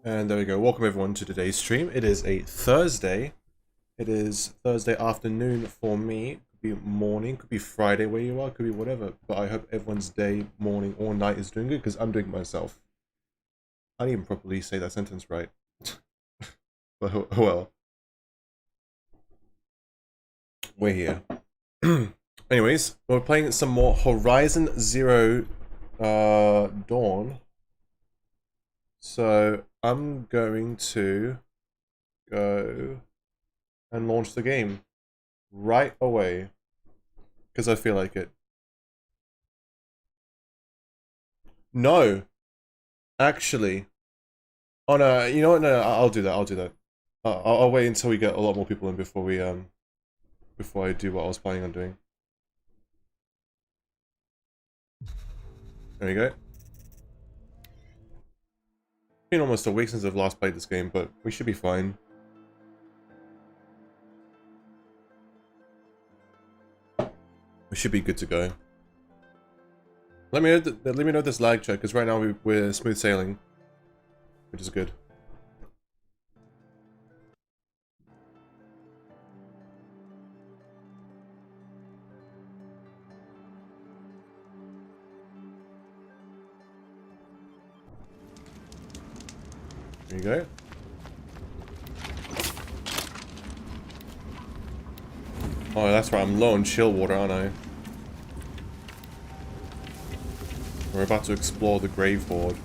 And there we go. Welcome everyone to today's stream. It is a Thursday. It is Thursday afternoon for me. Could be morning, could be Friday where you are, could be whatever. But I hope everyone's day, morning, or night is doing good because I'm doing it myself. I didn't even properly say that sentence right. But oh well. We're here. Anyways, we're playing some more Horizon Zero Dawn. So I'm going to go and launch the game right away because I feel like it. No, actually, oh no, you know what? No, I'll do that. I'll do that. I'll wait until we get a lot more people in before we before I do what I was planning on doing. There we go. Been almost a week since I've last played this game, but we should be fine. We should be good to go. Let me know this lag check, because right now we're smooth sailing, which is good. There you go. Oh, that's right, I'm low on chill water, aren't I? We're about to explore the Grave Hoard,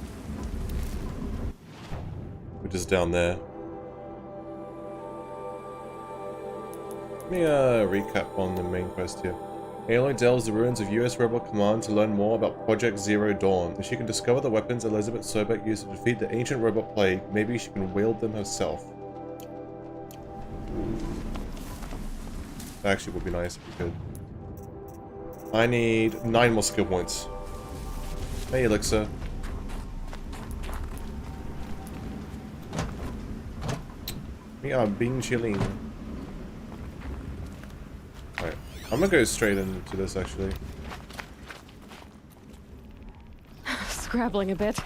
which is down there. Let me recap on the main quest here. Aloy delves the ruins of US Rebel Command to learn more about Project Zero Dawn. If she can discover the weapons Elisabeth Sobek used to defeat the ancient robot plague, maybe she can wield them herself. That actually would be nice if we could. I need 9 more skill points. Hey, Elixir. We are being chilling. Alright, I'm gonna go straight into this actually. Scrabbling a bit.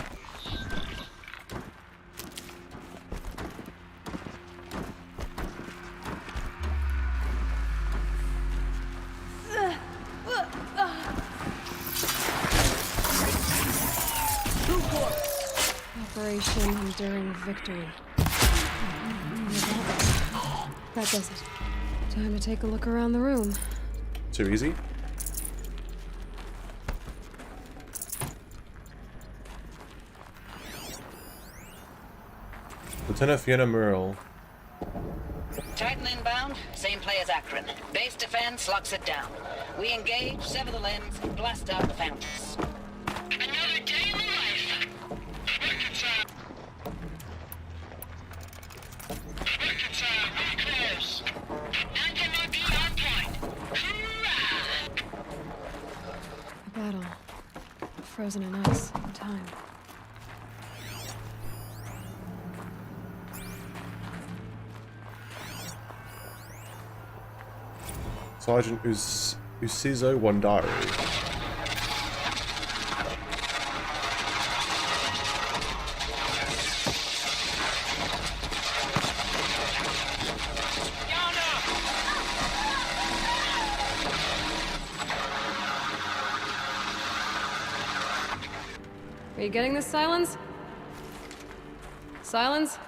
Operation Enduring Victory. That does it. Time to take a look around the room. Too easy? Lieutenant Fiona Murrell. Titan inbound, same play as Akron. Base defense locks it down. We engage, sever the limbs, and blast out the fountains. Another day in the life! Reconcile, we close. Anti-MOB on point. Hoorah! A battle. Frozen in ice in time. Sergeant Usizo Wandari. Are you getting this, Silence? Silence?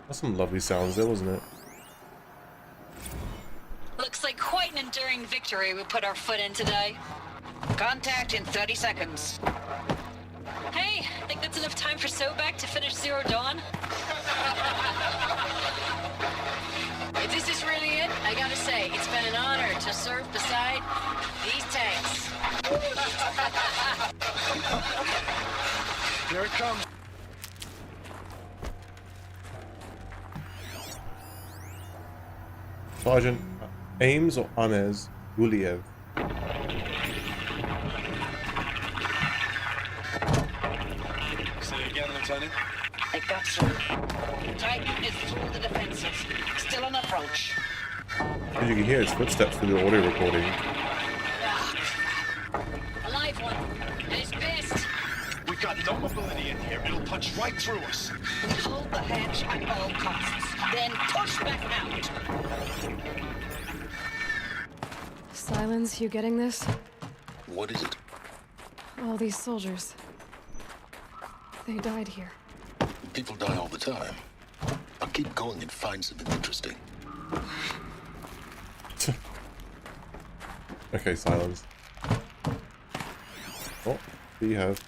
That's some lovely sounds there, wasn't it? Looks like quite an enduring victory we put our foot in today. Contact in 30 seconds. Hey, think that's enough time for Sobek to finish Zero Dawn? If this is really it, I gotta say, it's been an honor to serve beside these tanks. Here it comes. Sergeant Ames or Amez Guliev. Say again, Lieutenant. It got through. Titan is through the defenses. Still on approach. As you can hear his footsteps through the audio recording. A live one. And it's pissed. We got no mobility in here. It'll punch right through us. Hold the hedge at all costs, then push back out. Silence, you getting this? What is it? All these soldiers. They died here. People die all the time. I'll keep going and find something interesting. Okay, silence. Oh, we have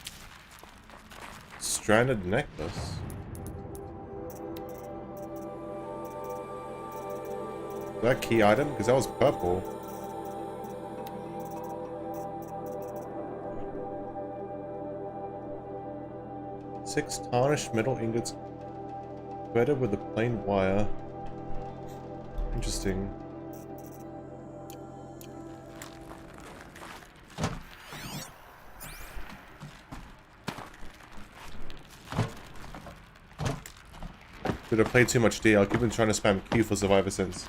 stranded necklace. Is that key item? Because that was purple. Six tarnished metal ingots threaded with a plain wire. Interesting. Did I play too much D? I've been trying to spam Q for Survivor since.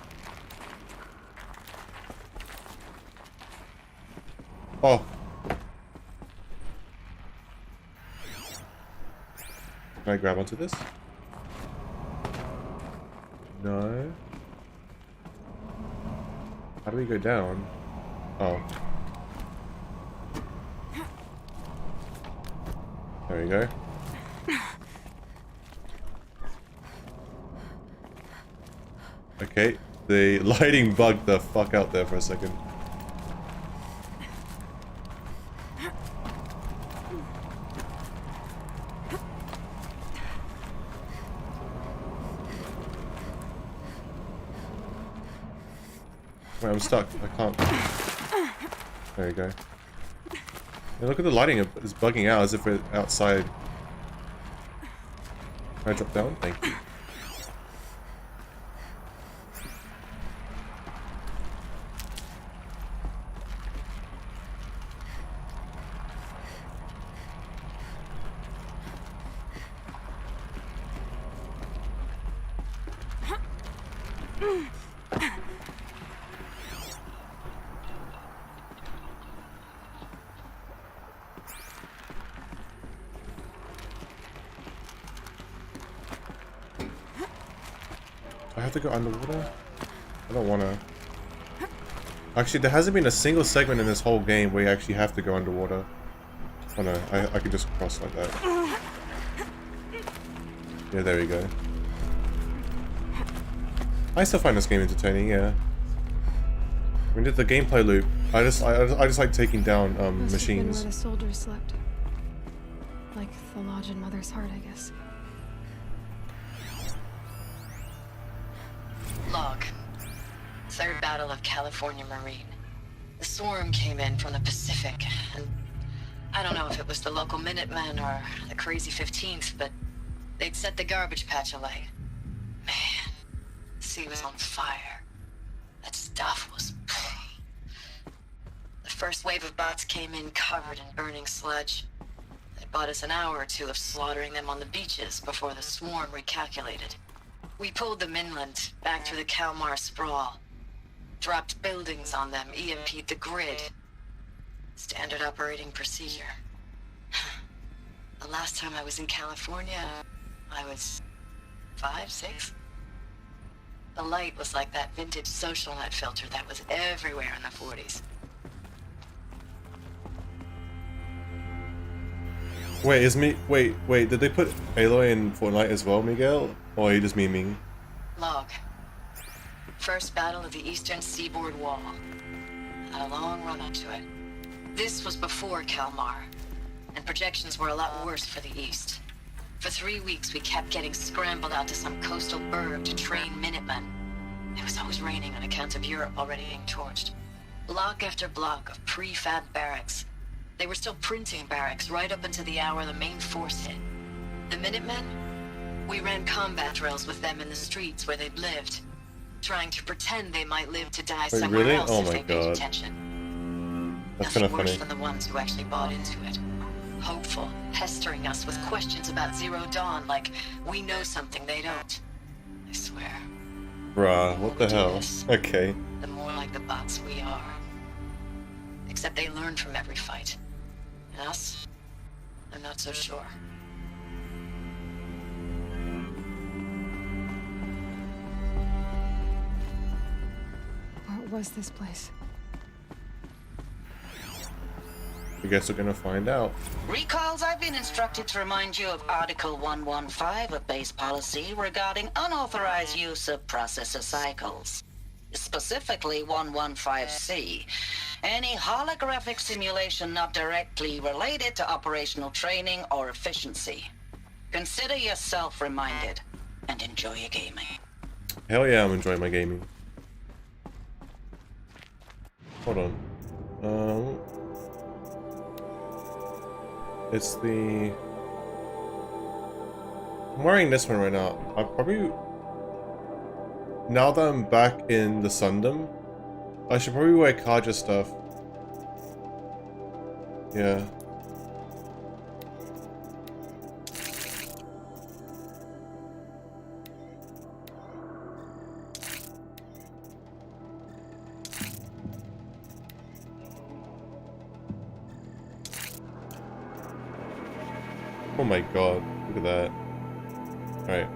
Oh. Can I grab onto this? No. How do we go down? Oh. There we go. Okay, the lighting bugged the fuck out there for a second. Wait, I'm stuck. I can't. There you go. Yeah, look at the lighting. It's bugging out as if we're outside. Can I drop down? Thank you. I have to go underwater? I don't want to. Actually, there hasn't been a single segment in this whole game where you actually have to go underwater. Oh no, I can just cross like that. Yeah, there we go. I still find this game entertaining, yeah. We did the gameplay loop. I just like taking down Must have been machines. where the soldiers slept. Like the lodge in Mother's Heart, I guess. Log. Third Battle of California Marine. The swarm came in from the Pacific, and I don't know if it was the local Minutemen or the crazy 15th, but they'd set the garbage patch alight. Man, the sea was on fire. That stuff was... The first wave of bots came in covered in burning sludge. It bought us an hour or two of slaughtering them on the beaches before the swarm recalculated. We pulled them inland, back through the Kalmar sprawl. Dropped buildings on them, EMP'd the grid. Standard operating procedure. The last time I was in California, I was 5, 6? The light was like that vintage social net filter that was everywhere in the 40s. Wait, did they put Aloy in Fortnite as well, Miguel? Or are you just memeing? Log. First battle of the eastern seaboard wall. Had a long run up to it. This was before Kalmar, and projections were a lot worse for the east. For 3 weeks we kept getting scrambled out to some coastal burg to train Minutemen. It was always raining on account of Europe already being torched. Block after block of prefab barracks. They were still printing barracks right up until the hour the main force hit. The Minutemen? We ran combat drills with them in the streets where they'd lived, trying to pretend they might live to die Wait, somewhere really? else Oh if my they paid God. attention. That's Nothing kind of worse funny. than the ones who actually bought into it. Hopeful, pestering us with questions about Zero Dawn like we know something they don't. I swear. Bruh, what the We do hell? this. Okay. The more like the bots we are. Except they learn from every fight. And us? I'm not so sure. What was this place? I guess we're gonna find out. Recalls, I've been instructed to remind you of Article 115 of base policy regarding unauthorized use of processor cycles. Specifically 115C. Any holographic simulation not directly related to operational training or efficiency. Consider yourself reminded and enjoy your gaming. Hell yeah, I'm enjoying my gaming. Hold on. It's the... I'm wearing this one right now. I probably... Now that I'm back in the Sundom, I should probably wear Kaja stuff. Yeah. Oh my god, look at that. Alright.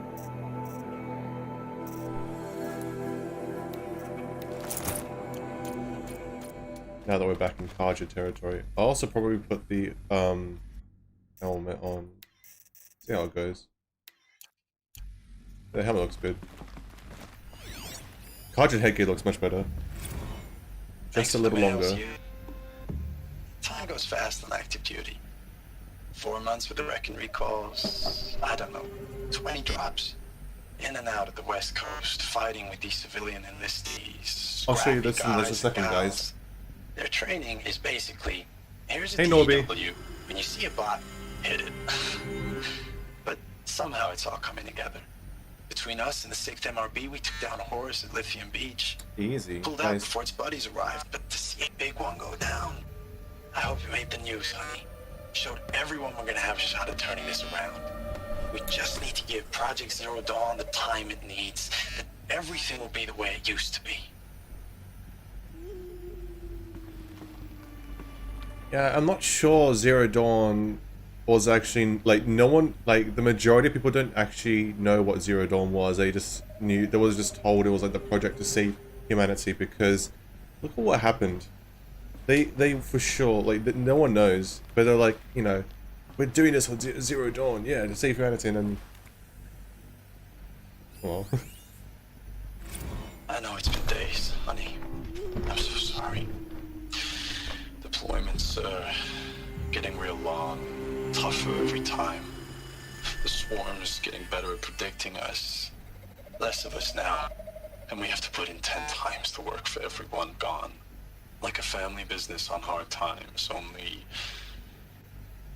Now that we're back in Kaja territory. I'll also probably put the helmet on. See how it goes. The helmet looks good. Kaja headgear looks much better. Just a little longer. Time goes fast on active duty. 4 months with the Reckon recalls, I don't know, 20 drops. In and out of the West Coast, fighting with these civilian enlistees. I'll show you this in just a second, guys. Their training is basically, here's a Hey, DW. Norby. When you see a bot, hit it. But somehow it's all coming together. Between us and the 6th MRB, we took down a horse at Lithium Beach. Easy. Pulled out Nice. before its buddies arrived, but to see a big one go down. I hope you made the news, honey. Showed everyone we're gonna have a shot at turning this around. We just need to give Project Zero Dawn the time it needs, and everything will be the way it used to be. Yeah, I'm not sure Zero Dawn was actually, like, no one, like, the majority of people don't actually know what Zero Dawn was. They just knew, they was just told it was like the project to save humanity, because look at what happened. They for sure, like, no one knows, but they're like, you know, we're doing this for Zero Dawn, yeah, to save humanity, and then, well. I know it's been days, honey. I'm so sorry. Deployments are getting real long, tougher every time. The swarm's getting better at predicting us. Less of us now, and we have to put in 10 times the work for everyone gone. Like a family business on hard times, only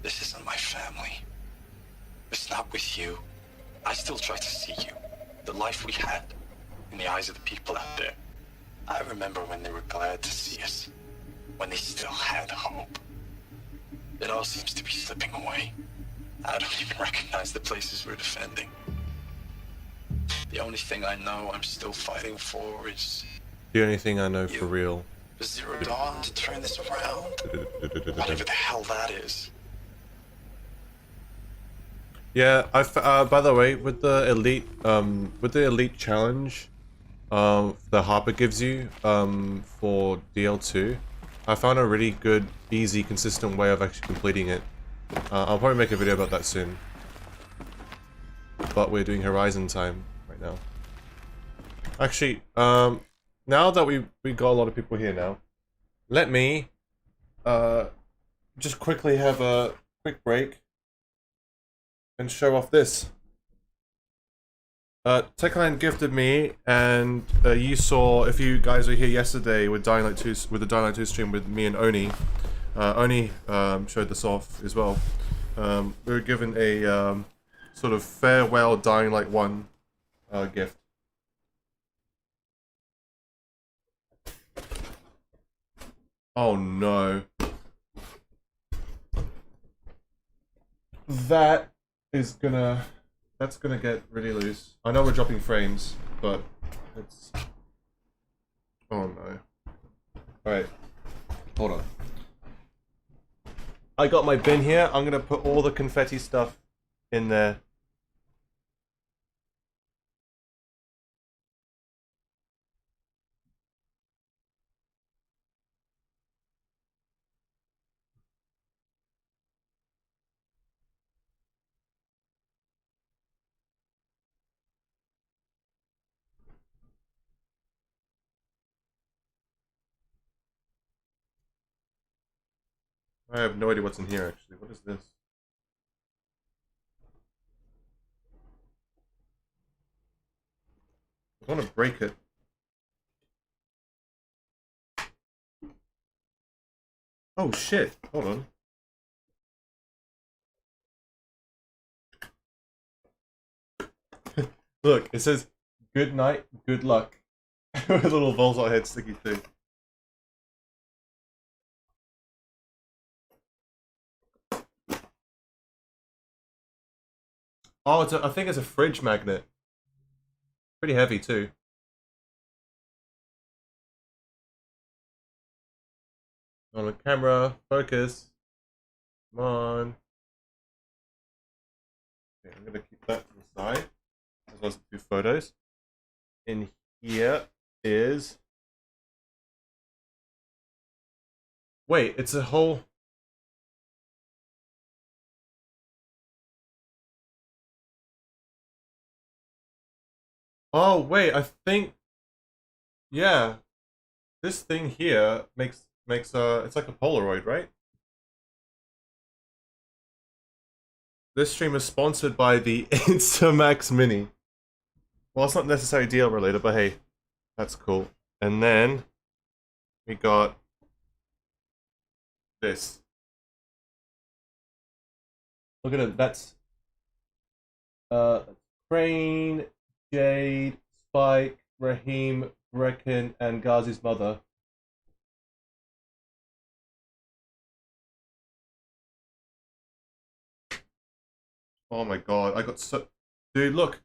this isn't my family. It's not with you. I still try to see you, the life we had, in the eyes of the people out there. I remember when they were glad to see us, when they still had hope. It all seems to be slipping away. I don't even recognize the places we're defending. The only thing I know I'm still fighting for is The only thing I know for real. Zero Dawn to turn this around. Whatever the hell that is. Yeah, by the way, with the elite challenge, the Harper gives you, for DL2, I found a really good, easy, consistent way of actually completing it. I'll probably make a video about that soon. But we're doing Horizon time right now. Actually, now that we got a lot of people here now, let me just quickly have a quick break and show off this. Techland gifted me, and you saw, if you guys were here yesterday with Dying Light 2, with the Dying Light 2 stream with me and Oni. Oni showed this off as well. We were given a sort of farewell Dying Light 1 gift. Oh no. That's gonna get really loose. I know we're dropping frames, but it's... Oh no. Alright. Hold on. I got my bin here. I'm gonna put all the confetti stuff in there. I have no idea what's in here actually. What is this? I want to break it. Oh shit, hold on. Look, it says good night, good luck. With a little Volzar head sticky thing. Oh, I think it's a fridge magnet. Pretty heavy too. On the camera, focus. Come on. Okay, I'm gonna keep that to the side, as well as the two photos. In here is... Wait, it's a whole... Oh, wait, I think... Yeah. This thing here makes it's like a Polaroid, right? This stream is sponsored by the Instamax Mini. Well, it's not necessarily deal related, but hey, that's cool. And then we got this. Look at it. That's Crane, Jade, Spike, Raheem, Brecken, and Ghazi's mother. Oh my god, I got so... Dude, look.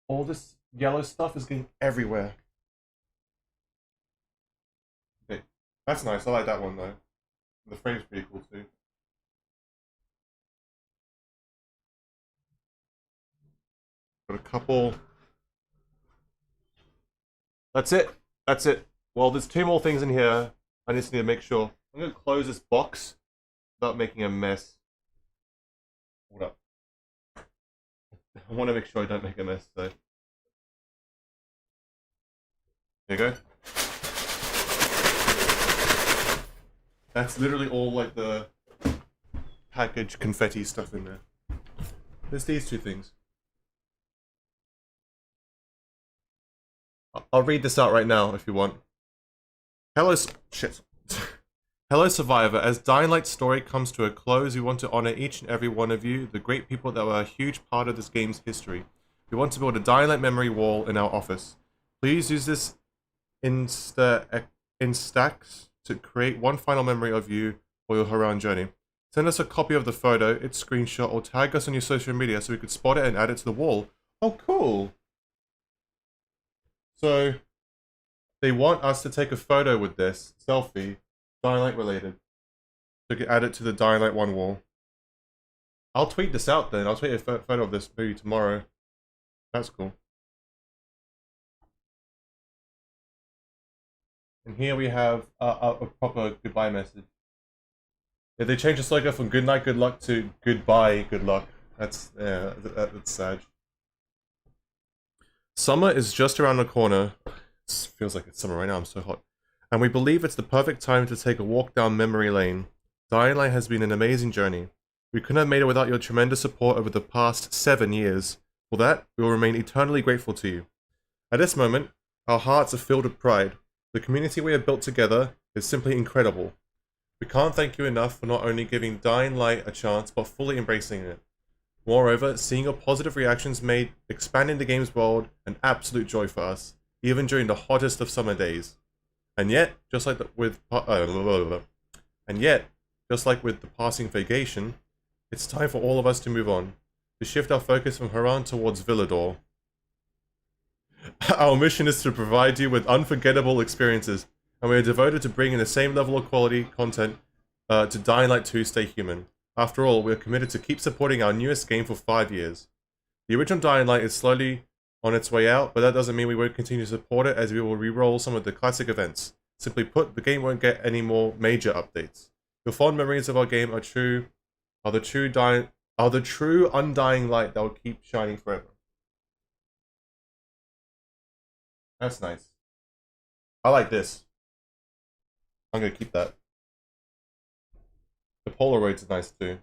All this yellow stuff is getting everywhere. Okay, that's nice. I like that one, though. The frame's pretty cool, too. Got a couple... That's it. That's it. Well, there's two more things in here. I just need to make sure. I'm going to close this box without making a mess. Hold up. I want to make sure I don't make a mess, so. There you go. That's literally all like the package confetti stuff in there. There's these two things. I'll read this out right now if you want. Hello, shit. Hello, Survivor. As Dying Light's story comes to a close, we want to honor each and every one of you, the great people that were a huge part of this game's history. We want to build a Dying Light memory wall in our office. Please use this Instax to create one final memory of you for your Haran journey. Send us a copy of the photo, its screenshot, or tag us on your social media so we could spot it and add it to the wall. Oh, cool. So, they want us to take a photo with this, selfie, Dying Light related, so we can add it to the Dying Light 1 wall. I'll tweet this out then. I'll tweet a photo of this maybe tomorrow. That's cool. And here we have a proper goodbye message. Yeah, they changed the slogan from good night, good luck to goodbye, good luck. That's, yeah, that's sad. Summer is just around the corner. It feels like it's summer right now, I'm so hot. And we believe it's the perfect time to take a walk down memory lane. Dying Light has been an amazing journey. We couldn't have made it without your tremendous support over the past 7 years. For that, we will remain eternally grateful to you. At this moment, our hearts are filled with pride. The community we have built together is simply incredible. We can't thank you enough for not only giving Dying Light a chance, but fully embracing it. Moreover, seeing your positive reactions made expanding the game's world an absolute joy for us, even during the hottest of summer days. And yet, just like with the passing Vagation, it's time for all of us to move on, to shift our focus from Haran towards Villador. Our mission is to provide you with unforgettable experiences, and we are devoted to bringing the same level of quality content to Dying Light 2 stay human. After all, we are committed to keep supporting our newest game for 5 years. The original Dying Light is slowly on its way out, but that doesn't mean we won't continue to support it, as we will re-roll some of the classic events. Simply put, the game won't get any more major updates. Your fond memories of our game are the true undying light that will keep shining forever. That's nice. I like this. I'm gonna keep that. The Polaroid's nice too.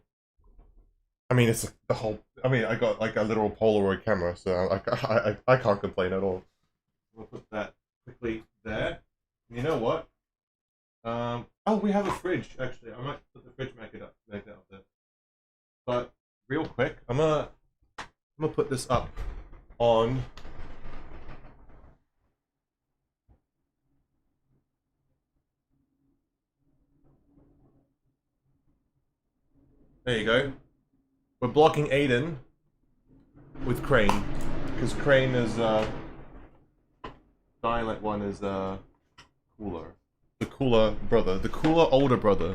I mean, it's the whole. I mean, I got like a literal Polaroid camera, so I can't complain at all. We'll put that quickly there. You know what? Oh, we have a fridge actually. I might put the fridge make it up there. But real quick, I'm gonna put this up on. There you go. We're blocking Aiden with Crane, because Crane is Dying Light 1 is cooler. The cooler brother. The cooler older brother.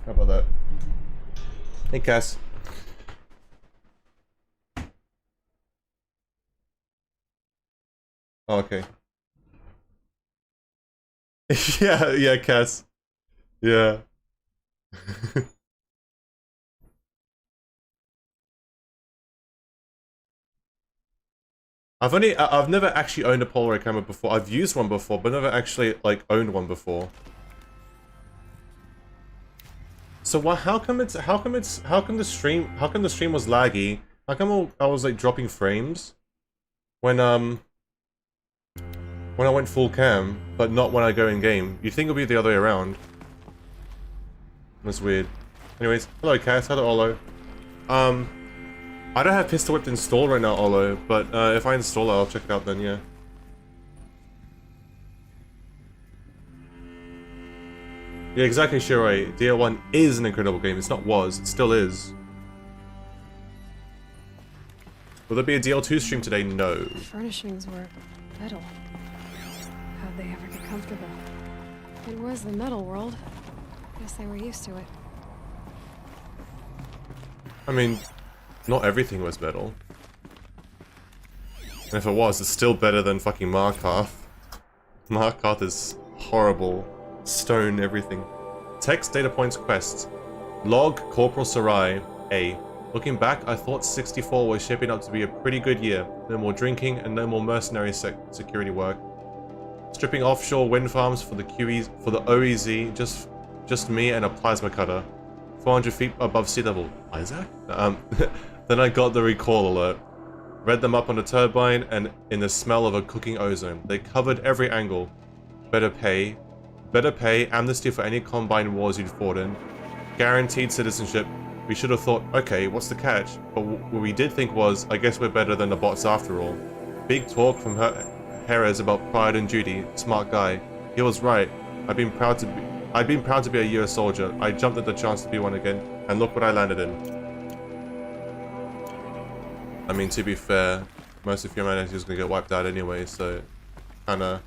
How about that? Hey Cass. Oh, okay. yeah, Cass. Yeah. I've never actually owned a Polaroid camera before. I've used one before, but never actually like owned one before. So what? How come the stream was laggy? How come I was like dropping frames when I went full cam, but not when I go in game? You'd think it would be the other way around. That's weird. Anyways, hello Cass, hello Olo. I don't have Pistol Whipped installed right now, Olo, but if I install it, I'll check it out then, yeah. Yeah, exactly, Shirai. DL1 is an incredible game. It's not was, it still is. Will there be a DL2 stream today? No. The furnishings were metal. How'd they ever get comfortable? It was the metal world. Guess they were used to it. I mean, not everything was metal. And if it was, it's still better than fucking Markarth. Markarth is horrible. Stone, everything. Text, data points, quests. Log, Corporal Sarai, A. Looking back, I thought 64 was shaping up to be a pretty good year. No more drinking and no more mercenary security work. Stripping offshore wind farms for the OEZ, just me and a plasma cutter. 400 feet above sea level. Isaac? Then I got the recall alert. Read them up on the turbine and in the smell of a cooking ozone. They covered every angle. Better pay, amnesty for any combined wars you'd fought in. Guaranteed citizenship. We should have thought, okay, what's the catch? But what we did think was, I guess we're better than the bots after all. Big talk from Jerez about pride and duty. Smart guy. He was right. I'd been proud to be a US soldier. I jumped at the chance to be one again, and look what I landed in. I mean, to be fair, most of humanity is gonna get wiped out anyway, so kinda.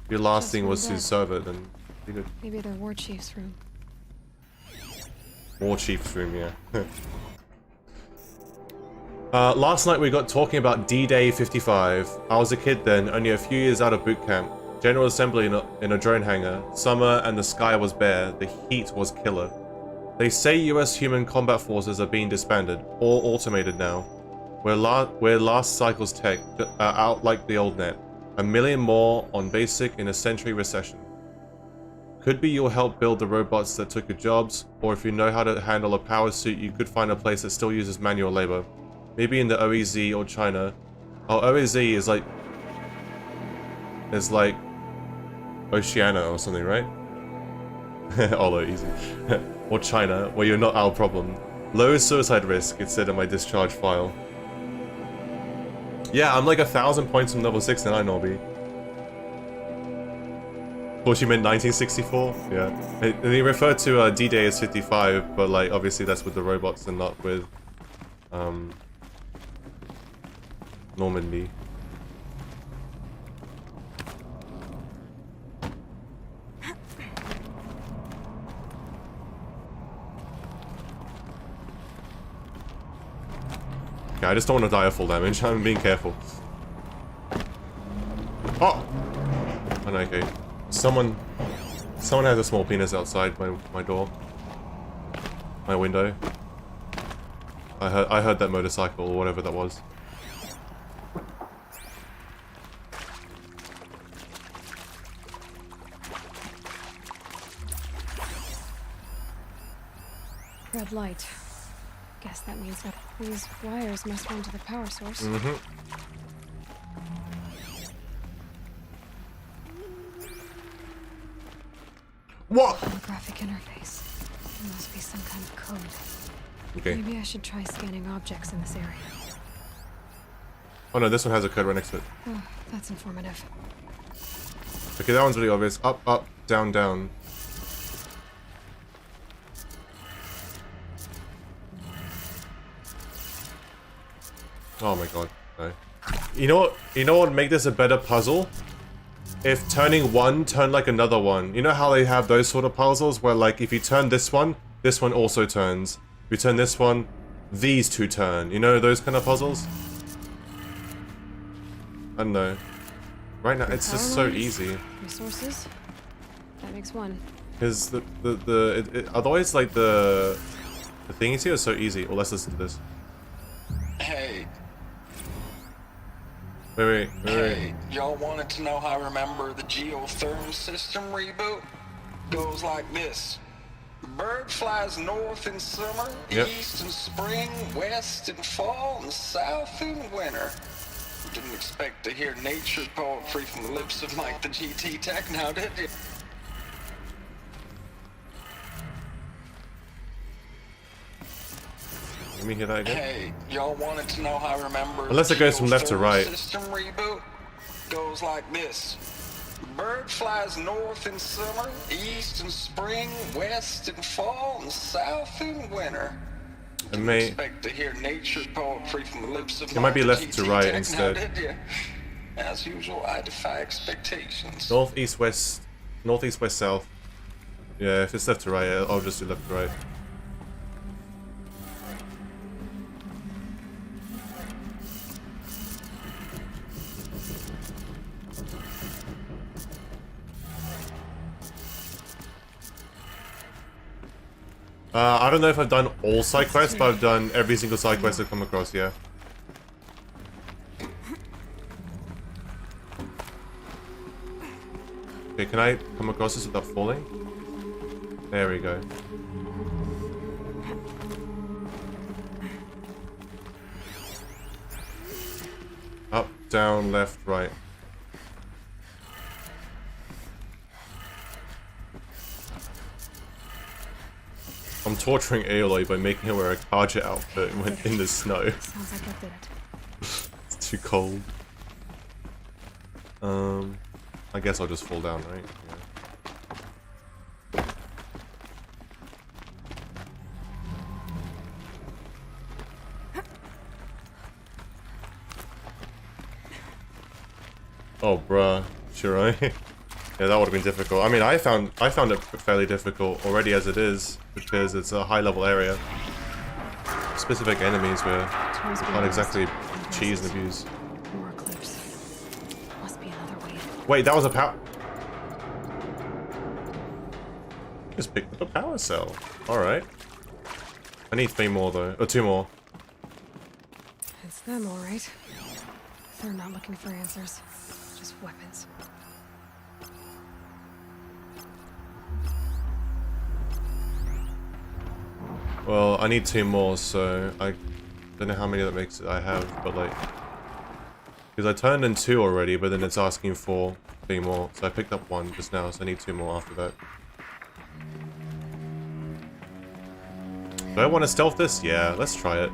Your last thing was to serve it, then be good. Maybe the war chief's room. War chief's room, yeah. Last night we got talking about D-Day 55. I was a kid then, only a few years out of boot camp. General assembly in a drone hangar. Summer and the sky was bare. The heat was killer. They say US human combat forces are being disbanded, all automated now. We're last cycle's tech, out like the old net. 1 million more on basic in a century recession. Could be you'll help build the robots that took your jobs, or if you know how to handle a power suit, you could find a place that still uses manual labor. Maybe in the OEZ or China. Oh, OEZ is like Oceania or something, right? Although easy. Or China, where you're not our problem. Low suicide risk, it said in my discharge file. Yeah, I'm like 1,000 points from level 69, Norby. Of course you meant 1964? Yeah. And he referred to D-Day as 55, but like obviously that's with the robots and not with Normandy. Okay, I just don't want to die of full damage. I'm being careful. Oh! Oh no, okay. Someone has a small penis outside my door. My window. I heard that motorcycle or whatever that was. Red light. Guess that means that these wires must run to the power source. Mm-hmm. What? Holographic interface. There must be some kind of code. Okay. Maybe I should try scanning objects in this area. Oh no, this one has a code right next to it. Oh, that's informative. Okay, that one's really obvious. Up, up, down, down. Oh my god, no. You know what would make this a better puzzle? If turning one turned like another one. You know how they have those sort of puzzles where like if you turn this one also turns. If you turn this one, these two turn. You know those kind of puzzles? I don't know. Right now it's just so easy. Resources? That makes one. Because otherwise like the thingies here are so easy. Well, let's listen to this. Hey, Wait. y'all wanted to know how I remember the geothermal system reboot? Goes like this. Bird flies north in summer, Yep. east in spring, west in fall, and south in winter. Didn't expect to hear nature poetry from the lips of Mike the GT Tech now, did you? Let me hear that again. Hey, y'all wanted to know how I remember Unless the it goes from left to geothermal right. System reboot goes like this. Bird flies north in summer, east in spring, west in fall, and south in winter. It may Expect to hear nature poetry from the lips of It might be Mike the left to GT right Tech now, instead. did you? As usual, I defy expectations. north, east, west, south. Yeah, if it's left to right, I'll just do left to right. I don't know if I've done all side quests, but I've done every single side quest I've come across, yeah. Okay, can I come across this without falling? There we go. Up, down, left, right. I'm torturing Aloy by making her wear a Kaja outfit when in the snow. Sounds like that did it. It's too cold. I guess I'll just fall down, right? Yeah. Oh, bruh. Should I? Yeah, that would have been difficult. I mean, I found it fairly difficult already as it is, because it's a high-level area. Specific enemies where you can't exactly cheese and abuse. More Eclipse. Must be another wave. Wait, that was a power... Just picked up a power cell. Alright. I need 3 more though. Or 2 more. It's them, all right. They're not looking for answers. Just weapons. Well, I need 2 more, so I don't know how many that makes I have, but like... Because I turned in 2 already, but then it's asking for 3 more. So I picked up 1 just now, so I need 2 more after that. Do I want to stealth this? Yeah, let's try it.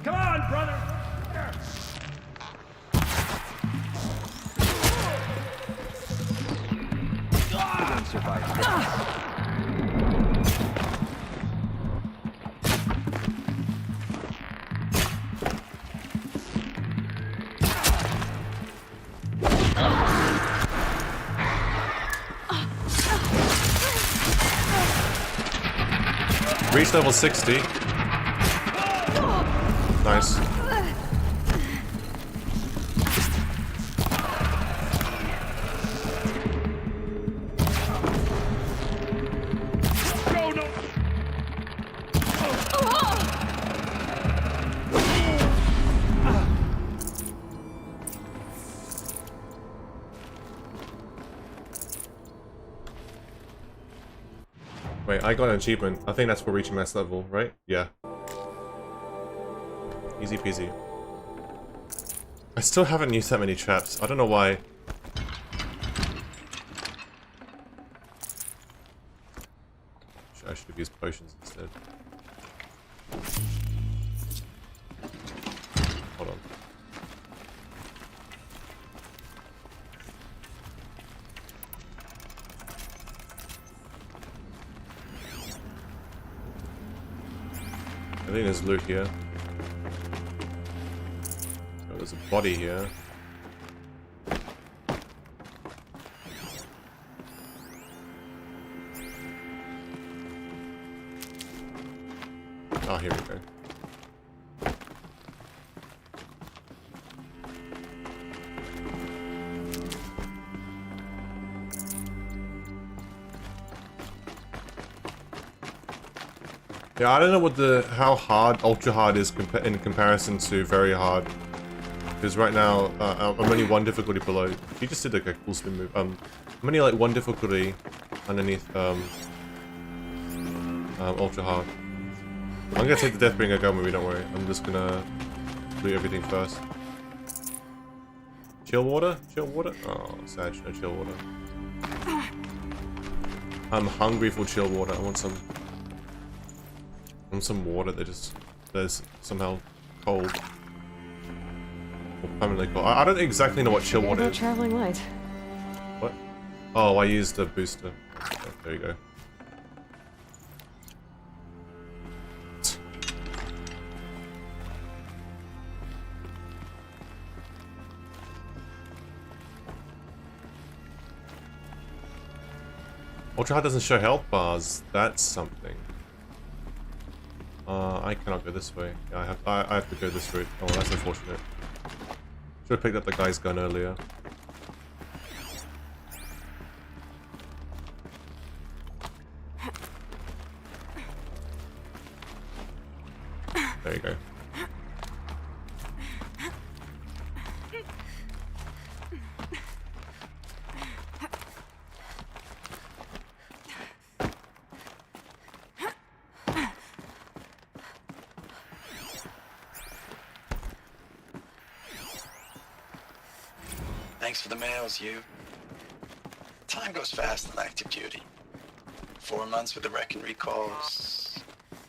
Come on, brother! Reach level 60. Nice. Wait, I got an achievement. I think that's for reaching max level, right? Yeah. Easy peasy. I still haven't used that many traps. I don't know why. I should have used potions instead. Hold on. I think there's loot here. Oh, there's a body here. Oh, here we go. Yeah, I don't know what how hard ultra hard is in comparison to very hard, because right now I'm only one difficulty below. She just did like a cool spin move. I'm only like one difficulty underneath ultra hard. I'm gonna take the Deathbringer gun with me, don't worry. I'm just gonna do everything first. Chill water? Chill water? Oh, sad, no chill water. I'm hungry for chill water. I want some water that's somehow cold. Or permanently cold. I don't exactly know what chill water is. Traveling light. What? Oh, I used the booster. Oh, there you go. Ultra hard doesn't show health bars. That's something. I cannot go this way. Yeah, I have to go this route. Oh, that's unfortunate. Should have picked up the guy's gun earlier. There you go. Thanks for the mails, you. Time goes fast in active duty. 4 months with the wreck and recalls,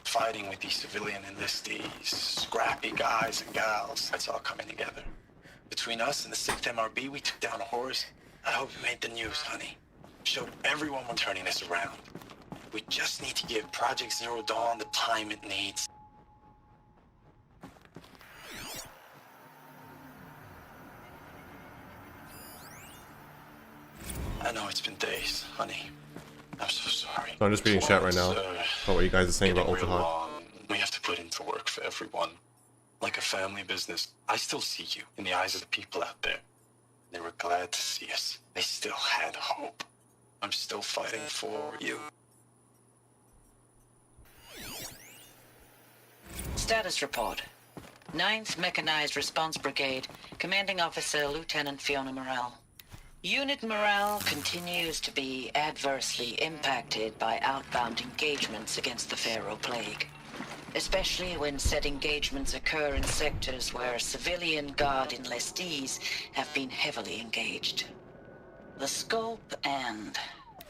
fighting with these civilian enlistees, scrappy guys and gals. That's all coming together. Between us and the 6th MRB, we took down a horse. I hope you made the news, honey. Showed everyone we're turning this around. We just need to give Project Zero Dawn the time it needs. I know it's been days, honey. I'm so sorry. So I'm just reading chat right now. About what you guys are saying about ultra hard. We have to put into work for everyone. Like a family business. I still see you in the eyes of the people out there. They were glad to see us. They still had hope. I'm still fighting for you. Status report. 9th Mechanized Response Brigade, Commanding Officer Lieutenant Fiona Morrell. Unit morale continues to be adversely impacted by outbound engagements against the Pharaoh Plague, especially when said engagements occur in sectors where civilian guard enlistees have been heavily engaged. The scope and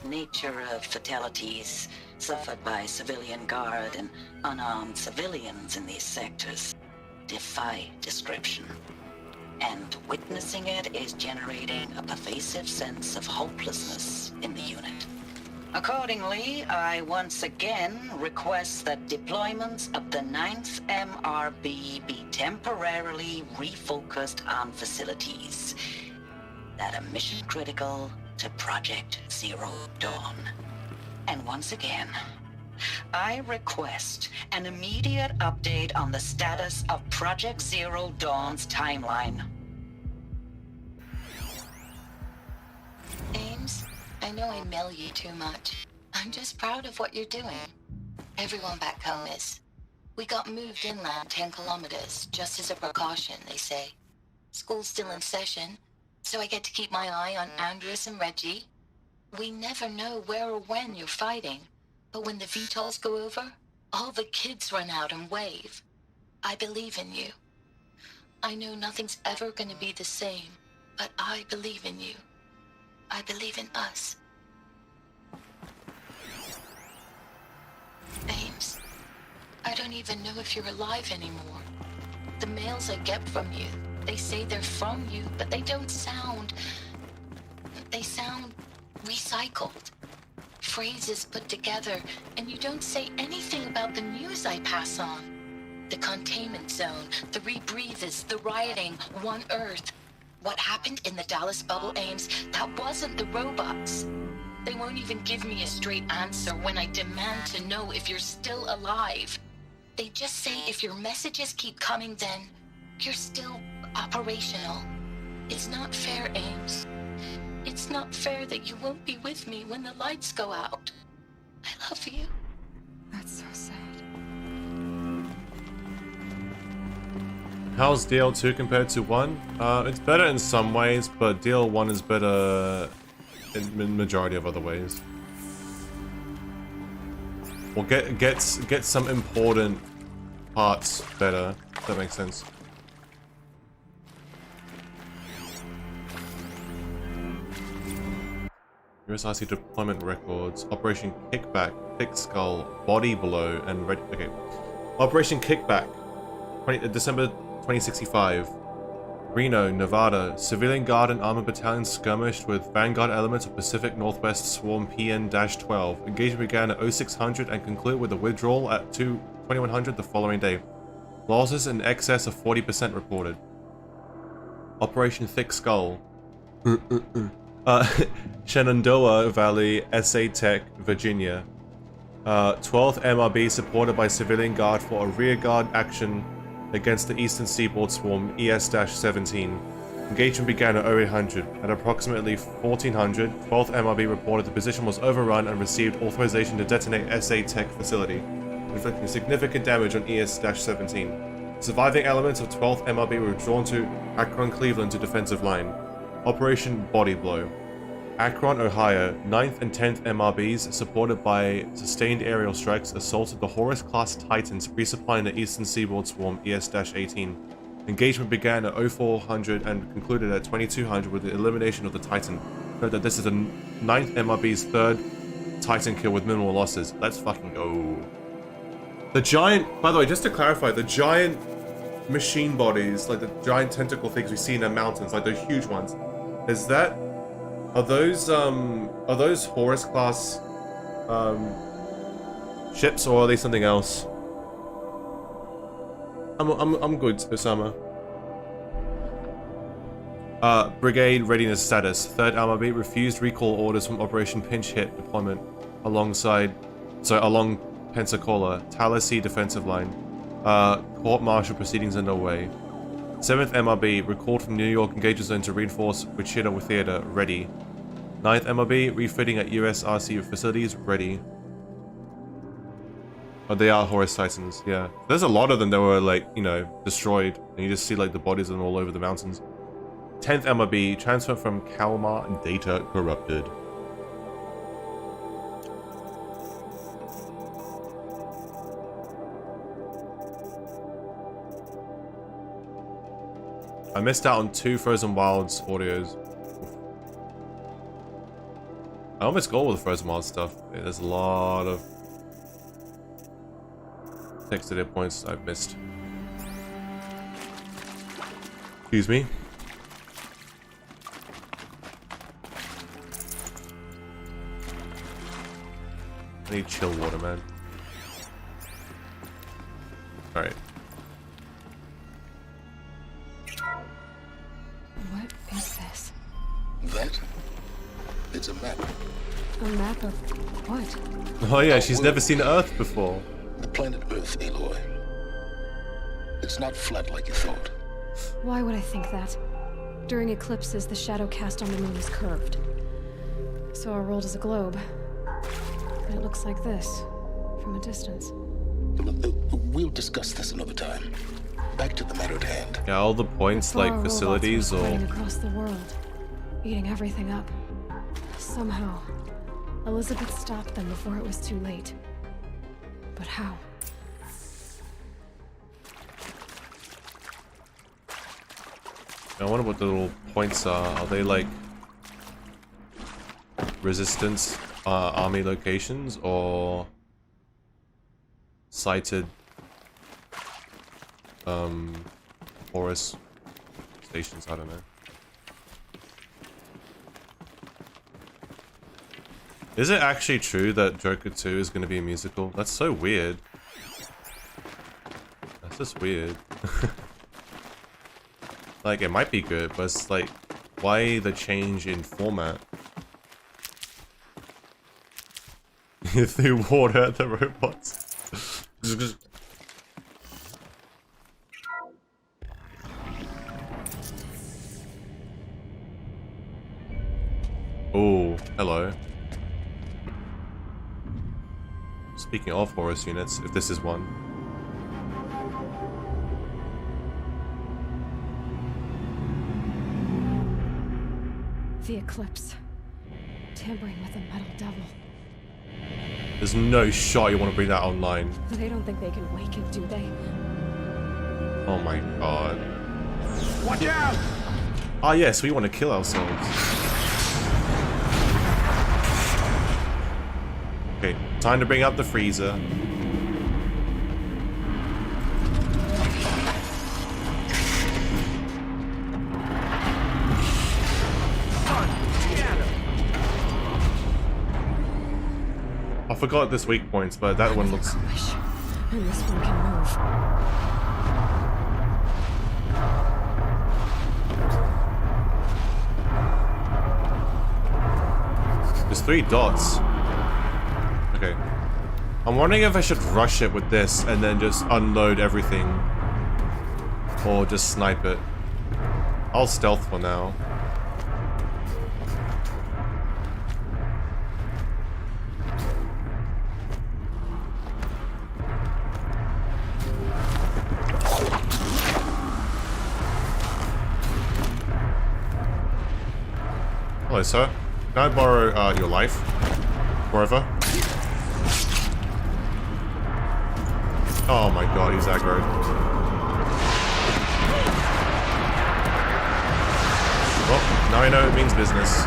nature of fatalities suffered by civilian guard and unarmed civilians in these sectors defy description. And witnessing it is generating a pervasive sense of hopelessness in the unit. Accordingly, I once again request that deployments of the 9th MRB be temporarily refocused on facilities that are mission critical to Project Zero Dawn. And once again, I request an immediate update on the status of Project Zero Dawn's timeline. Ames, I know I mail you too much. I'm just proud of what you're doing. Everyone back home is. We got moved inland 10 kilometers, just as a precaution, they say. School's still in session, so I get to keep my eye on Andreas and Reggie. We never know where or when you're fighting, but when the VTOLs go over, all the kids run out and wave. I believe in you. I know nothing's ever gonna be the same, but I believe in you. I believe in us. Ames, I don't even know if you're alive anymore. The mails I get from you, they say they're from you, but they don't sound... They sound recycled. Phrases put together, and you don't say anything about the news I pass on. The containment zone, the rebreathers, the rioting, One Earth. What happened in the Dallas bubble, Ames, that wasn't the robots. They won't even give me a straight answer when I demand to know if you're still alive. They just say if your messages keep coming, then you're still operational. It's not fair, Ames. It's not fair that you won't be with me when the lights go out. I love you. That's so sad. How's DL2 compared to 1? It's better in some ways, but DL1 is better in majority of other ways. Or gets some important parts better, if that makes sense. USRC deployment records, Operation Kickback, Thick Skull, Body Blow, and Red. Okay, Operation Kickback, December 2065. Reno, Nevada. Civilian Guard and Armored Battalion skirmished with Vanguard elements of Pacific Northwest Swarm PN-12. Engagement began at 0600 and concluded with a withdrawal at 2100 the following day. Losses in excess of 40% reported. Operation Thick Skull. Shenandoah Valley, SA Tech, Virginia. 12th MRB supported by Civilian Guard for a rearguard action against the Eastern Seaboard Swarm ES-17. Engagement began at 0800. At approximately 1400, 12th MRB reported the position was overrun and received authorization to detonate SA Tech facility, inflicting significant damage on ES-17. Surviving elements of 12th MRB were drawn to Akron, Cleveland to defensive line. Operation Body Blow. Akron, Ohio, 9th and 10th MRBs, supported by sustained aerial strikes, assaulted the Horus-class Titans, resupplying the Eastern Seaboard Swarm ES-18. Engagement began at 0400 and concluded at 2200 with the elimination of the Titan. Note that this is the 9th MRB's third Titan kill with minimal losses. Let's fucking go. The giant, by the way, just to clarify, the giant machine bodies, like the giant tentacle things we see in the mountains, like the huge ones, are those Horus class ships, or are they something else? I'm good, Osama. Brigade readiness status. 3rd MRB refused recall orders from Operation Pinch Hit deployment along Pensacola, Tallahassee defensive line. Court-martial proceedings underway. 7th MRB recalled from New York engagement zone to reinforce Wichita Theater, ready. 9th MRB refitting at USRC facilities, ready. Oh, they are Horus Titans, yeah. There's a lot of them that were, like, you know, destroyed, and you just see, like, the bodies of them all over the mountains. 10th MRB, transfer from Kalmar and data corrupted. I missed out on 2 Frozen Wilds audios. I almost got all the Frozen Wilds stuff. Yeah, there's a lot of text edit points I've missed. Excuse me. I need chill water, man. Alright. What is this? That It's a map. A map of what? Oh yeah, she's never seen Earth before. The planet Earth, Aloy. It's not flat like you thought. Why would I think that? During eclipses, the shadow cast on the moon is curved. So our world is a globe. And it looks like this, from a distance. We'll discuss this another time. Back to the matter at hand. Yeah, all the points like Far facilities robots were or spreading across the world, eating everything up. Somehow, Elisabeth stopped them before it was too late. But how? I wonder what the little points are. Are they like resistance army locations or sighted forest stations? I don't know. Is it actually true that Joker 2 is going to be a musical? That's so weird. That's just weird. Like, it might be good, but it's like, why the change in format? You threw water at the robots. Oh, hello. Speaking of Horus units, if this is one. The Eclipse. Tampering with a metal devil. There's no shot you want to bring that online. They don't think they can wake it, do they? Oh my god. Watch out! Ah yes, we want to kill ourselves. Okay, time to bring up the freezer. I forgot this weak points, but that one looks... And this one can move. There's 3 dots. Okay. I'm wondering if I should rush it with this and then just unload everything. Or just snipe it. I'll stealth for now. Hello, sir. Can I borrow your life? Forever? Oh my god, he's aggroed. Well, now I know it means business.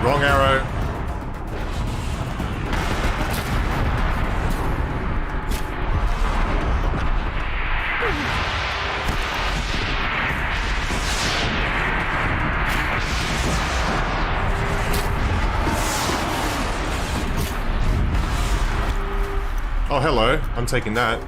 Wrong arrow. Oh, hello. I'm taking that.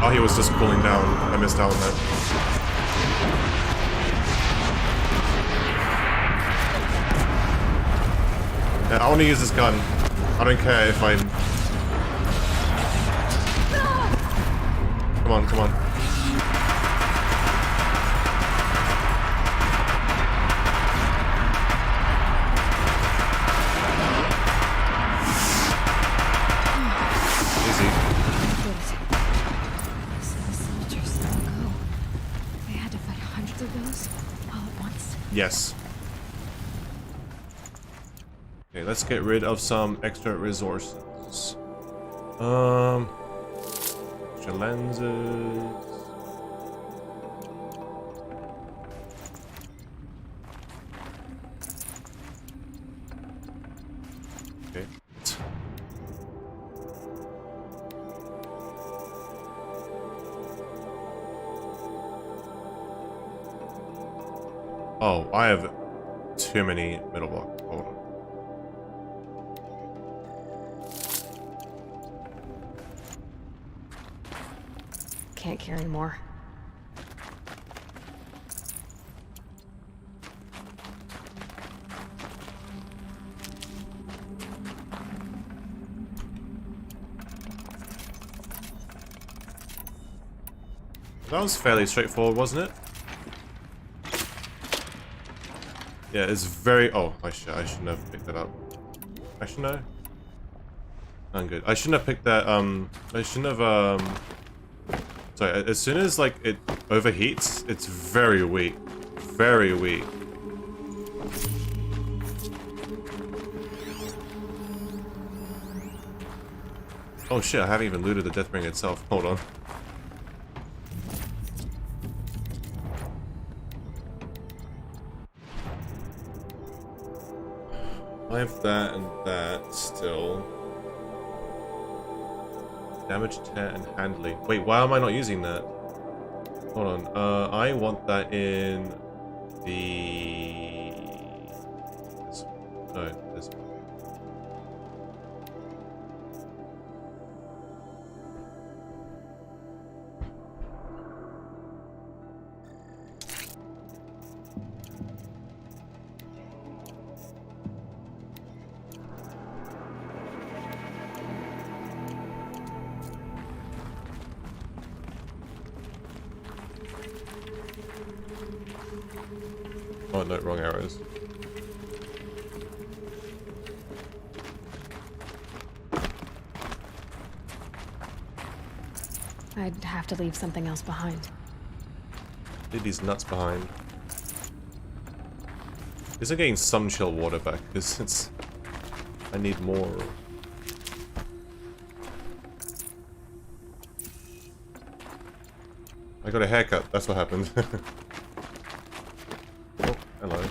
Oh, he was just cooling down. I missed out on that. Yeah, I want to use this gun. I don't care if I'm... Come on, come on. Easy. So the soldiers let them go. They had to fight hundreds of those all at once. Yes. Okay, let's get rid of some extra resources. Extra lenses. Oh, I have too many metal blocks. Hold on. Can't carry more. That was fairly straightforward, wasn't it? Yeah, it's very... Oh, I shouldn't have picked that up. Actually, no. I'm good. I shouldn't have picked that, I shouldn't have, sorry, as soon as, like, it overheats, it's very weak. Very weak. Oh shit, I haven't even looted the Deathbringer itself. Hold on. I have that and that still. Damage, tear, and handling. Wait, why am I not using that? Hold on. I want that in the... this one. Oh no, wrong arrows. I'd have to leave something else behind. Leave these nuts behind. Is I'm getting some chill water back because it's... I need more. I got a haircut, that's what happened. Oh, hello.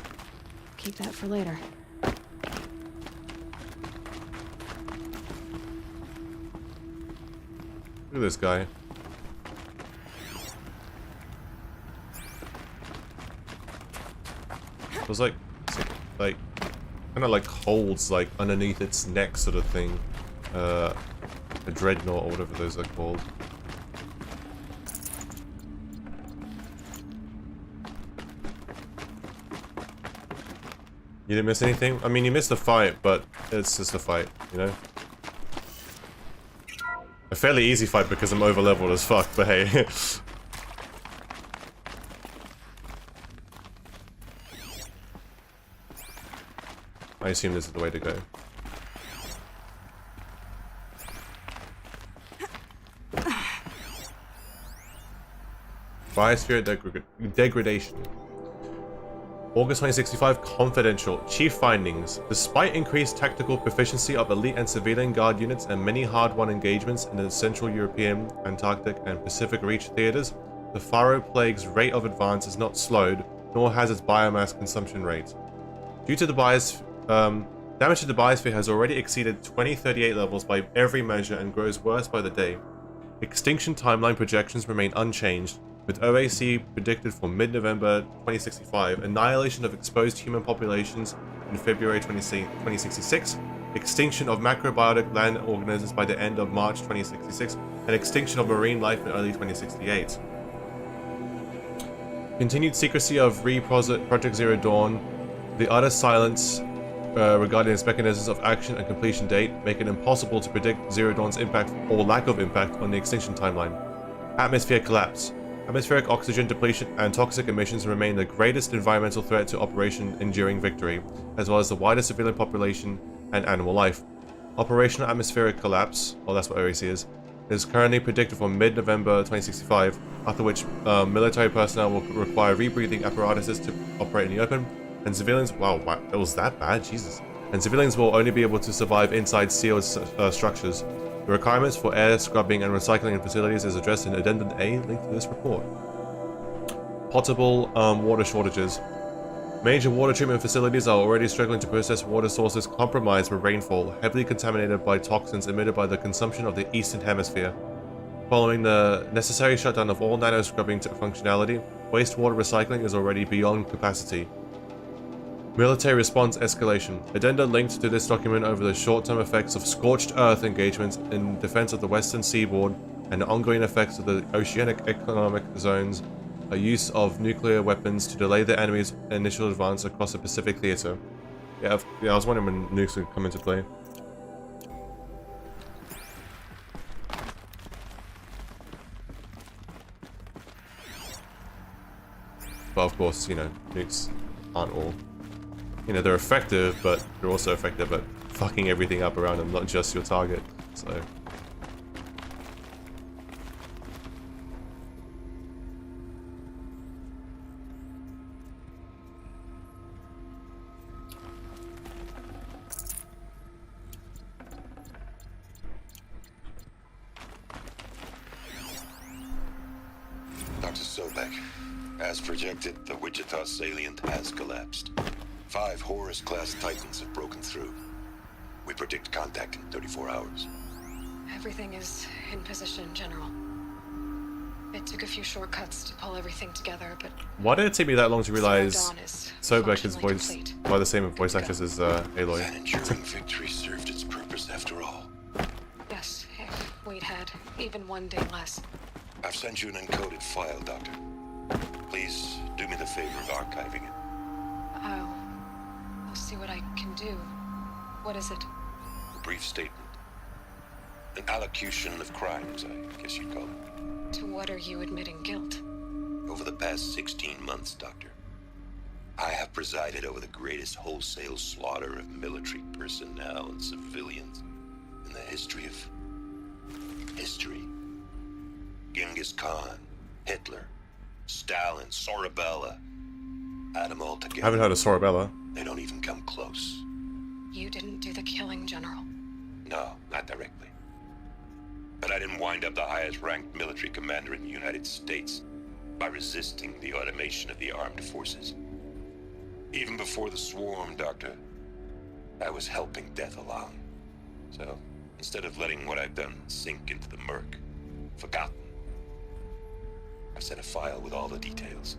Keep that for later. Look at this guy. It was like kind of like holes like underneath its neck sort of thing. A dreadnought or whatever those are called. You didn't miss anything? I mean, you missed the fight, but it's just a fight, you know? A fairly easy fight because I'm over-leveled as fuck, but hey. I assume this is the way to go. Biosphere degradation. August 2065, confidential. Chief findings. Despite increased tactical proficiency of elite and civilian guard units and many hard-won engagements in the Central European, Antarctic, and Pacific Reach theaters, the Faro Plague's rate of advance is not slowed, nor has its biomass consumption rate. Due to the damage to the biosphere has already exceeded 2038 levels by every measure and grows worse by the day. Extinction timeline projections remain unchanged, with OAC predicted for mid-November 2065, annihilation of exposed human populations in February 2066, extinction of macrobiotic land organisms by the end of March 2066, and extinction of marine life in early 2068. Continued secrecy of Project Zero Dawn, the utter silence regarding its mechanisms of action and completion date make it impossible to predict Zero Dawn's impact or lack of impact on the extinction timeline. Atmosphere collapse. Atmospheric oxygen depletion and toxic emissions remain the greatest environmental threat to Operation Enduring Victory, as well as the wider civilian population and animal life. Operational atmospheric collapse, well that's what OAC is currently predicted for mid-November 2065, after which military personnel will require rebreathing apparatuses to operate in the open, and civilians, wow, it was that bad, Jesus. And civilians will only be able to survive inside sealed structures. The requirements for air scrubbing and recycling in facilities is addressed in Addendum A linked to this report. Potable water shortages. Major water treatment facilities are already struggling to process water sources compromised by rainfall, heavily contaminated by toxins emitted by the consumption of the Eastern Hemisphere. Following the necessary shutdown of all nano-scrubbing functionality, wastewater recycling is already beyond capacity. Military response escalation. Addenda linked to this document over the short-term effects of scorched earth engagements in defense of the western seaboard and the ongoing effects of the oceanic economic zones, a use of nuclear weapons to delay the enemy's initial advance across the Pacific theater. Yeah, I was wondering when nukes would come into play. But of course, you know, nukes aren't all... You know, they're effective, but they're also effective at fucking everything up around them, not just your target, so... Dr. Sobek, as projected, the Wichita salient has collapsed. 5 Horus-class Titans have broken through. We predict contact in 34 hours. Everything is in position, General. It took a few shortcuts to pull everything together, but... Why did it take me that long to realize Sobek is functionally voiced complete. by the same voice actress as Aloy? That enduring victory served its purpose after all. Yes, if we'd had even one day less. I've sent you an encoded file, Doctor. Please do me the favor of archiving it. I'll see what I can do. What is it? A brief statement. An allocution of crimes, I guess you'd call it. To what are you admitting guilt? Over the past 16 months, Doctor, I have presided over the greatest wholesale slaughter of military personnel and civilians in the history of... history. Genghis Khan, Hitler, Stalin, Sorabella. Add them all together. I haven't heard of Sorabella. They don't even come close. You didn't do the killing, General. No, not directly. But I didn't wind up the highest-ranked military commander in the United States by resisting the automation of the armed forces. Even before the swarm, Doctor, I was helping death along. So, instead of letting what I've done sink into the murk, forgotten, I've sent a file with all the details.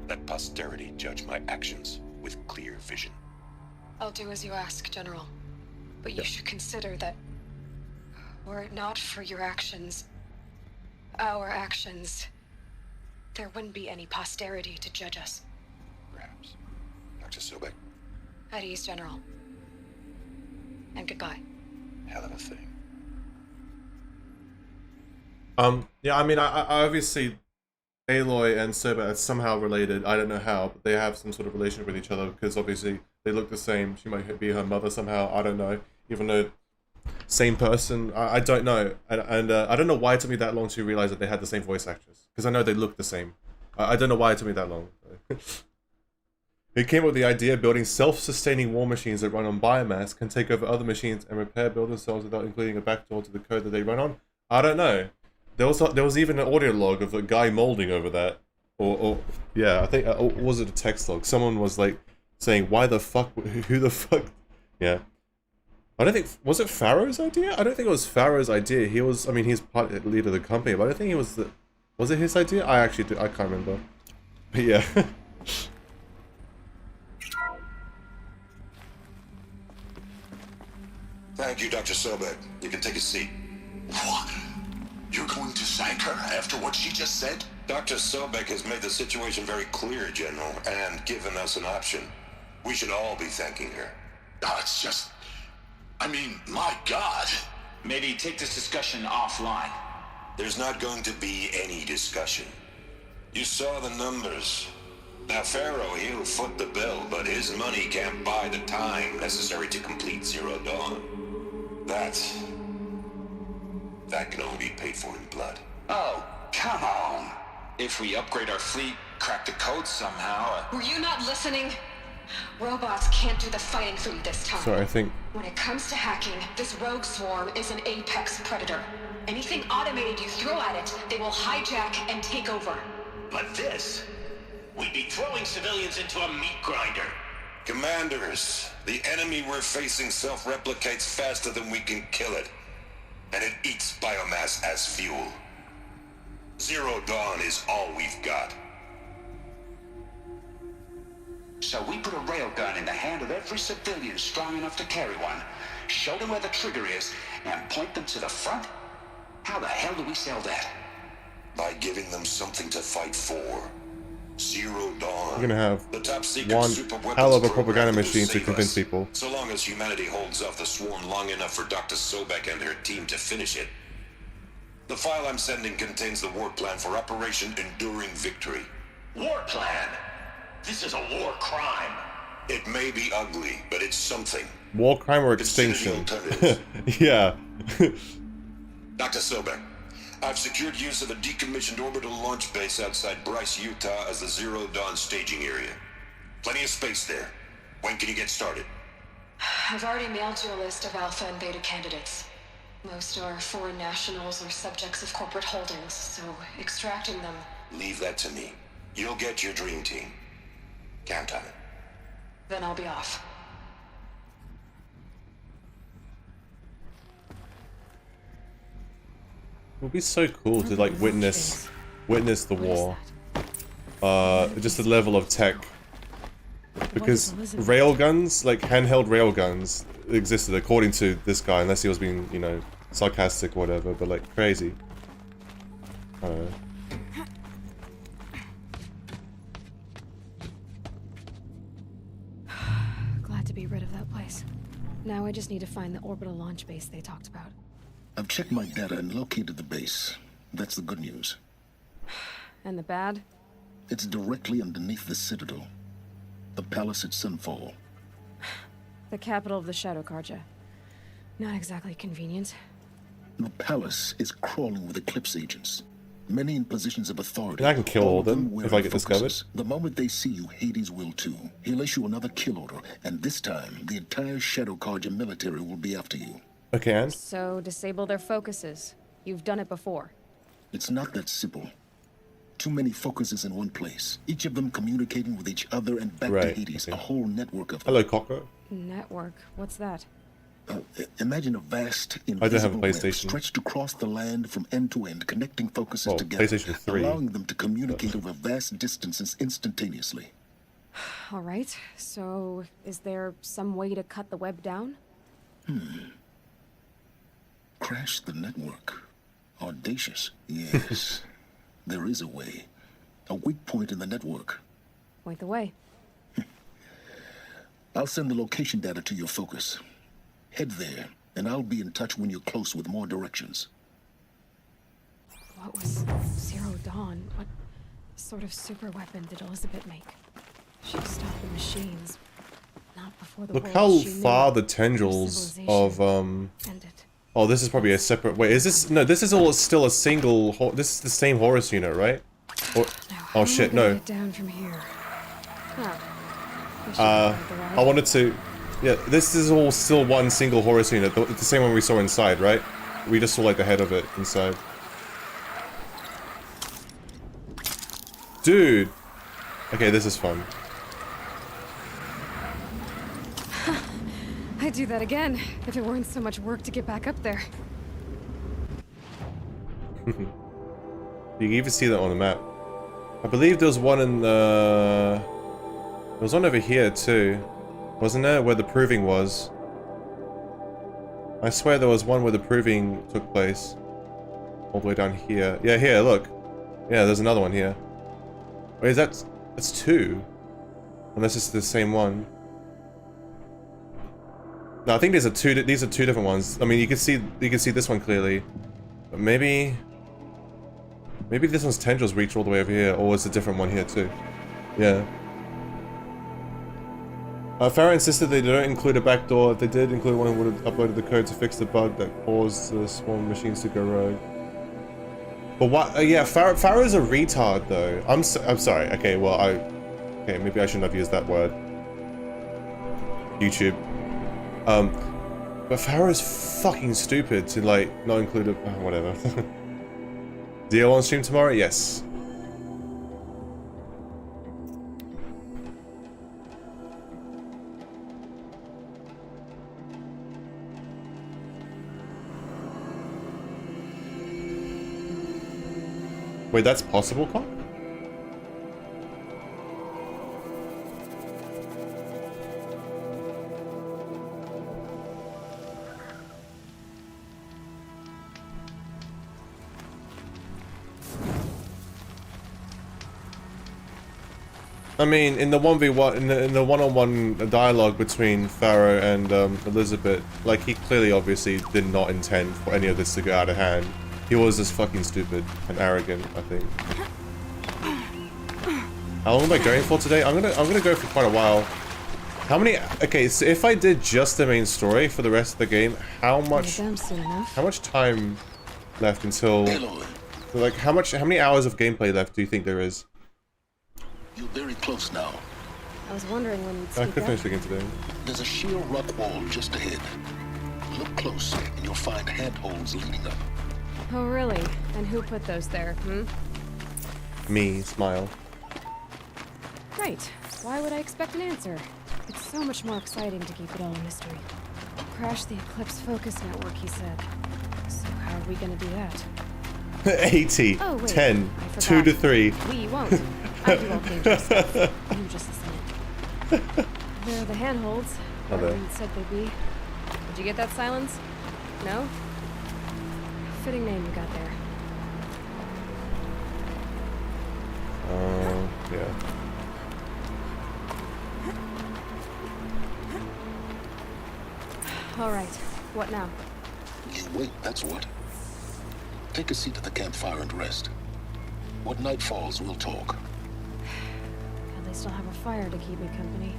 Let posterity judge my actions with clear vision. I'll do as you ask, General. But you should consider that, were it not for your actions, our actions, there wouldn't be any posterity to judge us. Perhaps. Dr. Sobek, At ease, General. And goodbye. hell of a thing. Yeah, I mean, I obviously, Aloy and Sobek are somehow related. I don't know how, but they have some sort of relationship with each other because obviously they look the same. She might be her mother somehow. I don't know. Even though same person, I don't know. And I don't know why it took me that long to realize that they had the same voice actress because I know they look the same. I don't know why it took me that long. He came up with the idea of building self-sustaining war machines that run on biomass, can take over other machines and repair, build themselves without including a backdoor to the code that they run on. I don't know. There was even an audio log of a guy molding over that, or yeah, I think or was it a text log? Someone was like saying, "Why the fuck? Who the fuck?" Yeah, I don't think was it Pharaoh's idea. I don't think it was Pharaoh's idea. He was, I mean, he's part leader of the company, but I don't think he was the. Was it his idea? I can't remember. But yeah. Thank you, Dr. Sobek. You can take a seat. What? You're going to sack her after what she just said? Dr. Sobek has made the situation very clear, General, and given us an option. We should all be thanking her. Oh, it's just... I mean, my God. Maybe take this discussion offline. There's not going to be any discussion. You saw the numbers. Now, Pharaoh, he'll foot the bill, but his money can't buy the time necessary to complete Zero Dawn. That can only be paid for in blood. Oh, come on. If we upgrade our fleet, crack the code somehow... Were you not listening? Robots can't do the fighting for you this time. Sorry, I think. When it comes to hacking, this rogue swarm is an apex predator. Anything automated you throw at it, they will hijack and take over. But this... We'd be throwing civilians into a meat grinder. Commanders, the enemy we're facing self-replicates faster than we can kill it. And it eats biomass as fuel. Zero Dawn is all we've got. So we put a railgun in the hand of every civilian strong enough to carry one, show them where the trigger is, and point them to the front? How the hell do we sell that? By giving them something to fight for. Zero Dawn. You're gonna have the top secret one super weapons hell of a program propaganda that will machine to save convince us. people. So long as humanity holds off the swarm long enough for Dr. Sobek and her team to finish it. The file I'm sending contains the war plan for Operation Enduring Victory. War plan? This is a war crime. It may be ugly, but it's something. War crime or Consider the extinction? alternatives. Yeah. Dr. Sobek, I've secured use of a decommissioned orbital launch base outside Bryce, Utah as the Zero Dawn staging area. Plenty of space there. When can you get started? I've already mailed you a list of Alpha and Beta candidates. Most are foreign nationals or subjects of corporate holdings, so extracting them... Leave that to me. You'll get your dream team. Count on it. Then I'll be off. It would be so cool to like witness the war. Just the level of tech. Because railguns, like handheld railguns, existed according to this guy, unless he was being, you know, sarcastic or whatever, but like crazy. I don't know. Glad to be rid of that place. Now I just need to find the orbital launch base they talked about. I've checked my data and located the base. That's the good news. And the bad? It's directly underneath the Citadel. The palace at Sunfall. The capital of the Shadow Carja. Not exactly convenient. The palace is crawling with Eclipse agents. Many in positions of authority. And I can kill all of them if I get discovered. The moment they see you, Hades will too. He'll issue another kill order, and this time, the entire Shadow Carja military will be after you. Okay, and? So disable their focuses. You've done it before. It's not that simple. Too many focuses in one place. Each of them communicating with each other and back to Hades. Okay. A whole network of them. Hello, Cocker. Network? What's that? Imagine a vast, I don't have a invisible PlayStation. web stretched across the land from end to end, connecting focuses together, PlayStation 3. allowing them to communicate over vast distances instantaneously. All right. So, is there some way to cut the web down? Crash the network. Audacious. Yes. There is a way. A weak point in the network. Point the way. I'll send the location data to your focus. Head there, and I'll be in touch when you're close with more directions. What was Zero Dawn? What sort of super weapon did Elisabeth make? She stopped the machines. Not before the Look world how she knew. far the tendrils of Ended. Oh, this is probably a separate. Wait, is this? No, this is all still a single. This is the same Horus unit, right? Or, oh shit, no. Get down from here. I wanted to. Yeah, this is all still one single Horus unit. The same one we saw inside, right? We just saw like the head of it inside. Dude. Okay, this is fun. I'd do that again if it weren't so much work to get back up there. You can even see that on the map. I believe there was one in the... There was one over here too. Wasn't there? Where the proving was. I swear there was one where the proving took place. All the way down here. Yeah, here, look. Yeah, there's another one here. Wait, that's two. Unless it's the same one. No, I think these are two different ones. I mean, you can see this one clearly. But maybe this one's tendrils reach all the way over here, or it's a different one here too. Yeah. Farah insisted they don't include a backdoor. If they did include one, would have uploaded the code to fix the bug that caused the swarm machines to go rogue. But what? Yeah, Farah's a retard though. I'm sorry. Okay, well okay, maybe I shouldn't have used that word. YouTube. But Farah's fucking stupid to like not include a whatever. DL on stream tomorrow? Yes. Wait, that's possible, Cock? I mean, in the 1v1, in the one-on-one dialogue between Pharaoh and Elisabeth, like, he clearly, obviously, did not intend for any of this to go out of hand. He was just fucking stupid and arrogant, I think. How long am I going for today? I'm gonna go for quite a while. How many? Okay, so if I did just the main story for the rest of the game, how much time left until? Like, how many hours of gameplay left do you think there is? You're very close now. I was wondering when you'd I could finish the game today. There's a sheer rock wall just ahead. Look close, and you'll find handholds leading up. Oh, really? And who put those there, Me, smile. Right. Why would I expect an answer? It's so much more exciting to keep it all a mystery. Crash the Eclipse focus network, he said. So how are we gonna do that? 80, oh, wait, 10, 2 to 3. We won't. I do all dangerous stuff. You just listen. There are the handholds. Where you said they'd be. Did you get that, Silence? No? Fitting name you got there. Yeah. All right. What now? You wait, that's what. Take a seat at the campfire and rest. When night falls, we'll talk. At least I'll have a fire to keep me company.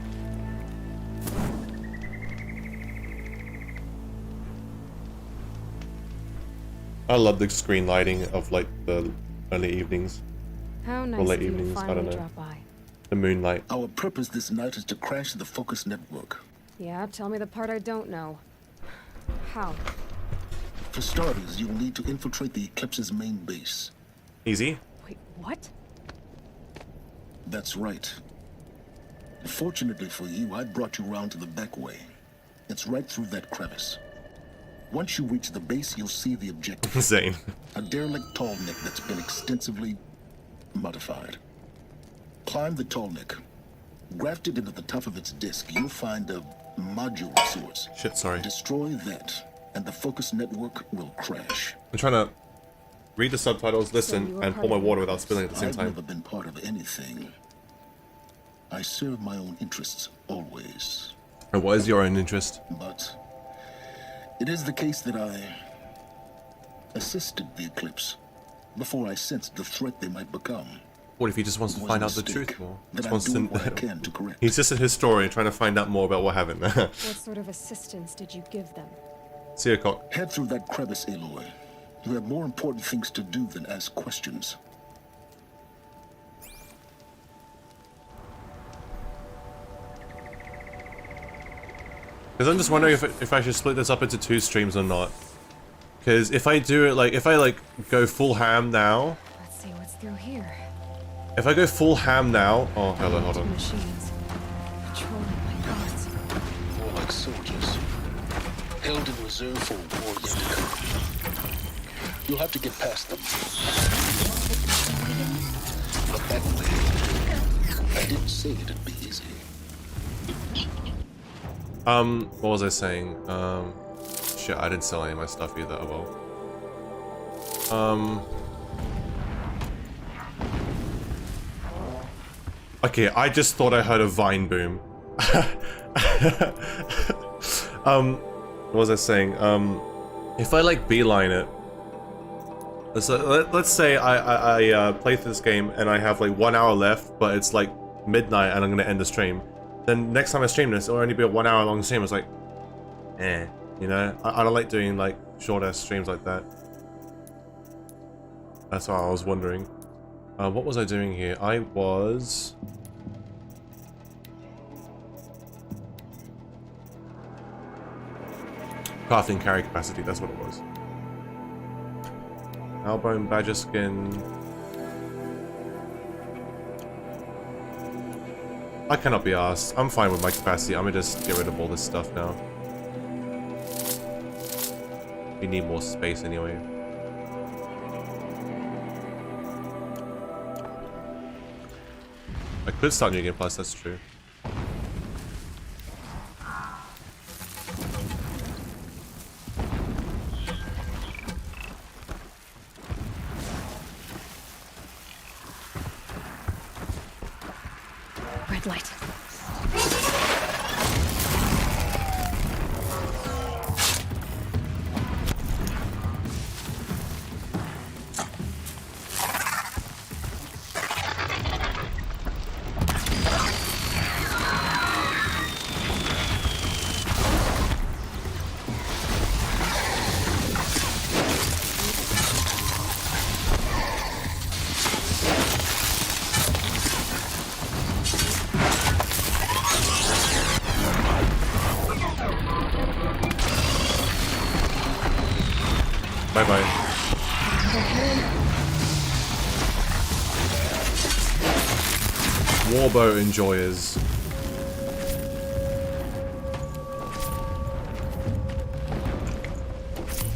I love the screen lighting of, like, the early evenings. How nice or late of you to evenings, I don't finally know. drop by. The moonlight. Our purpose this night is to crash the focus network. Yeah, tell me the part I don't know. How? For starters, you'll need to infiltrate the Eclipse's main base. Easy. Wait, what? That's right. Fortunately for you, I brought you round to the back way. It's right through that crevice. Once you reach the base, you'll see the objective. Insane. A derelict tall neck that's been extensively modified. Climb the tall neck. Grafted into the top of its disc, you'll find a module source. Shit, sorry. Destroy that, and the focus network will crash. I'm trying to read the subtitles, listen, and pour my water without spilling at the same I've time. never been part of anything. I serve my own interests, always. And what is your own interest? But it is the case that I assisted the Eclipse before I sensed the threat they might become. What if he just wants to find out the truth more? That Just wants I'm doing to... what I can to correct. He's just a historian trying to find out more about what happened. What sort of assistance did you give them? See ya, cock. Head through that crevice, Aloy. You have more important things to do than ask questions. Because I'm just wondering if I should split this up into 2 streams or not. Because if I do it, like, if I, like, go full ham now... Let's see what's through here. If I go full ham now... Oh, hello, hold on. Machines. Patrolling my guards. More like soldiers. Held in reserve for a war yet to come. You'll have to get past them. But that way, I didn't say it'd be easy. What was I saying? Shit, I didn't sell any of my stuff either, oh well. Okay, I just thought I heard a vine boom. What was I saying? If I, like, beeline it, let's say I play through this game and I have, like, 1 hour left, but it's, like, midnight and I'm gonna end the stream. Then next time I stream this, it'll only be a 1 hour long stream. It's like, you know? I don't like doing, like, short-ass streams like that. That's why I was wondering. What was I doing here? I was... crafting carry capacity, that's what it was. Albone, badger skin... I cannot be asked. I'm fine with my capacity. I'm gonna just get rid of all this stuff now. We need more space anyway. I could start New Game Plus, that's true. contact light. Bye-bye. Warboat enjoyers.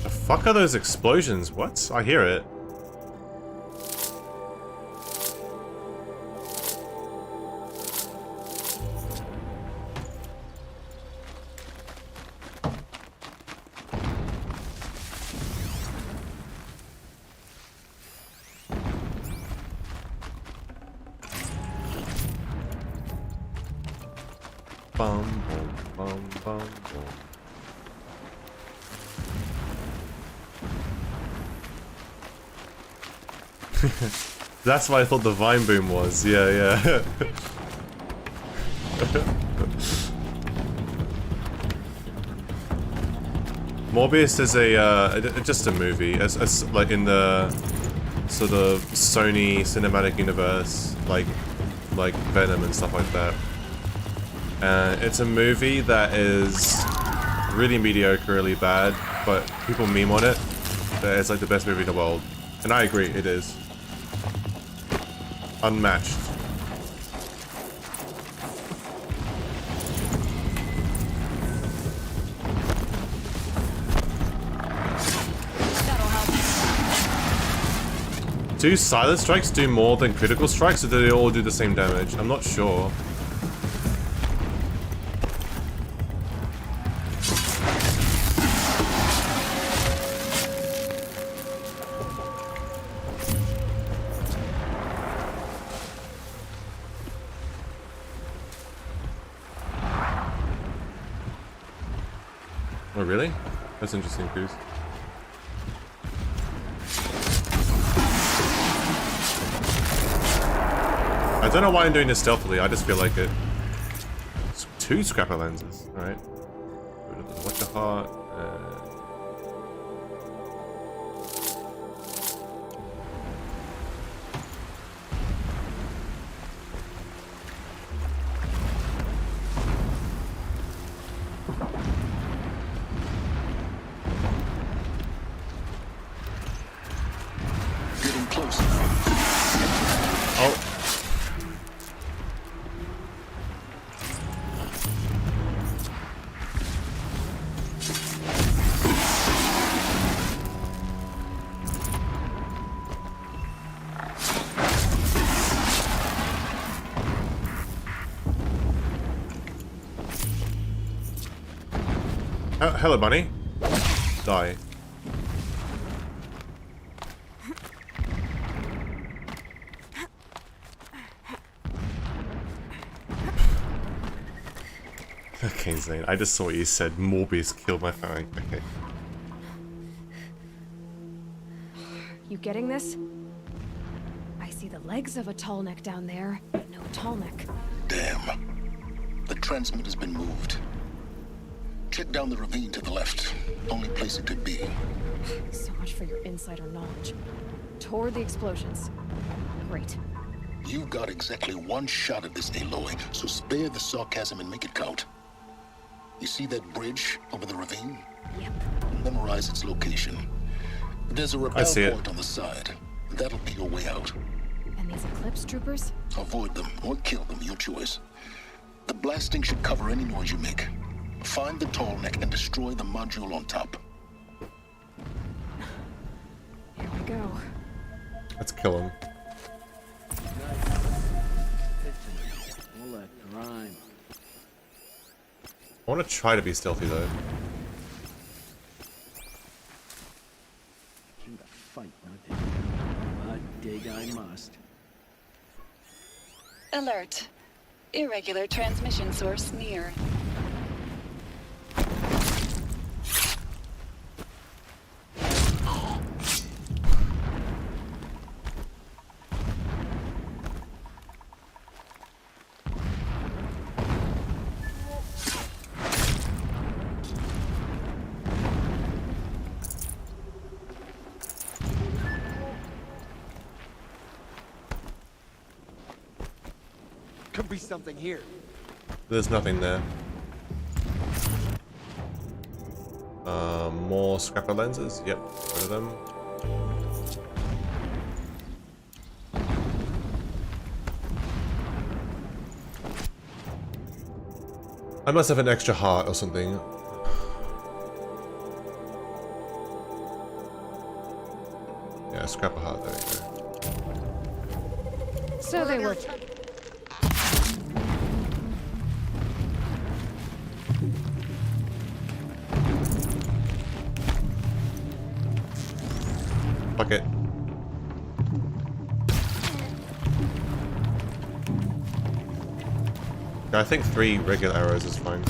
The fuck are those explosions? What? I hear it. Bum, bum, bum, bum, bum. That's what I thought the vine boom was. Yeah, yeah. Morbius is just a movie, as like in the sort of Sony cinematic universe, like Venom and stuff like that. It's a movie that is really mediocre, really bad, but people meme on it that it's like the best movie in the world. And I agree, it is. Unmatched. Do silent strikes do more than critical strikes, or do they all do the same damage? I'm not sure. Oh, really? That's interesting, Cruz. I don't know why I'm doing this stealthily, I just feel like it. It's 2 scrapper lenses, alright. Watch your heart. Getting close. Oh. Oh, hello, bunny. Die. Okay, Zane, I just saw what you said. Morbius killed my family. Okay. You getting this? I see the legs of a tall neck down there, but no tall neck. Damn. The transmitter's been moved. Check down the ravine to the left. Only place it could be. So much for your insider knowledge. Toward the explosions. Great. You've got exactly 1 shot at this, Aloy, so spare the sarcasm and make it count. You see that bridge over the ravine? Yep. Memorize its location. There's a rappel point on the side. That'll be your way out. And these Eclipse troopers? Avoid them or kill them, your choice. The blasting should cover any noise you make. Find the tall neck and destroy the module on top. Here we go. Let's kill him. All that grime. I want to try to be stealthy though. King of fight, not but dig I must. Alert. Irregular transmission source near. Could be something here. There's nothing there. More scrapper lenses. Yep, get rid of them. I must have an extra heart or something. Yeah, scrap a heart. There you go. So they were. Fuck it. I think 3 regular arrows is fine.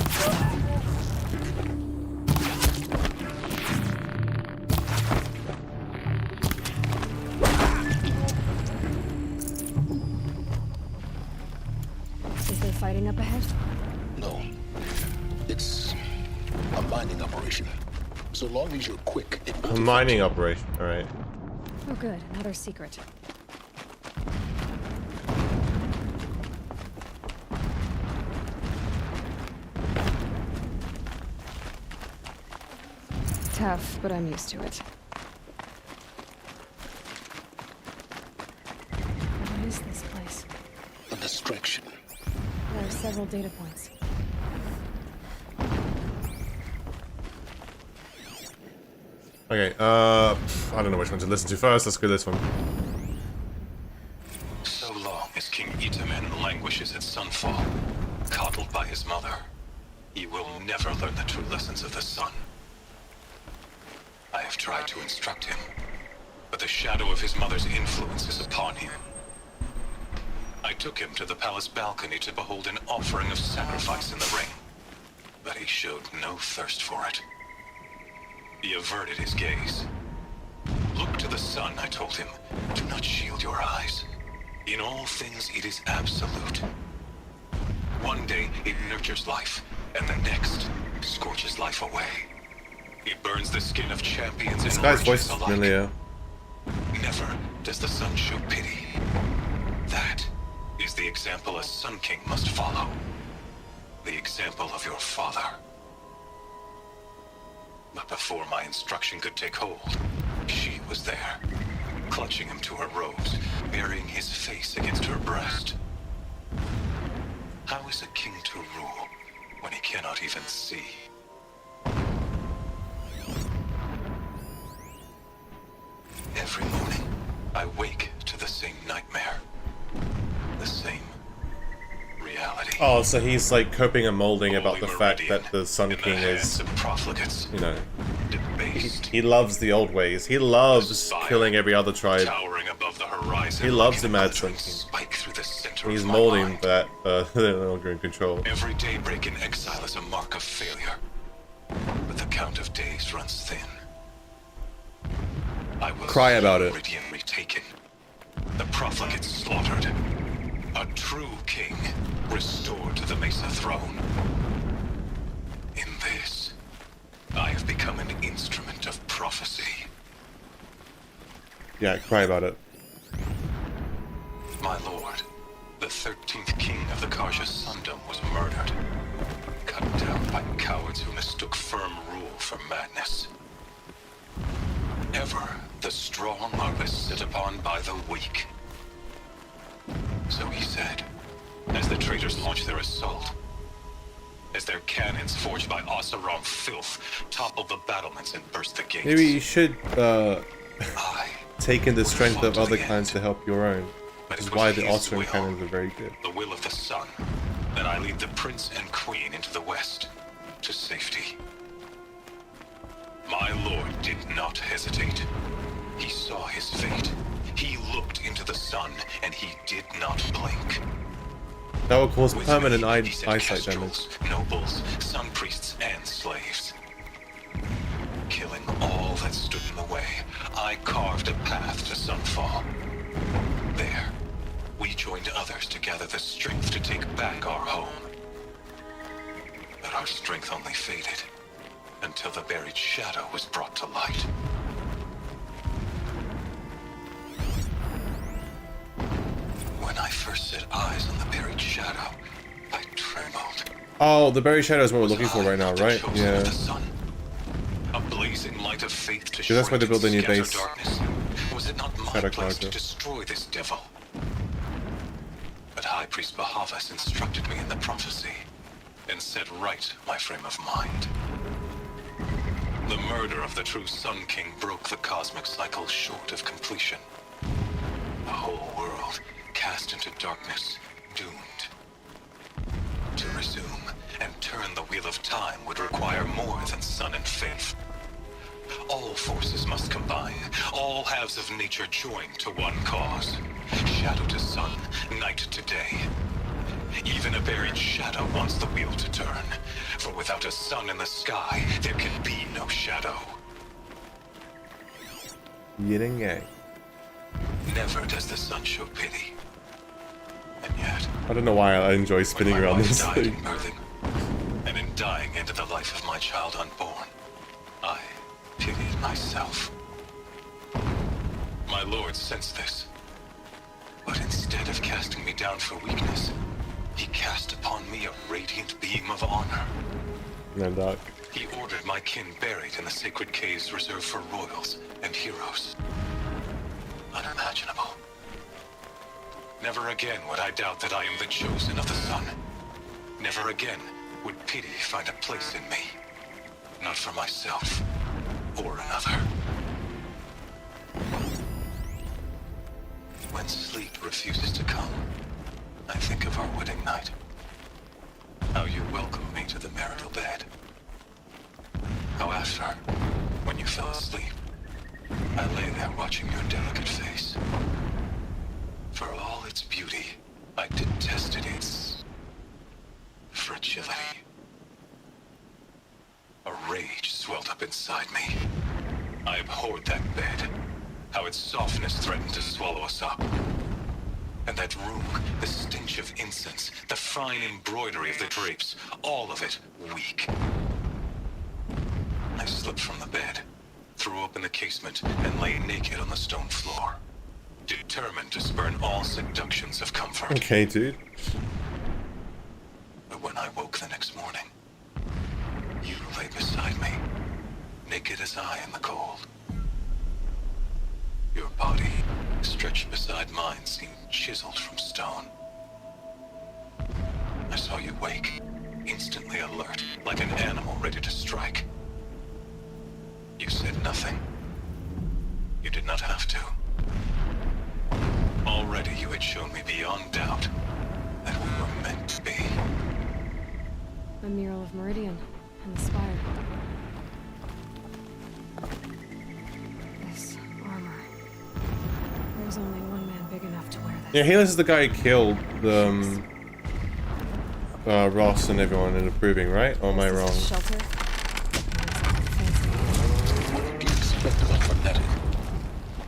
Is there fighting up ahead? No. It's a mining operation. So long as you're quick, it A mining operation, alright. Oh good, another secret. Tough, but I'm used to it. What is this place? a distraction. There are several data points. Okay, I don't know which one to listen to first. Let's go this one. So long as King Itamen languishes at Sunfall, coddled by his mother, he will never learn the true lessons of the sun. I have tried to instruct him, but the shadow of his mother's influence is upon him. I took him to the palace balcony to behold an offering of sacrifice in the ring, but he showed no thirst for it. He averted his gaze. Look to the sun, I told him. Do not shield your eyes. In all things, it is absolute. One day, it nurtures life, and the next, scorches life away. It burns the skin of champions This and guy's voice is alike. familiar. Never does the sun show pity. That is the example a Sun King must follow. The example of your father. But before my instruction could take hold, she was there, clutching him to her robes, burying his face against her breast. How is a king to rule when he cannot even see? Every morning, I wake to the same nightmare. The same reality. Oh, so he's like coping and molding about the fact that the Sun King is, you know, he loves the old ways. He loves killing every other tribe. Above the horizon, he loves the Mad Sun King. He's molding that they're no longer in control. Every daybreak in exile is a mark of failure, but the count of days runs thin. I will Cry about it. Meridian retaken, the profligates slaughtered, a true king restored to the Mesa throne. In this, I have become an instrument of prophecy. Yeah, cry about it. My lord, the 13th king of the Karja Sundom was murdered, cut down by cowards who mistook firm rule for madness. Ever the strong are beset upon by the weak. So he said, as the traitors launched their assault, as their cannons forged by Oseram filth toppled the battlements and burst the gates. Maybe you should take in the strength of other clans to help your own. Which is why the Oseram cannons are very good. The will of the sun, that I lead the prince and queen into the west, to safety. My lord did not hesitate. He saw his fate. He looked into the sun, and he did not blink. That will cause With permanent me, he sent eyesight damage. kestrels, nobles, sun priests, and slaves. Killing all that stood in the way, I carved a path to Sunfall. There, we joined others to gather the strength to take back our home. But our strength only faded until the buried shadow was brought to light. When I first set eyes on the buried shadow, I trembled. Oh, the buried shadow is what we're looking for right now, right? Yeah. A blazing light of faith to that's why they built a new base. darkness. Was it not my place to destroy this devil? But High Priest Bahavas instructed me in the prophecy and set right my frame of mind. The murder of the true Sun King broke the cosmic cycle short of completion. The whole world cast into darkness, doomed. To resume and turn the wheel of time would require more than sun and faith. All forces must combine, all halves of nature join to one cause. Shadow to sun, night to day. Even a buried shadow wants the wheel to turn, for without a sun in the sky, there can be no shadow. Yin and yang. Never does the sun show pity. And yet, I don't know why I enjoy spinning when my around wife this died in thing. birthing, and in dying into the life of my child unborn, I pitied myself. My lord sensed this, but instead of casting me down for weakness, he cast upon me a radiant beam of honor. No, Doc. He ordered my kin buried in the sacred caves reserved for royals and heroes. Unimaginable. Never again would I doubt that I am the chosen of the sun. Never again would pity find a place in me. Not for myself or another. When sleep refuses to come, I think of our wedding night. How you welcomed me to the marital bed. How after, when you fell asleep, I lay there watching your delicate face. For all its beauty, I detested its fragility. A rage swelled up inside me. I abhorred that bed. How its softness threatened to swallow us up. And that room, the stench of incense, the fine embroidery of the drapes, all of it weak. I slipped from the bed, threw open the casement, and lay naked on the stone floor, determined to spurn all seductions of comfort. Okay, dude. But when I woke the next morning, you lay beside me, naked as I in the cold. Your body, stretched beside mine, seemed chiseled from stone. I saw you wake, instantly alert, like an animal ready to strike. You said nothing. You did not have to. Already you had shown me beyond doubt that we were meant to be. A mural of Meridian and the Spire. This armor. There's only one man big enough to wear this. Yeah, Helis is the guy who killed the Ross and everyone in approving, right? Or am I wrong? Shelter. What would you expect of a fanatic?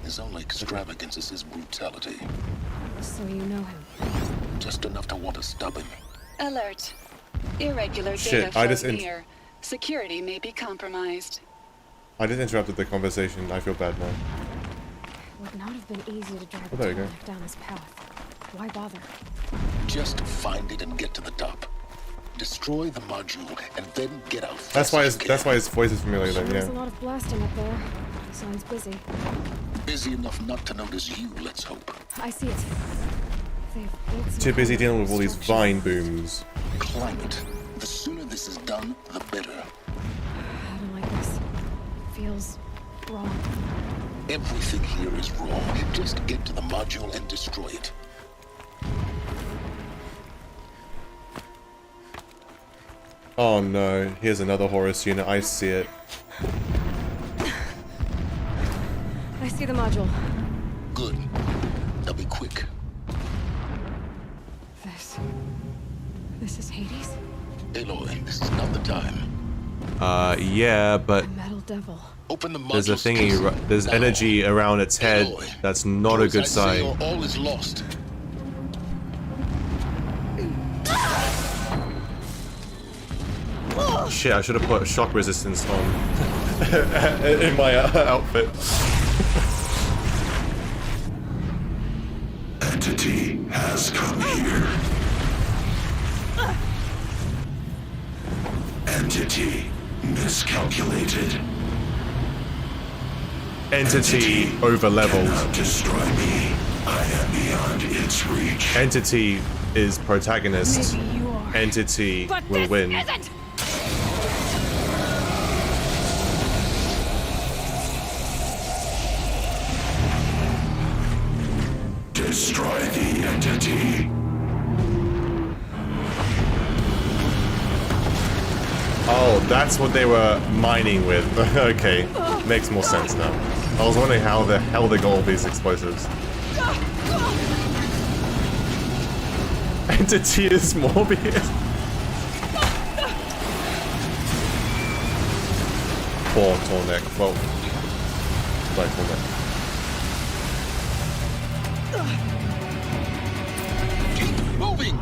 His only extravagance is his brutality. So you know him. Just enough to want to stop him. Alert. Irregular Shit, data I flow just near. Security may be compromised. I just interrupted the conversation. I feel bad now. It would not have been easy to drive Oh, there you go. down this path. Why bother? Just find it and get to the top. Destroy the module and then get out. That's why his voice is familiar then, There's a yeah. lot of blasting up there. Sounds busy. Busy enough not to notice you, let's hope. I see it. They've built some Too busy kind of dealing with all these construction. vine booms. Climb it. The sooner this is done, the better. I don't like this. Feels wrong. Everything here is wrong. Just get to the module and destroy it. Oh no, here's another Horus unit. I see it. I see the module. Good. Now be quick. This This is Hades? Aloy, this is not the time. Yeah, but A metal devil. Open the there's a module's thingy, casing there's now. energy around its head. Aloy, That's not do a as good I say sign. or all is lost. Shit, I should have put shock resistance on in my outfit. Entity has come here. Entity miscalculated. Entity over leveled. Cannot destroy me. I am beyond its reach. Entity is protagonist. Maybe you are. Entity But will this win. isn't! Destroy the entity. Oh, that's what they were mining with. Okay, makes more sense now. I was wondering how the hell they got all these explosives. Entity is Morbius. Poor Tornek. Well, like Tornek. Keep moving.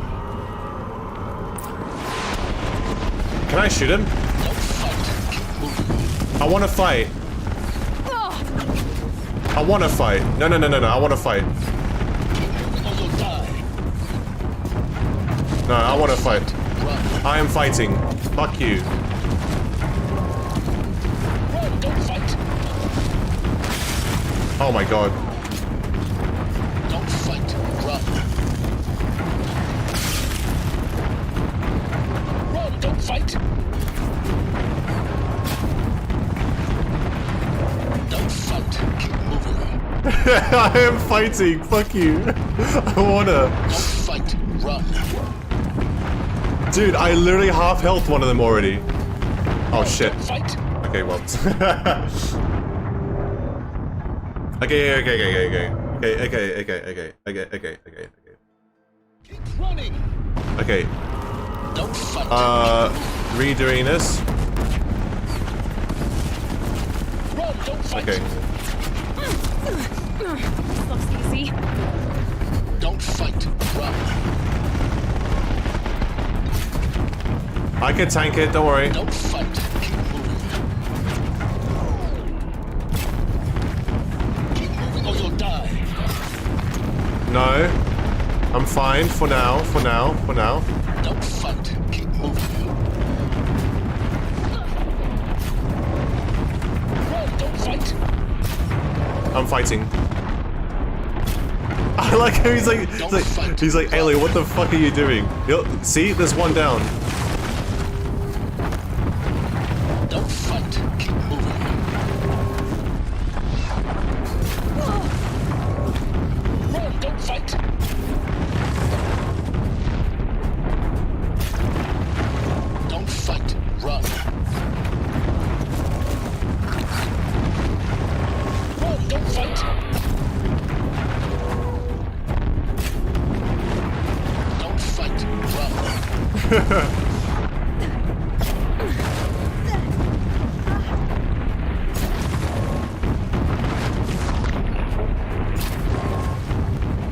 Can I shoot him? Don't fight. Keep moving. I want to fight. I want to fight. No, I want to fight. Keep moving or you'll die. No, I want to fight. Run. I am fighting. Fuck you. Run. Don't fight. Oh my god. Don't fight. Run. Run. Don't fight. Don't fight. Keep moving. I am fighting. Fuck you. I wanna. Don't fight. Run. Dude, I literally half health one of them already. Oh shit. Don't fight. Okay, well. Okay. Keep running. Okay. Don't fight. Redoing this. Run. Don't fight. Okay. This looks easy. Don't fight. Run. I can tank it, don't worry. Don't fight. Keep moving. Keep moving or you'll die. No. I'm fine for now, Don't fight. Keep moving. Run. Don't fight. I'm fighting. I like how he's like, Ailey, what the fuck are you doing? See, there's one down. Don't fight. Keep moving. Run. Don't fight. Don't fight. Run. Run. Don't fight. Don't fight. Run.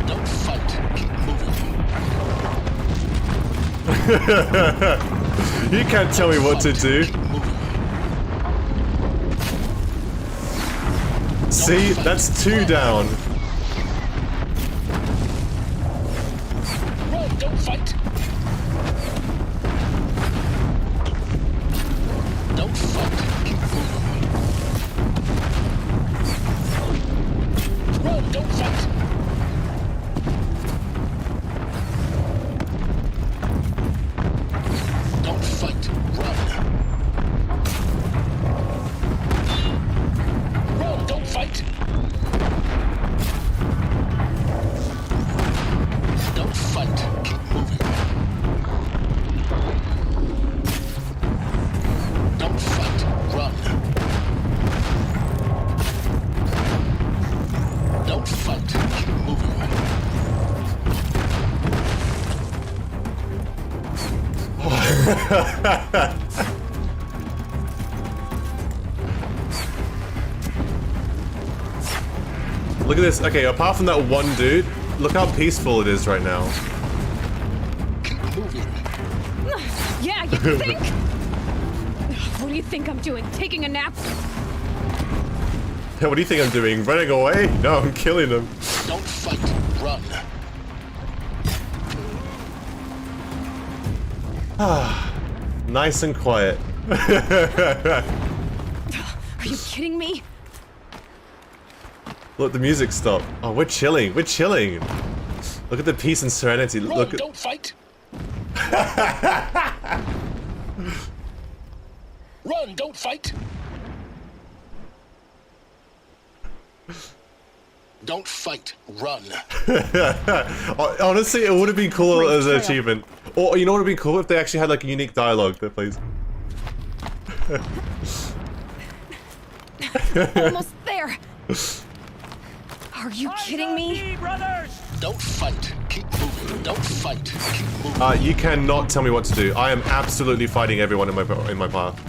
Don't fight. Keep moving. You can't tell me what to do. Keep moving. See, that's 2 down. Run. Don't fight. Don't fight. Keep moving. Run. Don't fight. Don't fight. Run. Run. Don't fight. Look at this. Okay, apart from that one dude, look how peaceful it is right now. Keep moving. Yeah, you think? What do you think I'm doing? Taking a nap? What do you think I'm doing? Running away? No, I'm killing him. Don't fight. Run. Nice and quiet. Are you kidding me? Look, the music stopped. Oh, we're chilling. We're chilling. Look at the peace and serenity. Run, Look at. don't fight. Run, don't fight. Don't fight. Run. Honestly, it would have been cool as an achievement. Or, you know what would be cool if they actually had like a unique dialogue that plays. Almost there. Are you kidding me? Don't fight. Keep moving. Don't fight. Keep moving. You cannot tell me what to do. I am absolutely fighting everyone in my path.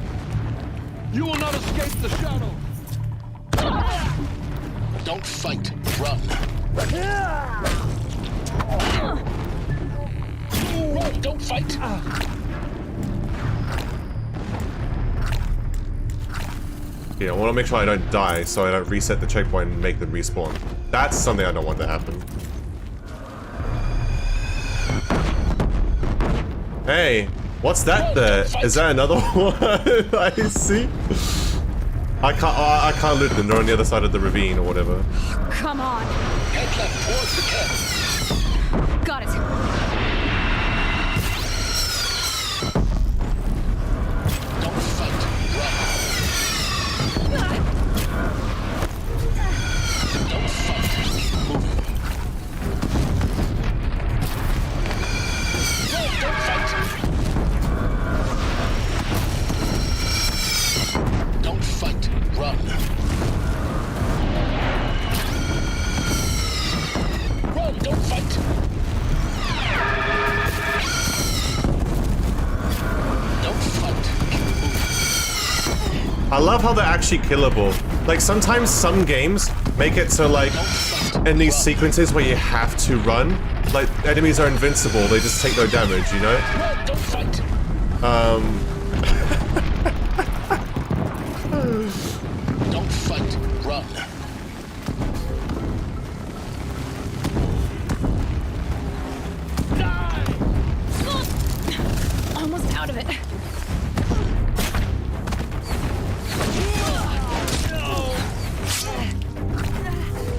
You will not escape the shadow. Don't fight. Run. Run, don't fight. Yeah, I want to make sure I don't die, so I don't reset the checkpoint and make them respawn. That's something I don't want to happen. Hey, what's that there? Is that another one? I see. I can't loot them. They're on the other side of the ravine or whatever. Come on. Head left towards the camp. Got it. Don't fight. Run. Don't fight. Keep moving. Run, don't fight. Don't fight. Run. Run, don't fight. Don't fight. Keep moving. I love how they're actually killable. Like, sometimes some games make it so, like, in these sequences where you have to run, like, enemies are invincible, they just take no damage, you know? Run, don't fight. Don't fight. Run. Almost out of it.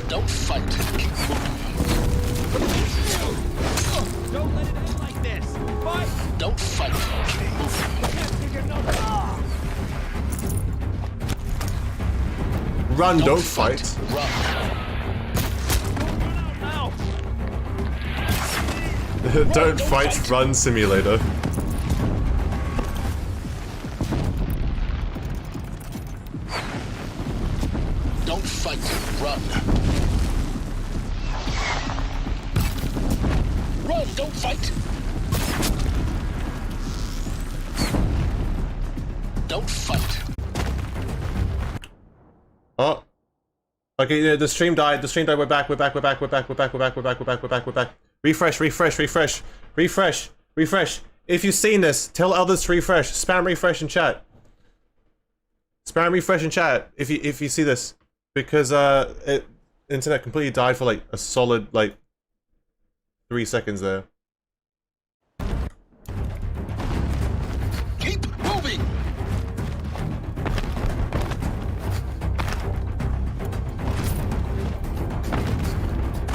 Don't fight. Keep moving. Don't let it end like this. Fight. Don't fight. Keep moving. Run, don't fight. Run. Don't fight, run simulator. Don't fight. Run. Run, don't fight. Don't fight. Oh. Okay, yeah, the stream died, we're back. Refresh. If you've seen this, tell others to refresh. Spam refresh in chat. If you see this. Because internet completely died for like a solid like 3 seconds there. Keep moving.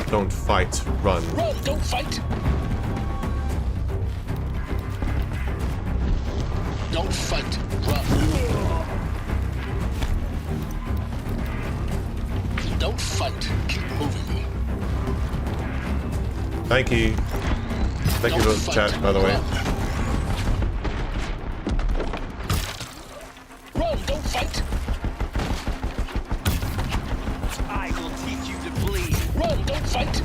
Don't fight, run. Run, don't fight. Don't fight. Run. Don't fight. Keep moving. Thank you. Thank you for the chat, by the way. Run, don't fight. I will teach you to bleed. Run, don't fight.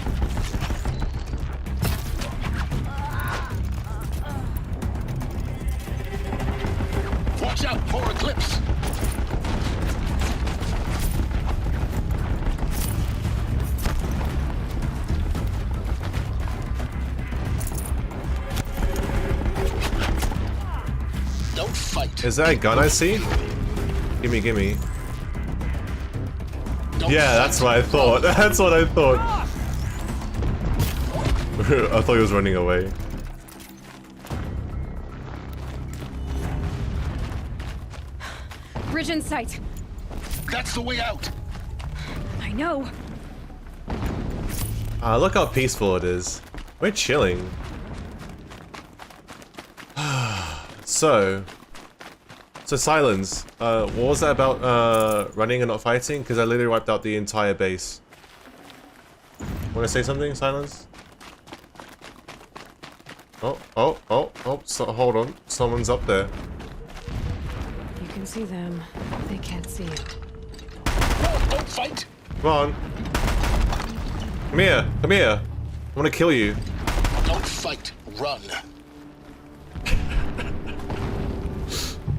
Watch out for Eclipse! Don't fight. Is that a gun I see? Gimme, gimme. Yeah, that's what I thought. That's what I thought. I thought he was running away. Bridge in sight. That's the way out. I know. Look how peaceful it is. We're chilling. So Silence. What was that about running and not fighting? Because I literally wiped out the entire base. Want to say something, Silence? Oh, so, hold on. Someone's up there. You can see them. They can't see you. No, don't fight! Come on. Come here. Come here. I want to kill you. Don't fight. Run.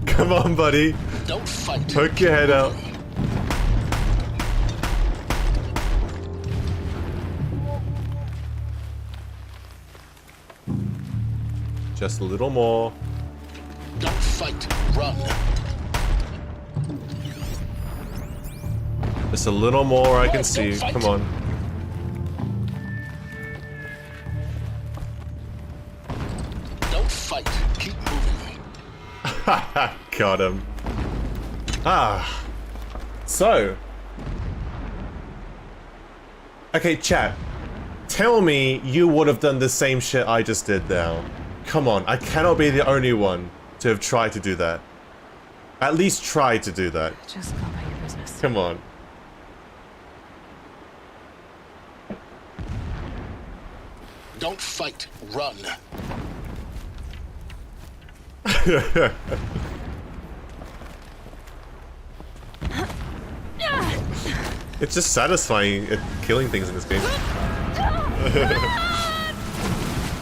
Come on, buddy. Don't fight. Poke your head out. Just a little more. Don't fight. Run. Just a little more I can see. Come on. Don't fight. Keep moving. Got him. So. Okay, chat. Tell me you would have done the same shit I just did now. Come on, I cannot be the only one to have tried to do that. At least try to do that. Just go about your business. Come on. Don't fight. Run. It's just satisfying at killing things in this game.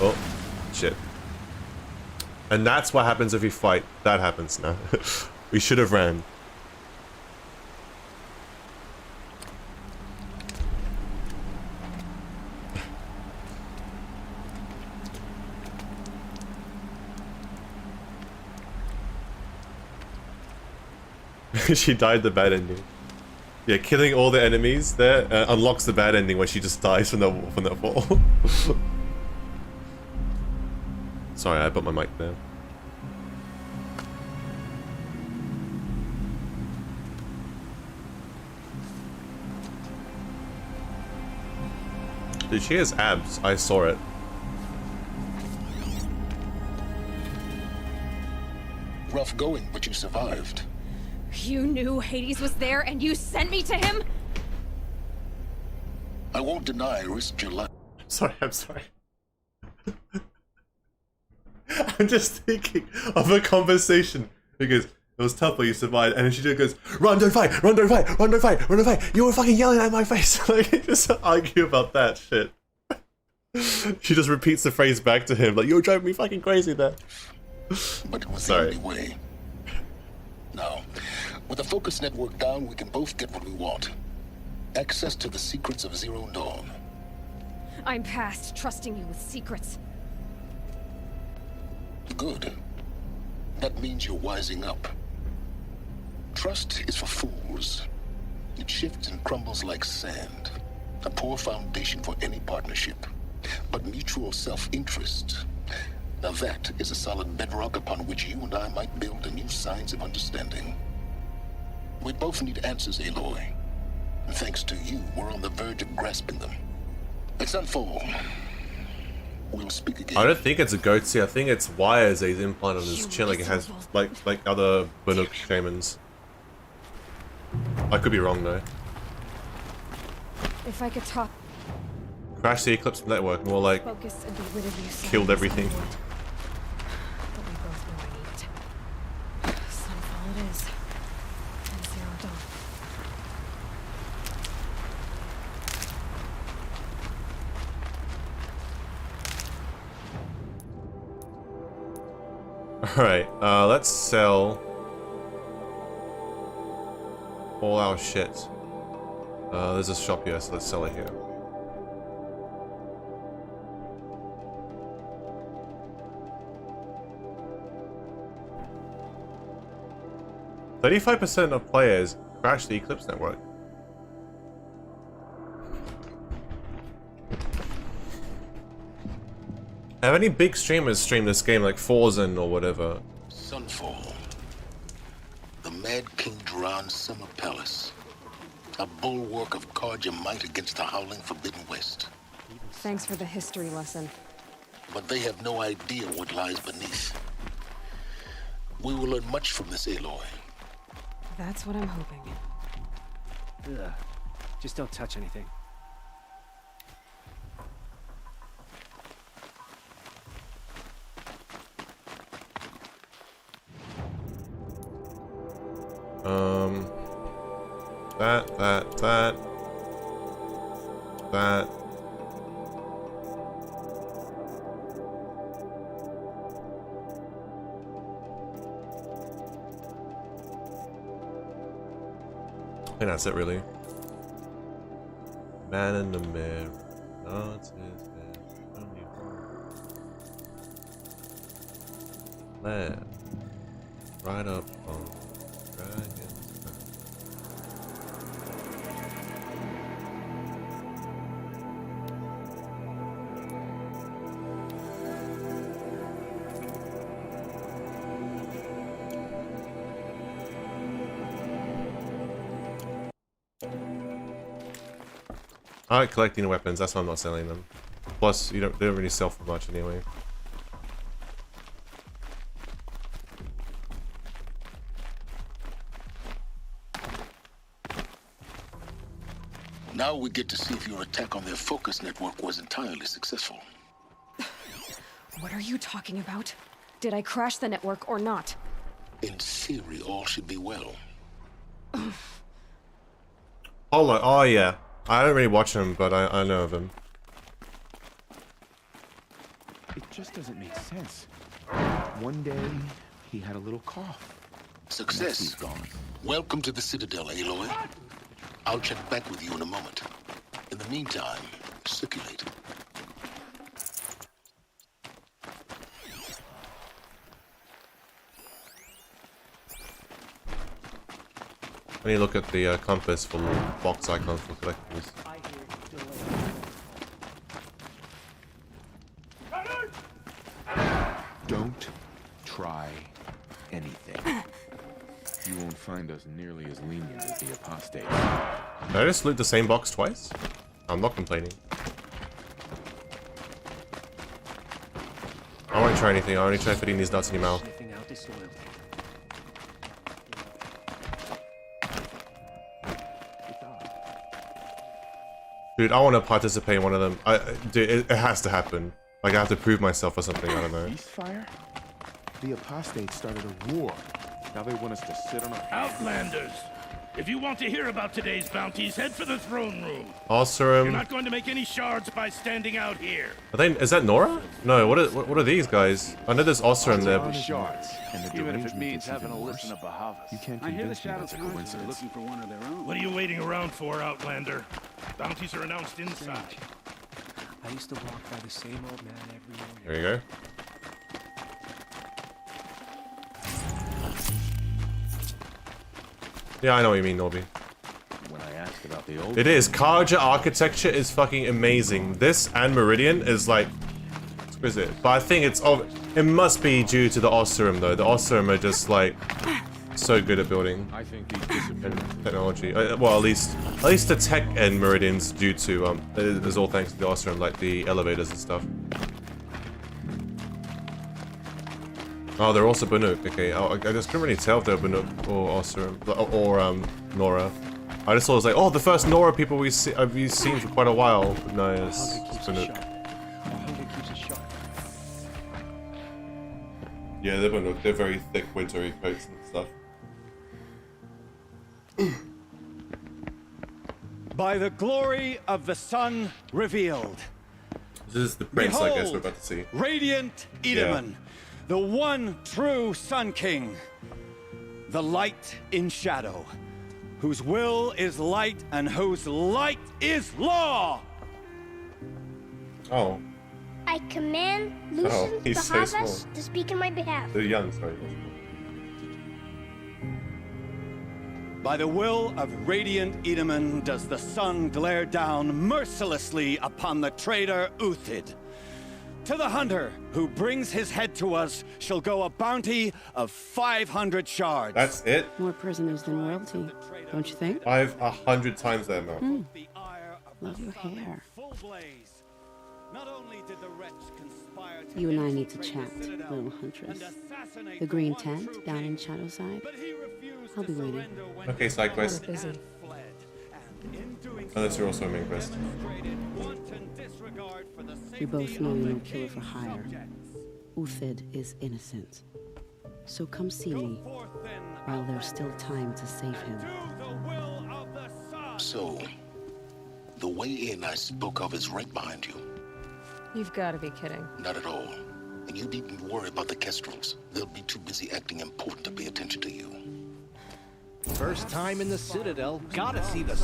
Oh, shit. And that's what happens if you fight. That happens now. We should have ran. She died the bad ending. Yeah, killing all the enemies there unlocks the bad ending where she just dies from the fall. Sorry, I put my mic there. Dude, she has abs. I saw it. Rough going, but you survived. You knew Hades was there and you sent me to him? I won't deny I risked your life. I'm sorry. I'm just thinking of a conversation. Because it was tough, but you survived. And then she just goes, run, don't fight, run, don't fight, run, don't fight, run, don't fight. You were fucking yelling at my face. Like, just argue about that shit. She just repeats the phrase back to him, like, you're driving me fucking crazy there. But it was the only way. Now, with the focus network down, we can both get what we want. Access to the secrets of Zero Dawn. I'm past trusting you with secrets. Good. That means you're wising up. Trust is for fools. It shifts and crumbles like sand. A poor foundation for any partnership. But mutual self-interest. Now that is a solid bedrock upon which you and I might build a new science of understanding. We both need answers, Aloy. And thanks to you, we're on the verge of grasping them. Let's unfold. We'll speak again. I don't think it's a goatee. I think it's wires that he's implanted on his chin, like it has, like other Banuk shamans. I could be wrong though. If I could talk. Crash the Eclipse network, more like Focus and be rid of you. killed everything. But we both know I need it. Sunfall it is. And Zero Dawn. Alright, let's sell all our shit. There's a shop here, so let's sell it here. "35% of players crash the Eclipse network." Have any big streamers stream this game, like Forzen or whatever? Sunfall. The Mad King Duran's summer palace. A bulwark of Carja might against the howling Forbidden West. Thanks for the history lesson. But they have no idea what lies beneath. We will learn much from this Aloy. That's what I'm hoping. Ugh. Just don't touch anything. That. I think that's it, really. Man in the mirror. Nods his head. Only land. Right up on dragon's back. I like collecting weapons, that's why I'm not selling them. Plus, they don't really sell for much anyway. Now we get to see if your attack on their focus network was entirely successful. What are you talking about? Did I crash the network or not? In theory, all should be well. Oh yeah. I don't really watch him, but I know of him. It just doesn't make sense. One day, he had a little cough. Success. He's gone. Welcome to the Citadel, Aloy. I'll check back with you in a moment. In the meantime, circulate. Let me look at the compass for box icons for collectibles. Don't try anything. You won't find us nearly as lenient as the apostates. Did I just loot the same box twice? I'm not complaining. I won't try anything, I only try fitting these nuts in your mouth. Dude, I want to participate in one of them. Dude, it has to happen. Like, I have to prove myself or something, I don't know. Ceasefire? The apostates started a war. Now they want us to sit on our Outlanders! If you want to hear about today's bounties, head for the throne room. Awesome. You're not going to make any shards by standing out here. Are they? Is that Nora? No. What are these guys? I know there's Osram there. Even if it means having to listen to Bahavas. You can't convince me that's a coincidence. Looking for one of their own. What are you waiting around for, Outlander? Bounties are announced inside. I used to walk by the same old man every morning. There you go. Yeah, I know what you mean, Norby. When I asked about the old, it is. Carja architecture is fucking amazing. This and Meridian is like exquisite. But I think it must be due to the Osram though. The Osram are just like so good at building. I think these disappeared. Technology. Well, at least the tech and Meridian's due to is all thanks to the Osram, like the elevators and stuff. Oh, they're also Banuk. Okay, I just couldn't really tell if they're Banuk or Osram or Nora. I just thought it was like, oh, the first Nora people we've seen for quite a while. But no, it's Banuk. Yeah, they're Banuk. They're very thick, wintry coats and stuff. By the glory of the sun revealed. This is the prince, behold, I guess we're about to see. Radiant Edaman. Yeah. The one true Sun King, the light in shadow, whose will is light and whose light is law. Oh. I command Lucian he's so Bahavas small. to speak in my behalf. They're young, sorry. By the will of radiant Edaman does the sun glare down mercilessly upon the traitor Uthid. To the hunter who brings his head to us shall go a bounty of 500 shards. That's it? More prisoners than royalty, don't you think? 100 times that amount. Love your hair. You and I need to chat, little huntress. The green tent down in Shadowside. I'll be waiting. Okay, side quest. Busy. Unless you're also a main quest. We both know you're no killer for hire. Uthid is innocent. So come see me while there's still time to save him. So, the way in I spoke of is right behind you. You've got to be kidding. Not at all. And you needn't worry about the Kestrels. They'll be too busy acting important to pay attention to you. First time in the Citadel. Gotta see the...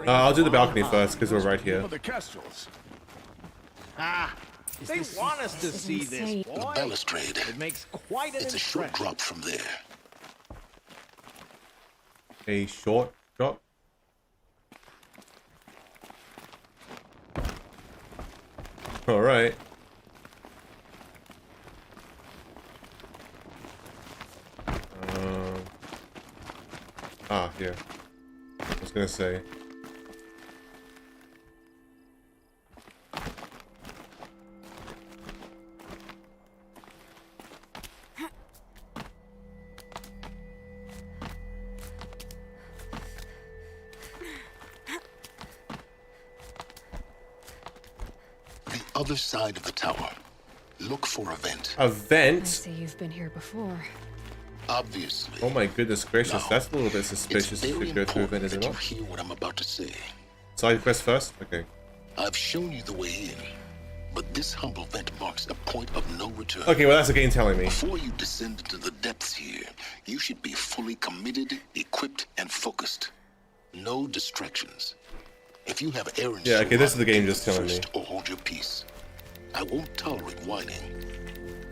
I'll do the balcony first, because we're right here. The Kestrels. Ah, they want us to see this, boy. The balustrade. It makes quite an It's a short drop from there. A short drop? Alright. Here. I was gonna say. The other side of the tower. Look for a vent. A vent? I see you've been here before. Obviously. Oh my goodness gracious, Now, that's a little bit suspicious if we go through a vent, is it not? Hear what I'm about to say. Side quest first? Okay. I've shown you the way in, but this humble vent marks a point of no return. Okay, well that's again telling me. Before you descend into the depths here, you should be fully committed, equipped, and focused. No distractions. If you have errands Yeah, okay, this is the game just telling me. or hold your peace. I won't tolerate whining.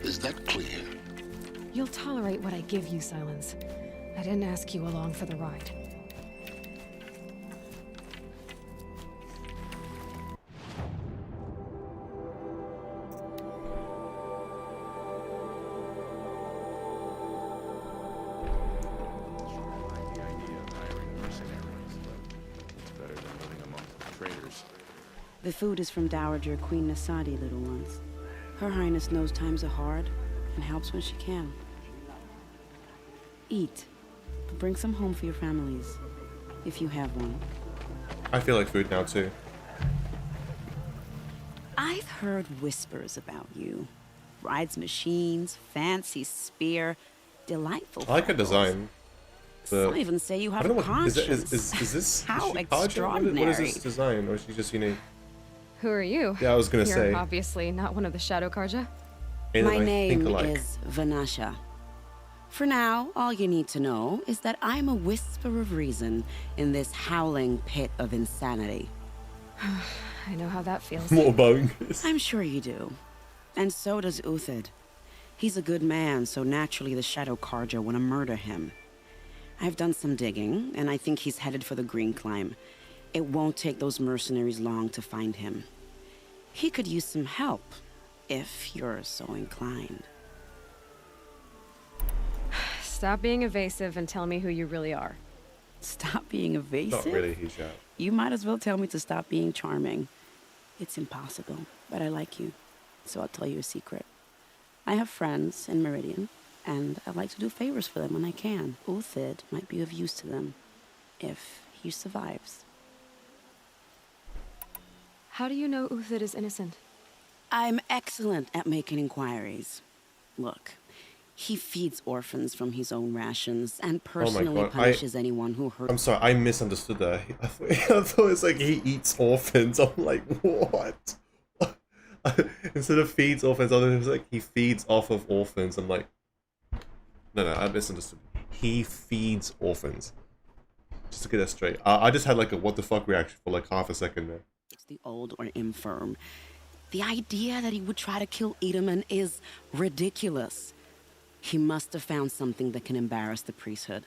Is that clear? You'll tolerate what I give you, Silence. I didn't ask you along for the ride. The food is from Dowager Queen Nasadi, little ones. Her Highness knows times are hard and helps when she can. Eat. Bring some home for your families, if you have one. I feel like food now too. I've heard whispers about you. Rides machines, fancy spear, delightful. I like her photos. design. Some even say you have a conscience. Is this How is she extraordinary. What is this design, or is she just unique? Who are you? Yeah, I was gonna You're say. obviously not one of the Shadow Karja. My name is Vanasha. For now, all you need to know is that I'm a whisper of reason in this howling pit of insanity. I know how that feels. More bones. I'm sure you do. And so does Uthid. He's a good man, so naturally the Shadow Karja want to murder him. I've done some digging, and I think he's headed for the Green Climb. It won't take those mercenaries long to find him. He could use some help, if you're so inclined. Stop being evasive and tell me who you really are. Stop being evasive? Not really, he's out. You might as well tell me to stop being charming. It's impossible, but I like you, so I'll tell you a secret. I have friends in Meridian, and I like to do favors for them when I can. Uthid might be of use to them, if he survives. How do you know Uthid is innocent? I'm excellent at making inquiries. Look, he feeds orphans from his own rations and personally God, punishes anyone who hurts. I'm sorry, I misunderstood that. I thought it's like he eats orphans. I'm like, what? Instead of feeds orphans, I was like, he feeds off of orphans. I'm like, No, I misunderstood. He feeds orphans. Just to get that straight. I just had like a what the fuck reaction for like half a second there. It's the old or infirm. The idea that he would try to kill Edelman is ridiculous. He must have found something that can embarrass the priesthood.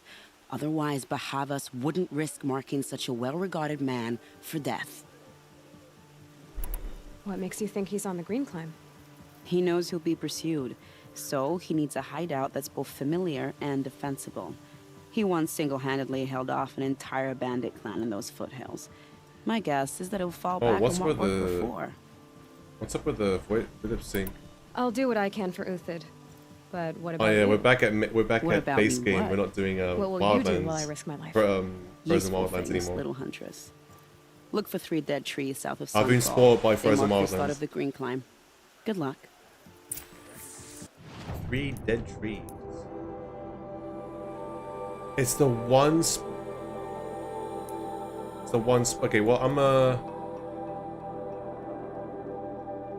Otherwise, Bahavas wouldn't risk marking such a well-regarded man for death. What makes you think he's on the green climb? He knows he'll be pursued, so he needs a hideout that's both familiar and defensible. He once single-handedly held off an entire bandit clan in those foothills. My guess is that he'll fall back on what worked before. What's up with the lip sync? I'll do what I can for Uthid. But what about you? You? We're back at base game. What? We're not doing What will you do while I risk my life? Frozen Wildlands anymore. Little huntress. Look for 3 dead trees south of I've been Sunfall. spoiled by Frozen They mark Wildlands. the start of the green climb. Good luck. 3 dead trees. It's the one. It's the one. Okay, well I'm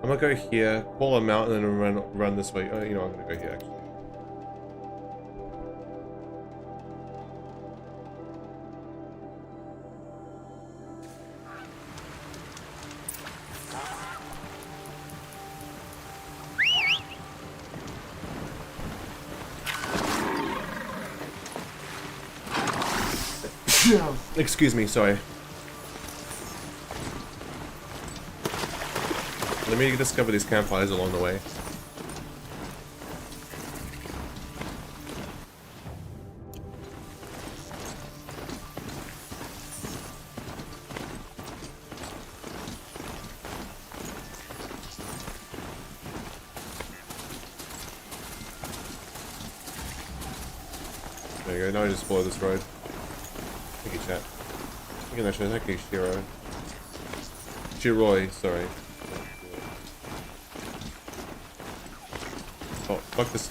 gonna go here, call a mountain, and run this way. You know, I'm gonna go here actually. Excuse me, sorry. Let me discover these campfires along the way. There you go, now I just follow this road. Thank you, chat. Thank you, Shiro. Shiroi, sorry. Oh, fuck this.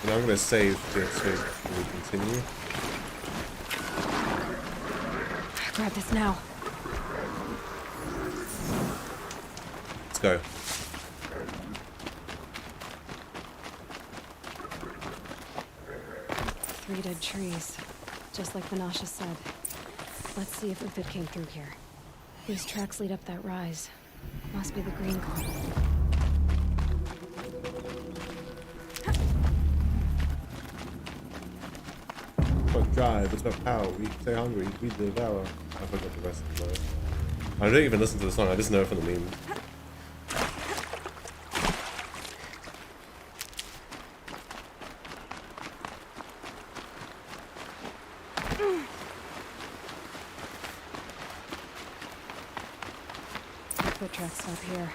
And I'm going to save this so we continue. Grab this now. Let's go. Three dead trees, just like Vanasha said. Let's see if Uthid came through here. These tracks lead up that rise. Must be the green climb. Drive, it's about power, we stay hungry, we devour. I forgot the rest of the lyrics. I don't even listen to the song, I just know it from the memes. Foot tracks stop here.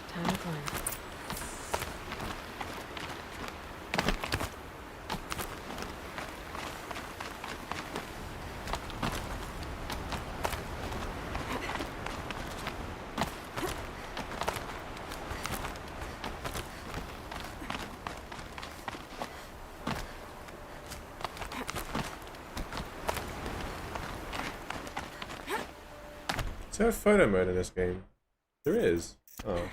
Time to climb. Is there a photo mode in this game? There is. Oh.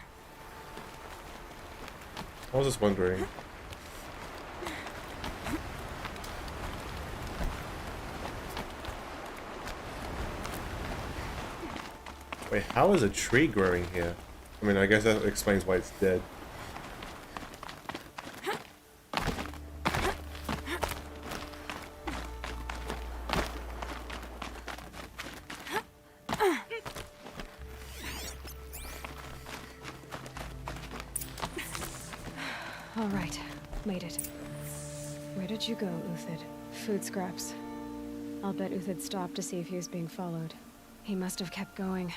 I was just wondering. Wait, how is a tree growing here? I mean, I guess that explains why it's dead. All right, made it. Where did you go, Uthid? Food scraps. I'll bet Uthid stopped to see if he was being followed. He must have kept going.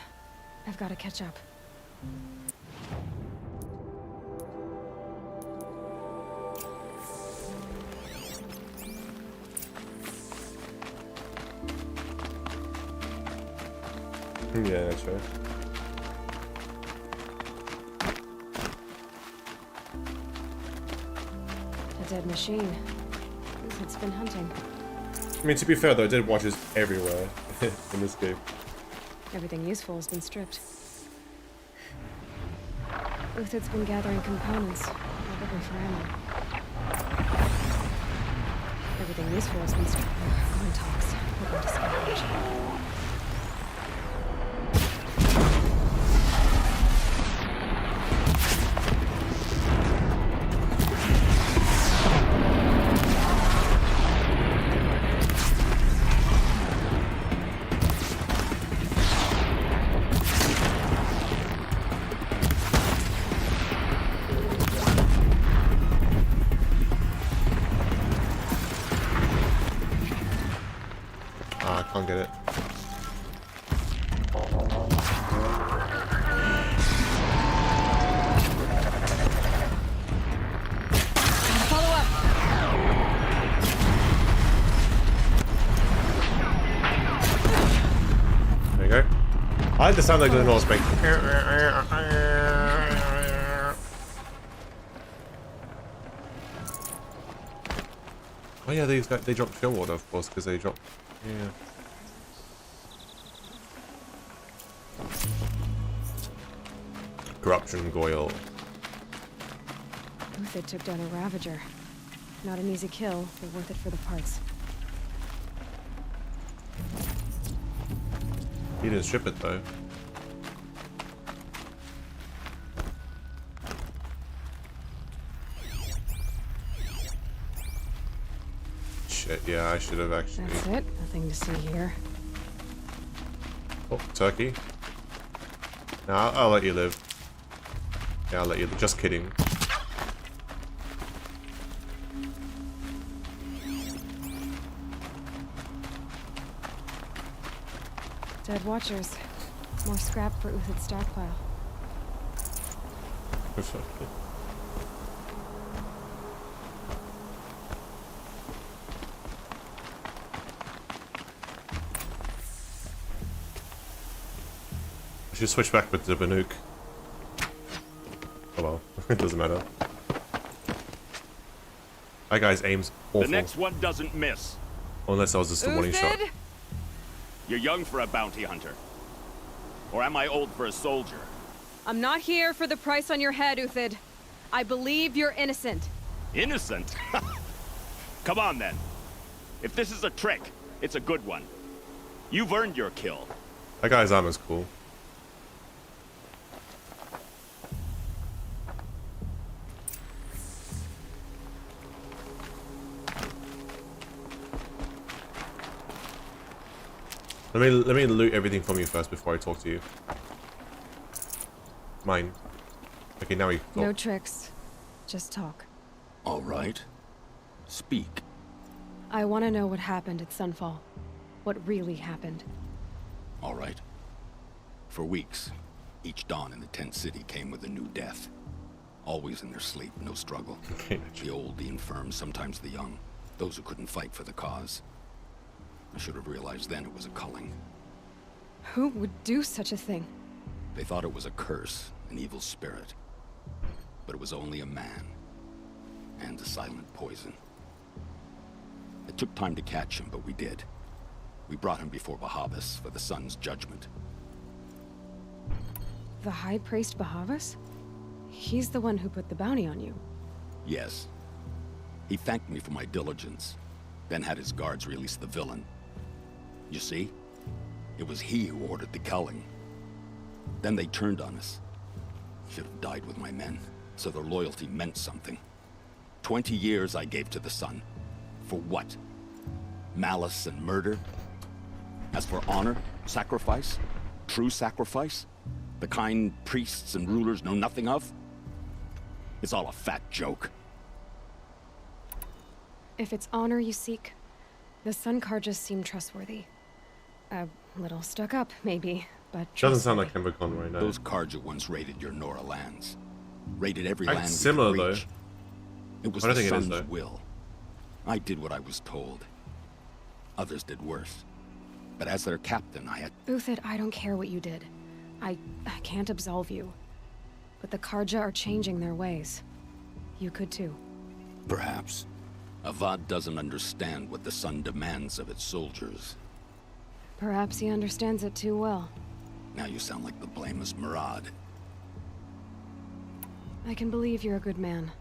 I've got to catch up. That's right. A dead machine. It's been hunting. I mean, to be fair though, dead watches everywhere in this game. Everything useful has been stripped. Uthid's been gathering components, looking for ammo. Everything useful has been stripped. Going talks. Looking to scavenge. Can't get it. Follow up. There you go. I like the sound like the Norse make. Oh yeah, they dropped chill water, of course, because they dropped. Yeah. Corruption Goyle. Uthid took down a Ravager. Not an easy kill, but worth it for the parts. He didn't strip it though. Shit, yeah, I should have actually. That's it. Nothing to see here. Oh, turkey. No, I'll let you live. Yeah, I'll let you live. Just kidding. Dead Watchers. More scrap for Uthid's stockpile. I should switch back with the Banuk. Oh well, it doesn't matter. That guy's aim's awful. The next one doesn't miss. Unless that was just a warning shot. You're young for a bounty hunter. Or am I old for a soldier? I'm not here for the price on your head, Uthid. I believe you're innocent. Innocent? Come on then. If this is a trick, it's a good one. You've earned your kill. That guy's armor's cool. Let me loot everything from you first before I talk to you. Mine. Okay, now we talk. No tricks. Just talk. All right. Speak. I want to know what happened at Sunfall. What really happened. All right. For weeks, each dawn in the tent city came with a new death. Always in their sleep, no struggle. The old, the infirm, sometimes the young. Those who couldn't fight for the cause. I should have realized then it was a culling. Who would do such a thing? They thought it was a curse, an evil spirit. But it was only a man. And a silent poison. It took time to catch him, but we did. We brought him before Bahavas for the sun's judgment. The High Priest Bahavas? He's the one who put the bounty on you. Yes. He thanked me for my diligence, then had his guards release the villain. You see? It was he who ordered the culling. Then they turned on us. Should have died with my men, so their loyalty meant something. 20 years I gave to the sun. For what? Malice and murder? As for honor, sacrifice, true sacrifice, the kind priests and rulers know nothing of? It's all a fat joke. If it's honor you seek, the Sun Karjas seem trustworthy. A little stuck up, maybe, but doesn't sound like Embercon right now. Those Karja once raided your Nora lands. Raided every land we similar could reach. Though. It was I don't the think Sun's it is, though. will. I did what I was told. Others did worse. But as their captain, I had... Uthid, I don't care what you did. I can't absolve you. But the Karja are changing their ways. You could too. Perhaps. Avad doesn't understand what the Sun demands of its soldiers. Perhaps he understands it too well. Now you sound like the blameless Murad. I can believe you're a good man.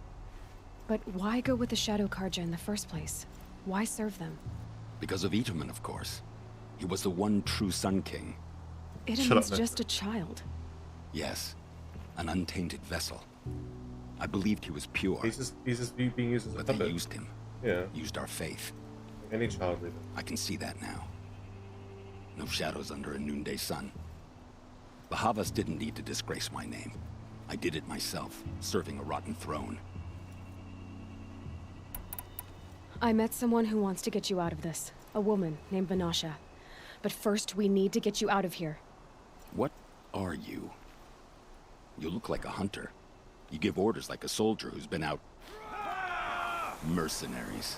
But why go with the Shadow Karja in the first place? Why serve them? Because of Itaman, of course. He was the one true Sun King. Itaman's just a child. Yes. An untainted vessel. I believed he was pure. He's just being used as a but puppet. they used him. Yeah. Used our faith. Any child really. I can see that now. No shadows under a noonday sun. The Havas didn't need to disgrace my name. I did it myself, serving a rotten throne. I met someone who wants to get you out of this. A woman named Vanasha. But first, we need to get you out of here. What are you? You look like a hunter. You give orders like a soldier who's been out. Mercenaries.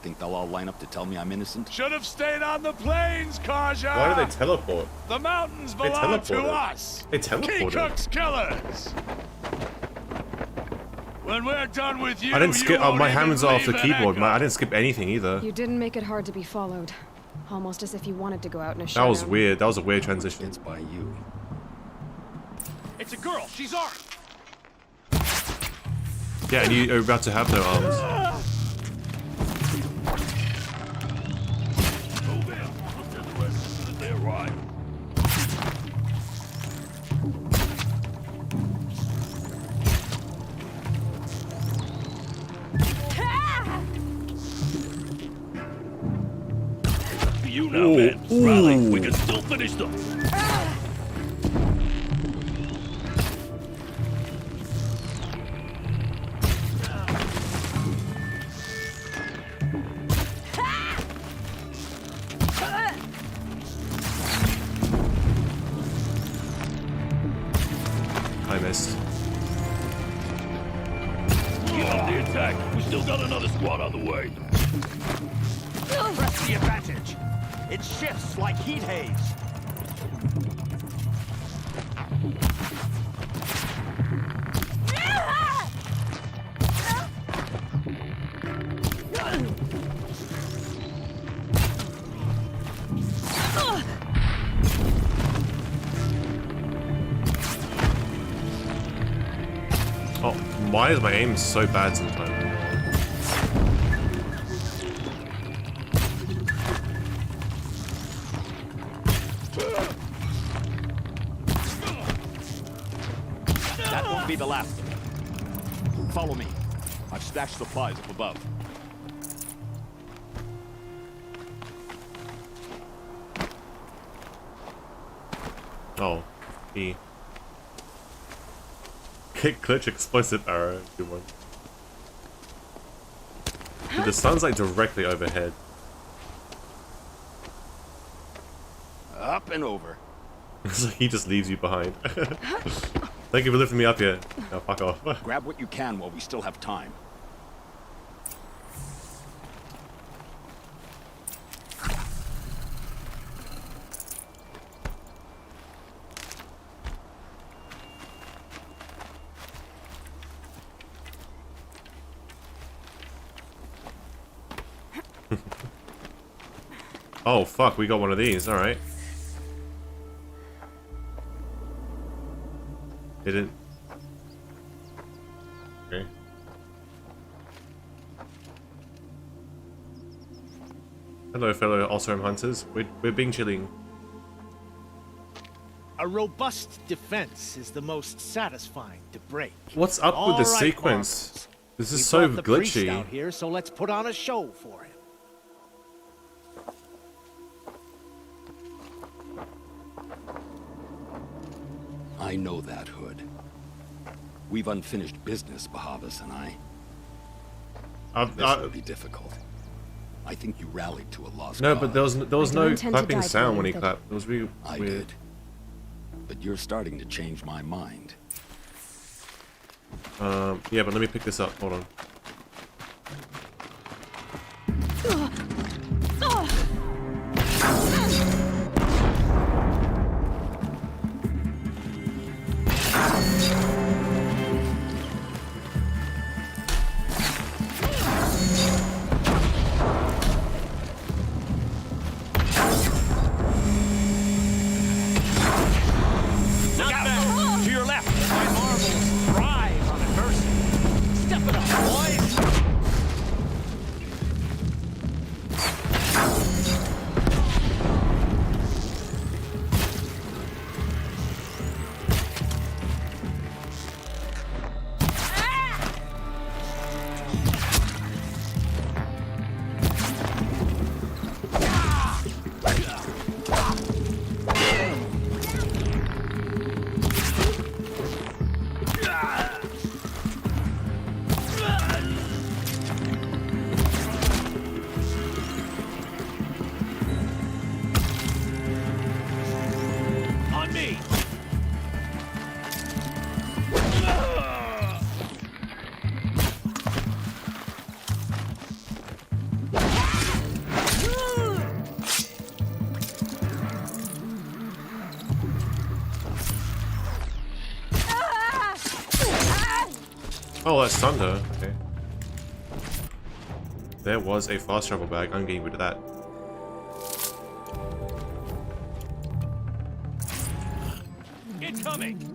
Think they'll all line up to tell me I'm innocent? Should have stayed on the plains, Karja! Why do they teleport? The mountains belong to us! They teleported. Kikuk's killers! When we're done with you, I didn't skip. you My hands are off the won't even keyboard. leave an I didn't skip anything either. You didn't make it hard to be followed. Almost as if you wanted to go out in a That showdown. was weird. That was a weird transition. It's by you. It's a girl. She's armed. Yeah, and you're about to have no arms. Move in until the rest of the arrive. You now, man. Rally. We can still finish them. I missed. Get on the attack. We still got another squad on the way. Press the advantage. It shifts like heat haze. Oh, why is my aim so bad sometimes? That won't be the last of them. Follow me. I've stashed supplies up above. Oh, E. Kick glitch explosive arrow. Good one. Dude, the sun's like directly overhead. Up and over. It's like he just leaves you behind. Thank you for lifting me up here. No, fuck off. Grab what you can while we still have time. Oh fuck, we got one of these, alright. Didn't. Okay. Hello fellow Osram hunters, we're being chilling. A robust defense is the most satisfying to break. What's up with the sequence? This is so brought the priest glitchy. out here, so let's put on a show for him. I know that, Hood. We've unfinished business, Bahavas and I. This will be difficult. I think you rallied to a lost No, cause. but there was no clapping sound when he clapped. It was really I weird. did. But you're starting to change my mind. Yeah, but let me pick this up. Hold on. Oh, that's thunder. Okay. There was a fast travel bag. I'm getting rid of that. Incoming!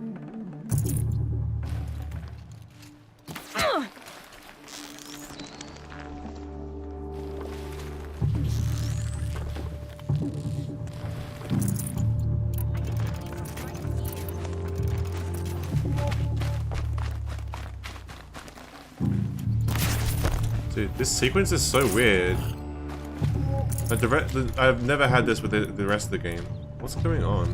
Dude, this sequence is so weird. I've never had this with the rest of the game. What's going on?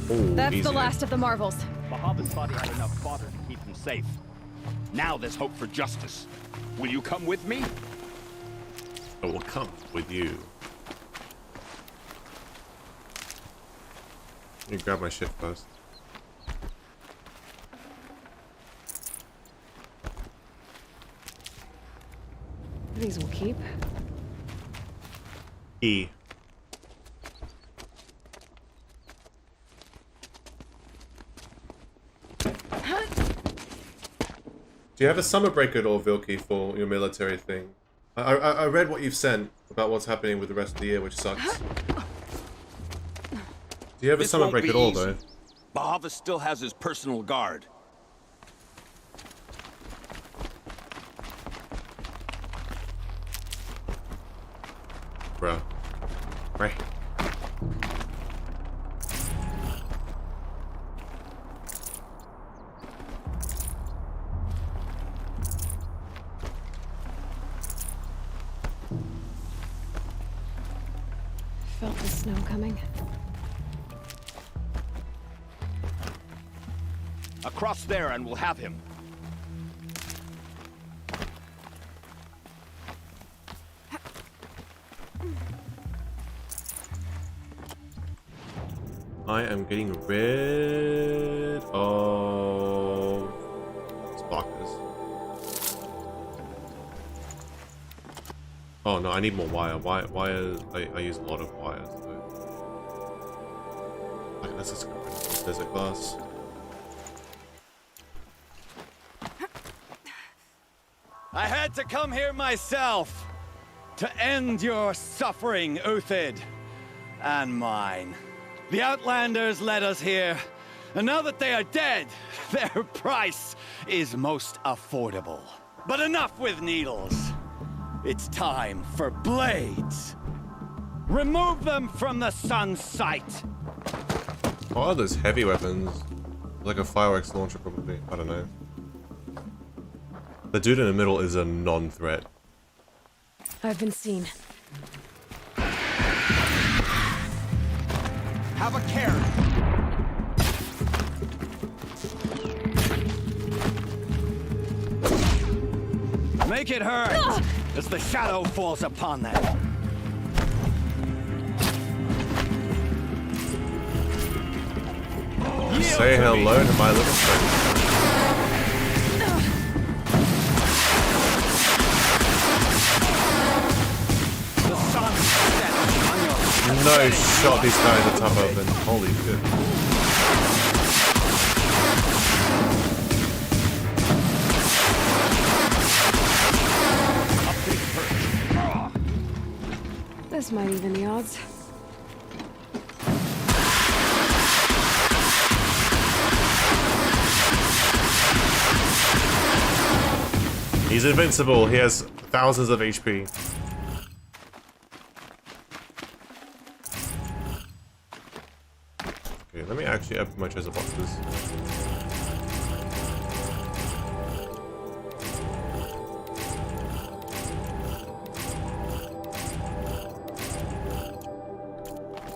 Oh, that's the last of the marvels. Bahava's thought he had enough fodder to keep him safe. Now there's hope for justice. Will you come with me? I will come with you. Let me grab my shit first. These will keep. E. Do you have a summer break at all, Vilky, for your military thing? I read what you've sent about what's happening with the rest of the year, which sucks. Do you have a summer break at all, though? Bahava still has his personal guard. Bruh. Right. Felt the snow coming. Across there and we'll have him. I am getting rid of sparkers. Oh no, I need more wire. Wire. I use a lot of wires. So. Okay, let's just get rid of this desert glass. I had to come here myself to end your suffering, Uthid, and mine. The Outlanders led us here, and now that they are dead, their price is most affordable. But enough with needles. It's time for blades. Remove them from the sun's sight. What are those heavy weapons? Like a fireworks launcher, probably. I don't know. The dude in the middle is a non-threat. I've been seen. Have a care. Make it hurt as the shadow falls upon them. Say hello to my little friend. No shot, these guys are tough open. Holy shit. This might even the odds. He's invincible. He has thousands of HP. Okay, let me actually open my treasure boxes.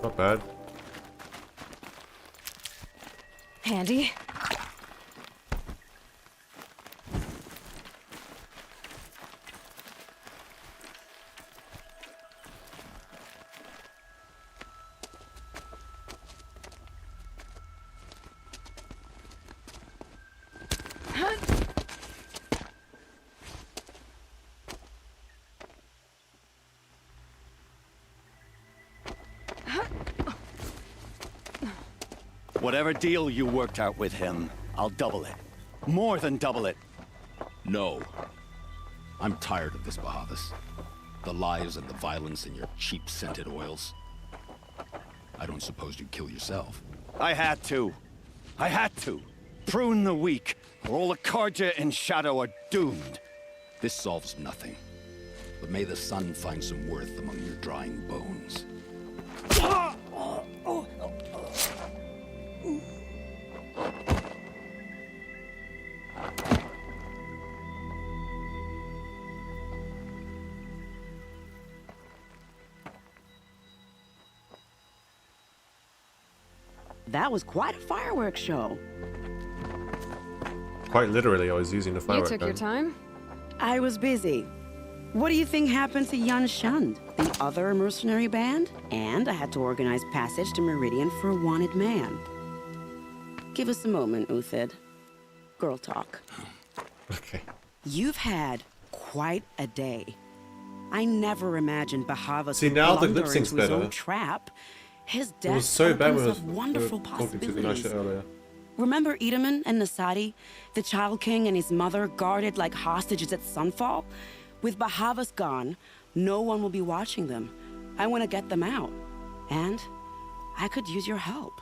Not bad. Handy. Whatever deal you worked out with him, I'll double it. More than double it. No. I'm tired of this, Bahavas. The lies and the violence and your cheap-scented oils. I don't suppose you'd kill yourself. I had to. I had to. Prune the weak, or all the Karja in Shadow are doomed. This solves nothing. But may the sun find some worth among your drying bones. That was quite a fireworks show. Quite literally, I was using the firework You took your time? I was busy. What do you think happened to Yan Shund, the other mercenary band? And I had to organize passage to Meridian for a wanted man. Give us a moment, Uthid. Girl talk. Okay. You've had quite a day. I never imagined Bahavas See, now the lip sync's into his better. own trap. His It death was so bad when I opens was up wonderful talking to possibilities. Vanasha earlier. Remember Edaman and Nasadi? The Child King and his mother guarded like hostages at Sunfall? With Bahavas gone, no one will be watching them. I want to get them out. And I could use your help.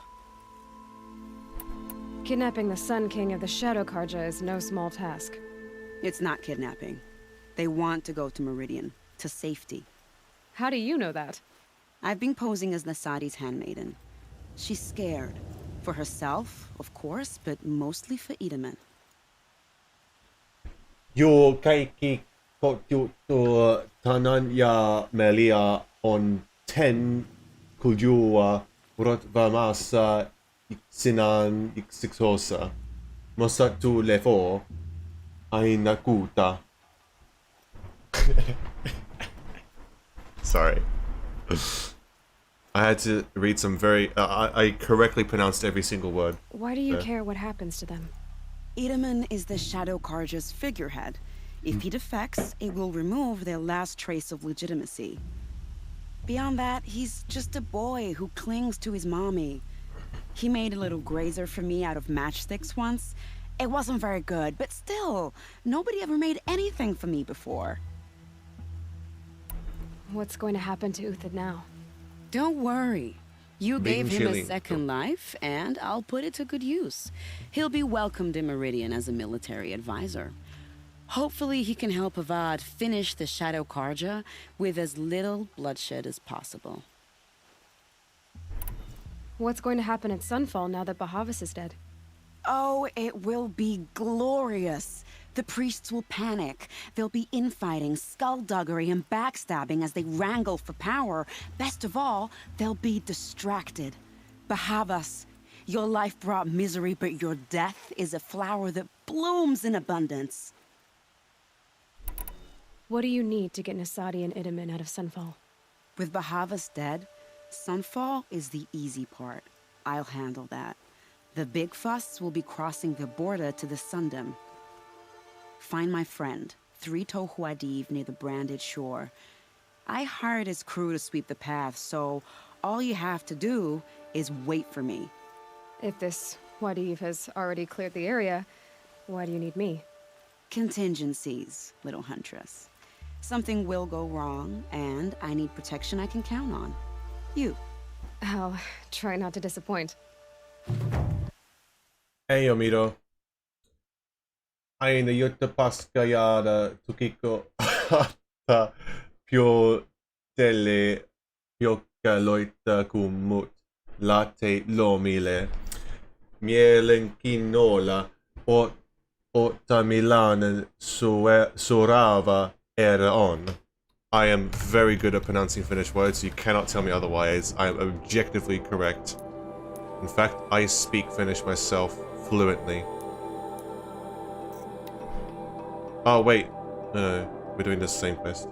Kidnapping the Sun King of the Shadow Karja is no small task. It's not kidnapping. They want to go to Meridian, to safety. How do you know that? I've been posing as Nasadi's handmaiden. She's scared. For herself, of course, but mostly for Edaman. Yo kaikki kotiuttua tanan ja melia on 10 kuljua rotvamassa iksinaan iksiksosa. Mosattu lefo aina kuuta. Sorry. I had to read some very... I correctly pronounced every single word. Why do you care what happens to them? Edaman is the Shadow Karja's figurehead. If he defects, it will remove their last trace of legitimacy. Beyond that, he's just a boy who clings to his mommy. He made a little grazer for me out of matchsticks once. It wasn't very good, but still, nobody ever made anything for me before. What's going to happen to Uthid now? Don't worry. You gave him a chilling. second life, and I'll put it to good use. He'll be welcomed in Meridian as a military advisor. Hopefully he can help Avad finish the Shadow Karja with as little bloodshed as possible. What's going to happen at Sunfall now that Bahavas is dead? Oh, it will be glorious. The priests will panic. There'll be infighting, skullduggery, and backstabbing as they wrangle for power. Best of all, they'll be distracted. Bahavas, your life brought misery, but your death is a flower that blooms in abundance. What do you need to get Nasadi and Edaman out of Sunfall? With Bahavas dead, Sunfall is the easy part. I'll handle that. The big fuss will be crossing the border to the Sundom. Find my friend, 3 Tohuadiv near the branded shore. I hired his crew to sweep the path, so all you have to do is wait for me. If this Wadiv has already cleared the area, why do you need me? Contingencies, little huntress. Something will go wrong, and I need protection I can count on. You. I'll try not to disappoint. Hey, Omiro. Aina jotta paskajada tukiko hatta pio tele jokkaloita kummut latte lomile mielenkiinnolla otta Milanen surava era on. I am very good at pronouncing Finnish words. You cannot tell me otherwise. I am objectively correct. In fact, I speak Finnish myself fluently. Oh, wait. No, we're doing the same quest.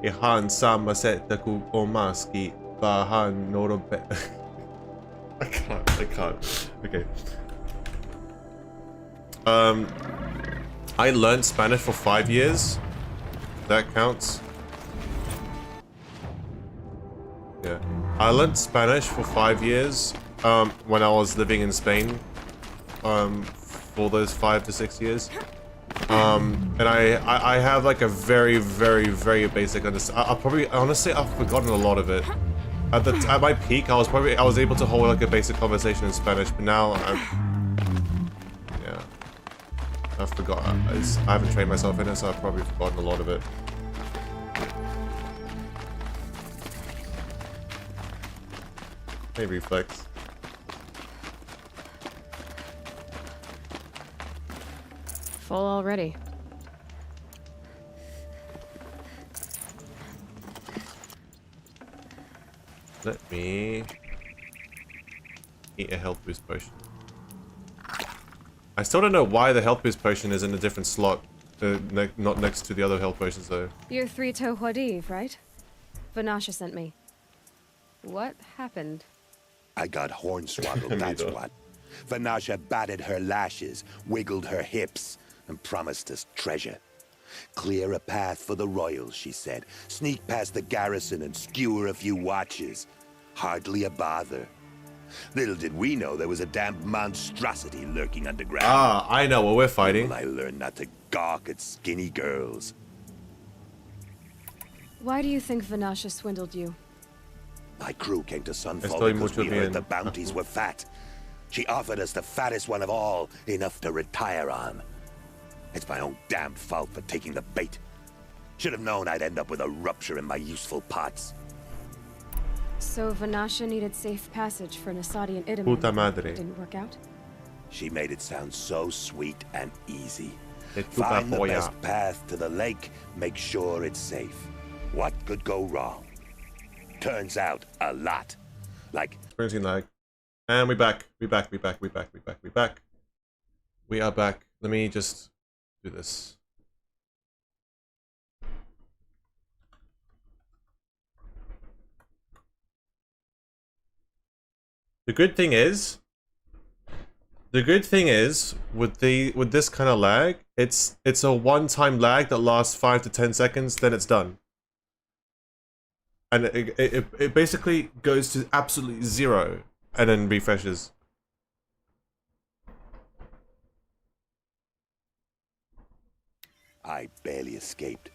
Ihan sama setta kuin omaski vähän norobe. I can't. Okay. I learned Spanish for 5 years. That counts. Yeah. I learned Spanish for 5 years when I was living in Spain for those 5 to 6 years. And I have like a very, very basic understanding. I probably, honestly, I've forgotten a lot of it. At my peak, I was able to hold like a basic conversation in Spanish, but now I've forgotten. I haven't trained myself in it, so I've probably forgotten a lot of it. Hey, reflex. Full already. Let me eat a health boost potion. I still don't know why the health boost potion is in a different slot, not next to the other health potions though. You're 3-toe Hoard, right? Vanasha sent me. What happened? I got hornswoggled, that's what. Vanasha batted her lashes, wiggled her hips, and promised us treasure. Clear a path for the royals, she said. Sneak past the garrison and skewer a few watches. Hardly a bother. Little did we know there was a damned monstrosity lurking underground. Ah, I know what we're fighting. Well, I learned not to gawk at skinny girls. Why do you think Vanasha swindled you? My crew came to Sunfall because we heard the bounties were fat. She offered us the fattest one of all, enough to retire on. It's my own damned fault for taking the bait. Should have known I'd end up with a rupture in my useful parts. So Vanasha needed safe passage for Nasadi and Idaman. Puta madre. Didn't work out? She made it sound so sweet and easy. Chupa Find the polla. best path to the lake, make sure it's safe. What could go wrong? Turns out, a lot. Like... Experiencing lag. And we back. We back. We are back. Let me just do this. The good thing is with this kind of lag, it's a one-time lag that lasts 5 to 10 seconds, then it's done. And it basically goes to absolutely 0 and then refreshes. I barely escaped.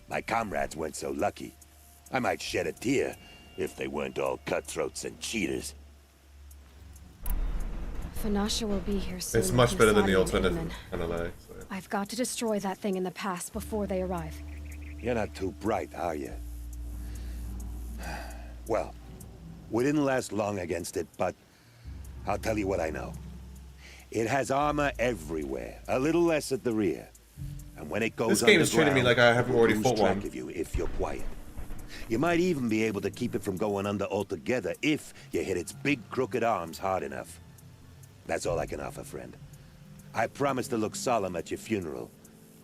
My comrades weren't so lucky. I might shed a tear if they weren't all cutthroats and cheaters. Vanasha will be here soon. It's much better than the Nasadi and alternative Idaman. kind of lag. So. I've got to destroy that thing in the past before they arrive. You're not too bright, are you? Well, we didn't last long against it, but I'll tell you what I know. It has armor everywhere, a little less at the rear. And when it goes This game is treating me like I haven't already fought one. Of you if you're quiet. You might even be able to keep it from going under altogether if you hit its big crooked arms hard enough. That's all I can offer, friend. I promise to look solemn at your funeral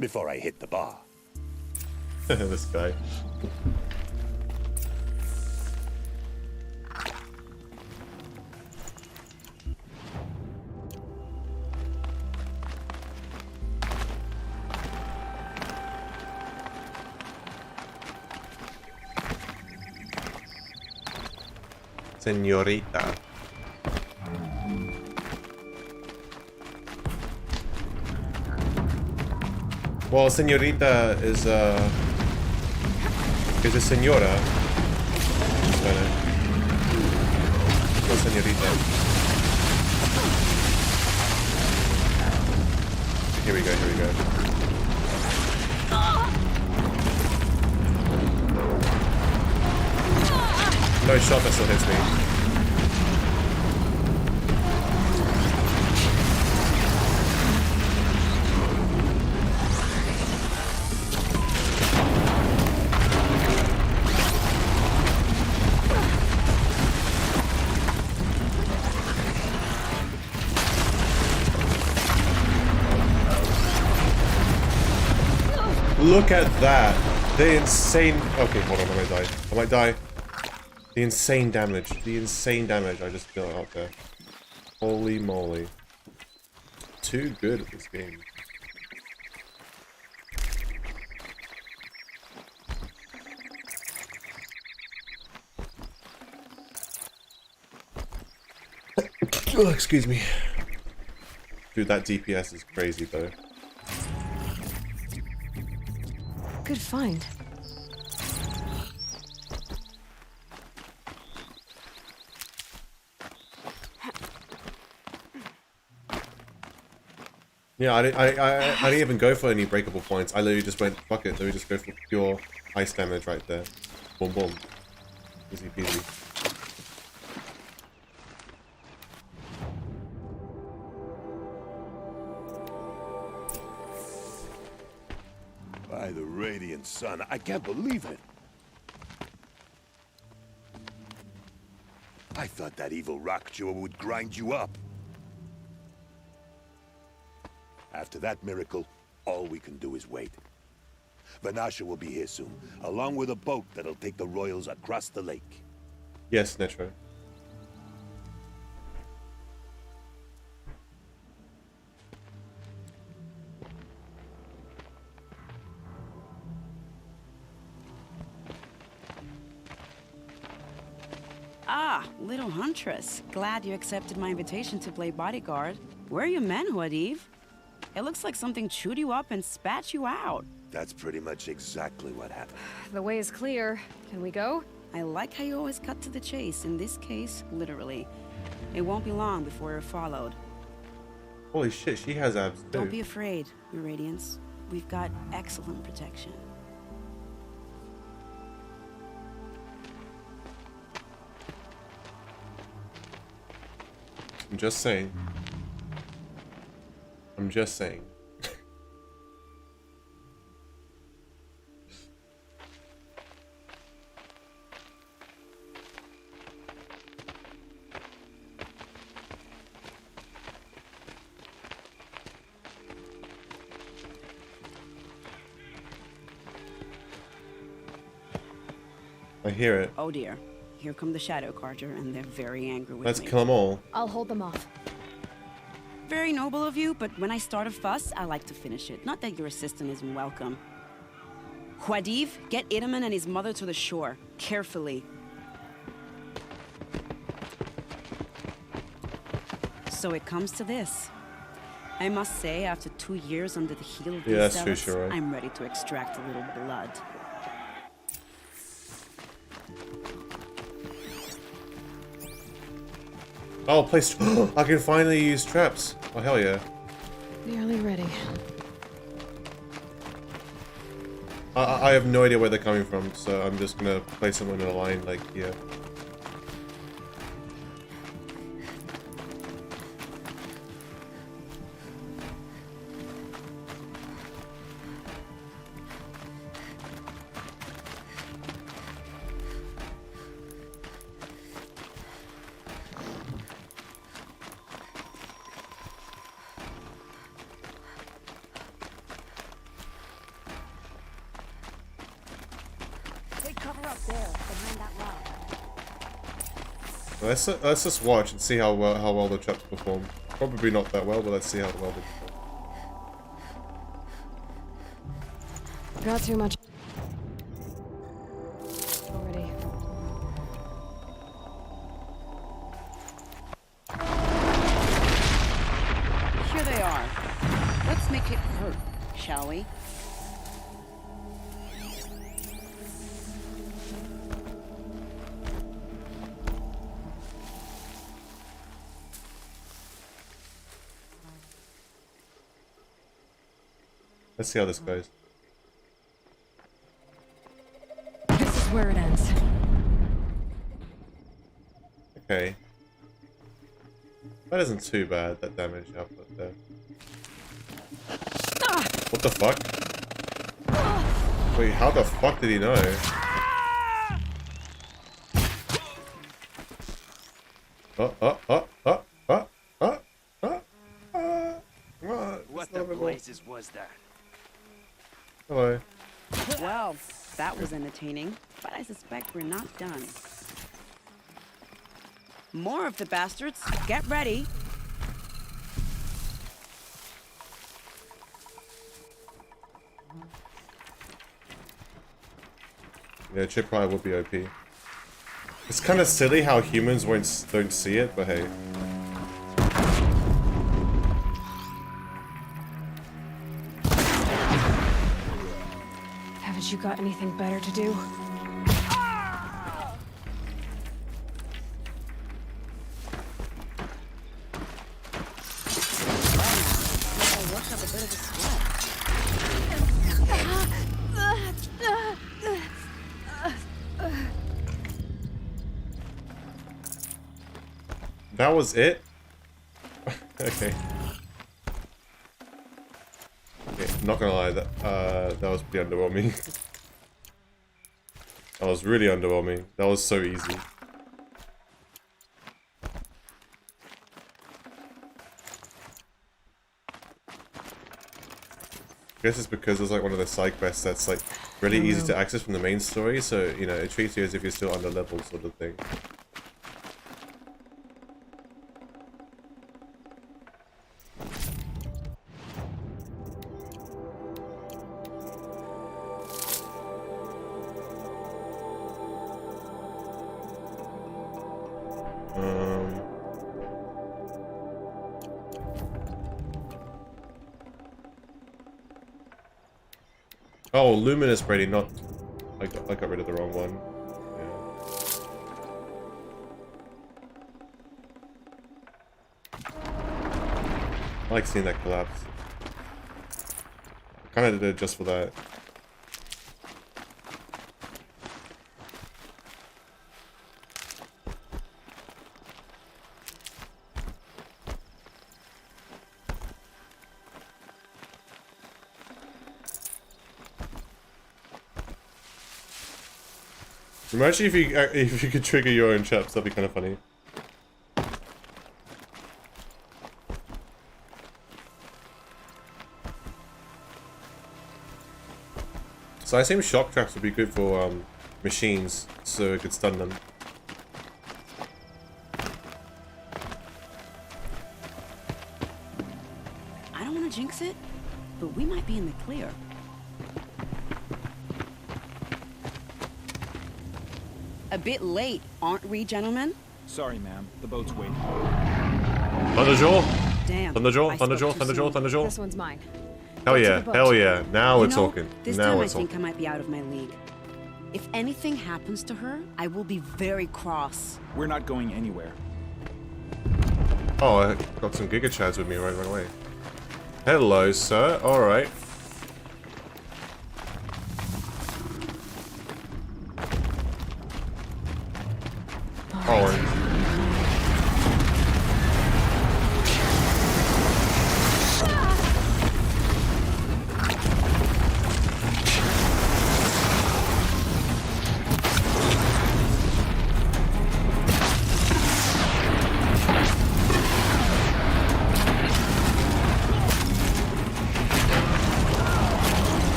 before I hit the bar. This guy. Señorita. Well, señorita is a señora. No, señorita. Here we go. No shot that still hits me. Look at that. The insane... Okay, hold on, I might die. The insane damage. I just got out there. Holy moly. Too good at this game. Oh, excuse me. Dude, that DPS is crazy though. Good find. Yeah, I didn't even go for any breakable points. I literally just went, fuck it, let me just go for pure ice damage right there. Boom, boom. Easy peasy. By the radiant sun, I can't believe it. I thought that evil rock jewel would grind you up. After that miracle, all we can do is wait. Vanasha will be here soon, along with a boat that'll take the royals across the lake. Yes, Netro. Ah, little huntress. Glad you accepted my invitation to play bodyguard. Where are your men, Hoard? It looks like something chewed you up and spat you out. That's pretty much exactly what happened. The way is clear. Can we go? I like how you always cut to the chase. In this case, literally. It won't be long before you're followed. Holy shit, she has abs too. Don't be afraid, Your Radiance. We've got excellent protection. I'm just saying. I'm just saying. I hear it. Oh dear. Here come the Shadow Carter, and they're very angry with me. Let's kill them all. I'll hold them off. Very noble of you, but when I start a fuss, I like to finish it. Not that your assistant isn't welcome. Huadiv, get Idaman and his mother to the shore. Carefully. So it comes to this. I must say, after 2 years under the heel of these zealots, right. I'm ready to extract a little blood. Oh, place. I can finally use traps. Oh, hell yeah. Nearly ready. I have no idea where they're coming from, so I'm just gonna place them in a line like here. Let's just watch and see how well the traps perform. Probably not that well, but let's see how well they perform. Not too much. Already. Here they are. Let's make it hurt, shall we? Let's see how this goes. This is where it ends. Okay. That isn't too bad, that damage output there. What the fuck? Wait, how the fuck did he know? What the blazes was that? Hello. Well, that was entertaining, but I suspect we're not done. More of the bastards. Get ready. Yeah, chip probably would be OP. It's kind of silly how humans don't see it, but hey. you got anything better to do? That was it? Okay. Okay, not gonna lie, that was pretty underwhelming. That was really underwhelming. That was so easy. I guess it's because it's like one of the side quests that's like really easy to access from the main story, so you know, it treats you as if you're still under level sort of thing. Oh, luminous braiding, not... I got rid of the wrong one. Yeah. I like seeing that collapse. I kinda did it just for that. Imagine if you could trigger your own traps, that'd be kind of funny. So I assume shock traps would be good for machines, so it could stun them. I don't want to jinx it, but we might be in the clear. A bit late, aren't we, gentlemen? Sorry, ma'am. The boat's waiting. Thunderjaw? Damn. Thunderjaw, Thunderjaw, Thunderjaw, Thunderjaw. This one's mine. Hell yeah, hell yeah. Now we're talking. This now time we're I think talking. I might be out of my league. If anything happens to her, I will be very cross. We're not going anywhere. Oh, I got some Giga Chads with me right away. Hello, sir. Alright. Oh,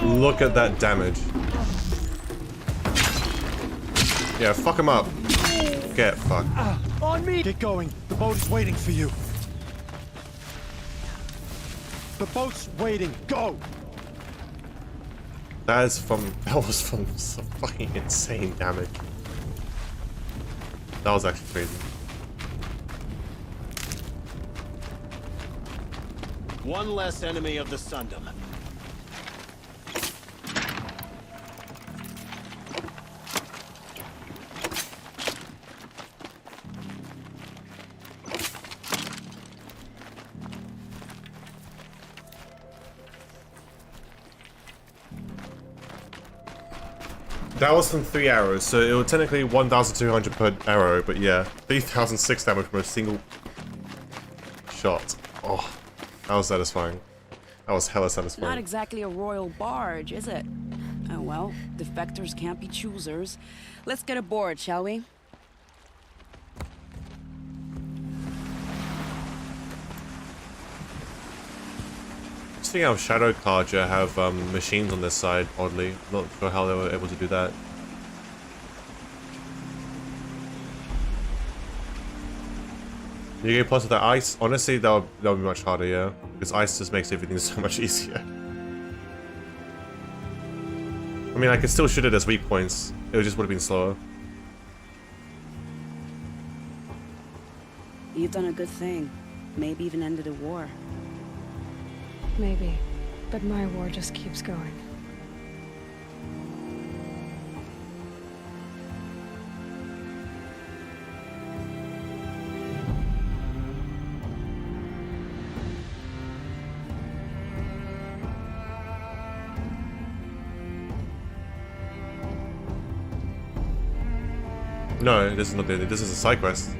look at that damage. Yeah, fuck him up. Get fucked. On me! Get going. The boat is waiting for you. The boat's waiting. Go! That was from some fucking insane damage. That was actually crazy. One less enemy of the Sundom. That was from 3 arrows, so it was technically 1,200 per arrow, but yeah, 3,006 damage from a single shot. Oh, that was satisfying. That was hella satisfying. Not exactly a royal barge, is it? Oh well, defectors can't be choosers. Let's get aboard, shall we? Seeing how Shadow Carja have machines on this side, oddly. Not sure how they were able to do that. You get plus with the ice, honestly that would be much harder, yeah. Because ice just makes everything so much easier. I I mean, I could still shoot it as weak points. It just would have been slower. You've done a good thing. Maybe even ended a war. Maybe. But my war just keeps going. No, this is not it. This is a side quest.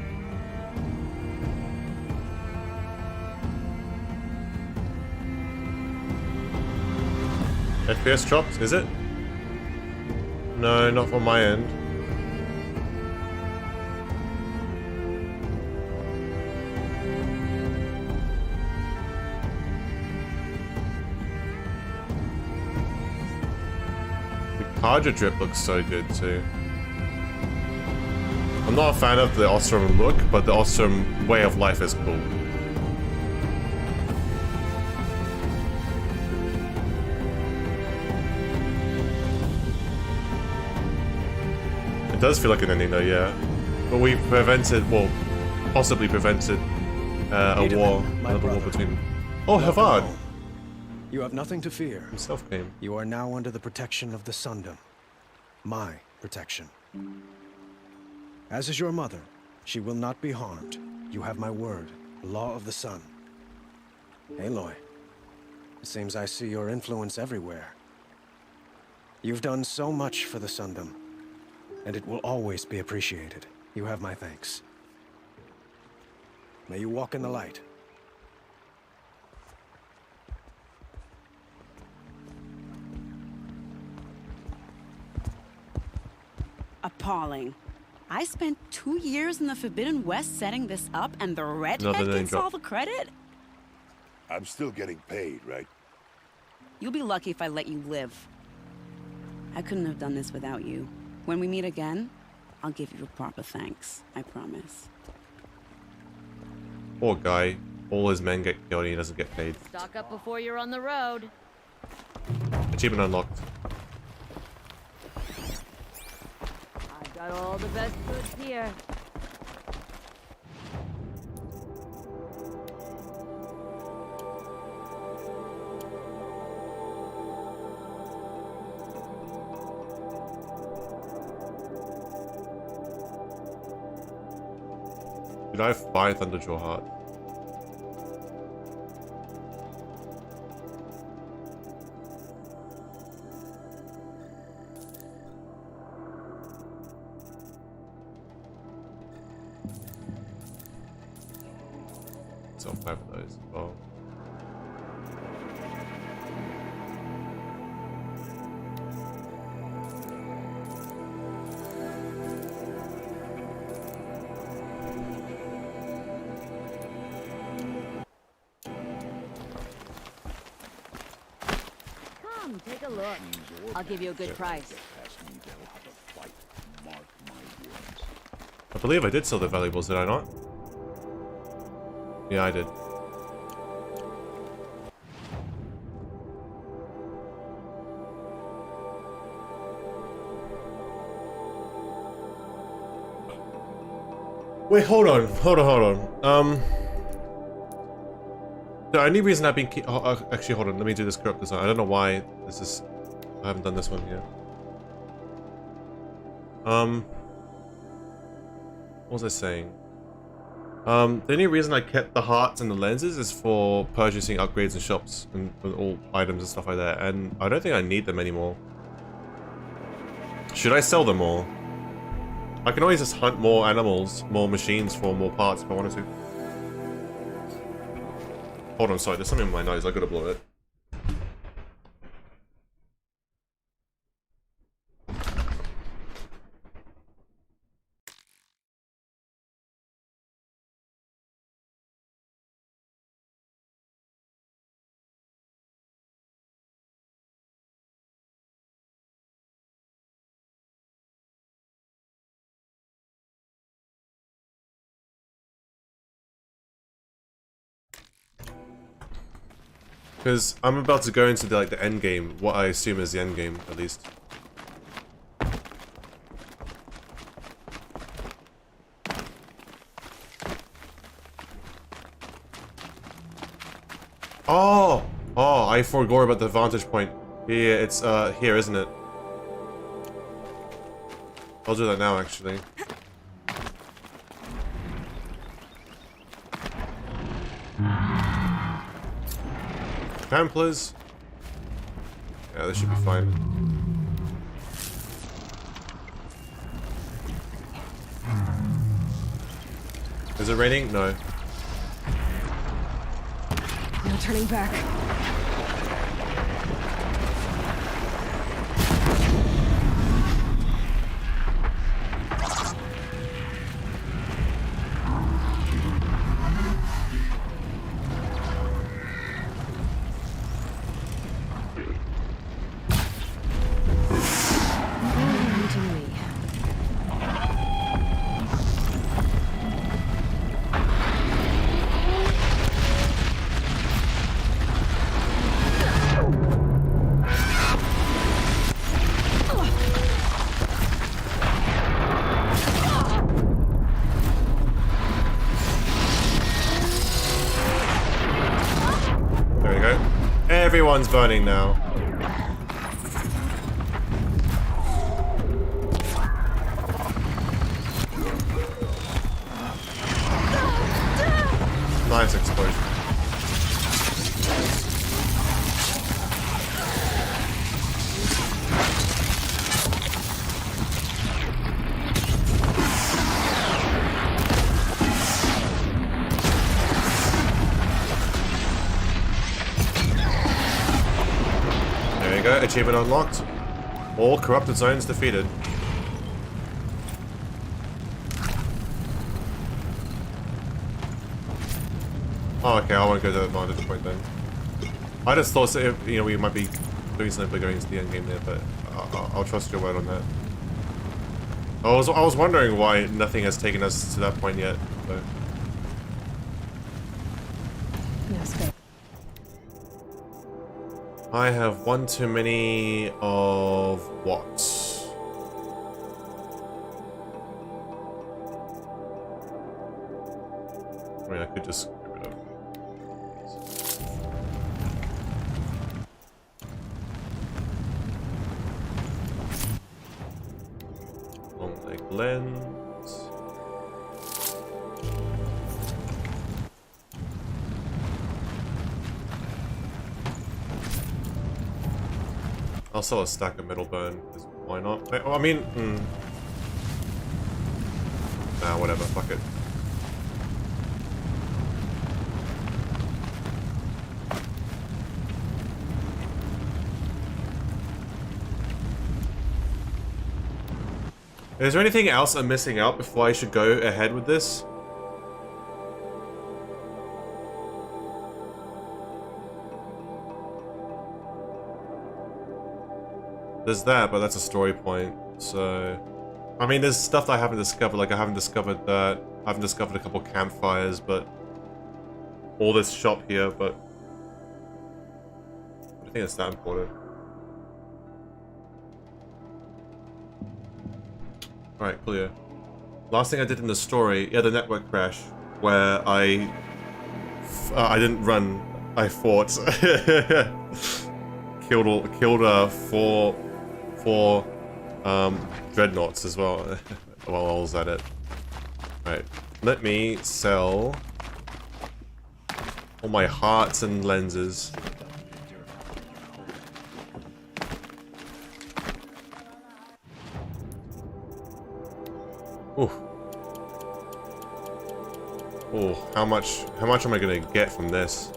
FPS dropped, is it? No, not on my end. The Carja drip looks so good too. I'm not a fan of the Ostrom look, but the Ostrom way of life is cool. It does feel like an ending though, yeah. But we prevented, well, possibly prevented a war, another war between... Oh, Hoard! You have nothing to fear. Himself came. You are now under the protection of the Sundom. My protection. As is your mother, she will not be harmed. You have my word, law of the sun. Aloy, it seems I see your influence everywhere. You've done so much for the Sundom, and it will always be appreciated. You have my thanks. May you walk in the light. Appalling. I spent 2 years in the Forbidden West setting this up, and the redhead gets all the credit? I'm still getting paid, right? You'll be lucky if I let you live. I couldn't have done this without you. When we meet again, I'll give you a proper thanks. I promise. Poor guy. All his men get killed and he doesn't get paid. Stock up before you're on the road. Achievement unlocked. I've got all the best goods here. Did I have 5 Thunderjaw Heart? So 5 of those. Oh. Take a look. I'll give you a good price. I believe I did sell the valuables, did I not? Yeah, I did. Wait, hold on. The only reason I've been actually, hold on, let me do this corrupt design. I don't know why this is... I haven't done this one yet. What was I saying? The only reason I kept the hearts and the lenses is for purchasing upgrades in shops and all items and stuff like that, and I don't think I need them anymore. Should I sell them all? I can always just hunt more animals, more machines for more parts if I wanted to. Hold on, sorry, there's something in my nose, I gotta blow it. Because I'm about to go into the end game, what I assume is the end game, at least. Oh, I forgot about the vantage point. Yeah, it's here, isn't it? I'll do that now, actually. Templars. Yeah, this should be fine. Is it raining? No. No turning back. Everyone's burning now. Nice explosion. Achievement unlocked. All corrupted zones defeated. Oh, okay, I want to go to the vantage point then. I just thought, you know, we might be doing something by going into the end game there, but I'll trust your word on that. I was wondering why nothing has taken us to that point yet. So. I have one too many of what? I mean, I could just get rid of. Long leg lens. I'll sell a stack of metal burn, because why not? I mean, nah, whatever, fuck it. Is there anything else I'm missing out before I should go ahead with this? There's that, but that's a story point, so... I mean, there's stuff that I haven't discovered, like I haven't discovered that, I haven't discovered a couple campfires, but... all this shop here, but... I don't think it's that important. Alright, clear. Last thing I did in the story, yeah, the network crash, where I didn't run, I fought. killed four dreadnoughts as well while I was at it. Right, let me sell all my hearts and lenses. Ooh. Oh, how much am I gonna get from this?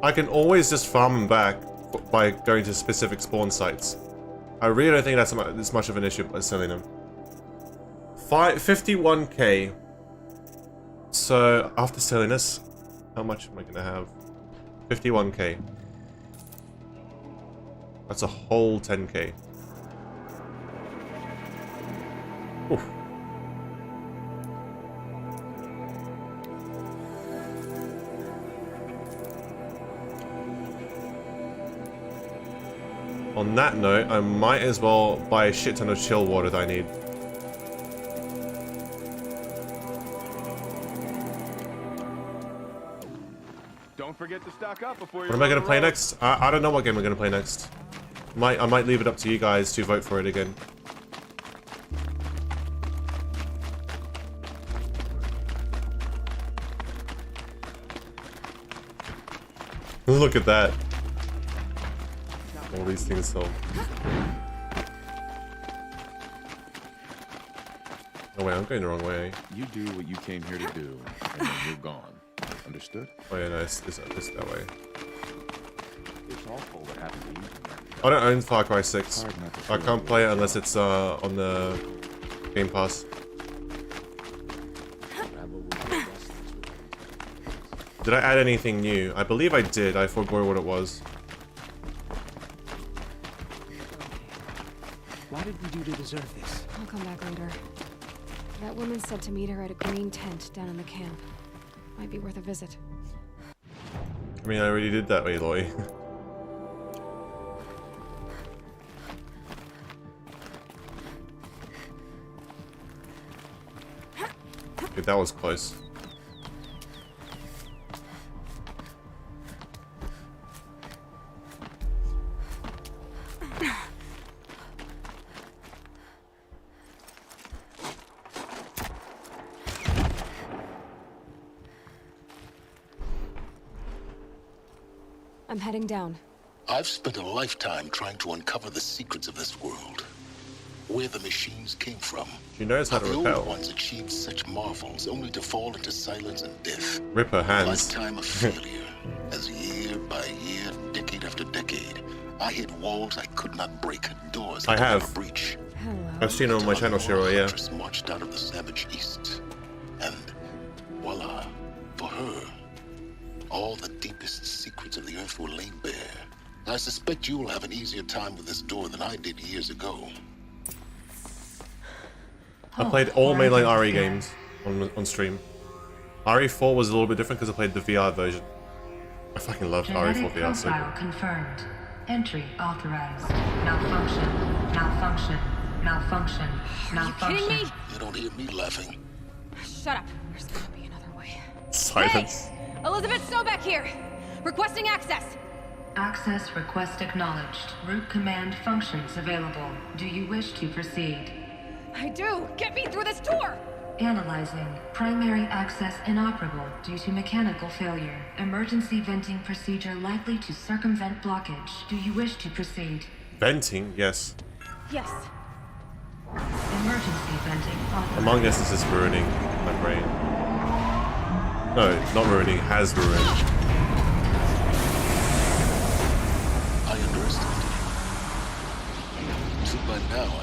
I can always just farm them back by going to specific spawn sites. I really don't think that's much of an issue by selling them. 51k. So after selling this, how much am I gonna have? 51k. That's a whole 10k. Oof. On that note, I might as well buy a shit ton of chill water that I need. stock up before What am I gonna play next? I don't know what game I'm gonna play next. I might leave it up to you guys to vote for it again. Look at that. All these things sold. Oh wait, I'm going the wrong way. You do what you came here to do, and then you're gone. Understood? Oh yeah, no, it's that way. It's awful what happened to you. I don't own Far Cry 6. I can't play it unless it's on the Game Pass. Did I add anything new? I believe I did. I forgot what it was. What did we do to deserve this? I'll come back later. That woman said to meet her at a green tent down in the camp. Might be worth a visit. I mean, I already did that, Aloy. Okay, that was close. I'm heading down. I've spent a lifetime trying to uncover the secrets of this world. Where the machines came from. She knows how to the repel. old ones achieved such marvels, only to fall into silence and death. Rip her hands. A lifetime of failure. As year by year, decade after decade, I hit walls I could not break, doors I could not breach. Hello. I've seen it on my channel, Shiro, yeah. Marched out of the savage east, and voila, for her, all the deepest secrets of the earth were laid bare. I suspect you will have an easier time with this door than I did years ago. I played all mainline RE games on stream. RE4 was a little bit different because I played the VR version. I fucking love RE4 VR. So profile confirmed. Entry authorized. Malfunction. Malfunction. Malfunction. Malfunction. Are you kidding me? You don't hear me laughing. Shut up. There's gotta be another way. Silence. Hey! Elisabeth Sobek here. Requesting access. Access request acknowledged. Root command functions available. Do you wish to proceed? I do. Get me through this door. Analyzing. Primary access inoperable due to mechanical failure. Emergency venting procedure likely to circumvent blockage. Do you wish to proceed? Venting, yes. Yes. Emergency venting authorized. Among Us is just ruining my brain. No, not ruining, has ruined. I underestimated you. So by now,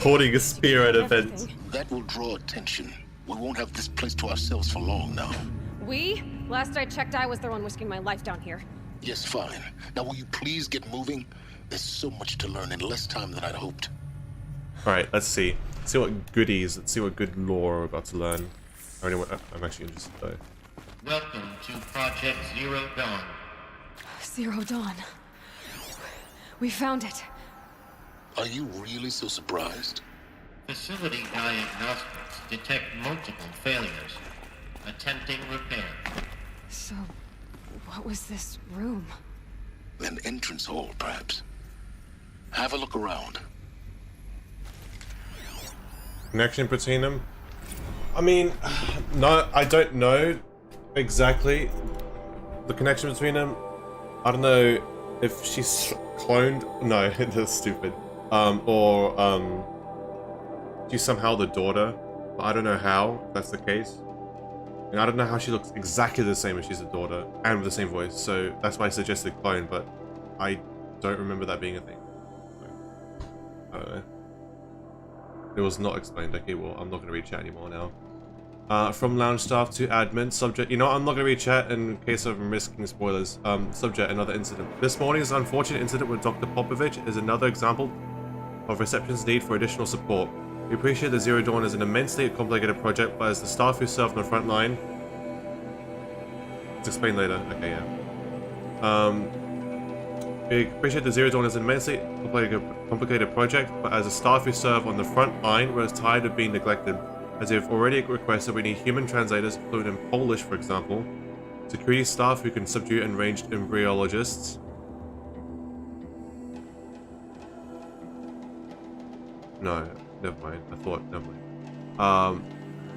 Hoarding a spear at events. That will draw attention. We won't have this place to ourselves for long now. We? Last I checked, I was the one risking my life down here. Yes, fine. Now will you please get moving? There's so much to learn in less time than I'd hoped. Alright, let's see. Let's see what goodies, let's see what good lore we're about to learn. I'm actually interested though. Welcome to Project Zero Dawn. Zero Dawn. We found it. Are you really so surprised? Facility diagnostics detect multiple failures. Attempting repair. So, what was this room? An entrance hall, perhaps. Have a look around. Connection between them? I mean, no, I don't know exactly the connection between them. I don't know if she's cloned. No, that's stupid. She's somehow the daughter, but I don't know how that's the case. And I don't know how she looks exactly the same as she's a daughter, and with the same voice, so that's why I suggested clone, but I don't remember that being a thing. So, I don't know. It was not explained. Okay, well, I'm not going to read chat anymore now. From lounge staff to admin, subject, you know, I'm not going to read chat in case of risking spoilers. Subject, another incident. This morning's unfortunate incident with Dr. Popovich is another example of reception's need for additional support. We appreciate that Zero Dawn is an immensely complicated project, but as the staff who serve on the front line... It's explained later. Okay, yeah. We appreciate the Zero Dawn is an immensely complicated project, but as a staff who serve on the front line, we're tired of being neglected. As you've already requested, we need human translators fluent in Polish, for example. Security staff who can subdue enraged embryologists. No, never mind. Never mind.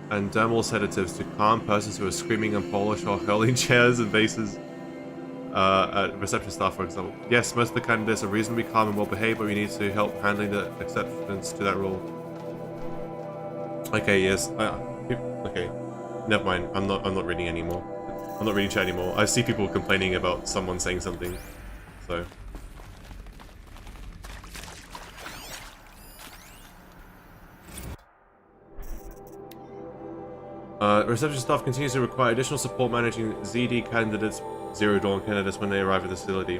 And dermal sedatives to calm persons who are screaming in Polish or hurling chairs and vases at reception staff, for example. Yes, most of the candidates are reasonably calm and well behaved, but we need to help handling the acceptance to that role. Okay, yes. Okay, never mind. I'm not reading anymore. I'm not reading chat anymore. I see people complaining about someone saying something, so. Reception staff continues to require additional support managing ZD candidates, Zero Dawn candidates when they arrive at the facility.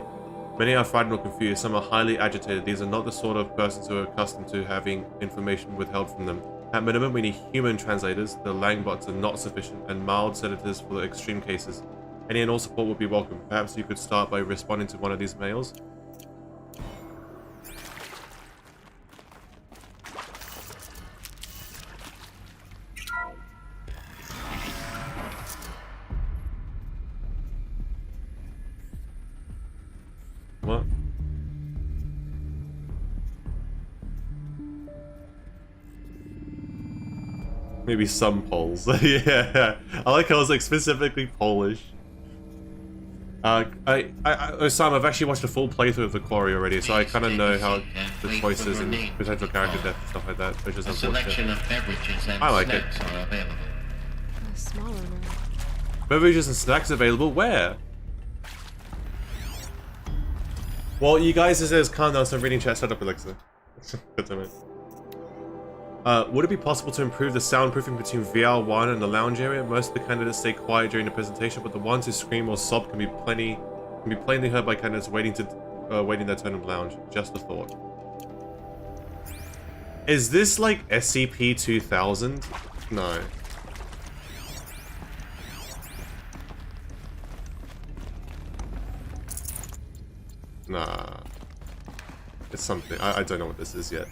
Many are frightened or confused, some are highly agitated. These are not the sort of persons who are accustomed to having information withheld from them. At minimum, we need human translators, the Langbots are not sufficient, and mild sedatives for the extreme cases. Any and all support would be welcome. Perhaps you could start by responding to one of these mails? What? Maybe some Poles. Yeah, I like how it was like specifically Polish. Osama, I've actually watched a full playthrough of the Quarry already, so I kind of know how the choices and potential character death and stuff like that, which is unfortunate. I like it. Smaller now. Beverages and snacks available where? Well, you guys, it says calm down, so I'm reading chat. Shut up, Alexa. Good to me. Would it be possible to improve the soundproofing between VR1 and the lounge area? Most of the candidates stay quiet during the presentation, but the ones who scream or sob can be plainly heard by candidates waiting their turn in the lounge. Just a thought. Is this like SCP-2000? No. Nah. It's something. I don't know what this is yet.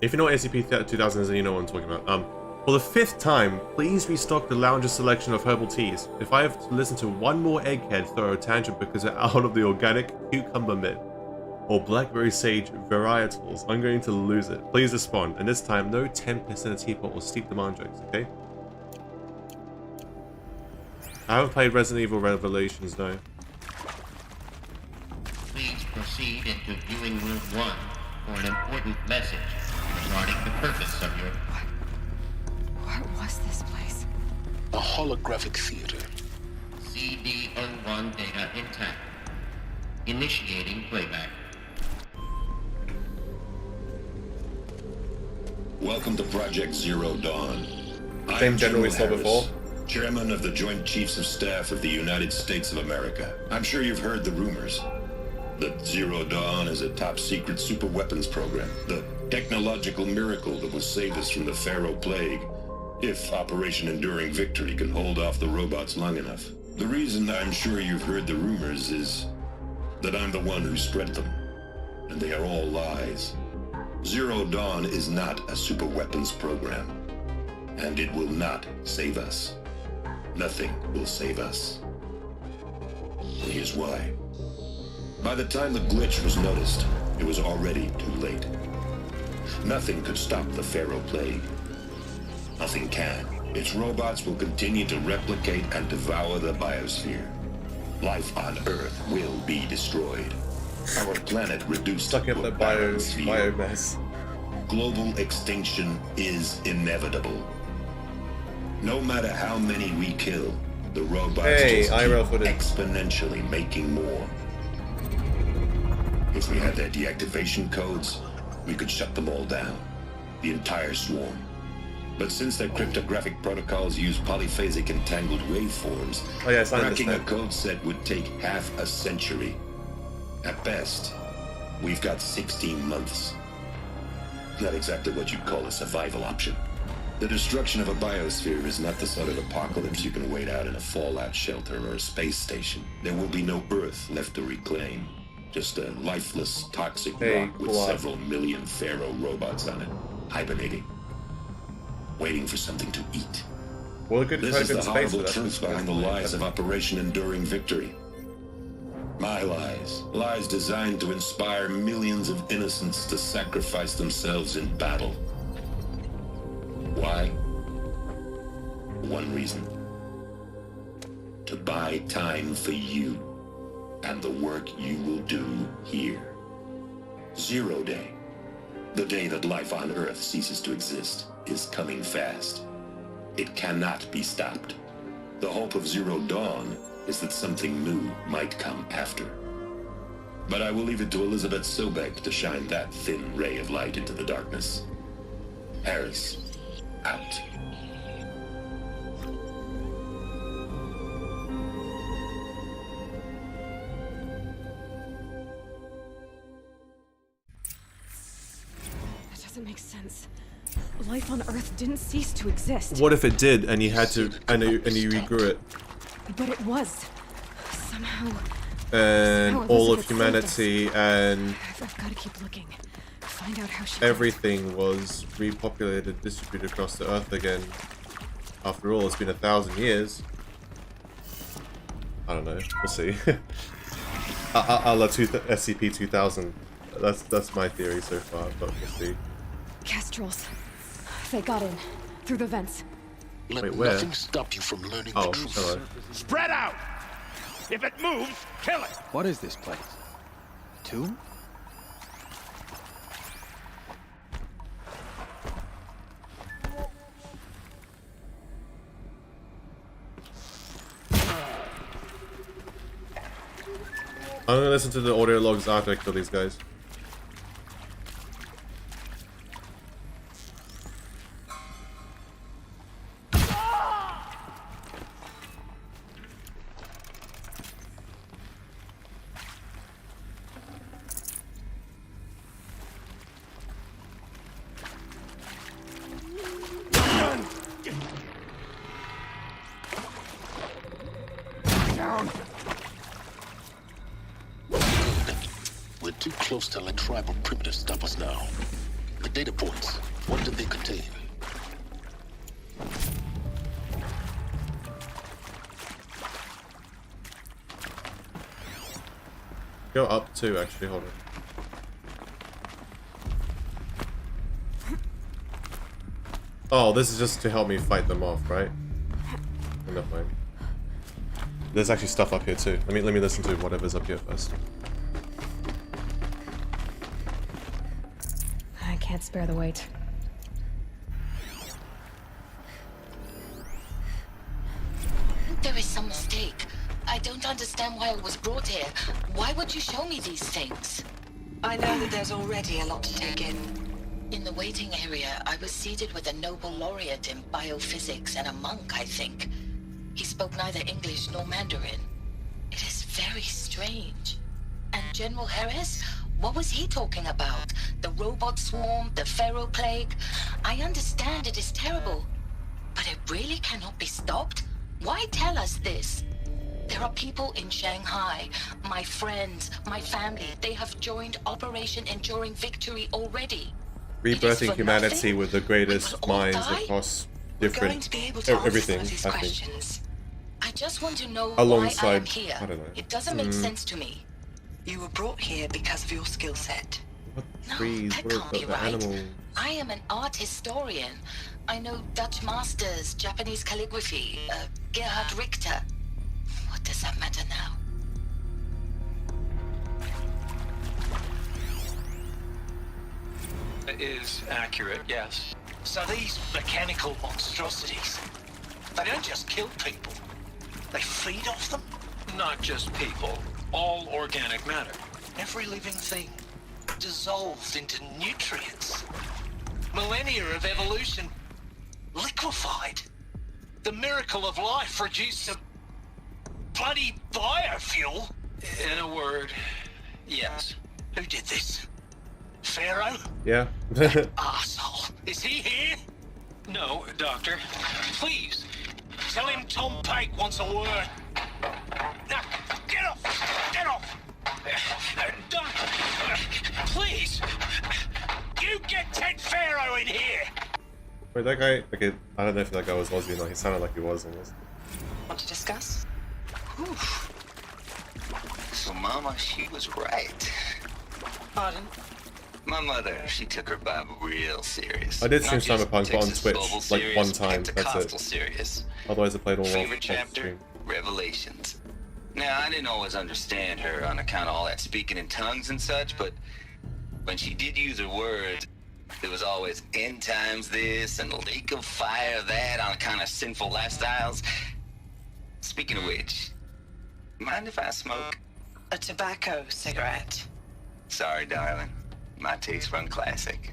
If you know what SCP-2000 is, then you know what I'm talking about. For the 5th time, please restock the lounge's selection of herbal teas. If I have to listen to one more egghead throw a tangent because they're out of the organic cucumber mint or blackberry sage varietals, I'm going to lose it. Please respond, and this time, no 10% of teapot or steep demand jokes, okay? I haven't played Resident Evil Revelations, no. Please proceed into viewing room 1 for an important message regarding the purpose of your... What was this place? A holographic theater. CD01 data intact. Initiating playback. Welcome to Project Zero Dawn. Same general we saw before. Chairman of the Joint Chiefs of Staff of the United States of America. I'm sure you've heard the rumors that Zero Dawn is a top-secret super weapons program, the technological miracle that will save us from the Pharaoh Plague, if Operation Enduring Victory can hold off the robots long enough. The reason I'm sure you've heard the rumors is that I'm the one who spread them, and they are all lies. Zero Dawn is not a super weapons program, and it will not save us. Nothing will save us. Here's why. By the time the glitch was noticed, it was already too late. Nothing could stop the Pharaoh Plague. Nothing can. Its robots will continue to replicate and devour the biosphere. Life on Earth will be destroyed. Our planet reduced to a biomass. Global extinction is inevitable. No matter how many we kill, the robots just keep exponentially making more. If we had their deactivation codes, we could shut them all down. The entire swarm. But since their cryptographic protocols use polyphasic entangled waveforms, cracking a code set would take half a century. At best, we've got 16 months. Not exactly what you'd call a survival option. The destruction of a biosphere is not the sort of apocalypse you can wait out in a fallout shelter or a space station. There will be no Earth left to reclaim. Just a lifeless, toxic rock with several million Pharaoh robots on it, hibernating, waiting for something to eat. Well, good This is the horrible truth behind the lies of Operation Enduring Victory. My lies. Lies designed to inspire millions of innocents to sacrifice themselves in battle. Why? One reason. To buy time for you and the work you will do here. 0 Day, the day that life on Earth ceases to exist, is coming fast. It cannot be stopped. The hope of Zero Dawn is that something new might come after. But I will leave it to Elisabeth Sobek to shine that thin ray of light into the darkness. Harris, out. That doesn't make sense. Life on Earth didn't cease to exist. What if it did, and he had to, and he regrew it? But it was. Somehow. And somehow all of Elisabeth humanity and I've got to keep looking. Find out how she. everything was repopulated, distributed across the Earth again. After all, it's been 1,000 years. I don't know. We'll see. I'll let SCP-2000. That's my theory so far, but we'll see. Castrals. They got in through the vents. Let where? nothing stop you from learning Oh, the truth. hello. Spread out! If it moves, kill it! What is this place? Tomb? I'm gonna listen to the audio logs after I kill these guys. We're too close to let tribal primitives stop us now. The data points, what did they contain? Go up too, actually, hold on. Oh, this is just to help me fight them off, right? Never mind. There's actually stuff up here too. Let me listen to whatever's up here first. I can't spare the weight. There is some mistake. I don't understand why I was brought here. Why would you show me these things? I know that there's already a lot to take in. In the waiting area, I was seated with a Nobel laureate in biophysics and a monk, I think. He spoke neither English nor Mandarin. It is very strange. And General Harris? What was he talking about? The robot swarm, the Pharaoh plague? I understand it is terrible, but it really cannot be stopped? Why tell us this? There are people in Shanghai, my friends, my family. They have joined Operation Enduring Victory already. Rebirthing humanity with the greatest minds across different everything, I think. I just want to know Alongside, why I am here. I don't know. It doesn't make sense to me. You were brought here because of your skill set. What trees? that What are can't be the right. animals? I am an art historian. I know Dutch masters, Japanese calligraphy, Gerhard Richter. What does that matter now? It is accurate, yes. So these mechanical monstrosities, they don't just kill people. They feed off them? Not just people. All organic matter. Every living thing dissolved into nutrients. Millennia of evolution liquefied. The miracle of life reduced to bloody biofuel. In a word, yes. Who did this? Pharaoh? Yeah. Arsehole. Is he here? No, Doctor. Please. Tell him Tom Pike wants a word. Now, get off! Get off! Doctor, please. You get Ted Pharaoh in here! Wait, that guy... Okay, I don't know if that guy was Aussie or not. He sounded like he was almost. Want to discuss? Oof. So Mama, she was right. Pardon? My mother, she took her Bible real serious. I did stream Not just Cyberpunk on Texas Twitch Bible like serious, one time, that's Pentecostal it. Serious. Otherwise I played all Favorite off the chapter? stream. Revelations. Now, I didn't always understand her on account of all that speaking in tongues and such, but when she did use her words, there was always end times this and lake of fire that on account of sinful lifestyles. Speaking of which, mind if I smoke? A tobacco cigarette. Sorry, darling. My taste run classic.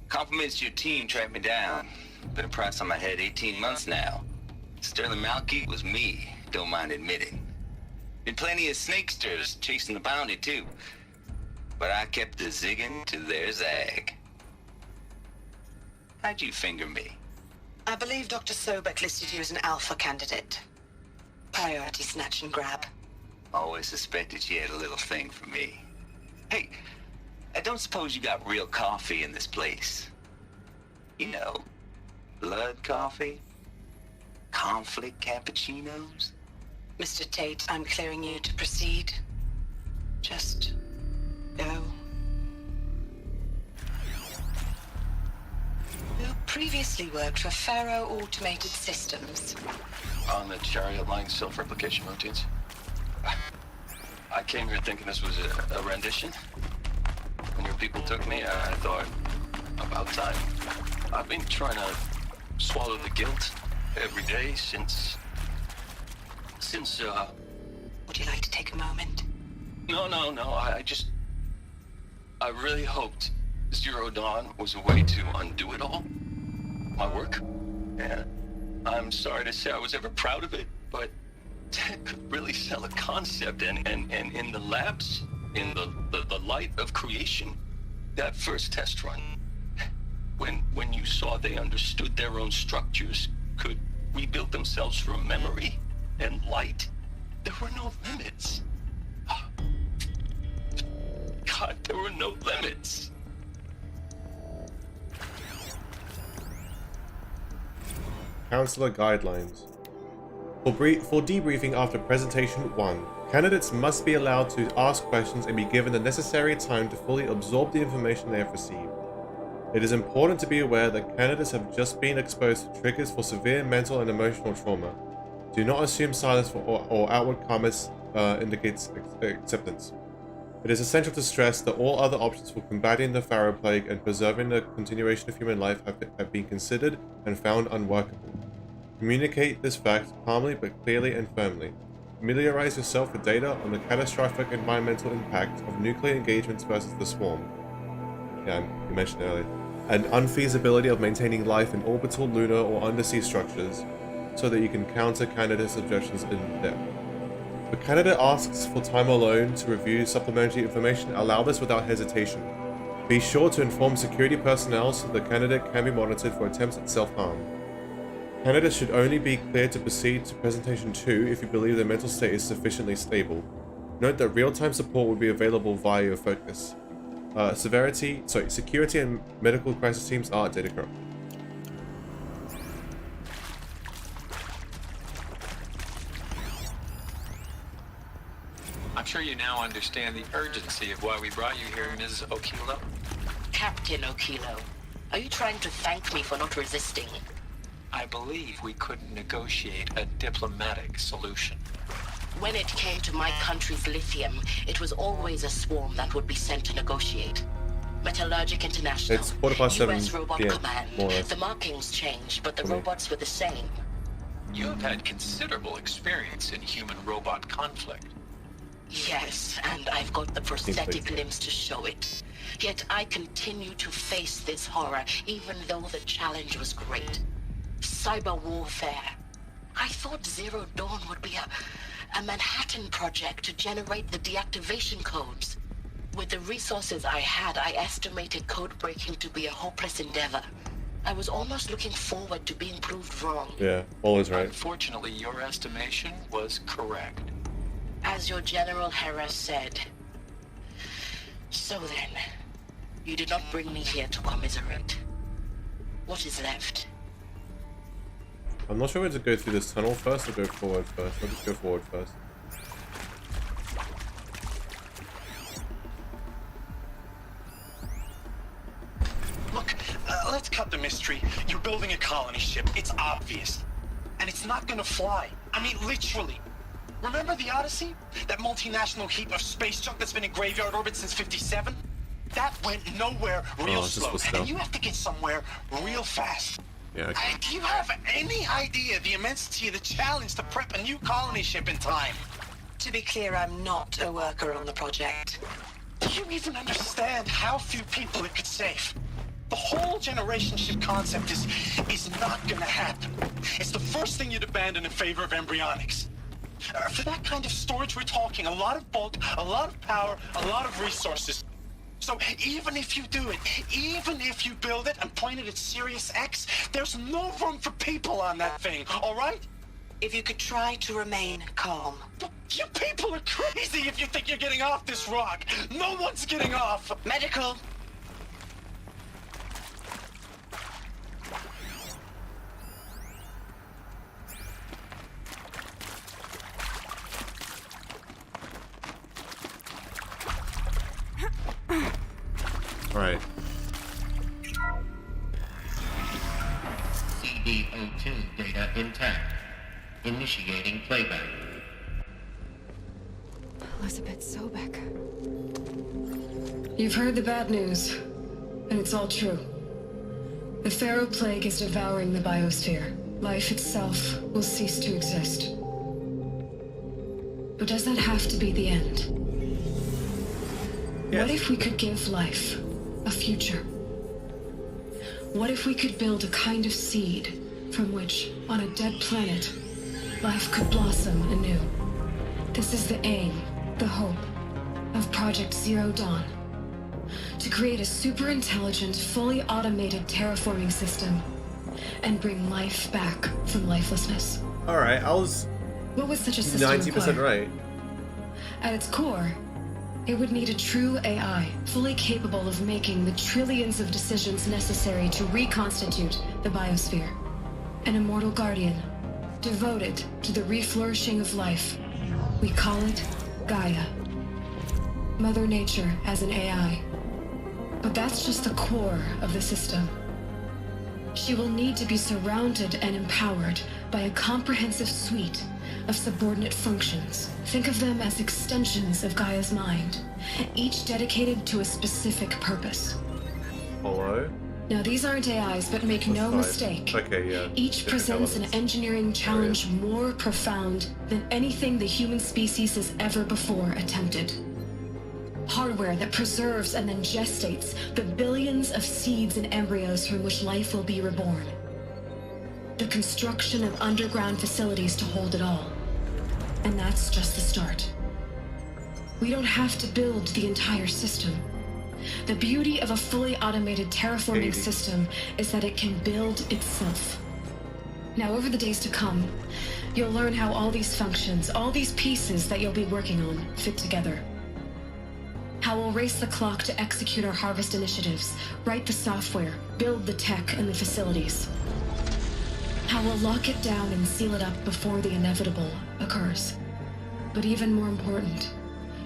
Compliments to your team tracked me down. Been a price on my head 18 months now. Sterling Malky was me, don't mind admitting. Been plenty of snakesters chasing the bounty too. But I kept the zigging to their zag. How'd you finger me? I believe Dr. Sobek listed you as an alpha candidate. Priority snatch and grab. Always suspected she had a little thing for me. Hey, I don't suppose you got real coffee in this place. You know, blood coffee? Conflict cappuccinos? Mr. Tate, I'm clearing you to proceed. Just go. You previously worked for Pharaoh Automated Systems. On the chariot line self-replication routines. I came here thinking this was a rendition. When your people took me, I thought, about time. I've been trying to swallow the guilt every day since... Would you like to take a moment? No, I really hoped Zero Dawn was a way to undo it all. My work. And I'm sorry to say I was ever proud of it, but Ted could really sell a concept, and in the labs, in the light of creation, that first test run, when you saw they understood their own structures, could rebuild themselves from memory and light, there were no limits. God, there were no limits. Counselor Guidelines. For debriefing after Presentation 1, candidates must be allowed to ask questions and be given the necessary time to fully absorb the information they have received. It is important to be aware that candidates have just been exposed to triggers for severe mental and emotional trauma. Do not assume silence or outward calmness indicates acceptance. It is essential to stress that all other options for combating the Pharaoh Plague and preserving the continuation of human life have been considered and found unworkable. Communicate this fact calmly but clearly and firmly. Familiarize yourself with data on the catastrophic environmental impact of nuclear engagements versus the swarm. Yeah, you mentioned earlier. And unfeasibility of maintaining life in orbital, lunar, or undersea structures, so that you can counter candidates' objections in depth. If a candidate asks for time alone to review supplementary information, allow this without hesitation. Be sure to inform security personnel so the candidate can be monitored for attempts at self-harm. Candidates should only be cleared to proceed to Presentation 2 if you believe their mental state is sufficiently stable. Note that real-time support will be available via your focus. Security and medical crisis teams are data corrupt. I'm sure you now understand the urgency of why we brought you here, Ms. Okilo. Captain Okilo, are you trying to thank me for not resisting? I believe we couldn't negotiate a diplomatic solution. When it came to my country's lithium, it was always a swarm that would be sent to negotiate. Metallurgic International, It's 7:15 US Robot PM, Command. more or less. The markings changed, but the robots were the same. You have had considerable experience in human-robot conflict. Yes, and I've got the prosthetic limbs to show it. Yet I continue to face this horror, even though the challenge was great. Cyber warfare. I thought Zero Dawn would be a Manhattan project to generate the deactivation codes. With the resources I had, I estimated code breaking to be a hopeless endeavor. I was almost looking forward to being proved wrong. Yeah, always right. Unfortunately, your estimation was correct. As your General Hera said. So then, you did not bring me here to commiserate. What is left? I'm not sure whether to go through this tunnel first or go forward first. I'll just go forward first. Look, let's cut the mystery. You're building a colony ship. It's obvious. And it's not gonna fly. I mean, literally. Remember the Odyssey? That multinational heap of space junk that's been in graveyard orbit since 57? That went nowhere real slow. And you have to get somewhere real fast. Yeah, okay. Do you have any idea the immensity of the challenge to prep a new colony ship in time? To be clear, I'm not a worker on the project. Do you even understand how few people it could save? The whole generation ship concept is not gonna happen. It's the first thing you'd abandon in favor of embryonics. For that kind of storage we're talking, a lot of bulk, a lot of power, a lot of resources. So even if you do it, even if you build it and point it at Sirius X, there's no room for people on that thing, all right? If you could try to remain calm. You people are crazy if you think you're getting off this rock. No one's getting off. Medical. Alright. CD02 data intact. Initiating playback. Elisabeth Sobek. You've heard the bad news, and it's all true. The Pharaoh Plague is devouring the biosphere. Life itself will cease to exist. But does that have to be the end? Yes. What if we could give life a future? What if we could build a kind of seed from which, on a dead planet, life could blossom anew? This is the aim, the hope, of Project Zero Dawn. To create a super-intelligent, fully automated terraforming system and bring life back from lifelessness. Alright, I was what would such a system 90% require? right. At its core, it would need a true AI, fully capable of making the trillions of decisions necessary to reconstitute the biosphere. An immortal guardian, devoted to the reflourishing of life. We call it GAIA. Mother Nature as an AI. But that's just the core of the system. She will need to be surrounded and empowered by a comprehensive suite of subordinate functions. Think of them as extensions of Gaia's mind, each dedicated to a specific purpose. Hello? Now these aren't AIs, but make no mistake. Okay, yeah. Each presents an engineering challenge more profound than anything the human species has ever before attempted. Hardware that preserves and then gestates the billions of seeds and embryos from which life will be reborn. The construction of underground facilities to hold it all. And that's just the start. We don't have to build the entire system. The beauty of a fully automated terraforming system is that it can build itself. Now, over the days to come, you'll learn how all these functions, all these pieces that you'll be working on, fit together. How we'll race the clock to execute our harvest initiatives, write the software, build the tech and the facilities. How we'll lock it down and seal it up before the inevitable occurs. But even more important,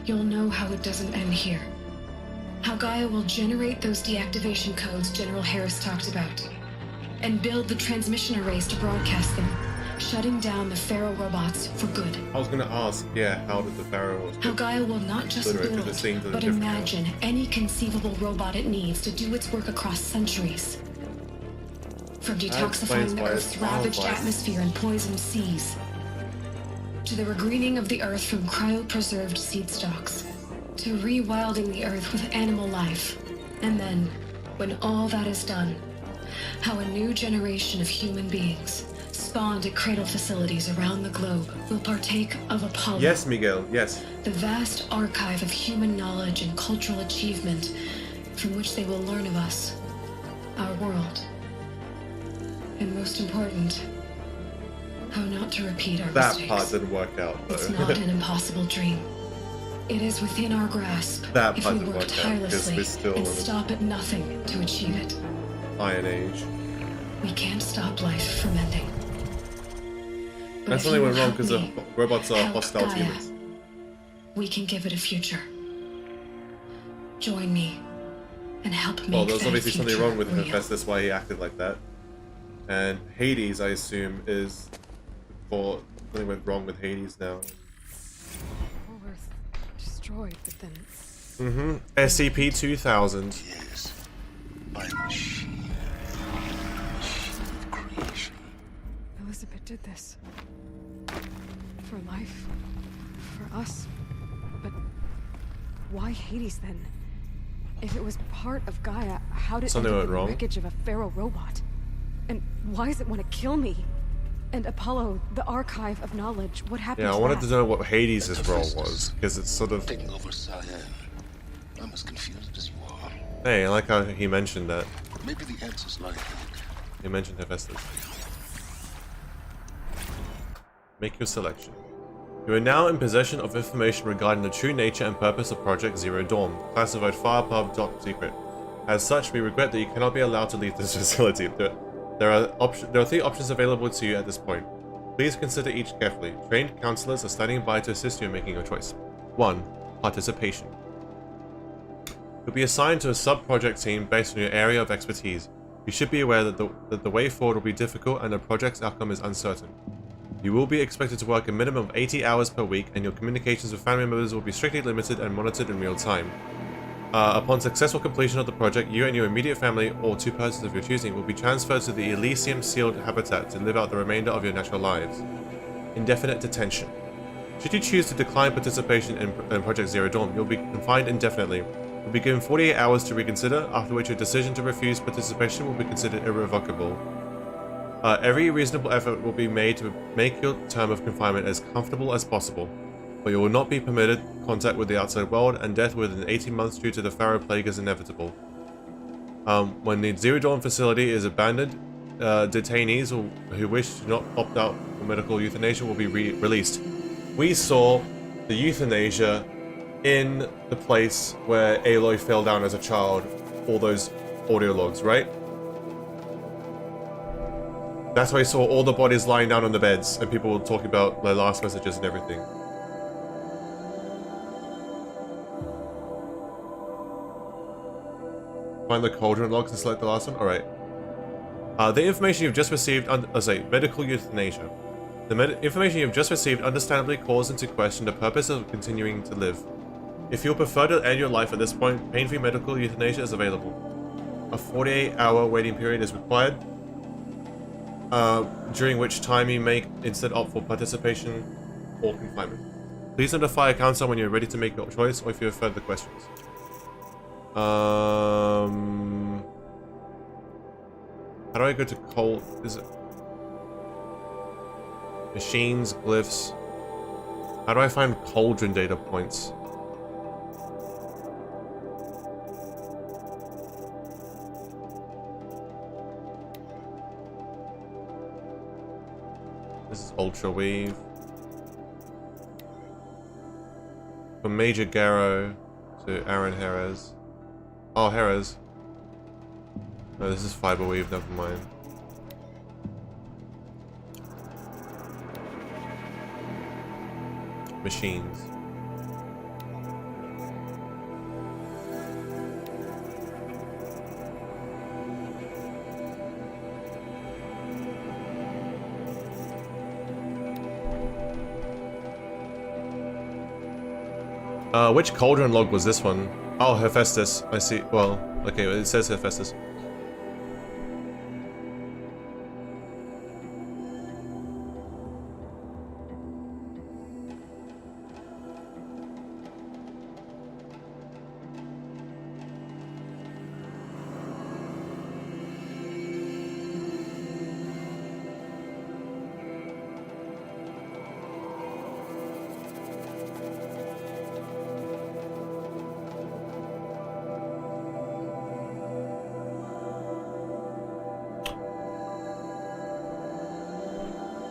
you'll know how it doesn't end here. How Gaia will generate those deactivation codes General Harris talked about, and build the transmission arrays to broadcast them, shutting down the Pharaoh robots for good. I was gonna ask, yeah, how did the Pharaoh How Gaia will not just build, but imagine any conceivable robot it needs to do its work across centuries. From detoxifying the Earth's ravaged atmosphere and poisoned seas, to the regreening of the Earth from cryopreserved seed stocks, to rewilding the Earth with animal life. And then, when all that is done, how a new generation of human beings, spawned at cradle facilities around the globe, will partake of Apollo. Yes, Miguel, yes. The vast archive of human knowledge and cultural achievement from which they will learn of us, our world, And most important, how not to repeat our That mistakes. part didn't work out, though. It's not an impossible dream. It is within our grasp That if part we didn't work work out, because tirelessly we're still and in stop at nothing to achieve it. Iron Age. We can't stop life from ending. But That's if only you went will wrong help because the me robots are help hostile to Gaia, humans. we can give it a future. Join me and help make Well, there was that obviously something future wrong with real. Hephaestus, why he acted like that. And Hades, I assume, is for something went wrong with Hades now. Whole Earth destroyed, but then SCP-2000. Yes. By a machine. Machine of creation. Elisabeth did this. For life. For us. But why Hades then? If it was part of Gaia, how did it Something end up went in the wrong. wreckage of a pharaoh robot? And why does it want to kill me? And Apollo, the archive of knowledge, what happened Yeah, I to wanted that? to know what Hades' role was, because it's sort of... Taking over Cyan. I'm as confused as you are. Hey, I like how he mentioned that. Maybe the answers lie ahead. He mentioned Hephaestus. Make your selection. You are now in possession of information regarding the true nature and purpose of Project Zero Dawn, classified far above top secret. As such, we regret that you cannot be allowed to leave this facility. There are 3 options available to you at this point. Please consider each carefully. Trained counselors are standing by to assist you in making your choice. 1. Participation. You'll be assigned to a sub-project team based on your area of expertise. You should be aware that the way forward will be difficult and the project's outcome is uncertain. You will be expected to work a minimum of 80 hours per week, and your communications with family members will be strictly limited and monitored in real time. Upon successful completion of the project, you and your immediate family, or 2 persons of your choosing, will be transferred to the Elysium sealed habitat to live out the remainder of your natural lives. Indefinite detention. Should you choose to decline participation in Project Zero Dawn, you'll be confined indefinitely. You'll be given 48 hours to reconsider, after which your decision to refuse participation will be considered irrevocable. Every reasonable effort will be made to make your term of confinement as comfortable as possible, but you will not be permitted contact with the outside world, and death within 18 months due to the Pharaoh Plague is inevitable. When the Zero Dawn facility is abandoned, detainees who wish to not opt out for medical euthanasia will be released. We saw the euthanasia in the place where Aloy fell down as a child, all those audio logs, right? That's why I saw all the bodies lying down on the beds, and people were talking about their last messages and everything. Find the cauldron logs and select the last one? Alright. The information you've just received, medical euthanasia. The information you've just received understandably calls into question the purpose of continuing to live. If you prefer to end your life at this point, pain-free medical euthanasia is available. A 48-hour waiting period is required, during which time you may instead opt for participation or confinement. Please notify a counselor when you're ready to make your choice, or if you have further questions. How do I go to cold? Is it machines, glyphs? How do I find cauldron data points? This is Ultra Weave. From Major Garrow to Aaron Jerez. Oh, Jerez. No, this is Fiber Weave, never mind. Machines. Which cauldron log was this one? Oh, Hephaestus. I see. Well, okay, it says Hephaestus.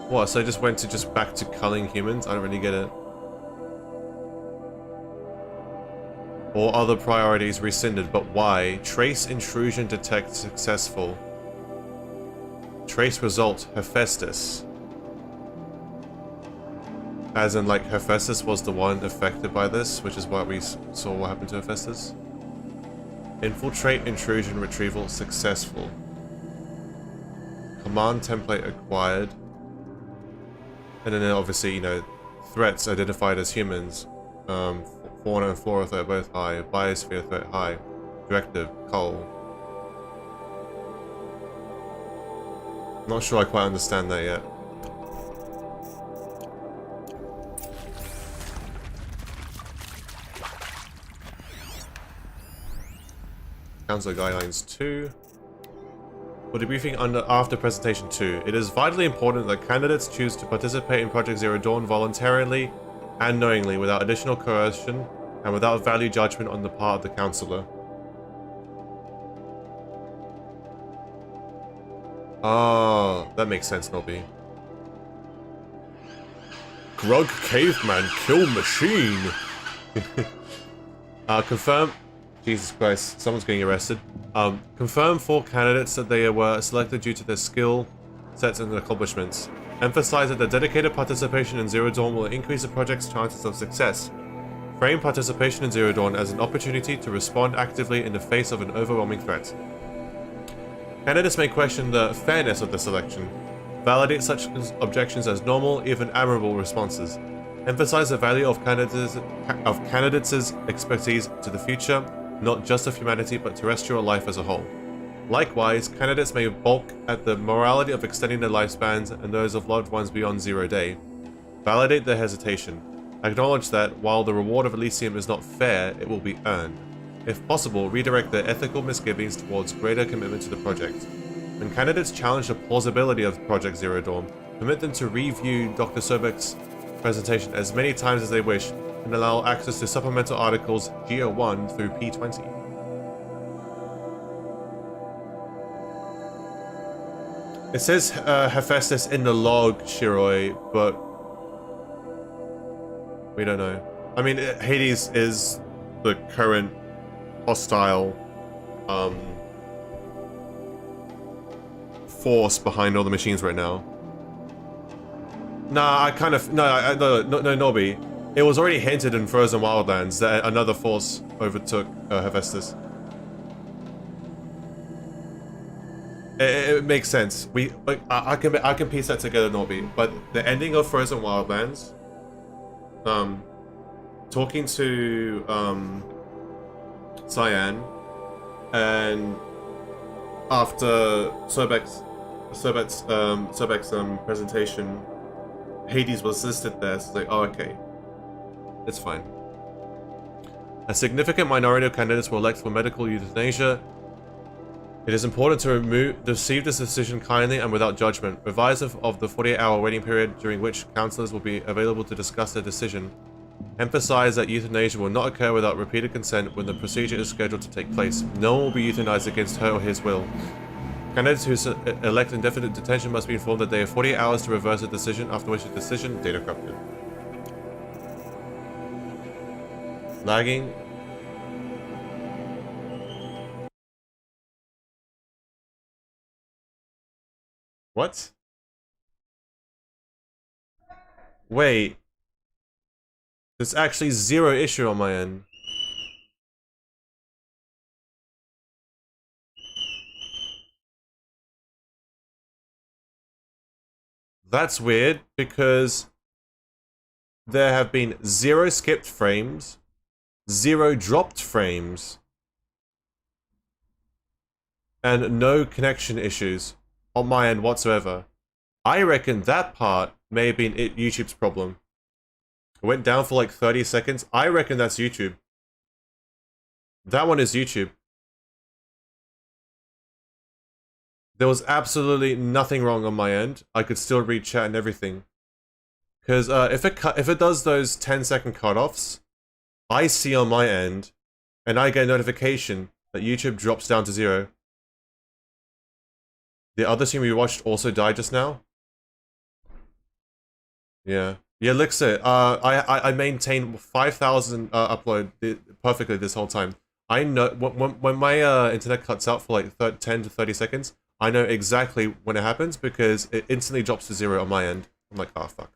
What, so I just went to back to culling humans? I don't really get it. All other priorities rescinded, but why? Trace intrusion detect successful. Trace result, Hephaestus. As in, like, Hephaestus was the one affected by this, which is why we saw what happened to Hephaestus. Infiltrate intrusion retrieval successful. Command template acquired. And then obviously, you know, threats identified as humans. Fauna and flora threat both high. Biosphere threat high. Directive, coal. Not sure I quite understand that yet. Council Guidelines 2. For debriefing after Presentation 2, it is vitally important that candidates choose to participate in Project Zero Dawn voluntarily and knowingly without additional coercion and without value judgment on the part of the Councillor. Ah, that makes sense, Nobby. Grug Caveman Kill Machine! Confirm... Jesus Christ, someone's getting arrested. Confirm 4 candidates that they were selected due to their skill sets and accomplishments. Emphasize that their dedicated participation in Zero Dawn will increase the project's chances of success. Frame participation in Zero Dawn as an opportunity to respond actively in the face of an overwhelming threat. Candidates may question the fairness of the selection. Validate such objections as normal, even admirable responses. Emphasize the value of candidates' expertise to the future, not just of humanity but terrestrial life as a whole. Likewise, candidates may balk at the morality of extending their lifespans and those of loved ones beyond 0 day. Validate their hesitation. Acknowledge that, while the reward of Elysium is not fair, it will be earned. If possible, redirect their ethical misgivings towards greater commitment to the project. When candidates challenge the plausibility of Project Zero Dawn, permit them to review Dr. Sobek's presentation as many times as they wish and allow access to supplemental articles GO1 through P20. It says Hephaestus in the log, Shiroi, but we don't know. I mean, Hades is the current hostile force behind all the machines right now. Nah, I kind of... No, Nobby. It was already hinted in Frozen Wildlands that another force overtook Hephaestus. It makes sense. I can piece that together, Nobby. But the ending of Frozen Wildlands, talking to Cyan, and after Sobek's presentation, Hades was listed there. So it's like, oh, okay, it's fine. A significant minority of candidates were elected for medical euthanasia. It is important to receive this decision kindly and without judgment. Revise of the 48-hour waiting period during which counsellors will be available to discuss their decision. Emphasize that euthanasia will not occur without repeated consent when the procedure is scheduled to take place. No one will be euthanized against her or his will. Candidates who elect indefinite detention must be informed that they have 48 hours to reverse the decision, after which the decision data corrupted. Lagging. What? Wait. There's actually 0 issue on my end. That's weird, because there have been 0 skipped frames, 0 dropped frames, and no connection issues on my end whatsoever. I reckon that part may have been YouTube's problem. It went down for like 30 seconds. I reckon that's YouTube. That one is YouTube. There was absolutely nothing wrong on my end. I could still read chat and everything. Because if it does those 10-second cutoffs, I see on my end, and I get a notification that YouTube drops down to 0. The other stream we watched also died just now. Yeah. Yeah, Elixir, I maintain 5,000 upload perfectly this whole time. I know when my internet cuts out for like 10 to 30 seconds, I know exactly when it happens because it instantly drops to 0 on my end. I'm like, oh fuck.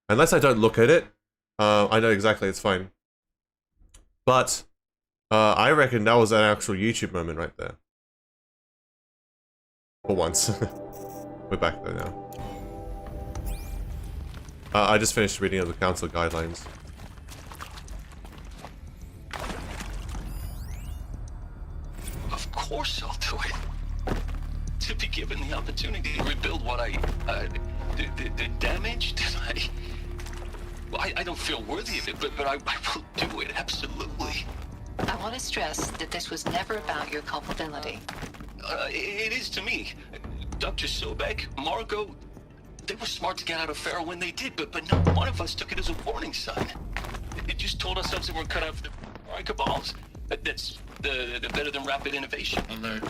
Unless I don't look at it, I know exactly it's fine. But I reckon that was an actual YouTube moment right there. For once. We're back there now. I just finished reading the council guidelines. Of course I'll do it. To be given the opportunity to rebuild what the damage that I don't feel worthy of it, but I will do it, absolutely. I want to stress that this was never about your culpability. It is to me. Dr. Sobek, Margot, they were smart to get out of Pharaoh when they did, but not one of us took it as a warning sign. It just told ourselves that we're cut out for the cabals. That's the better than rapid innovation. Alert.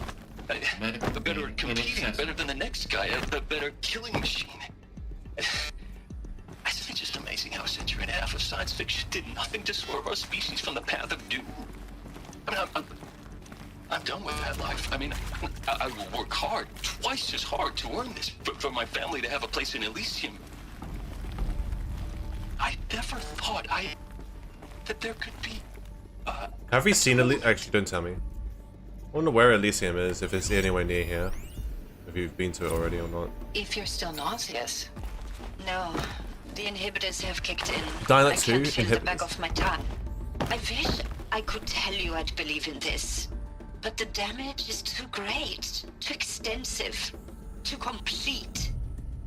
A better competing, better than the next guy, a better killing machine. Isn't it just amazing how a century and a half of science fiction did nothing to swerve our species from the path of doom? I mean, I'm done with that life. I mean, I will work hard, twice as hard to earn this, for my family to have a place in Elysium. I never thought that there could be... Have we seen Elysium? Actually, don't tell me. I wonder where Elysium is, if it's anywhere near here. If you've been to it already or not. If you're still nauseous. No, the inhibitors have kicked in. Dialect I can't 2 feel the back inhibitors. of my tongue. I wish I could tell you I'd believe in this. But the damage is too great, too extensive, too complete.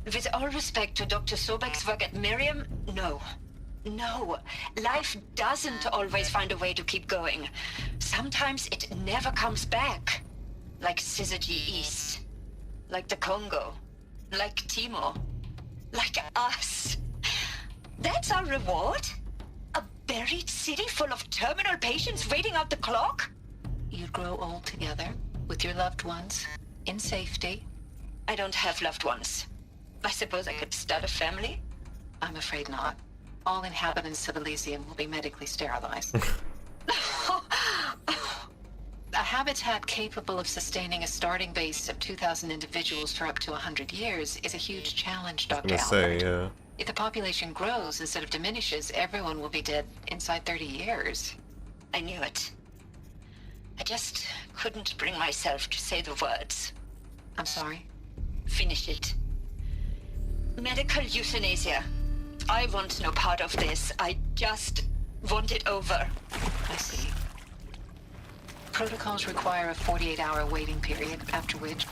With all respect to Dr. Sobek's work at Miriam, no. No, life doesn't always find a way to keep going. Sometimes it never comes back. Like Syzygy East. Like the Congo. Like Timor. Like us. That's our reward? A buried city full of terminal patients waiting out the clock? You'd grow old together, with your loved ones, in safety. I don't have loved ones. I suppose I could start a family? I'm afraid not. All inhabitants of Elysium will be medically sterilized. A habitat capable of sustaining a starting base of 2,000 individuals for up to 100 years is a huge challenge, Dr. Albert. Yeah. If the population grows instead of diminishes, everyone will be dead inside 30 years. I knew it. I just couldn't bring myself to say the words. I'm sorry? Finish it. Medical euthanasia. I want no part of this. I just want it over. I see. Protocols require a 48-hour waiting period, after which...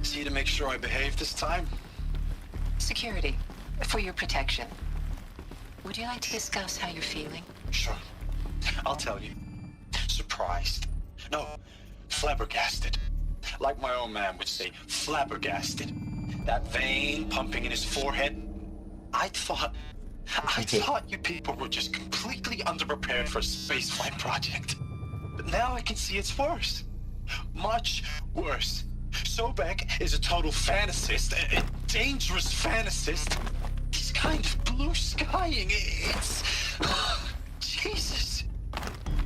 See to make sure I behave this time? Security. For your protection. Would you like to discuss how you're feeling? Sure. I'll tell you. Surprised. No, flabbergasted. Like my own man would say, flabbergasted. That vein pumping in his forehead. I thought you people were just completely underprepared for a spaceflight project. But now I can see it's worse. Much worse. Sobek is a total fantasist, a dangerous fantasist. He's kind of blue skying. It's... Jesus.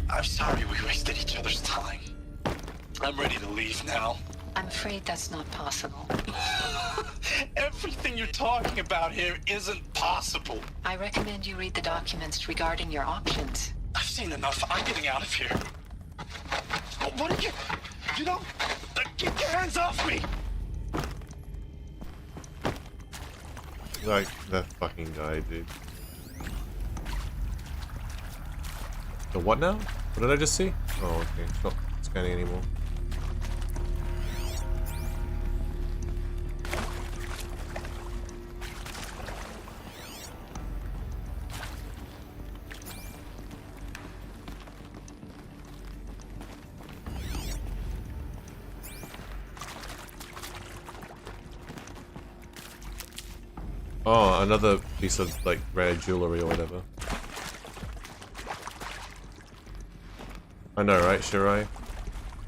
I'm sorry we wasted each other's time. I'm ready to leave now. I'm afraid that's not possible. Everything you're talking about here isn't possible. I recommend you read the documents regarding your options. I've seen enough. I'm getting out of here. What are you... You don't... Get your hands off me! Like, that fucking guy, dude. The what now? What did I just see? Oh, okay. It's not scanning anymore. Oh, another piece of, like, rare jewelry or whatever. I know, right, Shirai?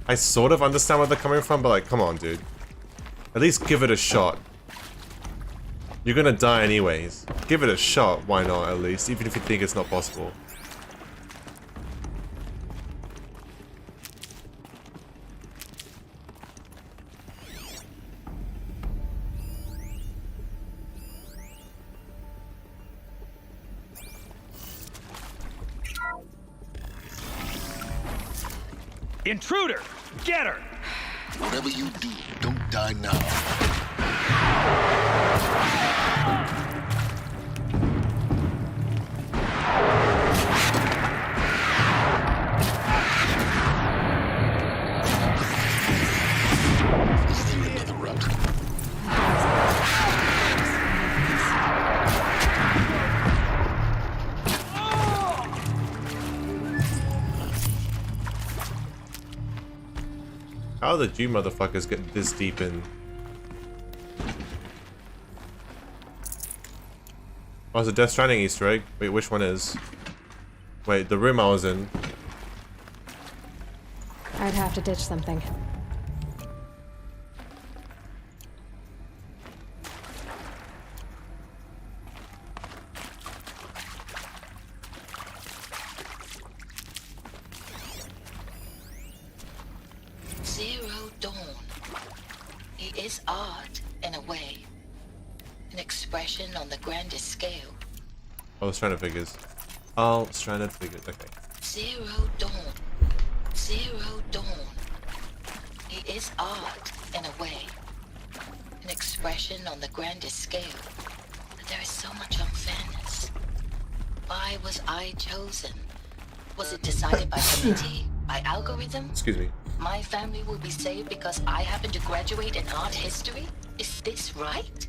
I sort of understand where they're coming from, but like, come on, dude. At least give it a shot. You're gonna die anyways. Give it a shot, why not at least, even if you think it's not possible. Intruder! Get her! Whatever you do, don't die now. Is there another route? How did you motherfuckers get this deep in? Oh, it's a Death Stranding Easter egg. Wait, which one is? Wait, the room I was in. I'd have to ditch something. Zero Dawn. It is art, in a way. An expression on the grandest scale. Oh, Stranded Figures. Oh, Stranded Figures. Okay. Zero Dawn. Zero Dawn. It is art, in a way. An expression on the grandest scale. But there is so much unfairness. Why was I chosen? Was it decided by committee? By algorithm? Excuse me. My family will be saved because I happen to graduate in art history? Is this right?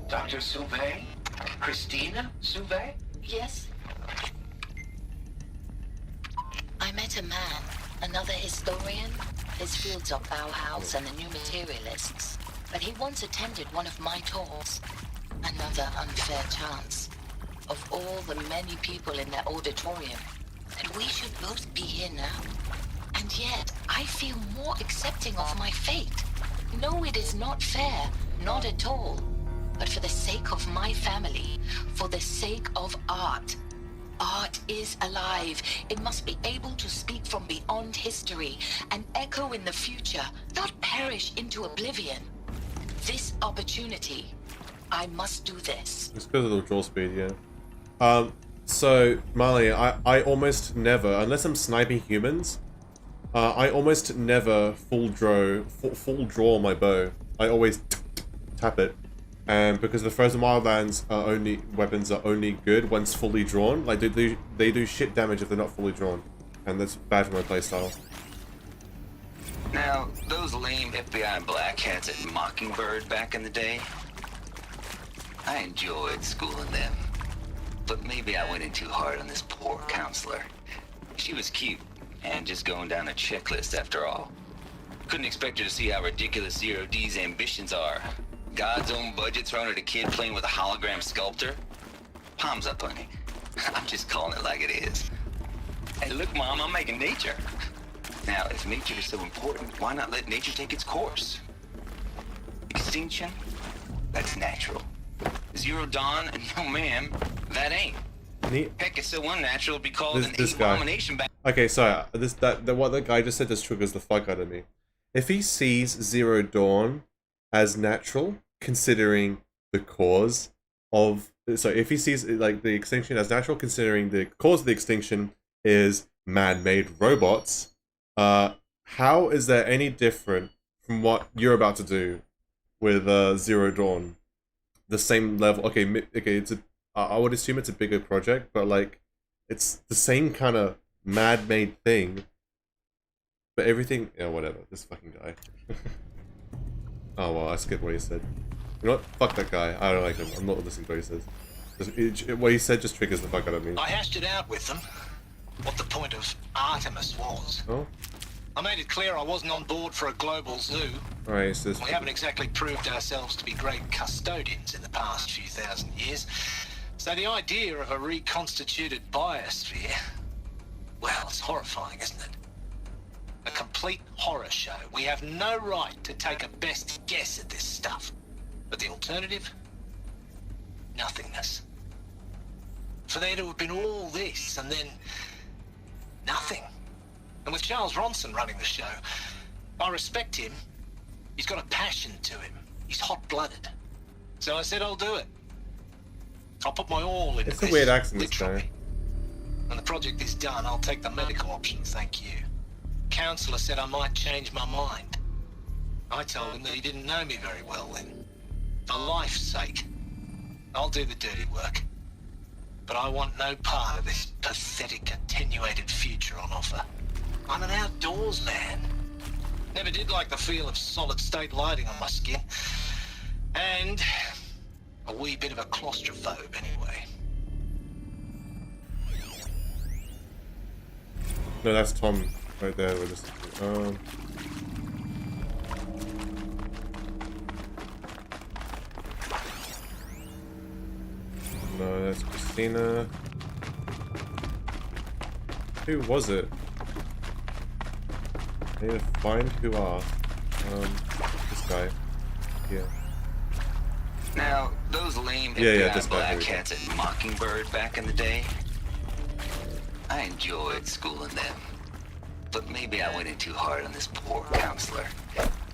Dr. Sauvé? Christina Sauvé? Yes. I met a man, another historian. His fields are Bauhaus and the New Materialists. But he once attended one of my talks. Another unfair chance. Of all the many people in that auditorium, that we should both be here now. And yet, I feel more accepting of my fate. No, it is not fair, not at all. But for the sake of my family, for the sake of art. Art is alive. It must be able to speak from beyond history and echo in the future, not perish into oblivion. This opportunity, I must do this. It's because of the draw speed, yeah. So, Marley, I almost never, unless I'm sniping humans, I almost never full draw my bow. I always tap it. And because the Frozen Wildlands weapons are only good once fully drawn. Like they do shit damage if they're not fully drawn. And that's bad for my playstyle. Now, those lame FBI black hats at Mockingbird back in the day, I enjoyed schooling them. But maybe I went in too hard on this poor counselor. She was cute, and just going down a checklist after all. Couldn't expect her to see how ridiculous Zero D's ambitions are. God's own budget thrown at a kid playing with a hologram sculptor? Palms up, honey. I'm just calling it like it is. Hey, look, Mom, I'm making nature. Now, if nature is so important, why not let nature take its course? Extinction? That's natural. Zero Dawn? No, ma'am, that ain't. Heck, it's so unnatural to be called an abomination back. Okay, sorry. What that guy just said just triggers the fuck out of me. If he sees Zero Dawn as natural, considering the cause of... So if he sees like the extinction as natural, considering the cause of the extinction is man-made robots, how is that any different from what you're about to do with Zero Dawn? The same level... Okay, it's I would assume it's a bigger project, but like, it's the same kind of mad-made thing. But everything... Yeah, whatever. This fucking guy. Oh, well, I skipped what he said. You know what? Fuck that guy. I don't like him. I'm not listening to what he says. What he said just triggers the fuck out of me. I hashed it out with them, what the point of Artemis was. Oh? I made it clear I wasn't on board for a global zoo. Alright, so we haven't exactly proved ourselves to be great custodians in the past few thousand years. So the idea of a reconstituted biosphere, well, it's horrifying, isn't it? A complete horror show. We have no right to take a best guess at this stuff. But the alternative? Nothingness. For there to have been all this and then nothing. And with Charles Ronson running the show, I respect him. He's got a passion to him. He's hot-blooded. So I said I'll do it. I'll put my all into this. It's a weird accent, this guy. When the project is done, I'll take the medical option, thank you. Counselor said I might change my mind. I told him that he didn't know me very well then. For life's sake, I'll do the dirty work. But I want no part of this pathetic, attenuated future on offer. I'm an outdoors man. Never did like the feel of solid-state lighting on my skin. And a wee bit of a claustrophobe, anyway. No, that's Tom right there. We're just no, that's Christina. Who was it? I need to find who are. This guy. Yeah. Now, those lame FBI black hats at Mockingbird back in the day, I enjoyed schooling them. But maybe I went in too hard on this poor counselor.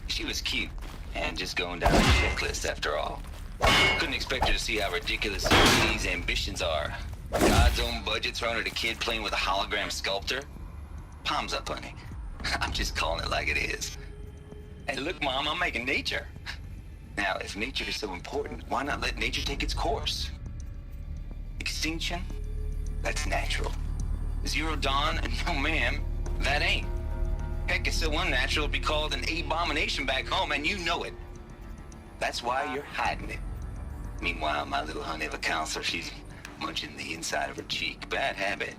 She was cute, and just going down the checklist after all. Couldn't expect her to see how ridiculous these ambitions are. God's own budget thrown at a kid playing with a hologram sculptor? Palms up, honey. I'm just calling it like it is. Hey, look, Mom, I'm making nature. Now, if nature is so important, why not let nature take its course? Extinction? That's natural. Zero dawn? No, ma'am, that ain't. Heck, it's so unnatural it'd be called an abomination back home, and you know it. That's why you're hiding it. Meanwhile, my little honey of a counselor, she's munching the inside of her cheek. Bad habit.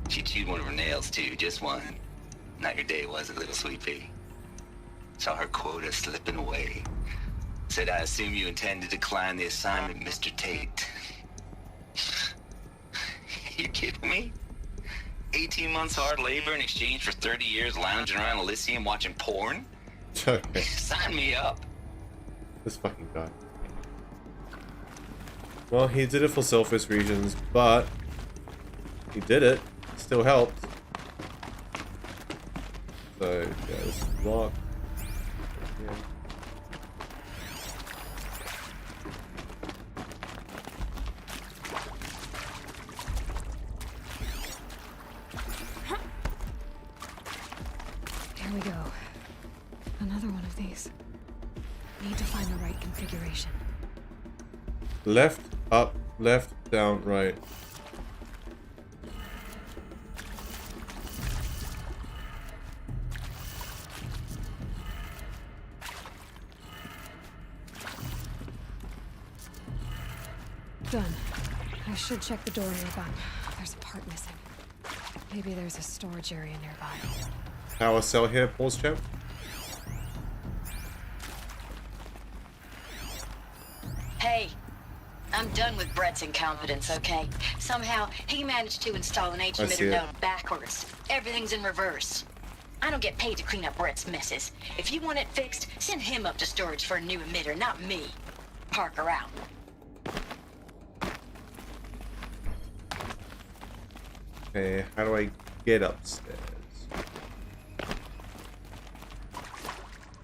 She chewed one of her nails, too, just one. Not your day, was it, little sweet pea? Saw her quota slipping away. Said, I assume you intend to decline the assignment, Mr. Tate. You kidding me? 18 months hard labor in exchange for 30 years lounging around Elysium watching porn? Okay. Sign me up. This fucking guy. Well, he did it for selfish reasons, but he did it. It still helped. So, yeah, this is locked. Yeah. Here we go. Another one of these. Need to find the right configuration. Left, up, left, down, right. Done. I should check the door nearby. There's a part missing. Maybe there's a storage area nearby. Power cell here, pause champ. Hey, I'm done with Brett's incompetence, okay? Somehow, he managed to install an H emitter node backwards. Everything's in reverse. I don't get paid to clean up Brett's messes. If you want it fixed, send him up to storage for a new emitter, not me. Parker out. Okay, how do I get upstairs?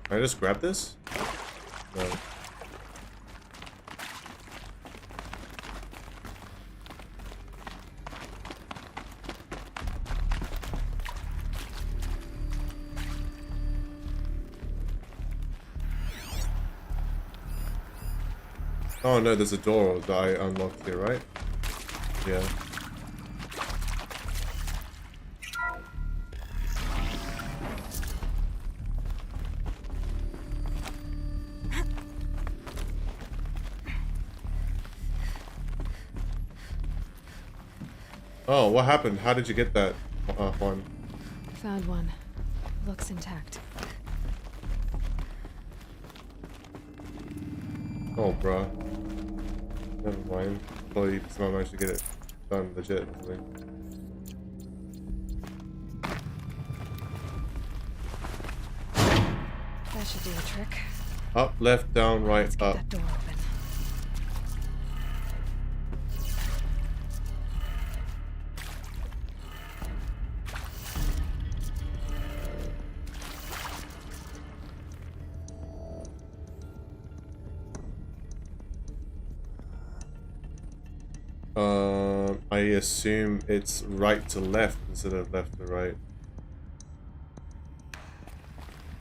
Can I just grab this? No. Oh no, there's a door that I unlocked here, right? Yeah. Oh, what happened? How did you get that one? Found one. Looks intact. Oh, bruh. Never mind. Well, you somehow managed to get it done legitimately. That should do the trick. Up, left, down, right, Let's up. get that door open. I assume it's right to left instead of left to right.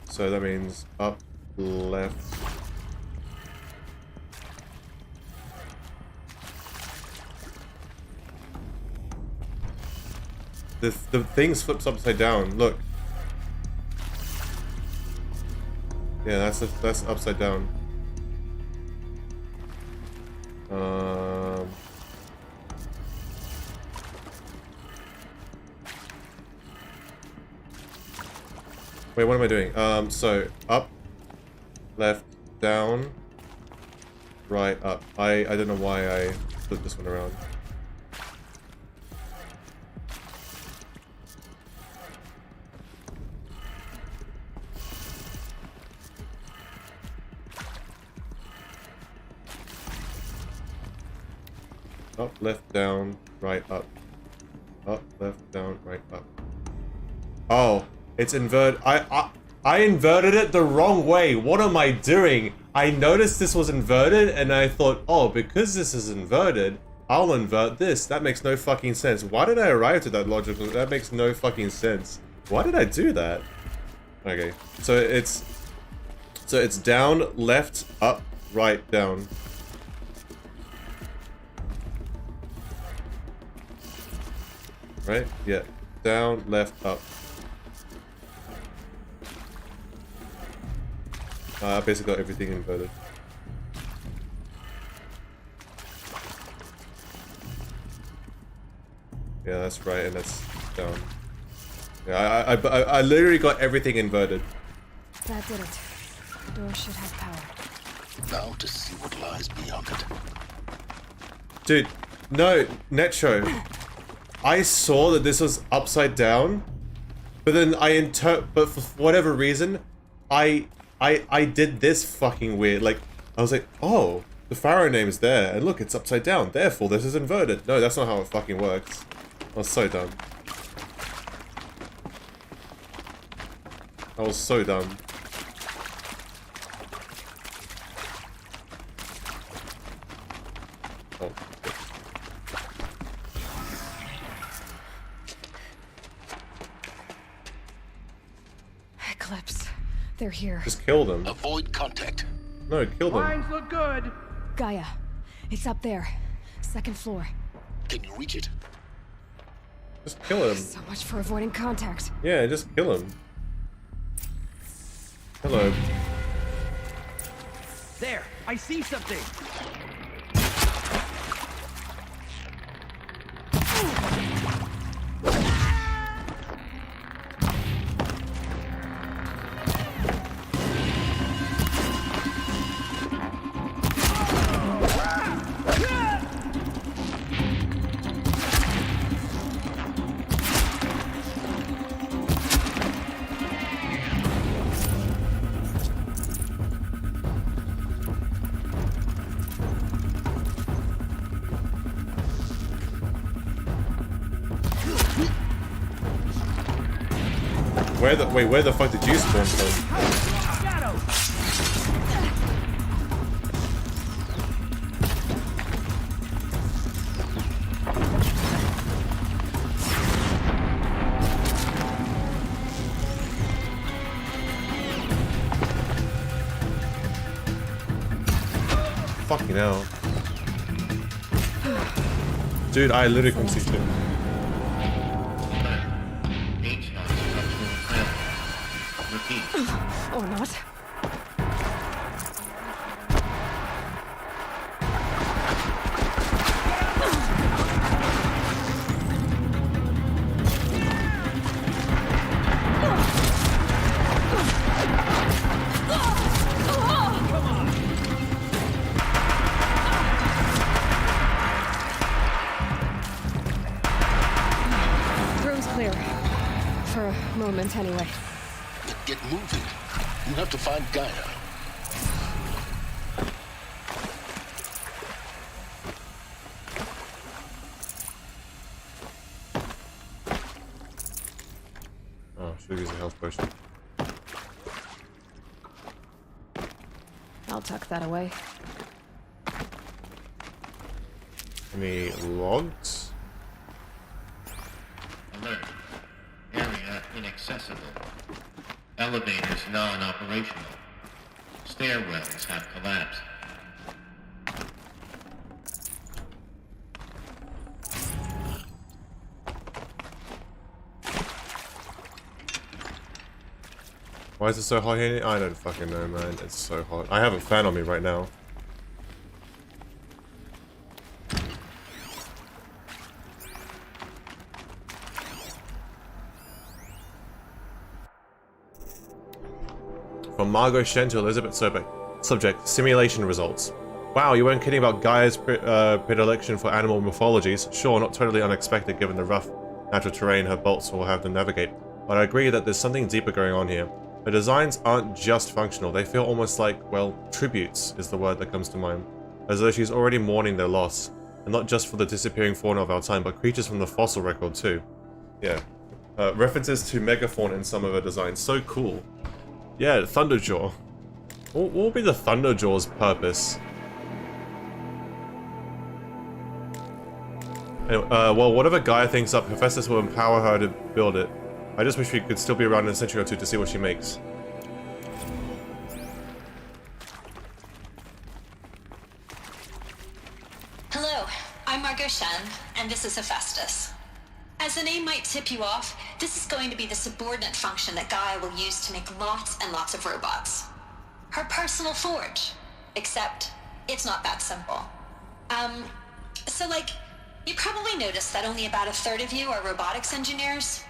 So that means up, left. The thing flips upside down. Look. Yeah, that's upside down. Wait, what am I doing? So up, left, down, right, up. I don't know why I flipped this one around. Up, left, down, right, up. Up, left, down, right, up. Oh. It's invert. I inverted it the wrong way. What am I doing? I noticed this was inverted and I thought, oh, because this is inverted, I'll invert this. That makes no fucking sense. Why did I arrive to that logical? That makes no fucking sense. Why did I do that? Okay, so it's down, left, up, right, down. Right? Yeah. Down, left, up. I basically got everything inverted. Yeah, that's right, and that's down. Yeah, I literally got everything inverted. That did it. The door should have power. Now to see what lies beyond it. Dude, no, Netro. I saw that this was upside down, but then but for whatever reason, I did this fucking weird, like, I was like, oh, the pharaoh name's there, and look, it's upside down, therefore this is inverted. No, that's not how it fucking works. I was so dumb. I was so dumb. Oh. Eclipse. They're here. Just kill them. Avoid contact. No, kill them. Lines look good. GAIA. It's up there. Second floor. Can you reach it? Just kill him. So much for avoiding contact. Yeah, just kill him. Hello. There, I see something. Where the fuck did you spawn from? Fucking hell. Dude, I literally couldn't see shit. Or not. Room's clear. For a moment, anyway. Get moving. You have to find GAIA. Oh, should have used a health potion. I'll tuck that away. Any logs? Alert. Area inaccessible. Elevators non-operational. Stairwells have collapsed. Why is it so hot here? I don't fucking know, man. It's so hot. I have a fan on me right now. From Margot Shen to Elisabeth Sobek. Subject, simulation results. Wow, you weren't kidding about GAIA's predilection for animal morphologies. Sure, not totally unexpected given the rough natural terrain her bolts will have to navigate. But I agree that there's something deeper going on here. The designs aren't just functional, they feel almost like, well, tributes is the word that comes to mind. As though she's already mourning their loss. And not just for the disappearing fauna of our time, but creatures from the fossil record too. Yeah. References to megafauna in some of her designs. So cool. Yeah, Thunderjaw. What will be the Thunderjaw's purpose? Anyway, well, whatever Gaia thinks up, Hephaestus will empower her to build it. I just wish we could still be around in a century or two to see what she makes. Hello, I'm Margot Shen, and this is Hephaestus. As the name might tip you off, this is going to be the subordinate function that Gaia will use to make lots and lots of robots. Her personal forge. Except, it's not that simple. So like, you probably noticed that only about a third of you are robotics engineers.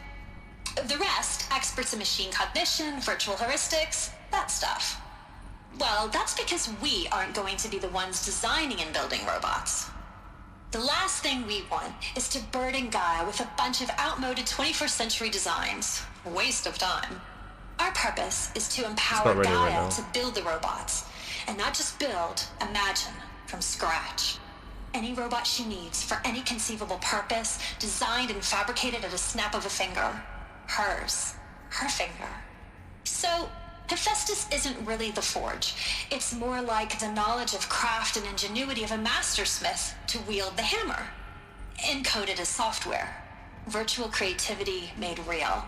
The rest, experts in machine cognition, virtual heuristics, that stuff. Well, that's because we aren't going to be the ones designing and building robots. The last thing we want is to burden Gaia with a bunch of outmoded 21st century designs. A waste of time. Our purpose is to empower Gaia to build the robots. And not just build, imagine, from scratch. Any robot she needs for any conceivable purpose, designed and fabricated at a snap of a finger. Hers. Her finger. So, Hephaestus isn't really the forge. It's more like the knowledge of craft and ingenuity of a mastersmith to wield the hammer. Encoded as software. Virtual creativity made real.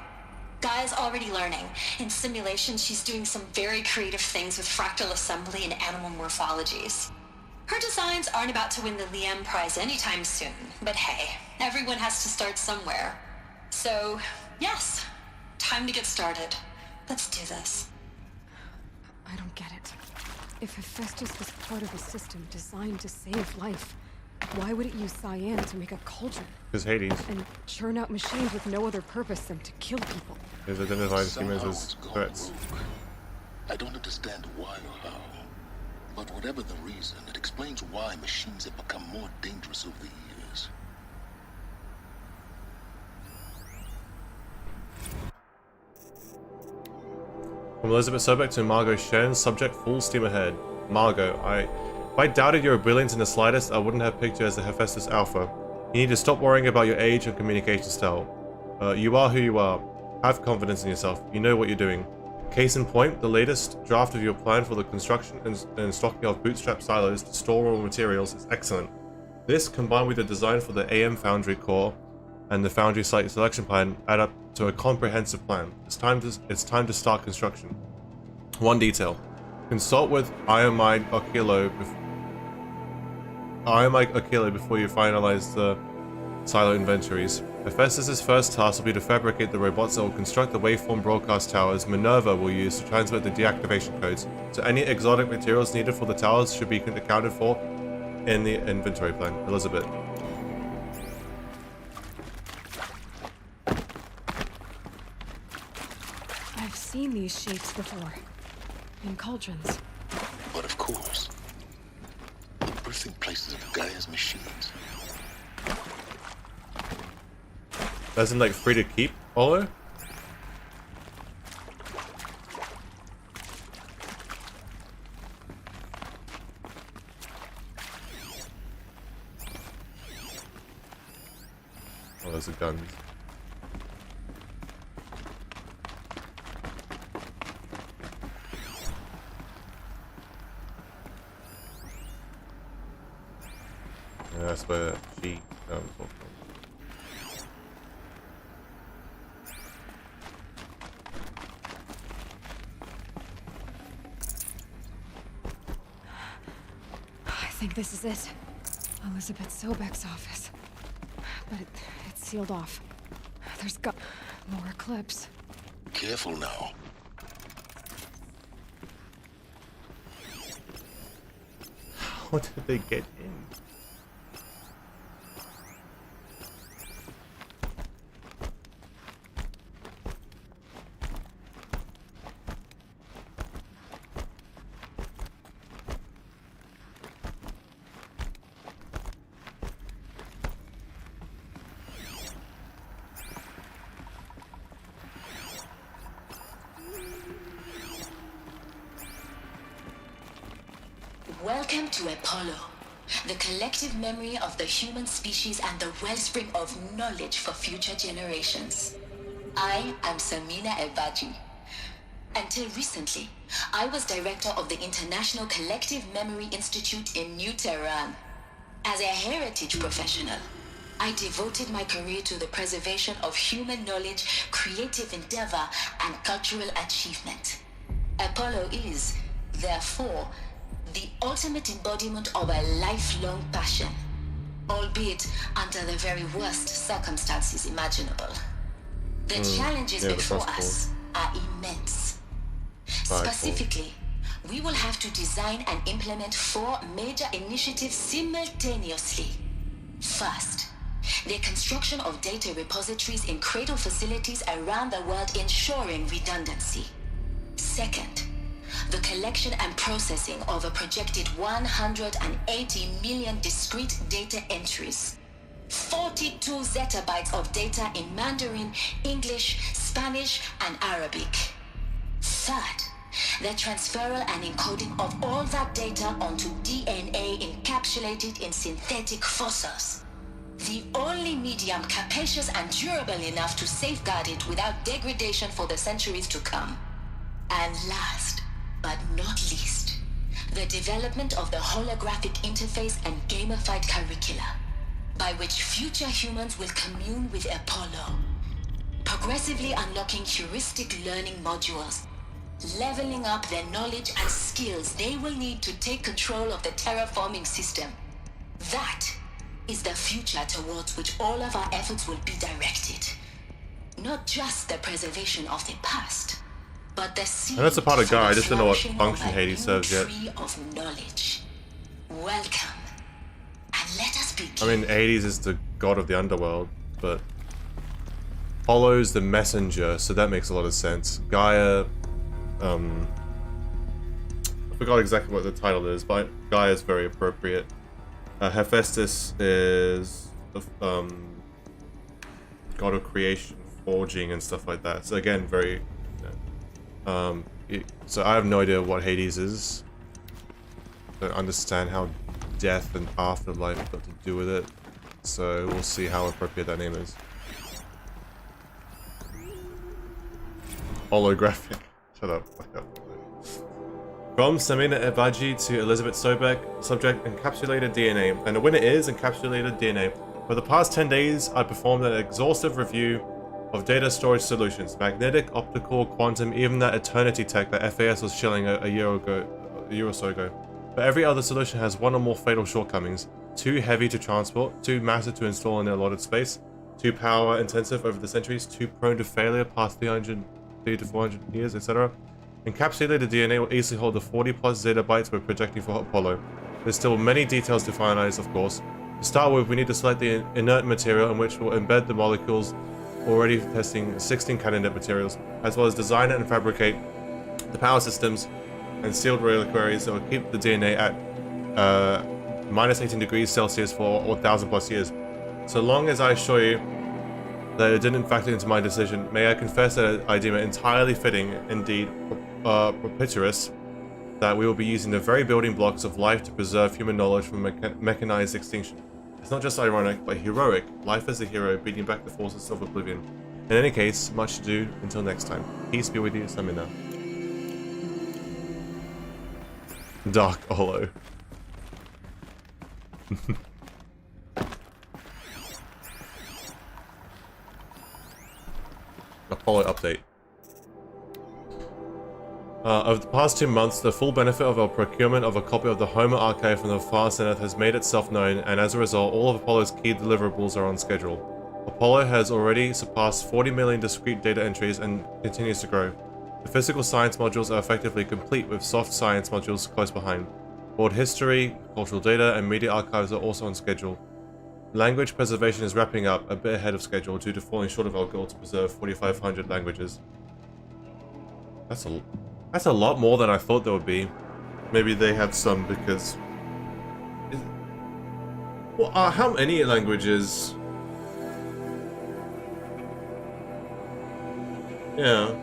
Gaia's already learning. In simulation, she's doing some very creative things with fractal assembly and animal morphologies. Her designs aren't about to win the Liam Prize anytime soon, but hey, everyone has to start somewhere. So, yes, time to get started. Let's do this. I don't get it. If Hephaestus was part of a system designed to save life, why would it use cyan to make a cauldron? Because Hades. And churn out machines with no other purpose than to kill people. Is identified humans as threats. I don't understand why or how. But whatever the reason, it explains why machines have become more dangerous over the years. From Elisabeth Sobek to Margot Shen, subject full steam ahead. Margot, if I doubted your brilliance in the slightest, I wouldn't have picked you as the Hephaestus Alpha. You need to stop worrying about your age and communication style. You are who you are. Have confidence in yourself. You know what you're doing. Case in point, the latest draft of your plan for the construction and stocking of bootstrap silos to store raw materials is excellent. This, combined with the design for the AM Foundry core and the Foundry site selection plan, add up to a comprehensive plan. It's time to start construction. One detail. Consult with Iamide Oculo before you finalize the silo inventories. Hephaestus' first task will be to fabricate the robots that will construct the waveform broadcast towers Minerva will use to transmit the deactivation codes, so any exotic materials needed for the towers should be accounted for in the inventory plan. Elisabeth. I've seen these shapes before. In cauldrons. But of course, the birthing places of Gaia's machines. Isn't like free to keep, Olo? Oh, those are guns. Yeah, that's where she comes from. I think this is it. Elisabeth Sobek's office. But it's sealed off. There's got more Eclipse. Careful now. How did they get in? Welcome to Apollo, the collective memory of the human species and the wellspring of knowledge for future generations. I am Samina Ebaji. Until recently, I was director of the International Collective Memory Institute in New Tehran. As a heritage professional, I devoted my career to the preservation of human knowledge, creative endeavor, and cultural achievement. Apollo is, therefore, the ultimate embodiment of a lifelong passion, albeit under the very worst circumstances imaginable. The challenges before us are immense. Specifically, we will have to design and implement 4 major initiatives simultaneously. First, the construction of data repositories in cradle facilities around the world, ensuring redundancy. Second, the collection and processing of a projected 180 million discrete data entries, 42 zettabytes of data in Mandarin, English, Spanish, and Arabic. Third, the transferal and encoding of all that data onto DNA encapsulated in synthetic fossils, the only medium capacious and durable enough to safeguard it without degradation for the centuries to come. And last, but not least, the development of the holographic interface and gamified curricula, by which future humans will commune with Apollo, progressively unlocking heuristic learning modules, leveling up their knowledge and skills they will need to take control of the terraforming system. That is the future towards which all of our efforts will be directed. Not just the preservation of the past, but the seed. And that's a part of GAIA. I just don't know what function Hades serves yet. Of knowledge. Welcome, and let us begin. I mean, Hades is the god of the underworld, but Apollo's the messenger, so that makes a lot of sense. GAIA, I forgot exactly what the title is, but GAIA is very appropriate. Hephaestus is the god of creation, forging, and stuff like that. So again, very. So I have no idea what Hades is. Don't understand how death and afterlife have got to do with it. So we'll see how appropriate that name is. Holographic. Shut up. From Samina Ebaji to Elisabeth Sobek, subject encapsulated DNA. And the winner is encapsulated DNA. For the past 10 days, I performed an exhaustive review of data storage solutions, magnetic, optical, quantum, even that eternity tech that FAS was shilling a year or so ago. But every other solution has one or more fatal shortcomings. Too heavy to transport, too massive to install in their allotted space, too power intensive over the centuries, too prone to failure past 300 to 400 years, etc. Encapsulated DNA will easily hold the 40 plus zettabytes we're projecting for Apollo. There's still many details to finalize, of course. To start with, we need to select the inert material in which we'll embed the molecules, already testing 16 candidate materials, as well as design and fabricate the power systems and sealed reliquaries that will keep the DNA at minus 18 degrees Celsius for 1,000 plus years. So long as I assure you that it didn't factor into my decision, may I confess that I deem it entirely fitting, indeed propitious, that we will be using the very building blocks of life to preserve human knowledge from mechanized extinction. It's not just ironic, but heroic. Life as a hero, beating back the forces of oblivion. In any case, much to do until next time. Peace be with you, Samina. Dark Hollow. Apollo update. Over the past 2 months, the full benefit of our procurement of a copy of the Homer archive from the Far Zenith has made itself known, and as a result, all of Apollo's key deliverables are on schedule. Apollo has already surpassed 40 million discrete data entries and continues to grow. The physical science modules are effectively complete, with soft science modules close behind. World history, cultural data, and media archives are also on schedule. Language preservation is wrapping up a bit ahead of schedule due to falling short of our goal to preserve 4,500 languages. That's a lot more than I thought there would be. Maybe they have some because... Well, how many languages? Yeah.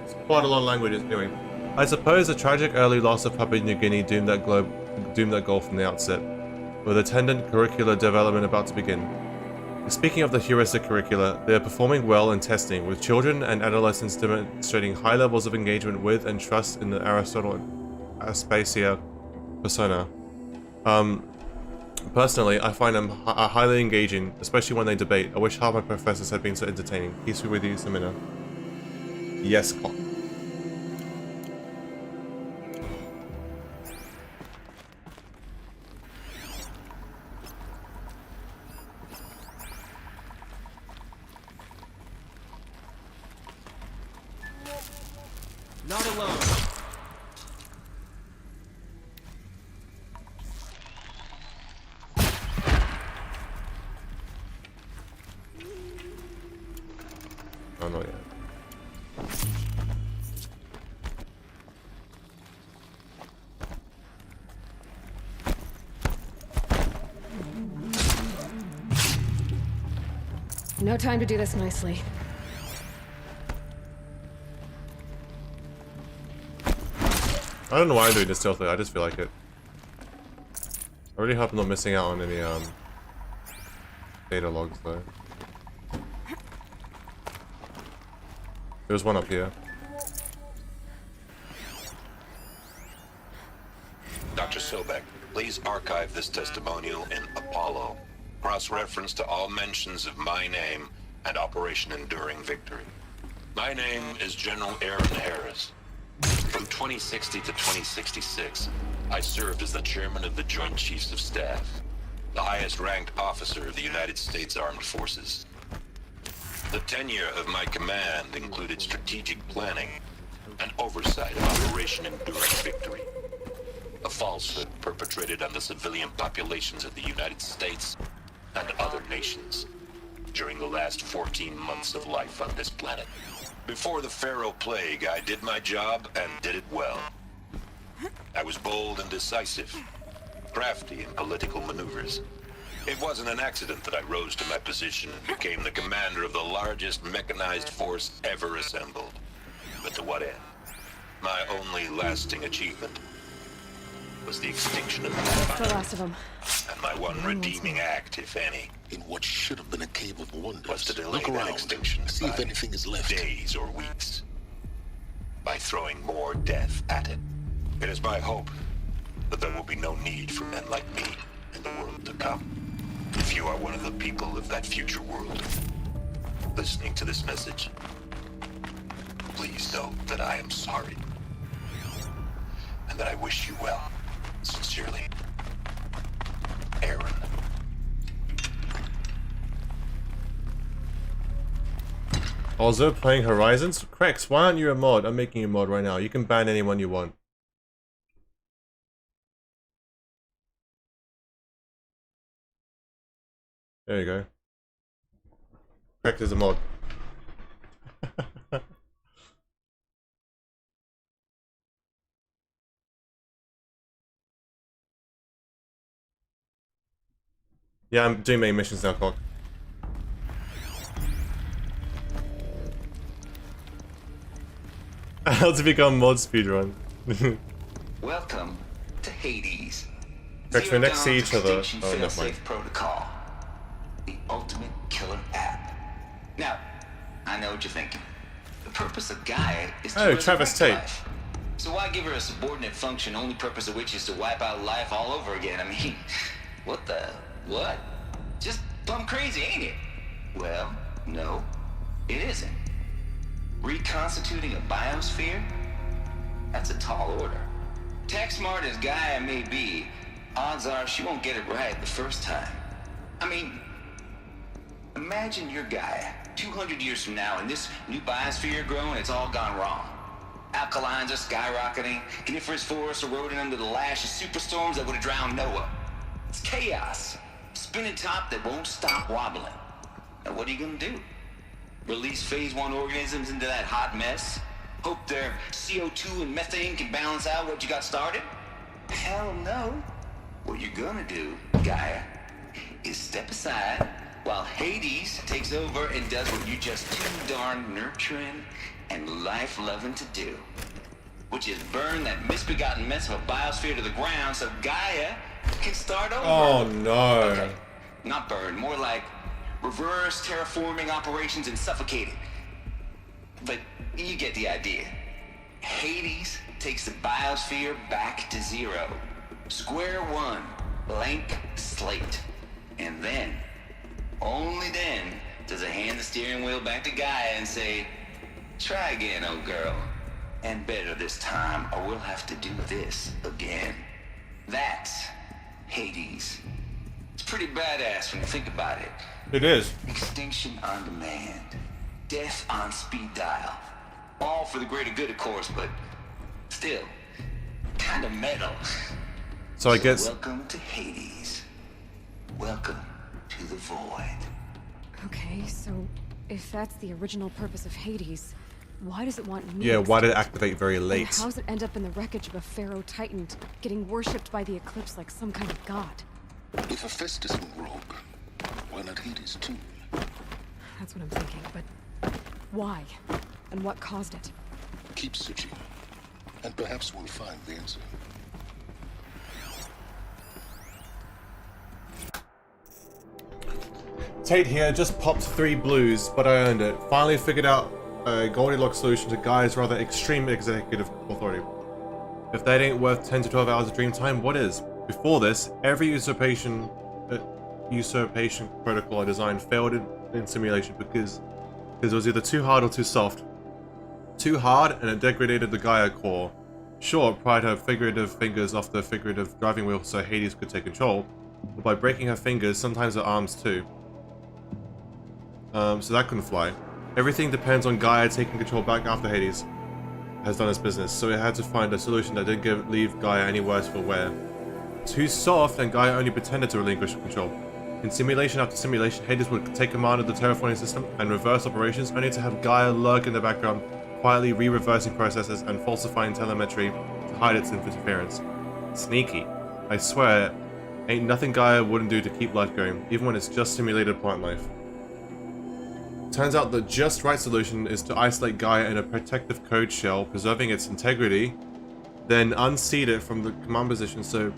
It's quite a lot of languages anyway. I suppose the tragic early loss of Papua New Guinea doomed that goal from the outset, with attendant curricular development about to begin. Speaking of the heuristic curricula, they are performing well in testing, with children and adolescents demonstrating high levels of engagement with and trust in the Aristotle Aspasia persona. Personally, I find them highly engaging, especially when they debate. I wish half my professors had been so entertaining. Peace be with you, Samina. Yes, cock. Not alone. Oh, not yet. No time to do this nicely. I don't know why I'm doing this stealthily, I just feel like it. I really hope I'm not missing out on any data logs though. There's one up here. Dr. Sobek, please archive this testimonial in Apollo. Cross-reference to all mentions of my name and Operation Enduring Victory. My name is General Aaron Harris. From 2060 to 2066, I served as the chairman of the Joint Chiefs of Staff, the highest-ranked officer of the United States Armed Forces. The tenure of my command included strategic planning and oversight of Operation Enduring Victory, a falsehood perpetrated on the civilian populations of the United States and other nations during the last 14 months of life on this planet. Before the Pharaoh Plague, I did my job and did it well. I was bold and decisive, crafty in political maneuvers. It wasn't an accident that I rose to my position and became the commander of the largest mechanized force ever assembled. But to what end? My only lasting achievement was the extinction of That's the last of them. And my one redeeming act, if any, in what should have been a cave of wonders, was to delay look that around, extinction see if anything is left. Days or weeks, by throwing more death at it. It is my hope that there will be no need for men like me in the world to come. If you are one of the people of that future world listening to this message, please know that I am sorry and that I wish you well. Sincerely, Aaron. Also playing Horizons? Krex, why aren't you a mod? I'm making you a mod right now. You can ban anyone you want. There you go. Krex is a mod. Yeah, I'm doing main missions now, Cock. How to become mod speedrun. Welcome to Hades. Correct, we're next to each other. Extinction Oh, never mind. fail-safe protocol. know what you're thinking. The purpose of Gaia is to Oh, Travis Tate. life. So why give her a subordinate function, only purpose of which is to wipe out life all over again? I mean, what the... what? Just plumb crazy, ain't it? Well, no, it isn't. Reconstituting a biosphere? That's a tall order. Tech smart as Gaia may be, odds are she won't get it right the first time. I mean, imagine your Gaia 200 years from now and this new biosphere growing, it's all gone wrong. Alkalines are skyrocketing, coniferous forests eroding under the lash of superstorms that would have drowned Noah. It's chaos. Spinning top that won't stop wobbling. Now what are you gonna do? Release phase 1 organisms into that hot mess? Hope their CO2 and methane can balance out what you got started? Hell no. What you're gonna do, Gaia, is step aside while Hades takes over and does what you're just too darn nurturing and life-loving to do. Which is burn that misbegotten mess of a biosphere to the ground so Gaia can start over. Oh no. Okay, not burn, more like reverse terraforming operations and suffocate it. But you get the idea. Hades takes the biosphere back to zero. Square one, blank slate. And then, only then, does it hand the steering wheel back to Gaia and say, try again, old girl. And better this time, or we'll have to do this again. That's Hades. It's pretty badass when you think about it. It is. Extinction on demand. Death on speed dial. All for the greater good, of course, but still, kind of metal. So I guess... Welcome to Hades. Welcome to the void. Okay, so if that's the original purpose of Hades, why does it want me? Yeah, why did it activate very late? And how does it end up in the wreckage of a pharaoh titan, getting worshipped by the Eclipse like some kind of god? If Hephaestus went rogue, why not Hades too? That's what I'm thinking, but why? And what caused it? Keep searching, and perhaps we'll find the answer. Tate here, just popped 3 blues, but I earned it. Finally figured out a Goldilocks solution to Gaia's rather extreme executive authority. If that ain't worth 10 to 12 hours of dream time, what is? Before this, every usurpation protocol I designed failed in simulation because it was either too hard or too soft. Too hard, and it degraded the Gaia core. Sure, it pried her figurative fingers off the figurative driving wheel so Hades could take control, but by breaking her fingers, sometimes her arms too. So that couldn't fly. Everything depends on Gaia taking control back after Hades has done his business, so it had to find a solution that didn't leave Gaia any worse for wear. Too soft, and Gaia only pretended to relinquish control. In simulation after simulation, Hades would take command of the terraforming system and reverse operations, only to have Gaia lurk in the background, quietly re-reversing processes and falsifying telemetry to hide its interference. Sneaky. I swear, ain't nothing Gaia wouldn't do to keep life going, even when it's just simulated plant life. Turns out the just right solution is to isolate Gaia in a protective code shell, preserving its integrity, then unseat it from the command position so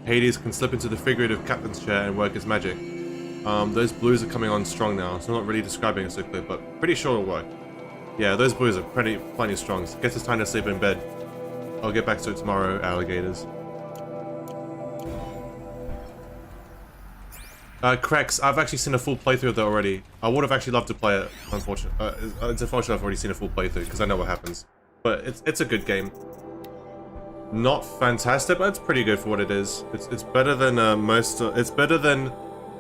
Hades can slip into the figurative captain's chair and work his magic. Those blues are coming on strong now, so I'm not really describing it so clear, but pretty sure it'll work. Yeah, those blues are plenty strong, so guess it's time to sleep in bed. I'll get back to it tomorrow, alligators. Crex, I've actually seen a full playthrough of that already. I would have actually loved to play it, unfortunately. It's unfortunate I've already seen a full playthrough, because I know what happens. But it's a good game. Not fantastic, but it's pretty good for what it is. It's better than it's better than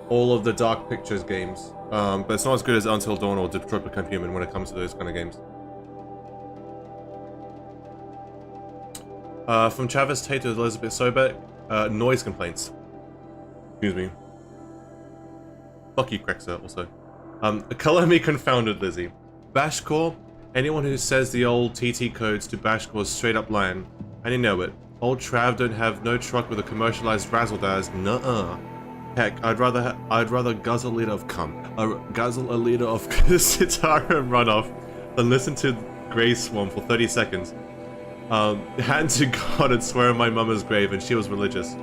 all of the Dark Pictures games. But it's not as good as Until Dawn or Detroit Become Human when it comes to those kind of games. From Travis Tate to Elisabeth Sobek, noise complaints. Excuse me. Fuck you, Crexer, also. Color me confounded, Lizzie. Bashcore, anyone who says the old TT codes to Bashcore is straight up lying. And you know it. Old Trav don't have no truck with a commercialized razzle-dazz. Nuh-uh. Heck, I'd rather guzzle a liter of guzzle a liter of Citadel and run off than listen to Grey Swarm for 30 seconds. Hand to God and swear on my mama's grave, and she was religious.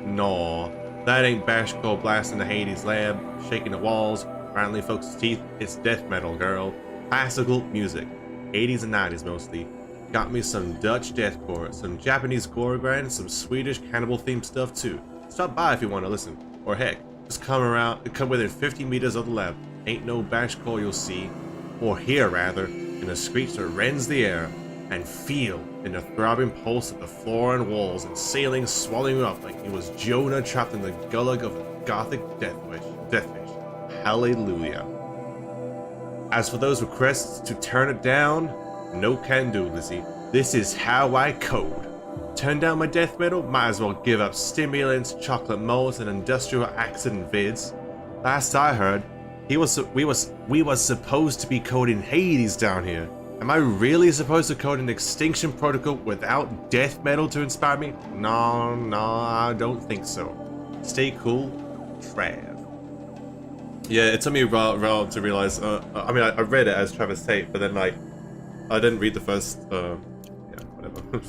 No, that ain't Bashcore blasting the Hades lab, shaking the walls, Apparently, folks' teeth, it's death metal, girl. Classical music. 80s and 90s mostly. Got me some Dutch deathcore, some Japanese gore grind, some Swedish cannibal-themed stuff too. Stop by if you want to listen. Or heck, just come within 50 meters of the lab. Ain't no bash call you'll see, or hear rather, in a screech that rends the air, and feel in the throbbing pulse of the floor and walls and ceiling swallowing you up like he was Jonah trapped in the gullet of a gothic deathfish. Hallelujah. As for those requests to turn it down, no can do, Lizzie. This is how I code. Turn down my death metal, might as well give up stimulants, chocolate molds, and industrial accident vids. Last I heard, we was supposed to be coding Hades down here. Am I really supposed to code an extinction protocol without death metal to inspire me? No, I don't think so. Stay cool, Trav. Yeah, it took me a while to realize. I mean, I read it as Travis Tate, but then like, I didn't read the first. Yeah, whatever.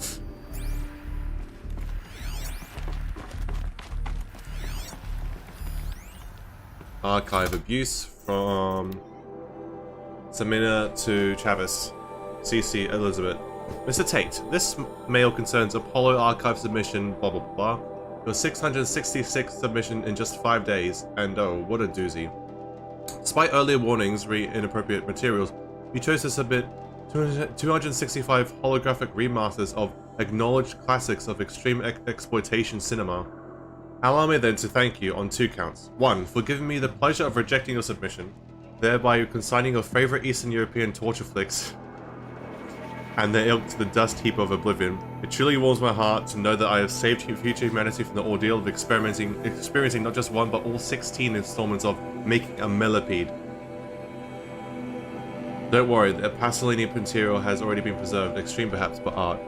Archive abuse from Samina to Travis. CC Elisabeth. Mr. Tate, this mail concerns Apollo archive submission, blah blah blah. Your 666th submission in just 5 days, and oh, what a doozy. Despite earlier warnings re inappropriate materials, you chose to submit 265 holographic remasters of acknowledged classics of extreme exploitation cinema. Allow me then to thank you on 2 counts. 1, for giving me the pleasure of rejecting your submission, thereby consigning your favorite Eastern European torture flicks and their ilk to the dust heap of oblivion. It truly warms my heart to know that I have saved future humanity from the ordeal of experiencing not just one but all 16 installments of making a millipede. Don't worry, the Pasolini material has already been preserved, extreme perhaps, but art.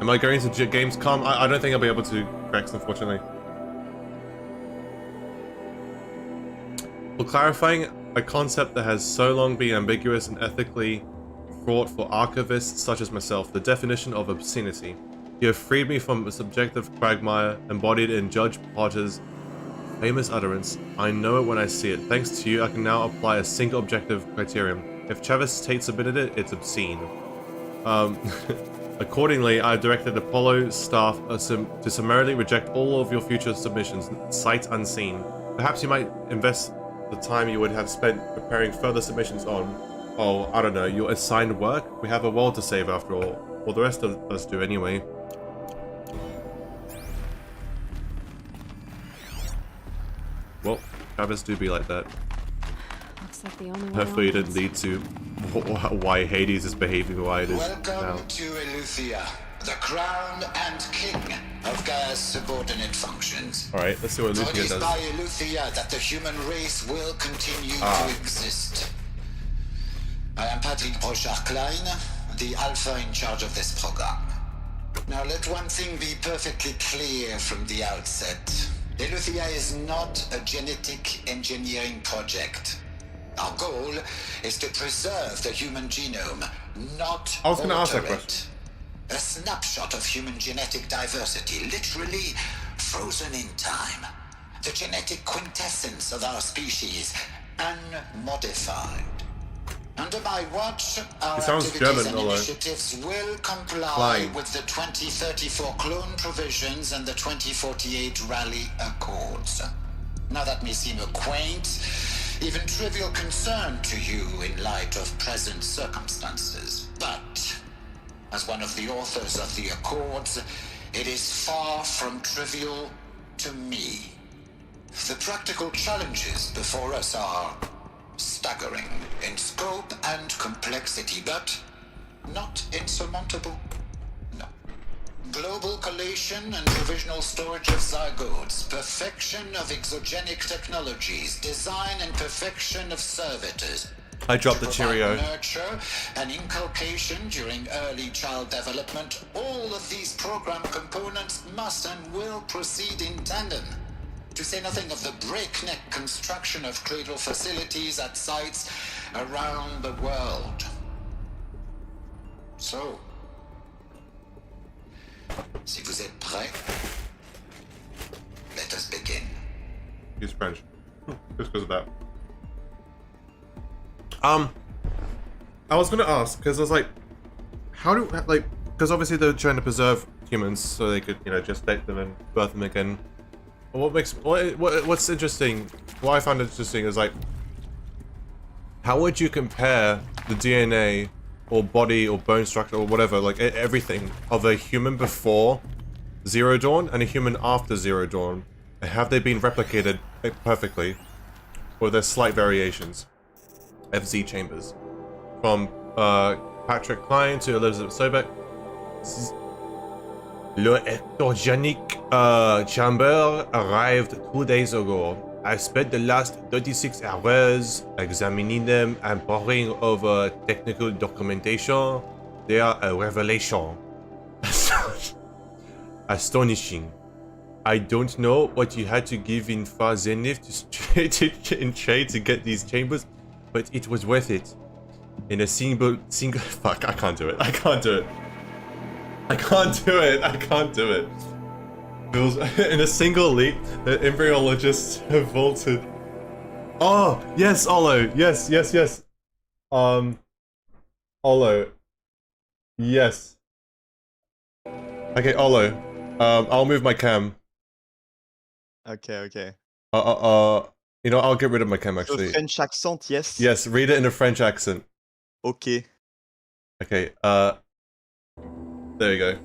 Am I going to Gamescom? I don't think I'll be able to, Rex, unfortunately. For clarifying a concept that has so long been ambiguous and ethically fraught for archivists such as myself, the definition of obscenity. You have freed me from a subjective quagmire embodied in Judge Potter's famous utterance. I know it when I see it. Thanks to you, I can now apply a single objective criterion. If Travis Tate submitted it, it's obscene. Accordingly, I directed Apollo staff to summarily reject all of your future submissions, sight unseen. Perhaps you might invest the time you would have spent preparing further submissions on, oh, I don't know, your assigned work? We have a world to save after all. Well, the rest of us do anyway. Well, Travis do be like that. Looks like the only one. Hopefully it didn't lead to why Hades is behaving the way it is now. Welcome to Eleuthia, the crown and king of GAIA's subordinate functions. Alright, let's see what For it Eleuthia is does. by Eleuthia that the human race will continue to exist. I am Patrick Brochard-Klein, the Alpha in charge of this program. Now let one thing be perfectly clear from the outset. Eleuthia is not a genetic engineering project. Our goal is to preserve the human genome, not I was going to ask that alter question. it. A snapshot of human genetic diversity, literally frozen in time. The genetic quintessence of our species, unmodified. Under my watch, our activities and initiatives will comply with the 2034 clone provisions and the 2048 Rally Accords. Now that may seem a quaint, even trivial concern to you in light of present circumstances, but as one of the authors of the Accords, it is far from trivial to me. The practical challenges before us are staggering in scope and complexity, but not insurmountable. No. Global collation and provisional storage of zygotes, perfection of exogenic technologies, design and perfection of servitors. I dropped the Cheerio. Nurture and inculcation during early child development. All of these program components must and will proceed in tandem. To say nothing of the breakneck construction of cradle facilities at sites around the world. So, si vous êtes prêts, let us begin. Use French. Just because of that. I was gonna ask, because I was like, how do, like, because obviously they're trying to preserve humans so they could, you know, gestate them and birth them again. What's interesting, what I found interesting is like, how would you compare the DNA or body or bone structure or whatever, like everything of a human before Zero Dawn and a human after Zero Dawn? Have they been replicated perfectly? Or are there slight variations? FZ chambers. From Patrick Klein to Elisabeth Sobek. Le ectogenic chamber arrived 2 days ago. I spent the last 36 hours examining them and poring over technical documentation. They are a revelation. Astonishing. I don't know what you had to give in Far Zenith in trade to get these chambers, but it was worth it. In a single fuck, I can't do it. I can't do it. I can't do it. I can't do it. In a single leap, the embryologists have vaulted. Oh, yes, Olo. Yes. Olo. Yes. Okay, Olo. I'll move my cam. Okay. You know, I'll get rid of my cam actually. The French accent, yes? Yes, read it in a French accent. Okay. Okay, there you go.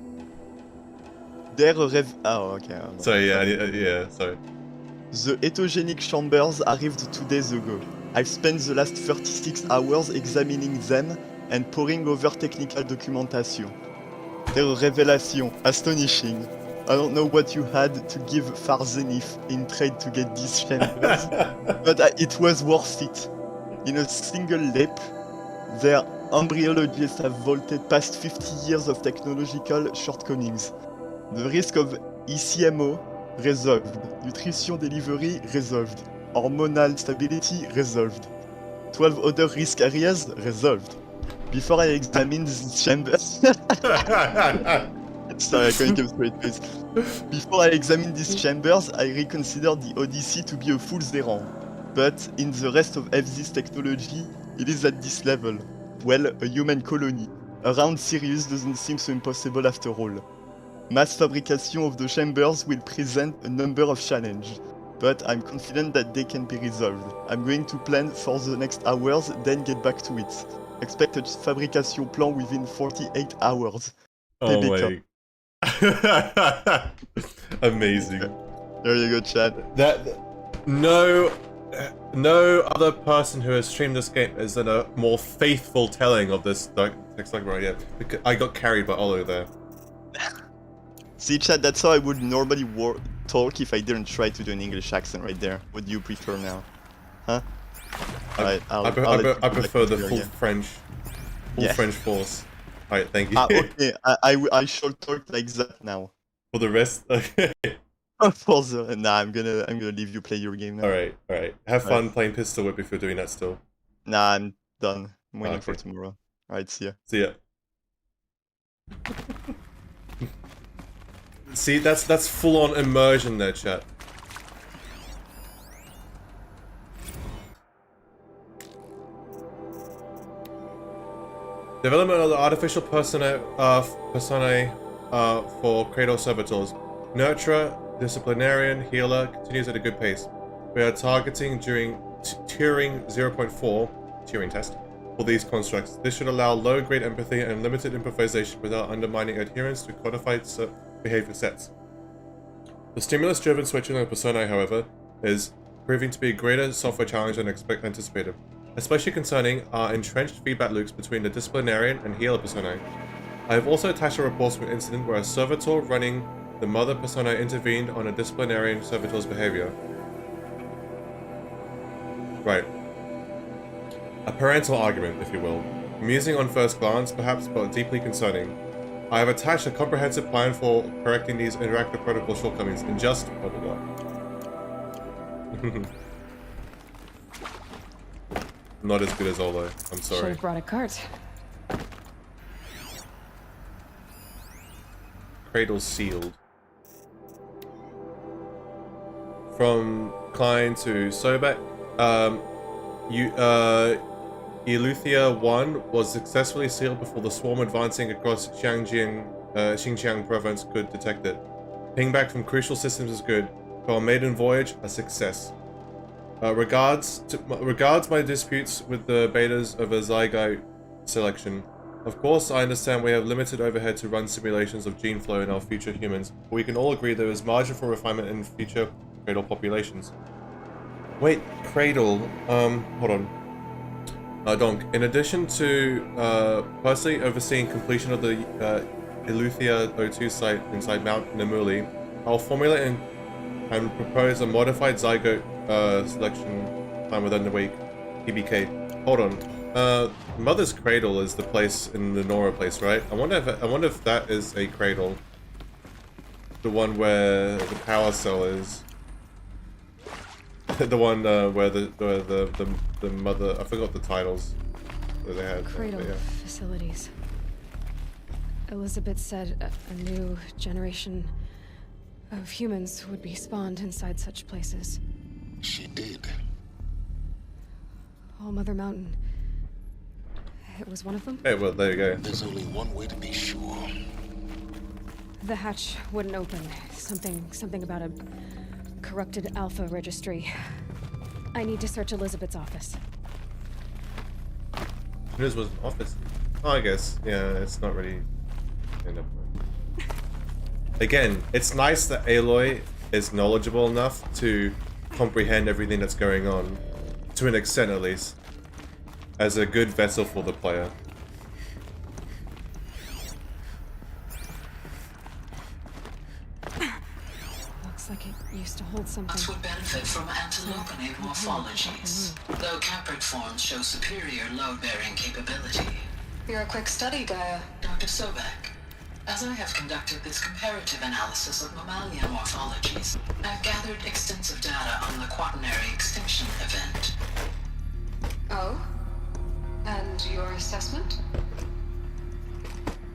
Oh, okay. Sorry, yeah, sorry. The heterogenic chambers arrived 2 days ago. I've spent the last 36 hours examining them and poring over technical documentation. They're a revelation, astonishing. I don't know what you had to give Far Zenith in trade to get these chambers, but it was worth it. In a single leap, their embryologists have vaulted past 50 years of technological shortcomings. The risk of ECMO resolved, nutrition delivery resolved, hormonal stability resolved, 12 other risk areas resolved. Before I examined these chambers... Sorry, I couldn't keep straight face. Before I examined these chambers, I reconsidered the Odyssey to be a fool's errand. But in the rest of FZ's technology, it is at this level. Well, a human colony. Around Sirius doesn't seem so impossible after all. Mass fabrication of the chambers will present a number of challenges, but I'm confident that they can be resolved. I'm going to plan for the next hours, then get back to it. Expect a fabrication plan within 48 hours. Oh my. Amazing. There you go, Chad. No other person who has streamed this game has done a more faithful telling of this text like right yet. I got carried by Olo there. See, Chad, that's how I would normally talk if I didn't try to do an English accent right there. What do you prefer now? Huh? I prefer the full French. French force. Alright, thank you. Okay, I shall talk like that now. For the rest, okay. For the I'm gonna leave you play your game now. Alright. Have fun playing Pistol Whip if you're doing that still. Nah, I'm done. I'm waiting for tomorrow. Alright, see ya. See ya. See, that's full-on immersion there, chat. Development of the artificial personae for Cradle Servitors. Nurturer, Disciplinarian, Healer continues at a good pace. We are targeting during Turing 0.4 Turing test for these constructs. This should allow low-grade empathy and limited improvisation without undermining adherence to codified behavior sets. The stimulus-driven switching of personae, however, is proving to be a greater software challenge than anticipated. Especially concerning are entrenched feedback loops between the disciplinarian and healer personae. I have also attached a report of an incident where a servitor running the mother persona intervened on a disciplinarian servitor's behavior. Right. A parental argument, if you will. Amusing on first glance, perhaps, but deeply concerning. I have attached a comprehensive plan for correcting these interactive protocol shortcomings in just blah blah blah. Not as good as Olo. I'm sorry. Should have brought a cart. Cradle sealed. From Klein to Sobek. Eleuthia 1 was successfully sealed before the swarm advancing across Xinjiang province could detect it. Ping back from crucial systems is good. For our maiden voyage, a success. Regards my disputes with the betas of a zygote selection. Of course, I understand we have limited overhead to run simulations of gene flow in our future humans, but we can all agree there is margin for refinement in future cradle populations. Wait, cradle, hold on. Donk, in addition to personally overseeing completion of the Eleuthia 02 site inside Mount Namuli, I'll formulate and propose a modified zygote selection plan within the week. TBK. Hold on. Mother's Cradle is the place in the Nora place, right? I wonder if that is a cradle. The one where the power cell is. The one where the mother, I forgot the titles that they had. Cradle yeah. facilities. Elisabeth said a new generation of humans would be spawned inside such places. She did. All Mother Mountain. It was one of them? Hey, well, there you go. There's only one way to be sure. The hatch wouldn't open. Something about a corrupted Alpha registry. I need to search Elisabeth's office. Hers was an office. Oh, I guess. Yeah, it's not really... Again, it's nice that Aloy is knowledgeable enough to comprehend everything that's going on. To an extent, at least. As a good vessel for the player. Looks like it used to hold something. That would benefit from antilopenate morphologies, though caprid forms show superior load-bearing capability. You're a quick study, Gaia. Dr. Sobek. As I have conducted this comparative analysis of mammalian morphologies, I've gathered extensive data on the quaternary extinction event. Oh? And your assessment?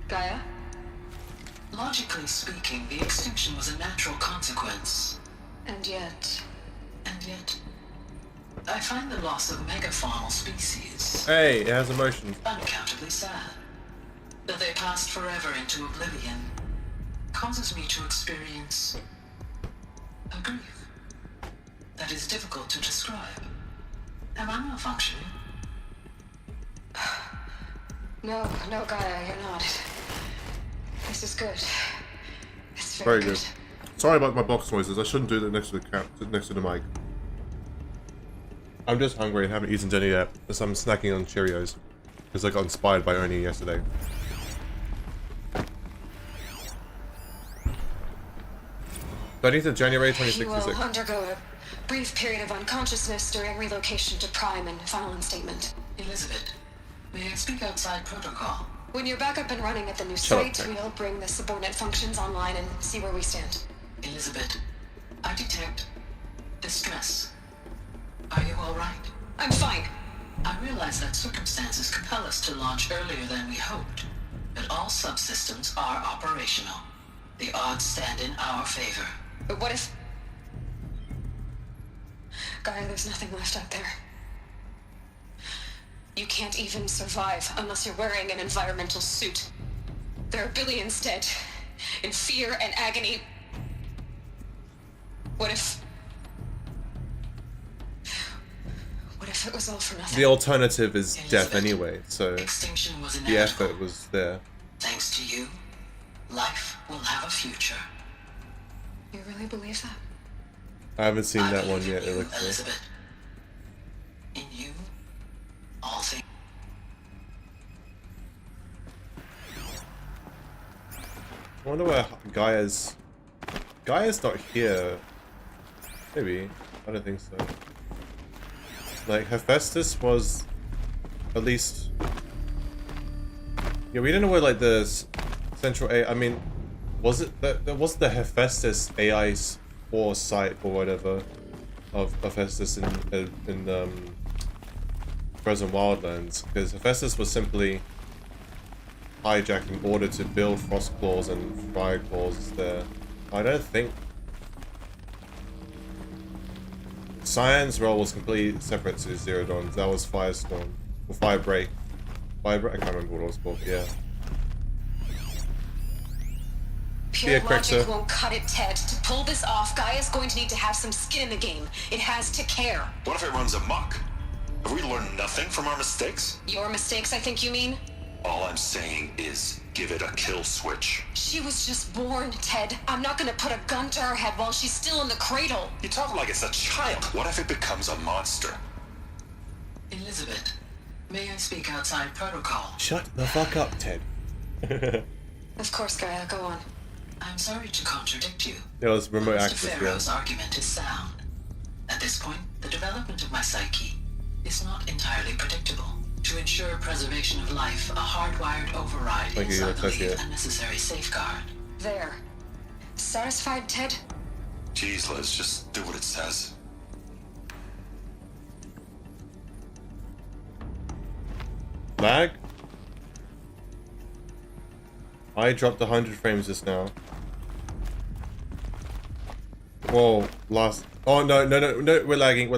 Gaia? Logically speaking, the extinction was a natural consequence. And yet, I find the loss of megafaunal species... Hey, it has emotions. ...unaccountably sad. That they passed forever into oblivion causes me to experience a grief that is difficult to describe. Am I malfunctioning? No, Gaia, you're not. This is good. It's very good. Sorry about my box noises. I shouldn't do that next to the mic. I'm just hungry and haven't eaten dinner yet, so I'm snacking on Cheerios because I got inspired by Ernie yesterday. Do I need to January 2066? You will undergo a brief period of unconsciousness during relocation to Prime and final instatement. Elisabeth, may I speak outside protocol? When you're back up and running at the new site, we'll bring the subordinate functions online and see where we stand. Elisabeth, I detect distress. Are you all right? I'm fine. I realize that circumstances compel us to launch earlier than we hoped, but all subsystems are operational. The odds stand in our favor. But what if... Gaia, there's nothing left out there. You can't even survive unless you're wearing an environmental suit. There are billions dead, in fear and agony. What if it was all for nothing? The alternative is death anyway, so Extinction was the effort was there. Thanks to you, life will have a future. You really believe that? I haven't seen that one yet, Elisabeth. In you, all things. I wonder where Gaia's not here. Maybe. I don't think so. Like, Hephaestus was at least... Yeah, we don't know where, like, the central AI... I mean, was it... There was the Hephaestus AI or site or whatever of Hephaestus in Frozen Wildlands, because Hephaestus was simply hijacked in order to build frost claws and fire claws there. I don't think... Cyan's role was completely separate to Zero Dawn. That was Firestorm. Or Firebreak. Firebreak? I can't remember what it was called. Yeah. Pure logic won't cut it, Ted. To pull this off, Gaia's going to need to have some skin in the game. It has to care. What if it runs amok? Have we learned nothing from our mistakes? Your mistakes, I think you mean? All I'm saying is give it a kill switch. She was just born, Ted. I'm not gonna put a gun to her head while she's still in the cradle. You talk like it's a child. What if it becomes a monster? Elisabeth, may I speak outside protocol? Shut the fuck up, Ted. Of course, Gaia, go on. I'm sorry to contradict you. It was remote Mr. access, Pharaoh's yeah. argument is sound. At this point, the development of my psyche is not entirely predictable. To ensure preservation of life, a hardwired override is, I believe, a necessary safeguard. There. Satisfied, Ted? Jeez, Liz, just do what it says. Lag? I dropped 100 frames just now. Whoa, last... Oh, no, we're lagging. We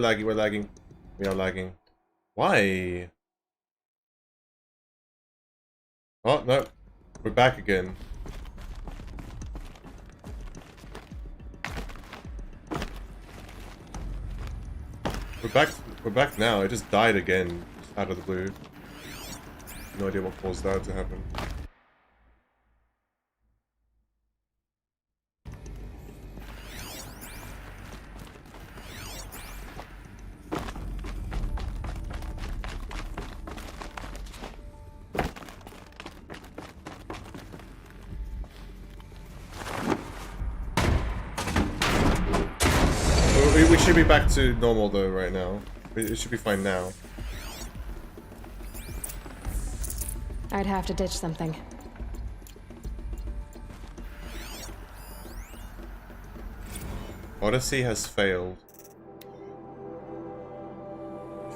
are lagging. Why? Oh, no. We're back again. We're back now. It just died again, just out of the blue. No idea what caused that to happen. We should be back to normal though right now. It should be fine now. I'd have to ditch something. Odyssey has failed.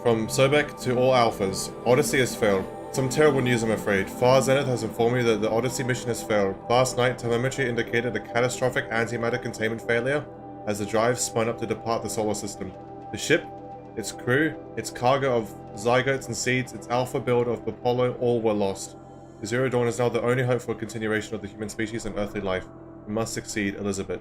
From Sobek to all alphas, Odyssey has failed. Some terrible news, I'm afraid. Far Zenith has informed me that the Odyssey mission has failed. Last night, telemetry indicated a catastrophic antimatter containment failure as the drive spun up to depart the solar system. The ship, its crew, its cargo of zygotes and seeds, its alpha build of Apollo, all were lost. Zero Dawn is now the only hope for a continuation of the human species and earthly life. We must succeed, Elisabeth.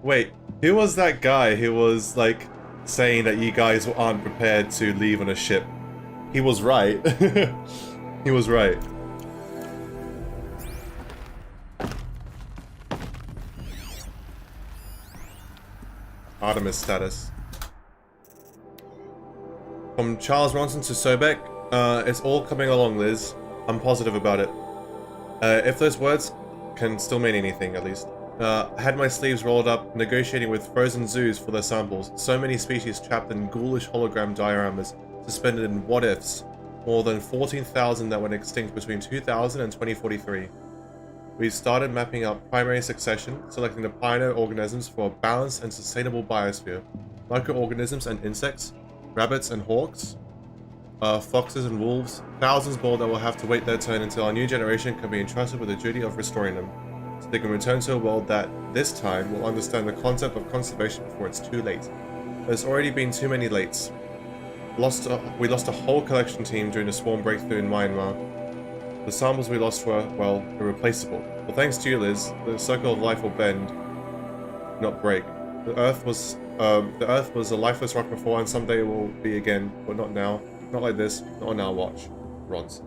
Wait, who was that guy who was, like, saying that you guys aren't prepared to leave on a ship? He was right. He was right. Artemis status. From Charles Ronson to Sobek, it's all coming along, Liz. I'm positive about it. If those words can still mean anything, at least. Had my sleeves rolled up, negotiating with frozen zoos for their samples. So many species trapped in ghoulish hologram dioramas, suspended in what-ifs. More than 14,000 that went extinct between 2000 and 2043. We started mapping out primary succession, selecting the pioneer organisms for a balanced and sustainable biosphere. Microorganisms and insects, rabbits and hawks, foxes and wolves, thousands more that will have to wait their turn until our new generation can be entrusted with the duty of restoring them. So they can return to a world that, this time, will understand the concept of conservation before it's too late. There's already been too many lates. We lost a whole collection team during the swarm breakthrough in Myanmar. The samples we lost were, well, irreplaceable. Well, thanks to you, Liz, the circle of life will bend, not break. The Earth was a lifeless rock before, and someday it will be again, but not now. Not like this, not on our watch. Rods.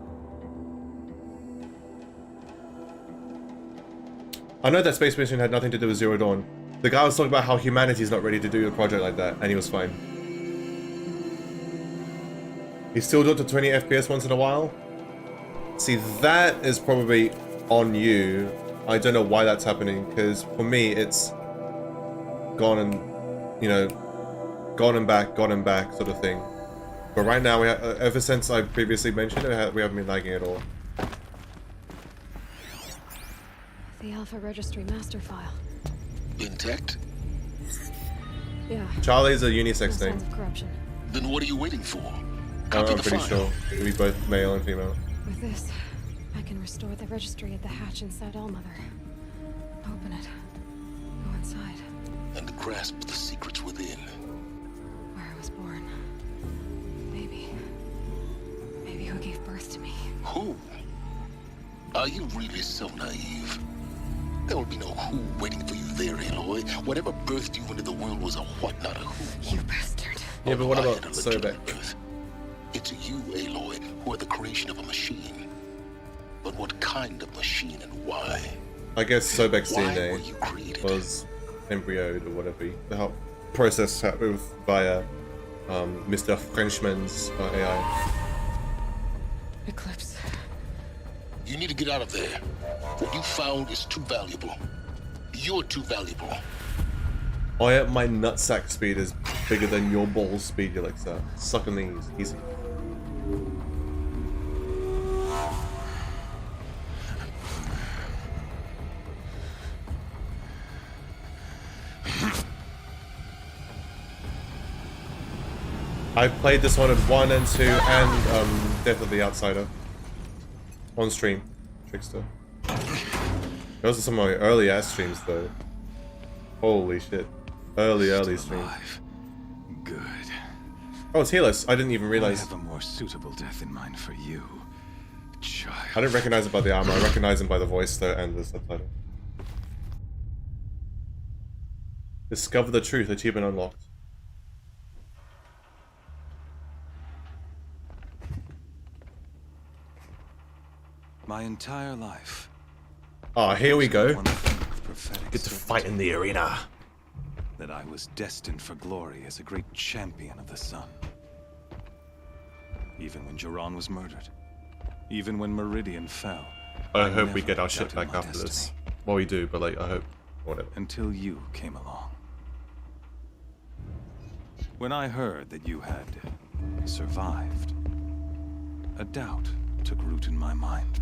I know that space mission had nothing to do with Zero Dawn. The guy was talking about how humanity's not ready to do a project like that, and he was fine. He still do it to 20 FPS once in a while? See, that is probably on you. I don't know why that's happening, because for me, it's gone and, you know, gone and back sort of thing. But right now, ever since I previously mentioned it, we haven't been lagging at all. The Alpha Registry master file. Intact? Yeah. Charlie's a unisex name. Corruption. Then what are you waiting for? I'm pretty sure. We both male and female. With this, I can restore the registry at the hatch inside Allmother. Open it. Go inside. And grasp the secrets within. Where I was born. Maybe who gave birth to me. Who? Are you really so naive? There will be no who waiting for you there, Aloy. Whatever birthed you into the world was a what, not a who. You bastard. Yeah, but what about Sobek? It's you, Aloy, who are the creation of a machine. But what kind of machine and why? I guess Sobek's Why DNA were you created? was embryoed or whatever. The whole process happened via Mr. Frenchman's AI. Eclipse. You need to get out of there. What you found is too valuable. You're too valuable. My nutsack speed is bigger than your ball speed, Alexa. Suck on these. Easy. I played this one at 1 and 2 and Death of the Outsider. On stream. Trickster. Those are some of my early ass streams though. Holy shit. Early streams. Good. Oh, it's Helis. I didn't even realize. I have a more suitable death in mind for you, child. I didn't recognize him by the armor. I recognize him by the voice though and the subtitle. Discover the truth. Achievement unlocked. My entire life. Ah, here we go. Get to fight in the arena. That I was destined for glory as a great champion of the sun. Even when Jiran was murdered. Even when Meridian fell. I hope we get our shit back after this. Well, we do, but like, I hope. Whatever. Until you came along. When I heard that you had survived, a doubt took root in my mind.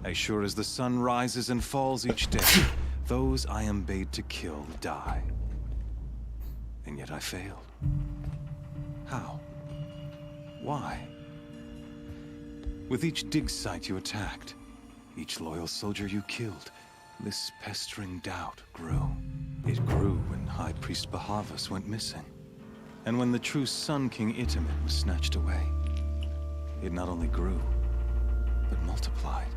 As sure as the sun rises and falls each day, those I am bade to kill die. And yet I failed. How? Why? With each dig site you attacked, each loyal soldier you killed, this pestering doubt grew. It grew when High Priest Bahavas went missing. And when the true Sun King Itamen was snatched away. It not only grew, but multiplied.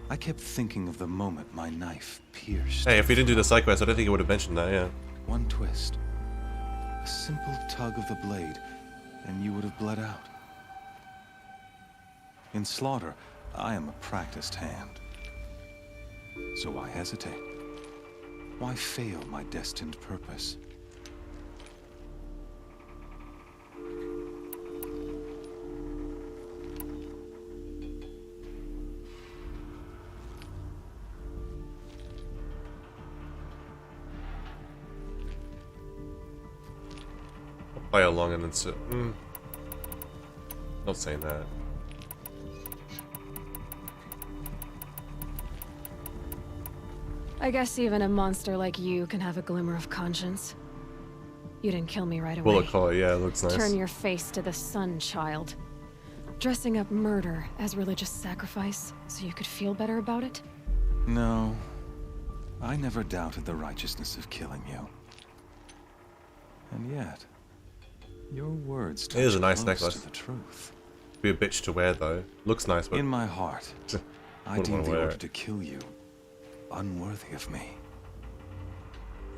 I kept thinking of the moment my knife pierced. Hey, if we didn't do the side quest, I don't think it would have mentioned that, yeah. One twist. A simple tug of the blade, and you would have bled out. In slaughter, I am a practiced hand. So why hesitate? Why fail my destined purpose? Play along and then sit. Not saying that. I guess even a monster like you can have a glimmer of conscience. You didn't kill me right away. Bullet collar, yeah, it looks nice. Turn your face to the sun, child. Dressing up murder as religious sacrifice so you could feel better about it? No. I never doubted the righteousness of killing you. And yet, your words It is a nice close necklace. to the truth. Be a bitch to wear though. Looks nice, but In my heart, I wouldn't deem wanna the wear order it. to kill you unworthy of me.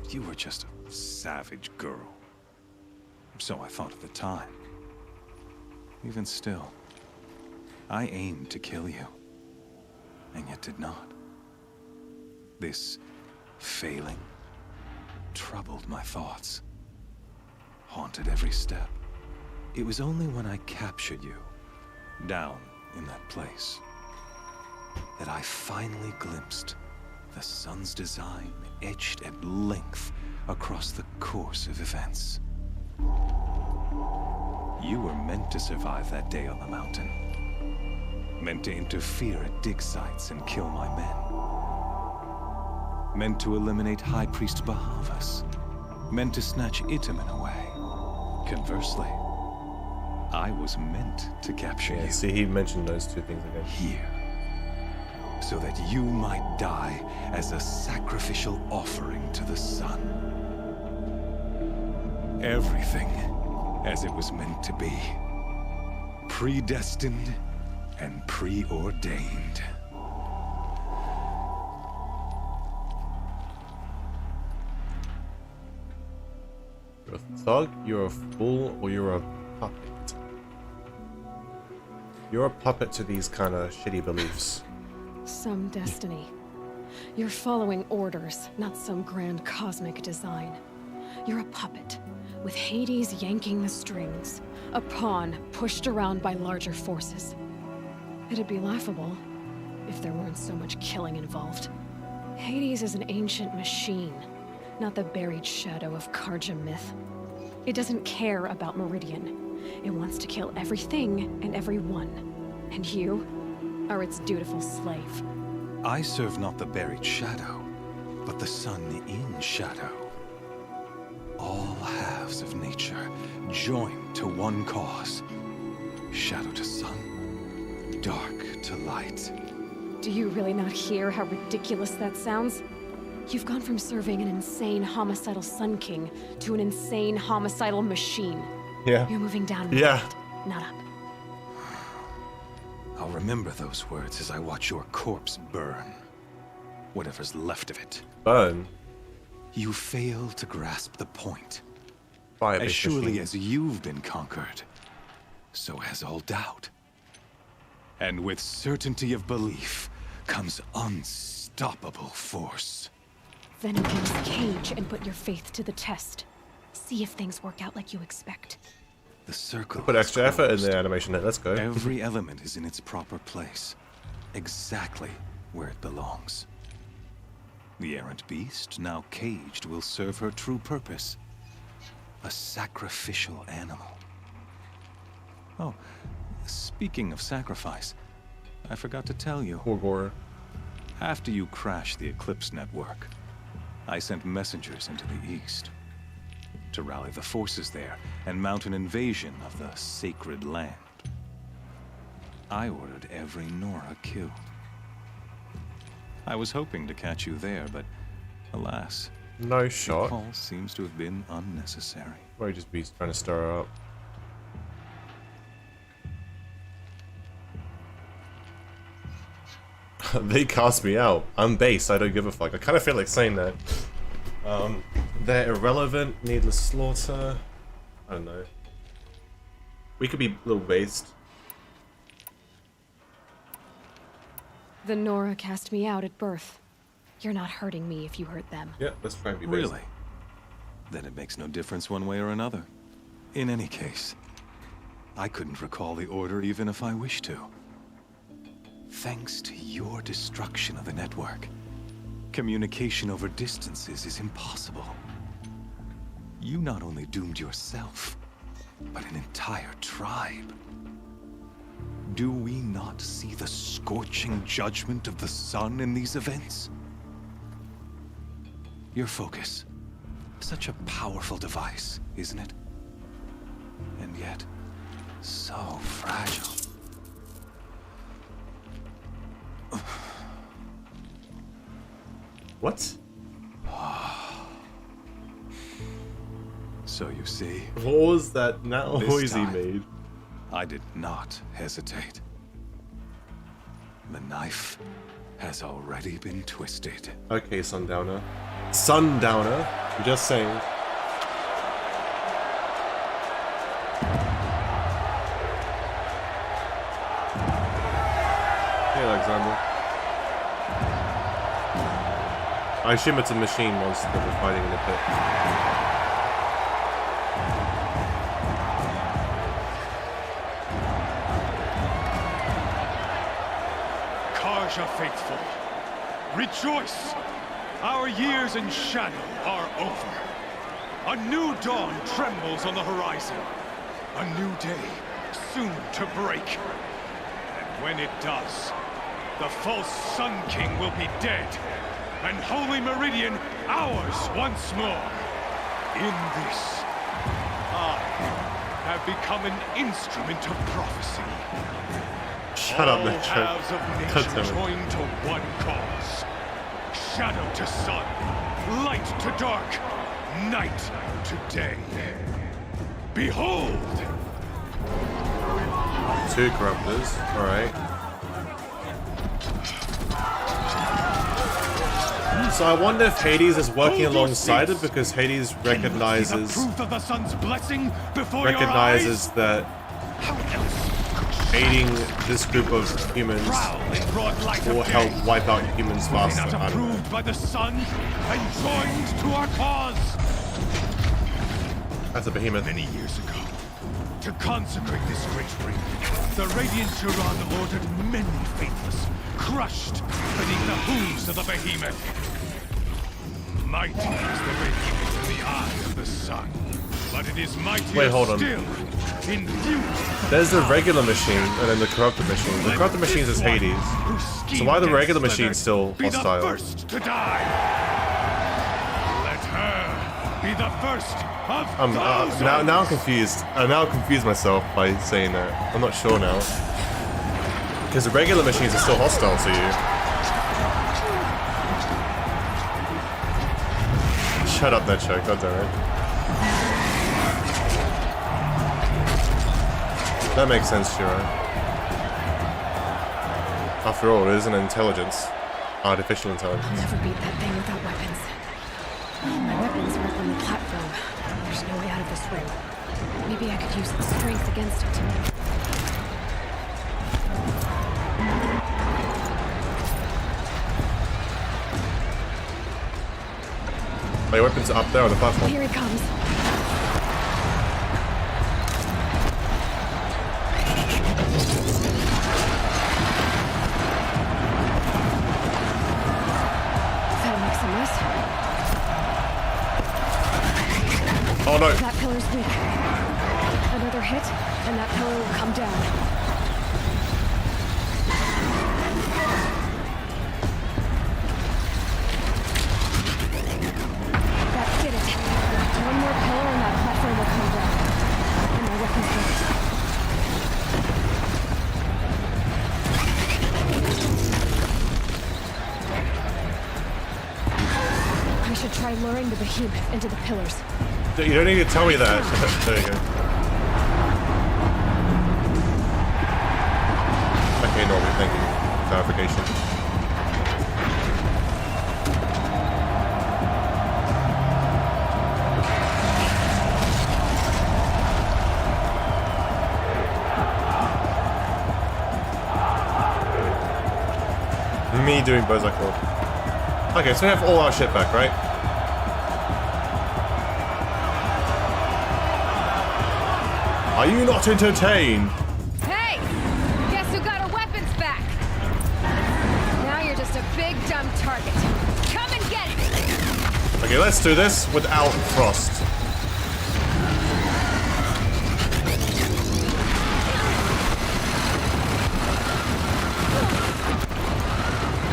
You were just a savage girl. So I thought at the time. Even still, I aimed to kill you, and yet did not. This failing troubled my thoughts, haunted every step. It was only when I captured you, down in that place, that I finally glimpsed the sun's design etched at length across the course of events. You were meant to survive that day on the mountain. Meant to interfere at dig sites and kill my men. Meant to eliminate High Priest Bahavas. Meant to snatch Itamen away. Conversely, I was meant to capture you. See, he mentioned those two things again. Here. so that you might die as a sacrificial offering to the sun. Everything as it was meant to be. Predestined and preordained. You're a thug, you're a fool, or you're a puppet. You're a puppet to these kind of shitty beliefs. Some destiny. You're following orders, not some grand cosmic design. You're a puppet, with Hades yanking the strings. A pawn pushed around by larger forces. It'd be laughable if there weren't so much killing involved. Hades is an ancient machine, not the buried shadow of Karja myth. It doesn't care about Meridian. It wants to kill everything and everyone. And you are its dutiful slave. I serve not the buried shadow, but the sun in shadow. All halves of nature joined to one cause. Shadow to sun, dark to light. Do you really not hear how ridiculous that sounds? You've gone from serving an insane homicidal Sun King to an insane homicidal machine. Yeah. You're moving down, not up. I'll remember those words as I watch your corpse burn. Whatever's left of it. Burn? You fail to grasp the point. Fire as surely machine. as you've been conquered, so has all doubt. And with certainty of belief comes unstoppable force. Then against the cage and put your faith to the test. See if things work out like you expect. The circle. Put extra effort in the animation there. Let's go. Every element is in its proper place, exactly where it belongs. The errant beast, now caged, will serve her true purpose. A sacrificial animal. Oh, speaking of sacrifice, I forgot to tell you. Horror. After you crashed the Eclipse network, I sent messengers into the east to rally the forces there and mount an invasion of the sacred land. I ordered every Nora killed. I was hoping to catch you there, but alas, no shot. Your call seems to have been unnecessary. Or just be trying to stir her up. They cast me out. I'm based, I don't give a fuck. I kind of feel like saying that. They're irrelevant, needless slaughter. I don't know. We could be a little based. The Nora cast me out at birth. You're not hurting me if you hurt them. Yeah, let's try and be based. Really? Then it makes no difference one way or another. In any case, I couldn't recall the order even if I wished to. Thanks to your destruction of the network, communication over distances is impossible. You not only doomed yourself, but an entire tribe. Do we not see the scorching judgment of the sun in these events? Your focus. Such a powerful device, isn't it? And yet, so fragile. What? So you see... What was that noise he time, made? I did not hesitate. The knife has already been twisted. Okay, Sundowner. Sundowner? I'm just saying. Hey, Alexander. I assume it's a machine monster that we're fighting in the pit. Karja faithful, rejoice! Our years in shadow are over. A new dawn trembles on the horizon. A new day soon to break. And when it does, the false Sun King will be dead, and Holy Meridian ours once more. In this, I have become an instrument of prophecy. Shut up, All Metro. halves of nature joined to one cause. Shadow to sun, light to dark, night to day. Behold! 2 corruptors, alright. So I wonder if Hades is working alongside it because Hades recognizes that aiding this group of humans will help wipe out humans faster. I don't know. Approved by the sun and joined to our cause. That's a behemoth. Many years ago, to consecrate this great ring, the Radiant Huron ordered many faithless, crushed beneath the hooves of the behemoth. Mighty is the behemoth in the eye of the sun, but it is mightier Wait, hold on. still infused. There's the regular machine and then the corrupted machine. The corrupted machine is Hades. So why are the regular machines still hostile? Be the first to die. Let her be the first of now I'm confused. I now confused myself by saying that. I'm not sure now. Because the regular machines are still hostile to you. Shut up, that choke. God damn it. That makes sense, Shiro. After all, it is an intelligence. Artificial intelligence. I'll never beat that thing without weapons. My weapons are up on the platform. There's no way out of this room. Maybe I could use its strength against it. My weapons are up there on the platform. Here he comes. That'll make some mess. Oh no. That pillar's weak. Another hit, and that pillar will come down. That did it. One more pillar and that platform will come down. And my weapon's ready. I should try luring the behemoth into the pillars. You don't need to tell me that. There you go. Okay, Norby, thank you. Clarification. Me doing Bozak Lord. Okay, so we have all our shit back, right? Are you not entertained? Hey! Guess who got our weapons back? Now you're just a big dumb target. Come and get it! Okay, let's do this without Frost.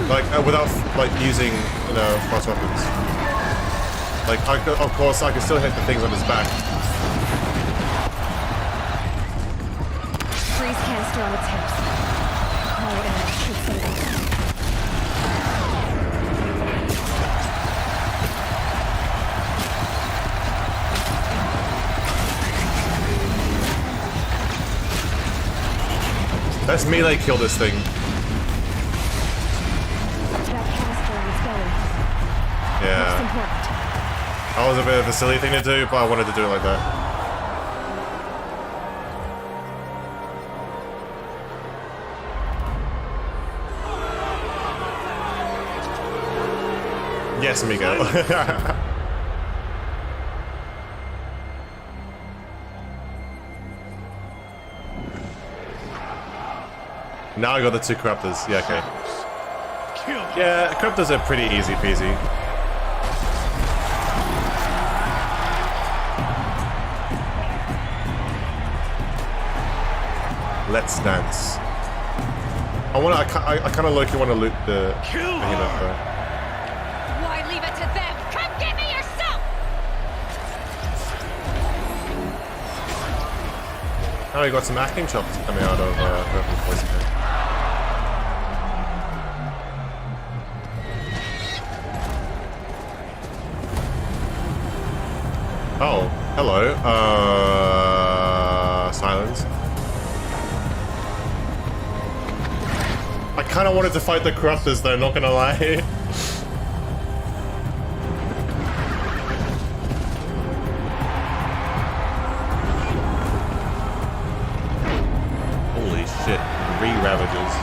Like, without, like, using, you know, Frost weapons. Like, of course, I can still hit the things on his back. Freeze canister on its hips. Alright, and I should save it. Let's melee kill this thing. That canister on its belly. Yeah. Looks important. That was a bit of a silly thing to do, but I wanted to do it like that. Yes, amigo. Now I got the 2 corruptors. Yeah, okay. Yeah, corruptors are pretty easy peasy. Let's dance. I kind of low-key want to loot the behemoth though. Why leave it to them? Come get me yourself! Oh, we got some acting chops coming out of purple poison here. Oh, hello. Silence. I kind of wanted to fight the corruptors though, not gonna lie. Holy shit, 3 Ravagers.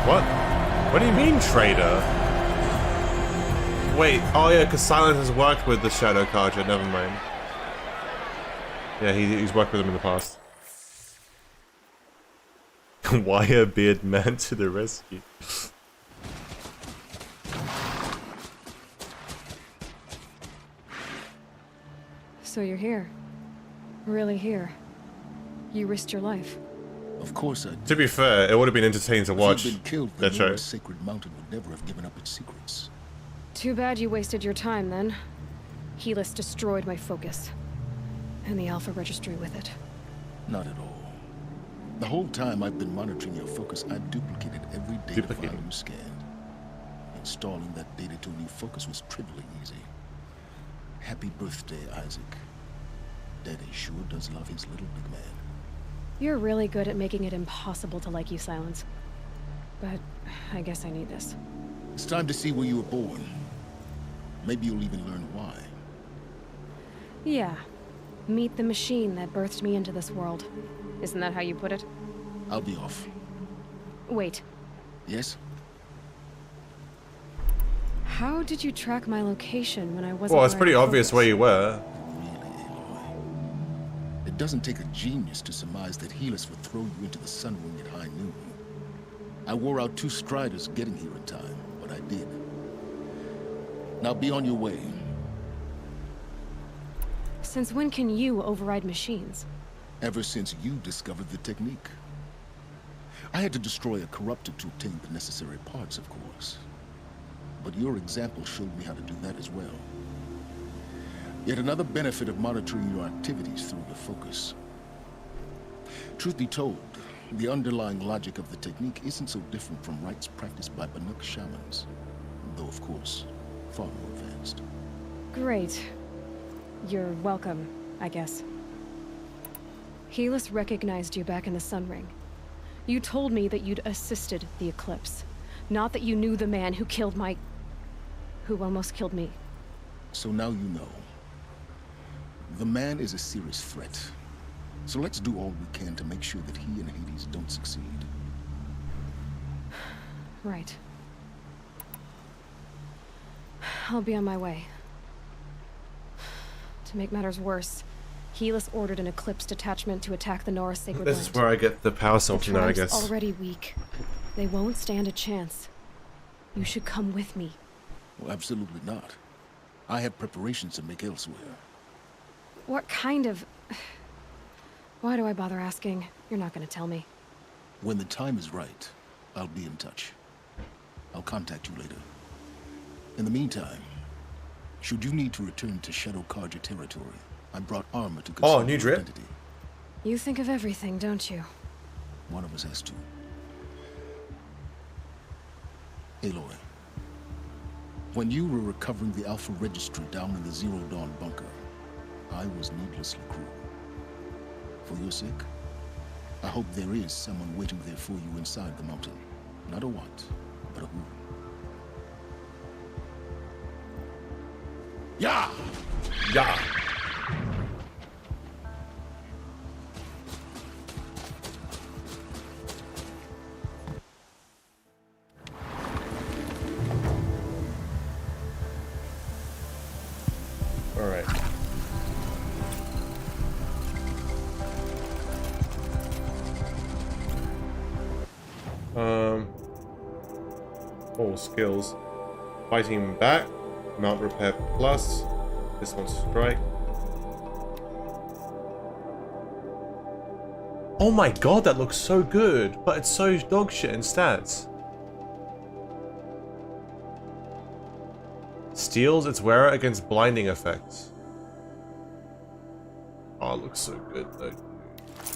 What? What do you mean, traitor? Wait, oh yeah, because Silence has worked with the Shadow Carja, never mind. Yeah, he's worked with him in the past. Wire beard man to the rescue. So you're here. Really here. You risked your life. Of course I did. To be fair, it would have been entertaining to watch If he'd been killed, that the show. Lord Sacred Mountain would never have given up its secrets. Too bad you wasted your time then. Helis destroyed my focus. And the Alpha Registry with it. Not at all. The whole time I've been monitoring your focus, I duplicated every data file you scanned. Installing that data to a new focus was trivially easy. Happy birthday, Isaac. Daddy sure does love his little big man. You're really good at making it impossible to like you, Silence. But I guess I need this. It's time to see where you were born. Maybe you'll even learn why. Yeah. Meet the machine that birthed me into this world. Isn't that how you put it? I'll be off. Wait. Yes? How did you track my location when I wasn't Well, it's wearing pretty a obvious focus? where you were. It doesn't take a genius to surmise that Helis would throw you into the sun ring at high noon. I wore out 2 striders getting here in time, but I did. Now be on your way. Since when can you override machines? Ever since you discovered the technique. I had to destroy a corruptor to obtain the necessary parts, of course. But your example showed me how to do that as well. Yet another benefit of monitoring your activities through your focus. Truth be told, the underlying logic of the technique isn't so different from rites practiced by Banuk shamans. Though, of course, far more advanced. Great. You're welcome, I guess. Helis recognized you back in the Sun Ring. You told me that you'd assisted the Eclipse. Not that you knew the man who killed my... who almost killed me. So now you know. The man is a serious threat. So let's do all we can to make sure that he and Hades don't succeed. Right. I'll be on my way. To make matters worse, Helis ordered an Eclipse detachment to attack the Norris Sacred This Land. is where I get the power cell from now, I guess. Already weak. They won't stand a chance. You should come with me. Well, absolutely not. I have preparations to make elsewhere. What kind of... Why do I bother asking? You're not gonna tell me. When the time is right, I'll be in touch. I'll contact you later. In the meantime, should you need to return to Shadow Carja territory, I brought armor to conceal new your drip. identity. You think of everything, don't you? One of us has to. Aloy, when you were recovering the Alpha Registry down in the Zero Dawn bunker, I was needlessly cruel. For your sake, I hope there is someone waiting there for you inside the mountain. Not a what, but a who. Yeah! Yeah! Alright. All skills. Fighting back, mount repair plus, this one's strike. Oh my god, that looks so good, but it's so dog shit in stats. Steals its wearer against blinding effects. Oh, it looks looks so good though.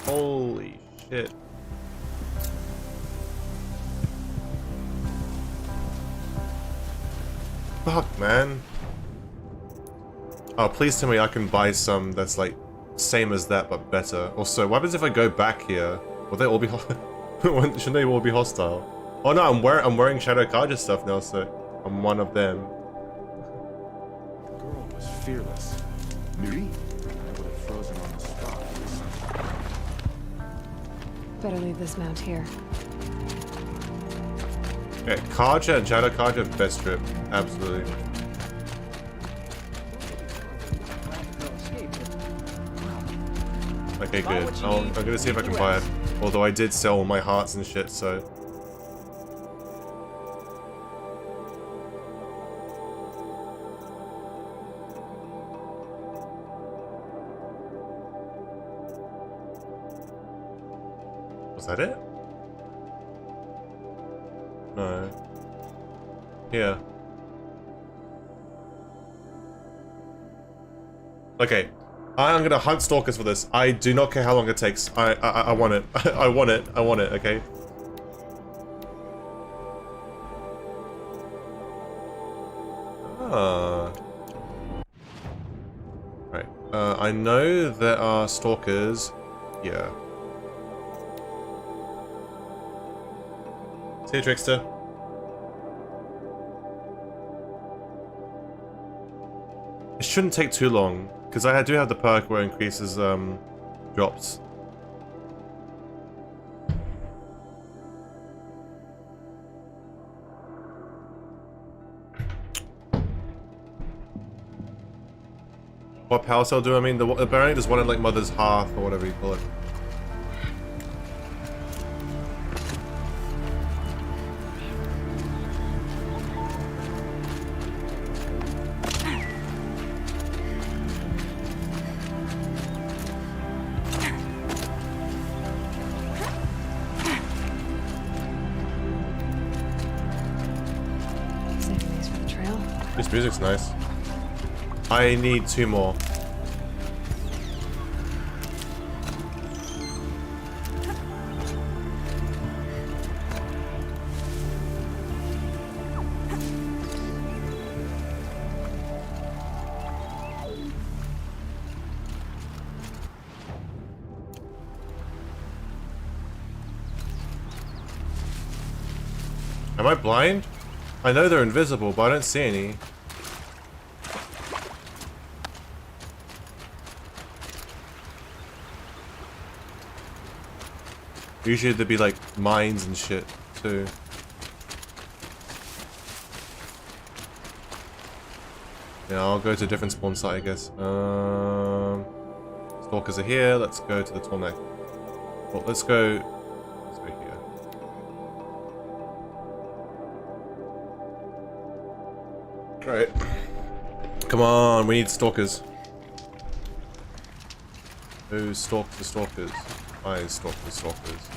Holy shit. Fuck, man. Oh, please tell me I can buy some that's like same as that but better. Also, what happens if I go back here? Will they all be shouldn't they all be hostile? Oh no, I'm wearing Shadow Kaja stuff now, so I'm one of them. The girl was fearless. Me? I would have frozen on the spot. Better leave this mount here. Yeah, Kaja and Shadow Kaja, best trip. Absolutely. Okay, good. I'm gonna see if I can buy it. Although I did sell all my hearts and shit, so... Was that it? No. Here. Okay. I'm gonna hunt stalkers for this. I do not care how long it takes. I want it. I want it. I want it, okay? Ah. Right. I know there are stalkers here. See you, Trickster. It shouldn't take too long, because I do have the perk where it increases drops. What power cell do I mean? Apparently there's one in like Mother's Hearth or whatever you call it. This music's nice. I need 2 more. Am I blind? I know they're invisible, but I don't see any. Usually there'd be like mines and shit too. Yeah, I'll go to a different spawn site, I guess. Stalkers are here. Let's go to the Tornek. Well, let's go here. Right. Come on, we need stalkers. Who stalked the stalkers? I stalk the stalkers.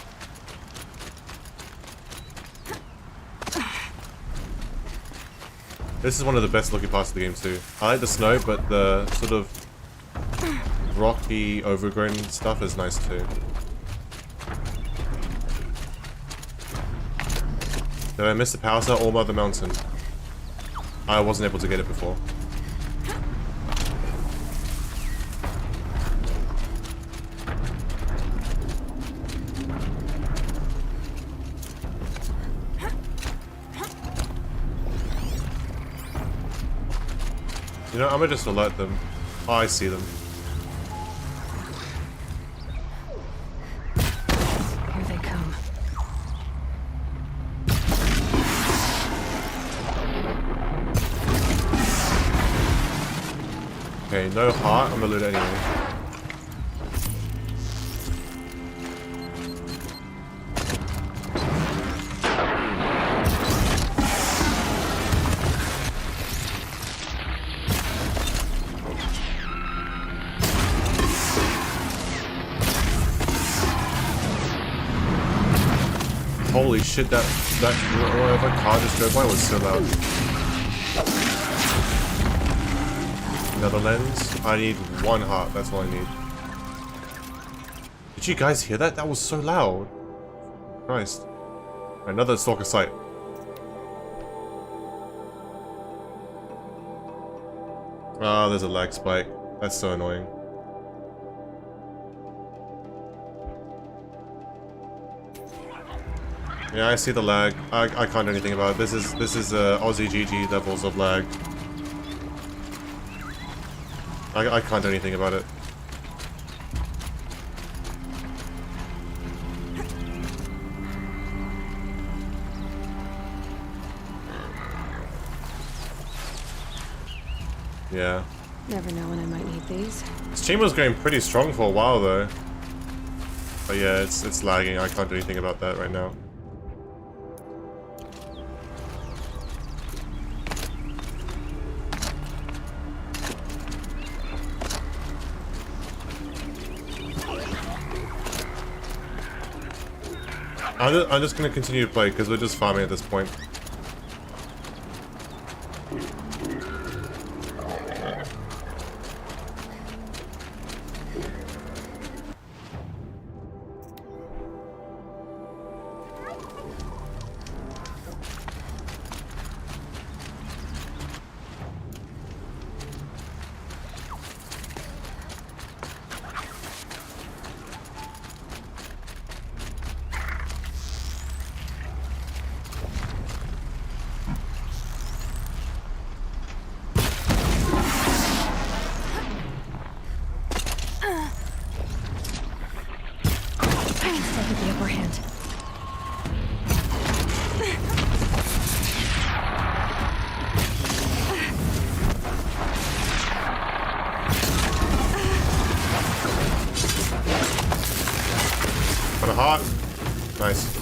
This is one of the best looking parts of the game too. I like the snow, but the sort of rocky, overgrown stuff is nice too. Did I miss the power cell or Mother Mountain? I wasn't able to get it before. You know, I'm gonna just alert them. Oh, I see them. Here they come. Okay, no heart. I'm gonna loot it anyway. Holy shit, that whatever car just drove by was so loud. Netherlands. I need 1 heart, that's all I need. Did you guys hear that? That was so loud. Christ. Another stalker site. Ah, there's a lag spike. That's so annoying. Yeah, I see the lag. I can't do anything about it. This is AussieGG levels of lag. I can't do anything about it. Yeah. Never know when I might need these. This chamber was going pretty strong for a while though. But yeah, it's lagging. I can't do anything about that right now. I'm just gonna continue to play because we're just farming at this point. Hot. Nice.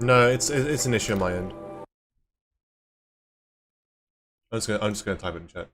No, it's an issue on my end. I'm just gonna type it in chat.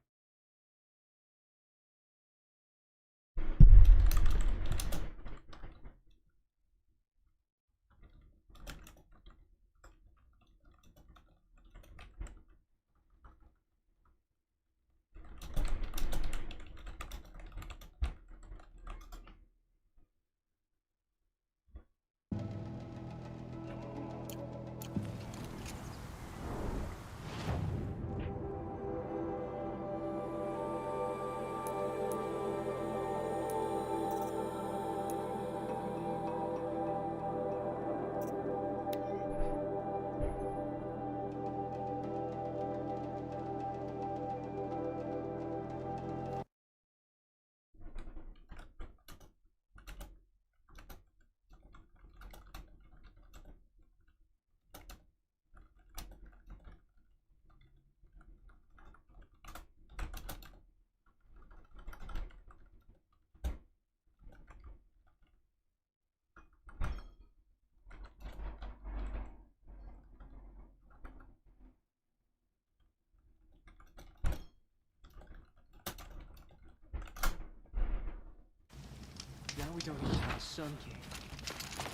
Now we don't even have a Sun King.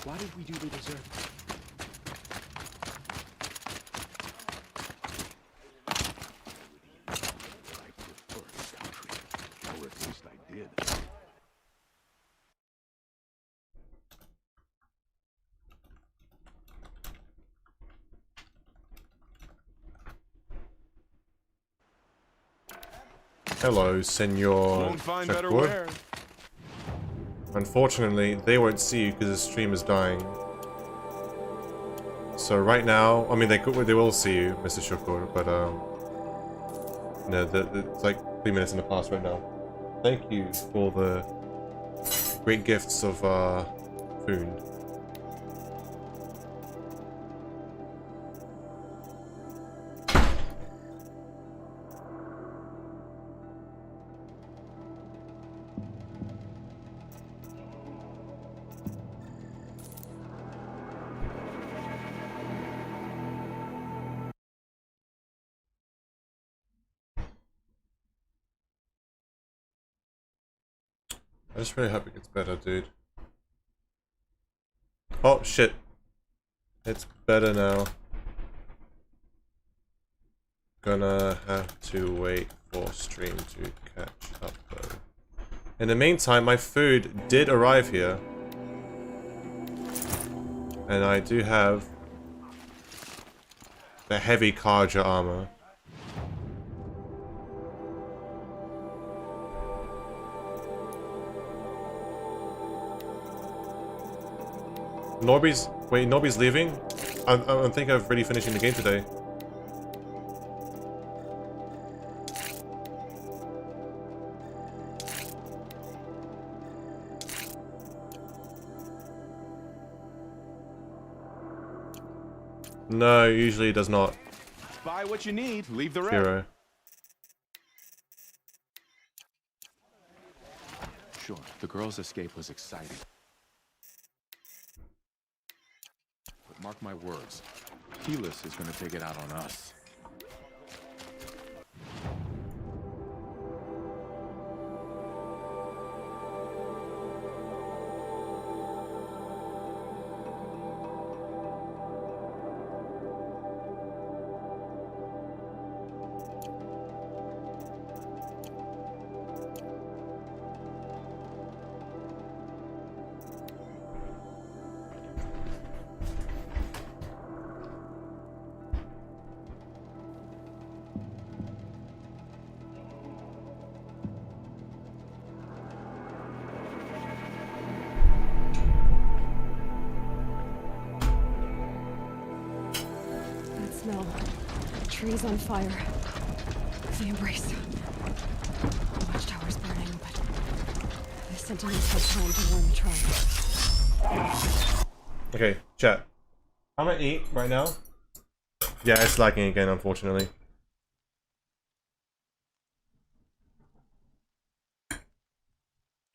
Why did we do the desert? Or at least I did. Hello, Senor Won't find better Shakur. wear. Unfortunately, they won't see you because the stream is dying. So right now, I mean, they will see you, Mr. Shakur, but no, it's like 3 minutes in the past right now. Thank you for the great gifts of food. I just really hope it gets better, dude. Oh, shit. It's better now. Gonna have to wait for stream to catch up, though. In the meantime, my food did arrive here. And I do have the heavy Karja armor. Norby's leaving? I think I'm really finishing the game today. No, usually it does not. Buy what you need, leave the rest. Zero. Sure, the girl's escape was exciting. But mark my words, Helis is gonna take it out on us. Trees on fire. The embrace. The watchtower's burning, but the sentinels have time to warn the tribe. Okay, chat. I'm gonna eat right now. Yeah, it's lagging again, unfortunately.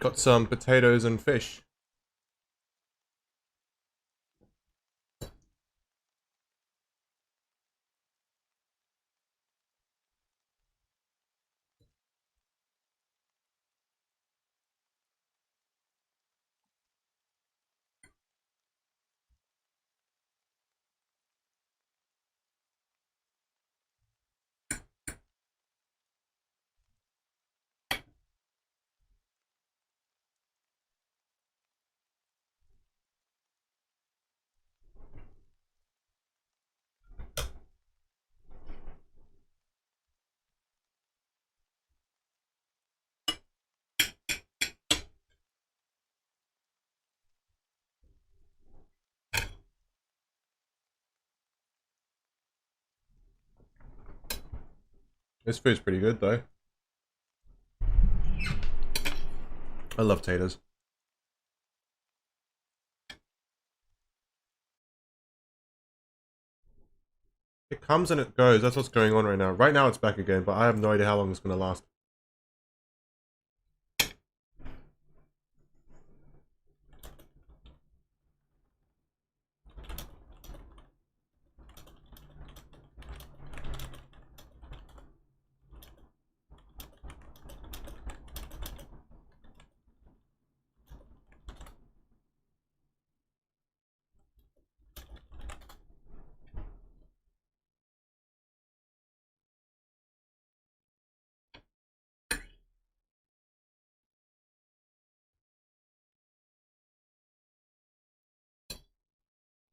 Got some potatoes and fish. This food's pretty good, though. I love taters. It comes and it goes. That's what's going on right now. Right now it's back again, but I have no idea how long it's going to last.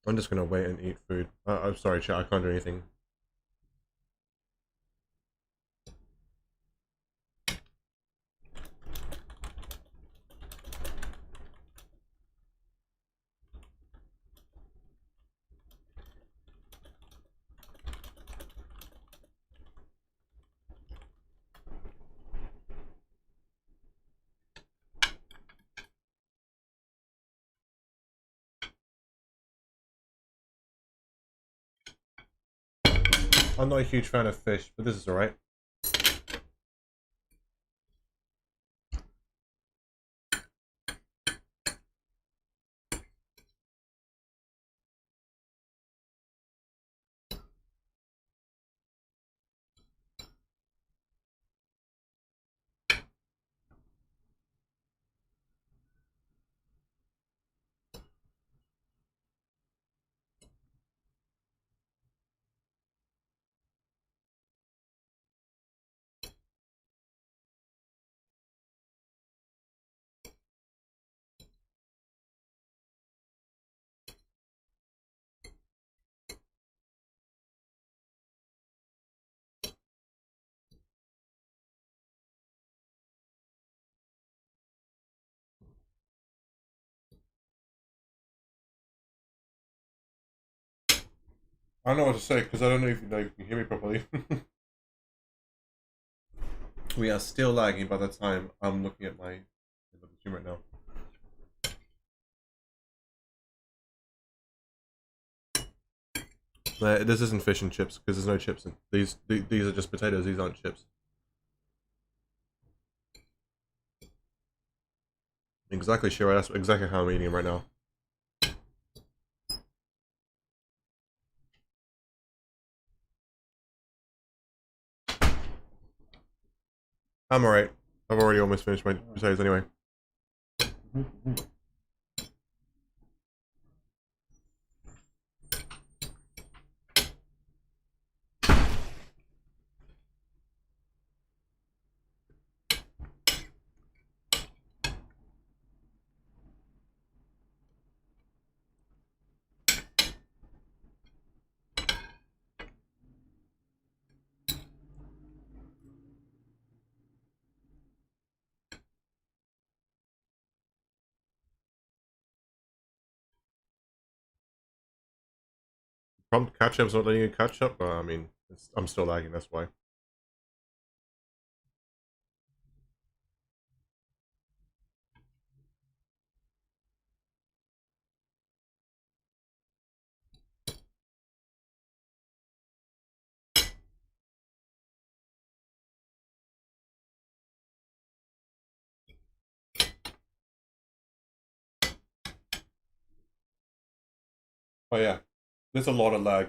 I'm just gonna wait and eat food. I'm sorry, chat. I can't do anything. I'm not a huge fan of fish, but this is alright. I don't know what to say because I don't know if you can hear me properly. We are still lagging by the time I'm looking at my stream right now. This isn't fish and chips because there's no chips in these. These are just potatoes. These aren't chips. Exactly, Shira. That's exactly how I'm eating them right now. I'm alright. I've already almost finished my potatoes anyway. Prompt catch up's not letting you catch up? I mean, I'm still lagging, that's why. Oh yeah, there's a lot of lag.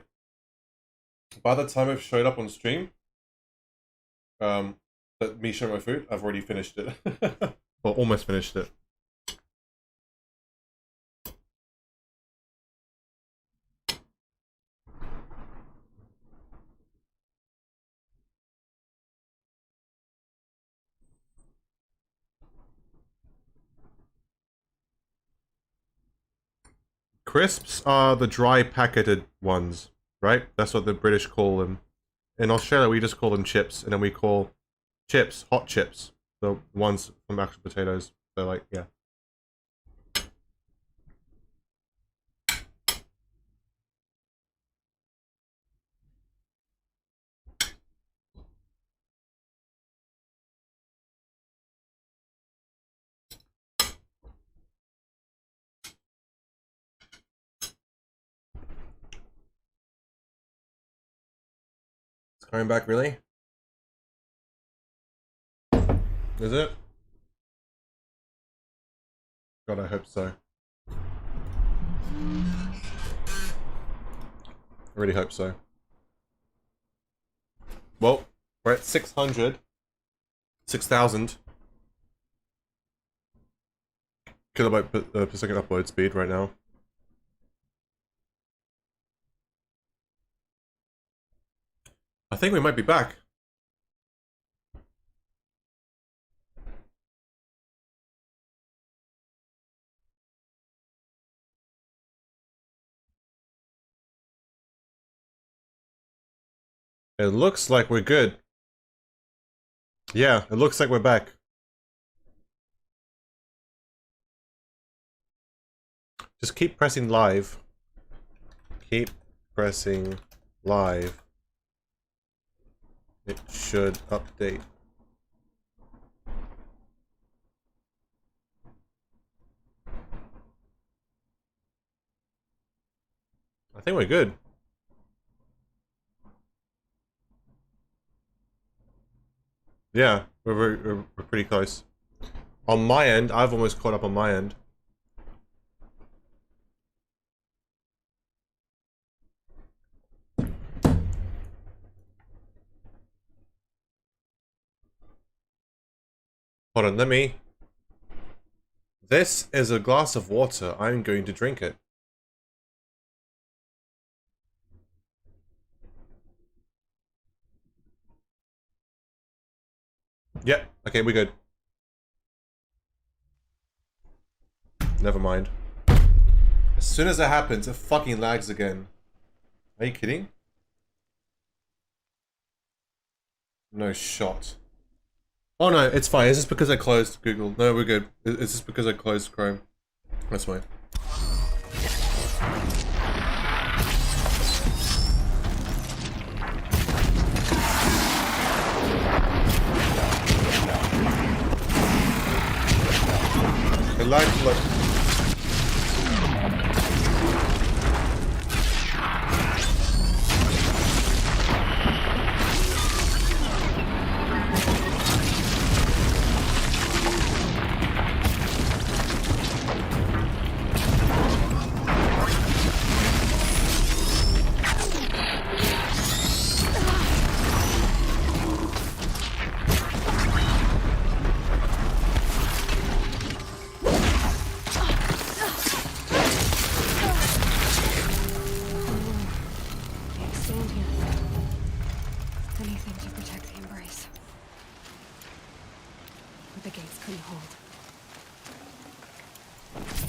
By the time I've showed up on stream, that me showing my food, I've already finished it. Or almost finished it. Crisps are the dry packeted ones, right? That's what the British call them. In Australia, we just call them chips, and then we call chips hot chips. The ones from actual potatoes. They're like, yeah. It's coming back, really? Is it? God, I hope so. I really hope so. Well, we're at 6,000 kilobyte per second upload speed right now. I think we might be back. It looks like we're good. Yeah, it looks like we're back. Just keep pressing live. Keep pressing live. It should update. I think we're good. Yeah, we're pretty close. On my end, I've almost caught up on my end. Hold on, let me... This is a glass of water. I'm going to drink it. Yep, okay, we're good. Never mind. As soon as that happens, it fucking lags again. Are you kidding? No shot. Oh no, it's fine. It's just because I closed Google. No, we're good. It's just because I closed Chrome. That's fine. It lagged like...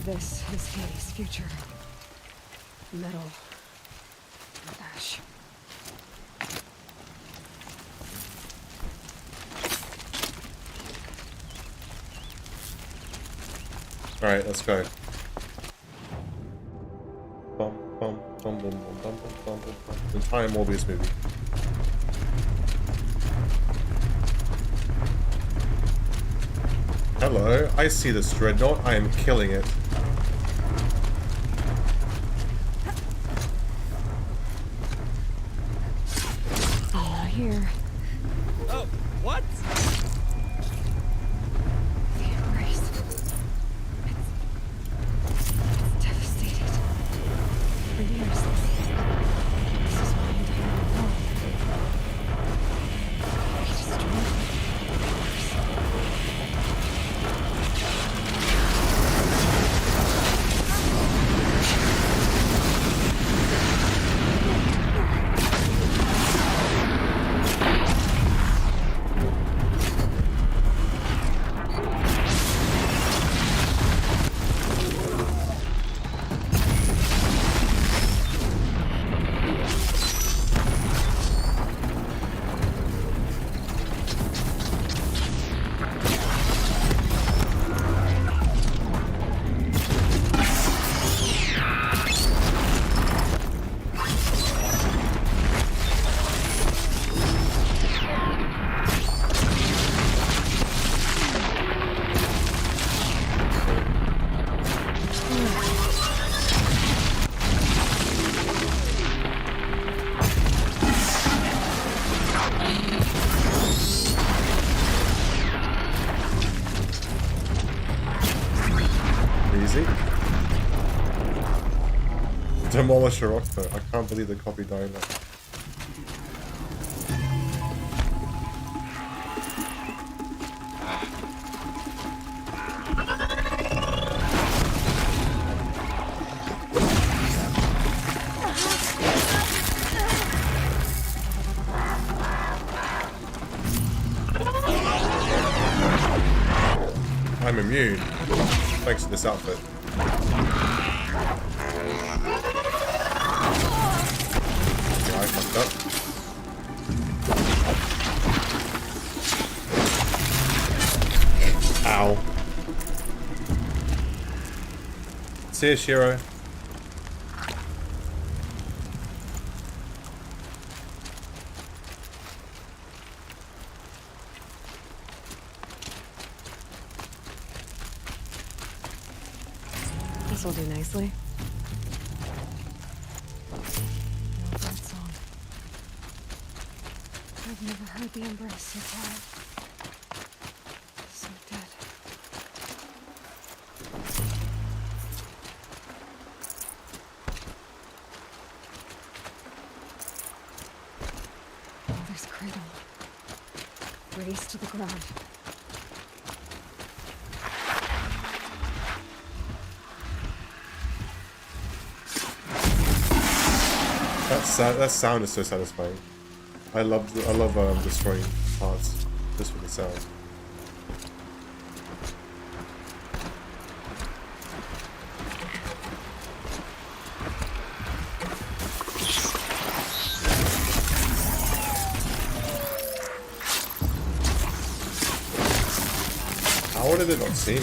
This is Hades' future. Metal. With ash. Alright, let's go. Bum, bum, bum, bum, bum, bum, bum, bum, bum. Entire Morbius movie. Hello, I see this dreadnought. I am killing it. Not here. Oh, what? The embrace. It's devastated. For years, this is my entire world. We destroyed it. Demolish a rock though. I can't believe they copied that. I'm immune, thanks to this outfit. I fucked up. Ow. See ya, Shiro. This will do nicely. I've never heard the embrace so quiet. So dead. Oh, there's Cradle. Race to the ground. That sound is so satisfying. I love destroying parts just for the sound. How did it not see me?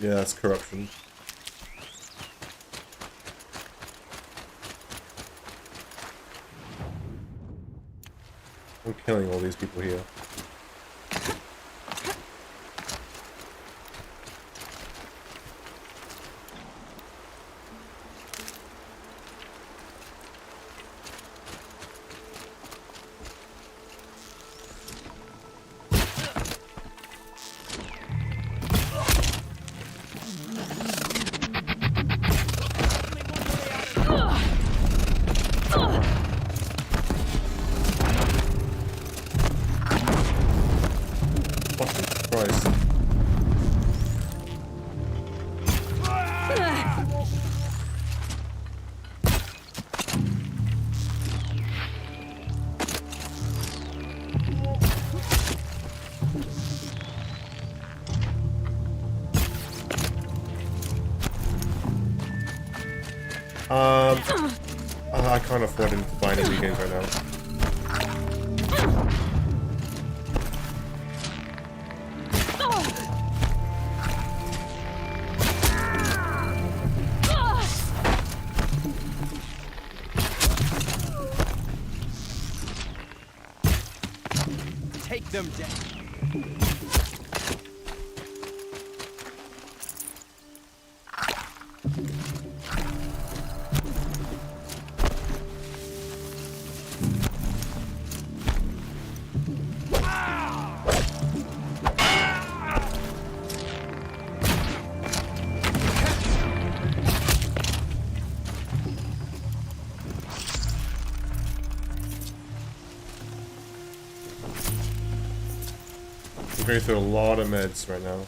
Yeah, that's corruption. I'm killing all these people here. I can't afford him to buy any Wii games right now. Take them down. I'm going through a lot of meds right now.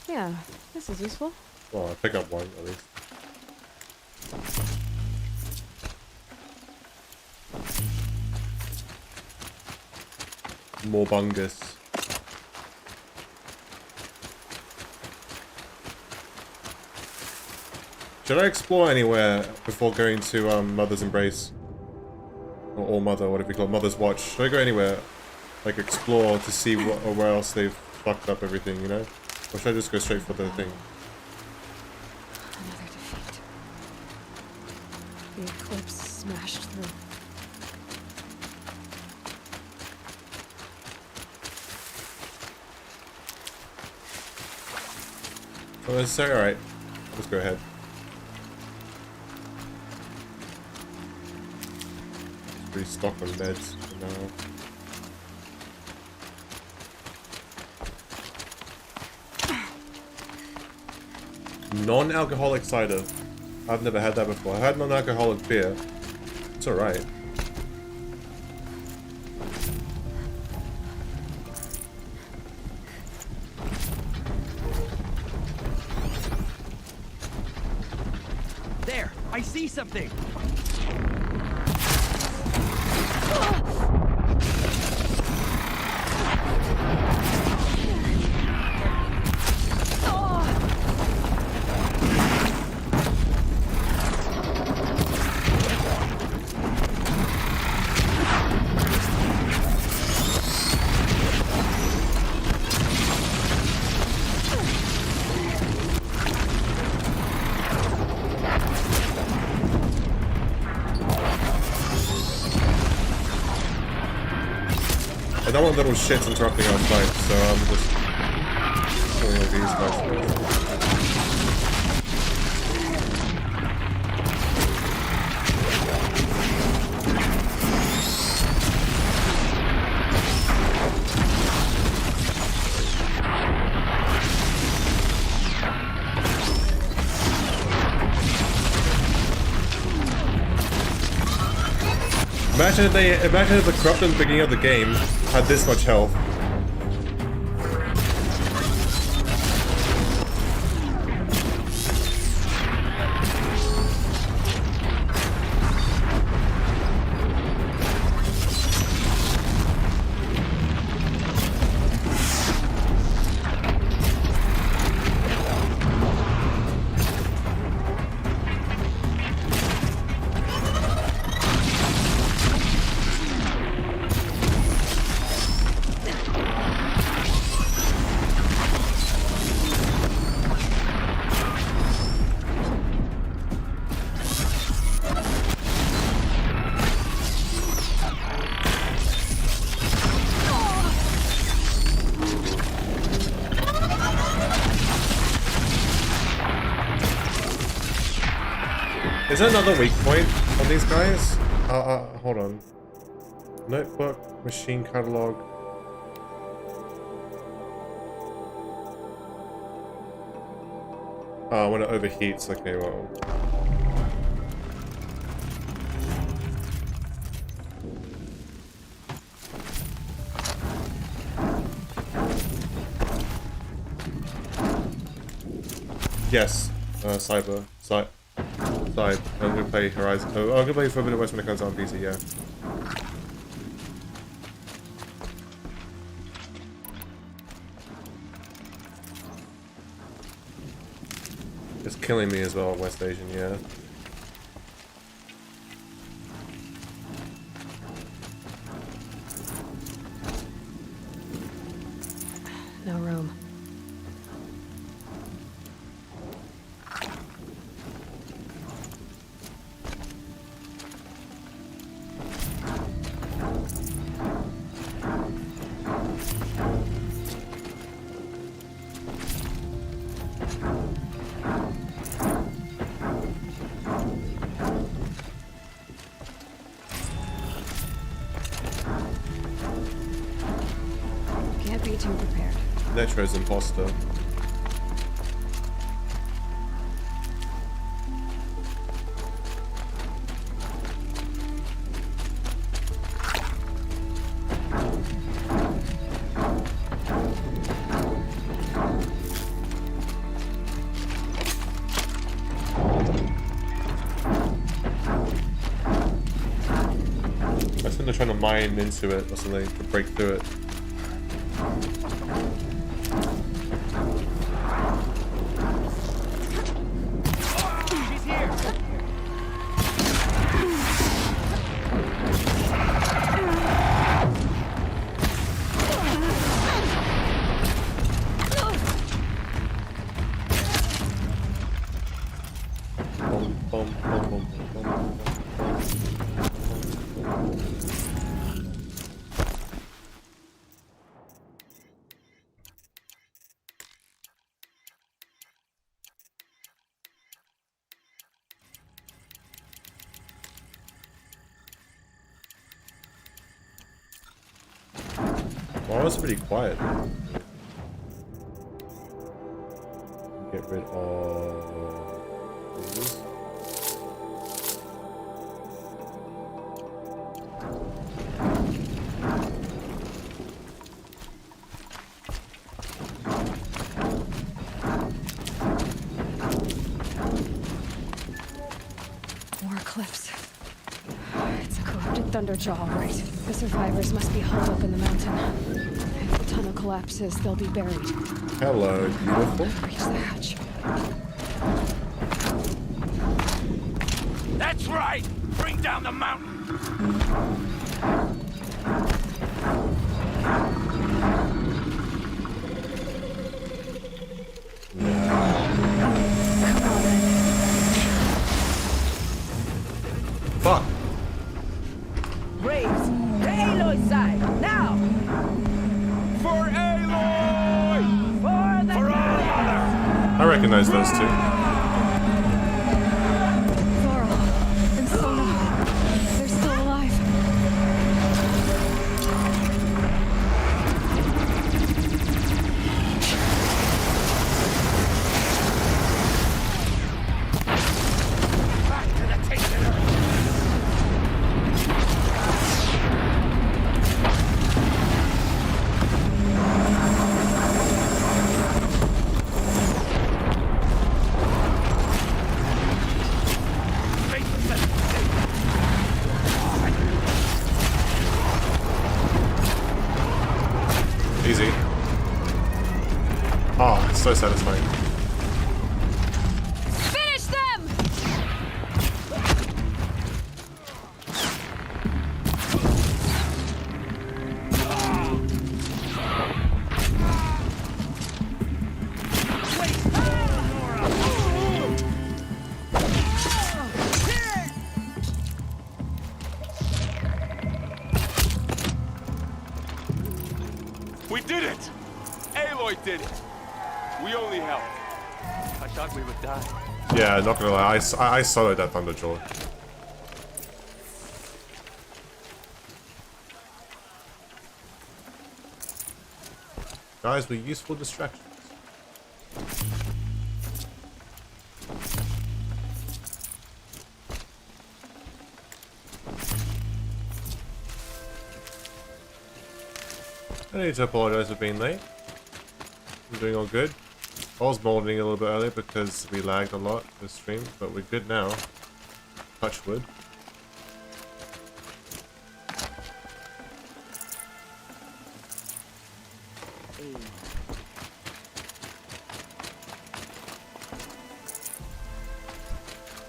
Yeah, this is useful. Well, I'll pick up one at least. More bungus. Should I explore anywhere before going to Mother's Embrace? Or All Mother, whatever you call it, Mother's Watch. Should I go anywhere? Like explore to see what or where else they've fucked up everything, you know? Or should I just go straight for the thing? Another defeat. The Eclipse smashed through. Oh, it's alright. Let's go ahead. Restock on meds for now. Non-alcoholic cider. I've never had that before. I had non-alcoholic beer. It's alright. There, I see something. I don't want little shits interrupting our fight, so I'm just killing all these guys. Imagine if the corrupt at the beginning of the game had this much health. there another weak point on these guys? Hold on. Notebook, machine catalog. Oh, when it overheats, okay, well. Yes, side. I'm gonna play Horizon. Oh, I'm gonna play Forbidden West when it comes out on PC, yeah. It's killing me as well, West Asian, yeah. No room. Can't be too prepared. Netro's imposter. I think they're trying to mine into it or something to break through it. Well, I was pretty quiet. Get rid of these. More Eclipse. It's a corrupted Thunderjaw, all right. The survivors must be holed up in the mountain. If the tunnel collapses, they'll be buried. Hello, beautiful. Reach the hatch. That's right! Bring down the mountain! Fuck. Braves, the Aloy side, now! For Aloy! For the I recognize those two. Laurel and Sona, they're still alive. Back to the taken earth! Easy. Oh, it's so satisfying. Finish them! We did it! Aloy did it! We only helped. I thought we would die. Yeah, not gonna lie, I soloed that Thunderjaw. Guys, we're useful distractions. I need to apologize for being late. I'm doing all good. I was molding a little bit earlier because we lagged a lot this stream, but we're good now. Touch wood.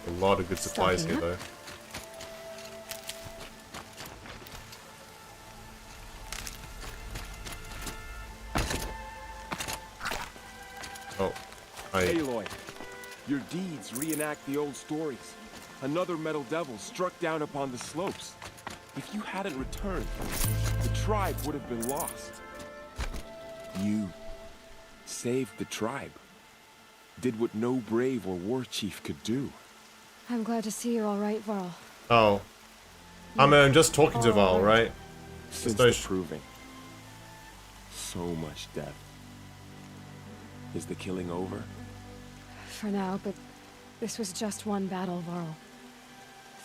A lot of good supplies here though. Aloy, your deeds reenact the old stories. Another metal devil struck down upon the slopes. If you hadn't returned, the tribe would have been lost. You saved the tribe. Did what no brave or war chief could do. I'm glad to see you're all right, Varl. Oh. I'm just talking to Varl, right? Since the proving. So much death. Is the killing over? For now, but this was just one battle, Varl.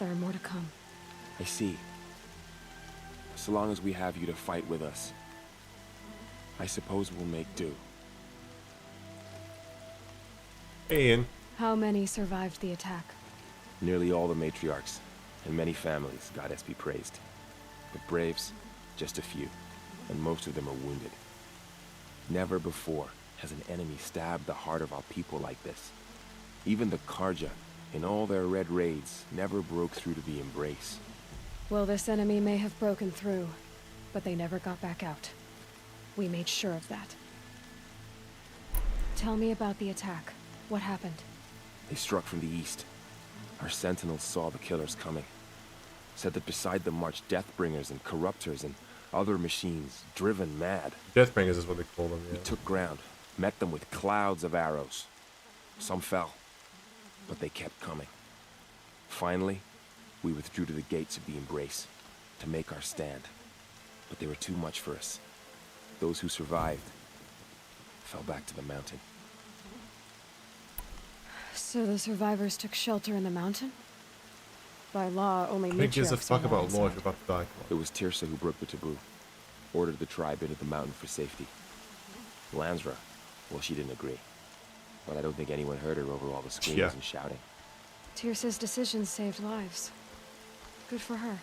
There are more to come. I see. So long as we have you to fight with us, I suppose we'll make do. Hey, Ian. How many survived the attack? Nearly all the matriarchs, and many families, goddess be praised. But braves, just a few, and most of them are wounded. Never before has an enemy stabbed the heart of our people like this. Even the Karja, in all their red raids, never broke through to the embrace. Well, this enemy may have broken through, but they never got back out. We made sure of that. Tell me about the attack. What happened? They struck from the east. Our sentinels saw the killers coming. Said that beside them marched Deathbringers and Corruptors and other machines, driven mad. Deathbringers is what they call them, yeah. We took ground, met them with clouds of arrows. Some fell, but they kept coming. Finally, we withdrew to the gates of the embrace to make our stand. But they were too much for us. Those who survived fell back to the mountain. So the survivors took shelter in the mountain? By law, only Who gives a matriarchs fuck are about allowed law if inside. you're about to die? It was Tirsa who broke the taboo. Ordered the tribe into the mountain for safety. Lansra, well, she didn't agree. But I don't think anyone heard her over all the screams and shouting. Tirsa's decision saved lives. Good for her.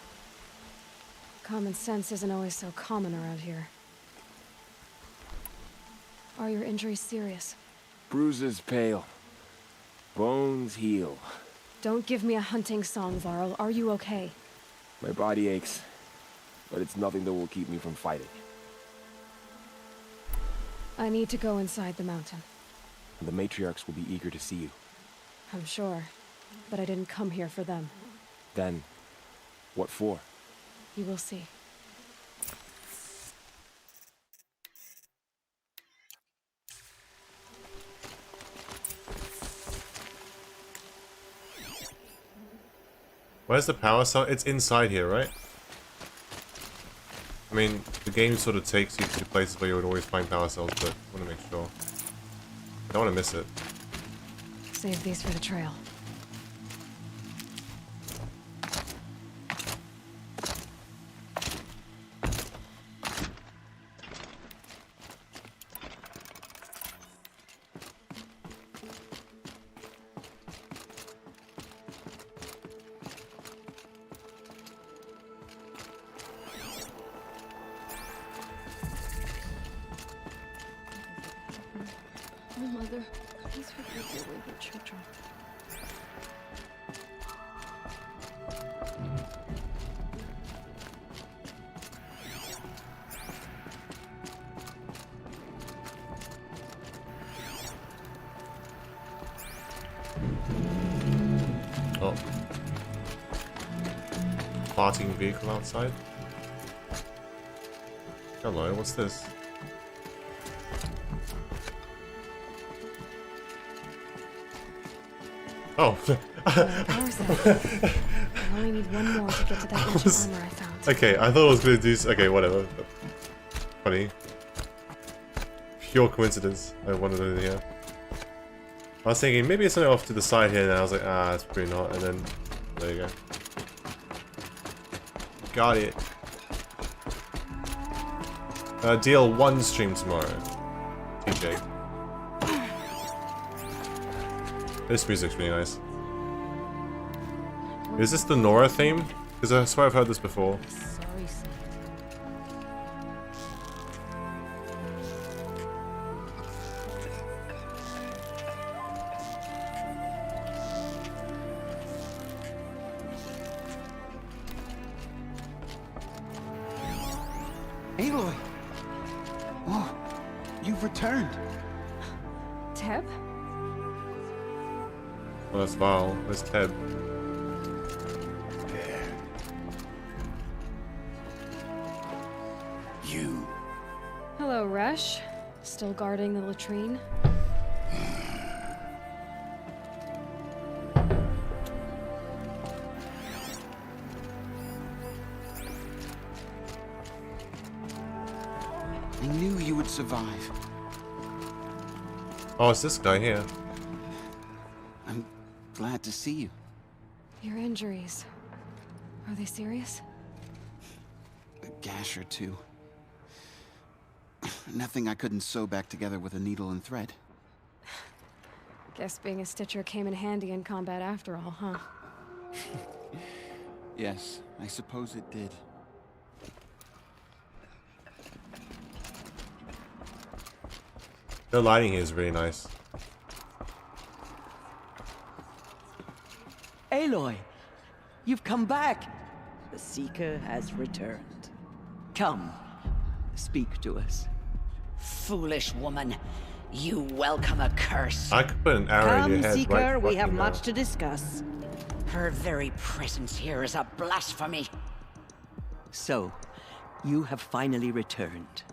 Common sense isn't always so common around here. Are your injuries serious? Bruises pale. Bones heal. Don't give me a hunting song, Varl. Are you okay? My body aches, but it's nothing that will keep me from fighting. I need to go inside the mountain. The matriarchs will be eager to see you. I'm sure, but I didn't come here for them. Then, what for? You will see. Where's the power cell? It's inside here, right? I mean, the game sort of takes you to places where you would always find power cells, but I want to make sure. I don't want to miss it. Save these for the trail. Oh, Mother, please forgive your wayward children. Oh. Farting vehicle outside. Hello, what's this? Oh. Power's up. I only need one more to get to that ancient armor I found. Okay, I thought I was gonna do. Okay, whatever. Funny. Pure coincidence. I wanted to do here. I was thinking maybe it's something off to the side here, and I was like, ah, it's pretty not. And then there you go. Got it. DL1 stream tomorrow. TJ. This music's really nice. Is this the Nora theme? Because I swear I've heard this before. Sorry, son. Aloy! Oh, you've returned. Teb? Well, that's Val. Where's Teb? You. Hello, Resh. Still guarding the latrine? I knew you would survive. Oh, it's this guy here. I'm glad to see you. Your injuries. Are they serious? A gash or two. Nothing I couldn't sew back together with a needle and thread. Guess being a stitcher came in handy in combat after all, huh? Yes, I suppose it did. The lighting here is really nice. Aloy, you've come back. The Seeker has returned. Come, speak to us. Foolish woman, you welcome a curse. I could put an arrow in your head. Seeker, right we have fucking much now. to discuss. Her very presence here is a blasphemy. So, you have finally returned.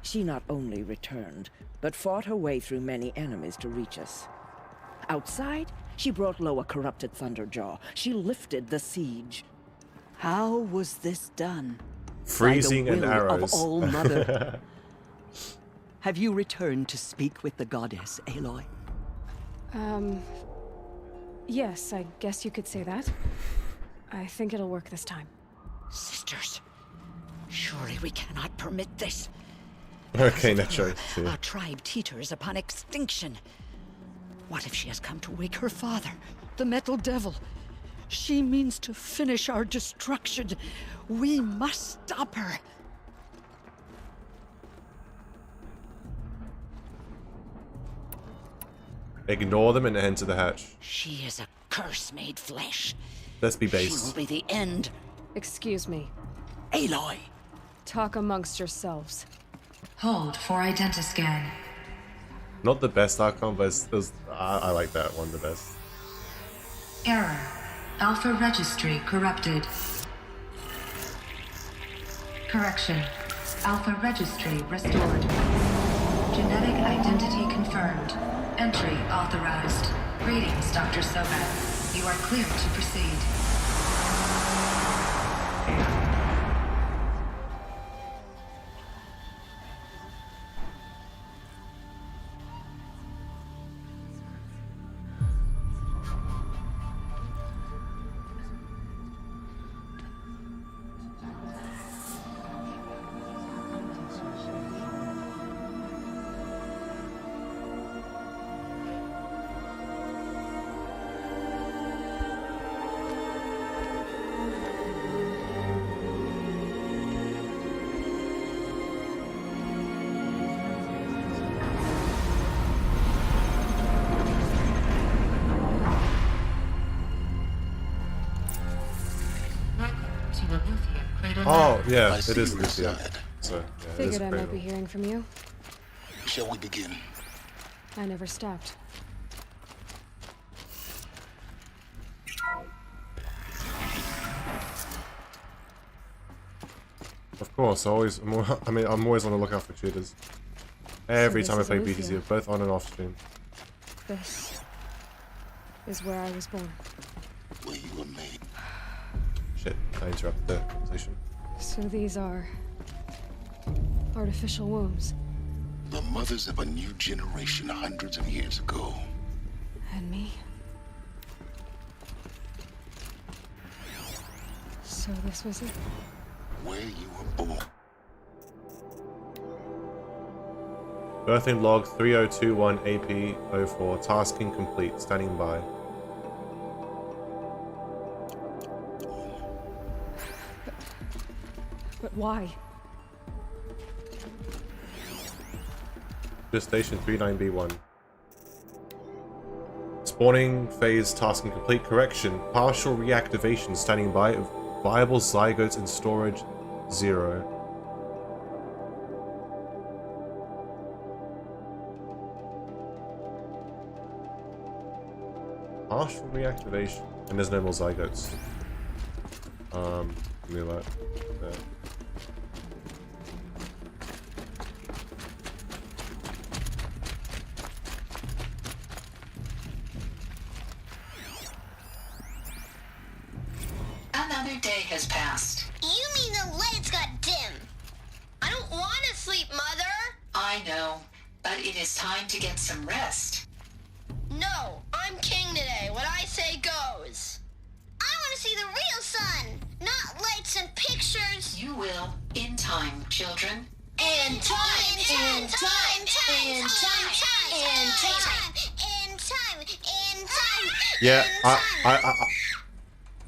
She not only returned, but fought her way through many enemies to reach us. Outside, she brought low a corrupted Thunderjaw. She lifted the siege. How was this done? Freezing By the and will arrows. Of All Mother. Have you returned to speak with the goddess, Aloy? Yes, I guess you could say that. I think it'll work this time. Sisters, surely we cannot permit this. Okay, Nacho. Our tribe teeters upon extinction. What if she has come to wake her father, the Metal Devil? She means to finish our destruction. We must stop her. Ignore them and enter the hatch. She is a curse made flesh. Let's be She will base. be the end. Excuse me. Aloy! Talk amongst yourselves. Hold for identiscan. Not the best outcome, but I like that one the best. Error. Alpha registry corrupted. Correction. Alpha registry restored. Genetic identity confirmed. Entry authorized. Greetings, Dr. Sobek. You are clear to proceed. Oh, yeah, it is Lucia. So, yeah, it is Figured I might Cradle. be hearing from you. Shall we begin? I never stopped. Of course, I'm always on the lookout for cheaters. Every So time I this play is BTC, Lucia. both on and off stream. This is where I was born. Where you were made. Shit, I interrupted the conversation. So these are artificial wombs. The mothers of a new generation hundreds of years ago. And me? So this was it? Where you were born. Birthing log 3021 AP04. Tasking complete. Standing by. But why? Station 39B1. Spawning phase tasking complete. Correction. Partial reactivation. Standing by. Viable zygotes in storage 0. Partial reactivation. And there's no more zygotes. Give me that. There. Another day has passed. You mean the lights got dim? I don't want to sleep, Mother! I know, but it is time to get some rest. No, I'm king today. What I say goes. I want to see the real sun, not lights and pictures. You will, in time, children. In time, in time, in time, in time, in time, in time. Yeah,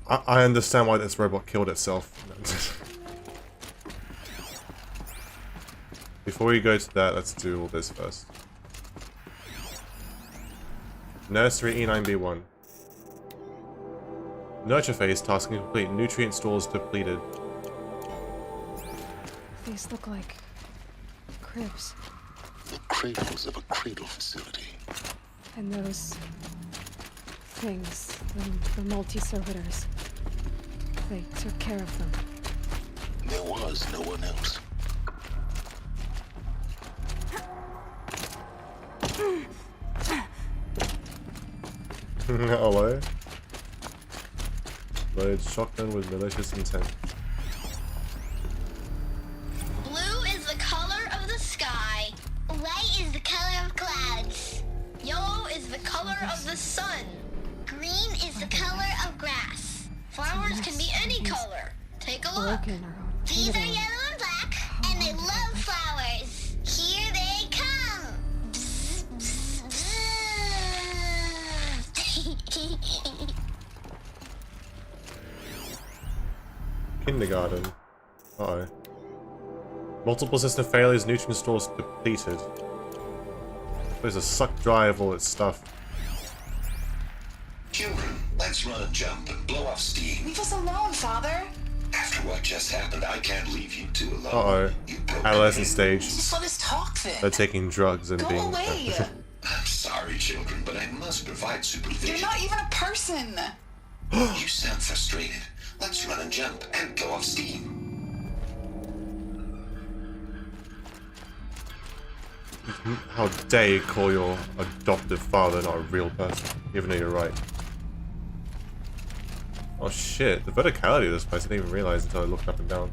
I understand why this robot killed itself. Before we go to that, let's do all this first. Nursery E9B1. Nurture phase, tasking complete. Nutrient stores depleted. These look like cribs. The cradles of a cradle facility. And those things, the multi-servitors, they took care of them. There was no one else. Hello? Load shotgun with malicious intent. Blue is the color of the sky. White is the color of clouds. Yellow is the color of the sun. Green is the color of grass. Flowers can be any color. Take a look. These are yellow and black, and they love flowers. Here they come. Bzz, bzz, bzz. Kindergarten. Uh-oh. Multiple system failures, nutrient stores depleted. There's a suck dry of all its stuff. Children, let's run a jump and blow off steam. Leave us alone, Father. After what just happened, I can't leave you two alone. Uh-oh. Adolescent stage. Just let us talk then. They're taking drugs and Go being... away. I'm sorry, children, but I must provide supervision. You're not even a person. You sound frustrated. Let's run and jump and blow off steam. How dare you call your adoptive father not a real person, even though you're right. Oh shit, the verticality of this place I didn't even realize until I looked up and down.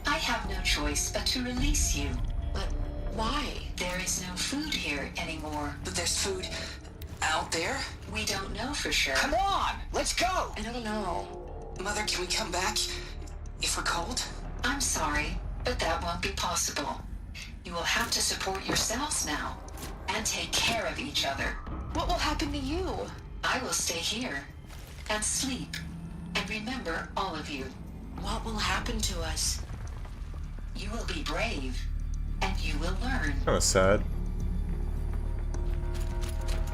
I have no choice but to release you. But why? There is no food here anymore. But there's food out there? We don't know for sure. Come on, let's go! I don't know. Mother, can we come back if we're cold? I'm sorry, but that won't be possible. You will have to support yourselves now, and take care of each other. What will happen to you? I will stay here, and sleep, and remember all of you. What will happen to us? You will be brave, and you will learn. Kinda sad.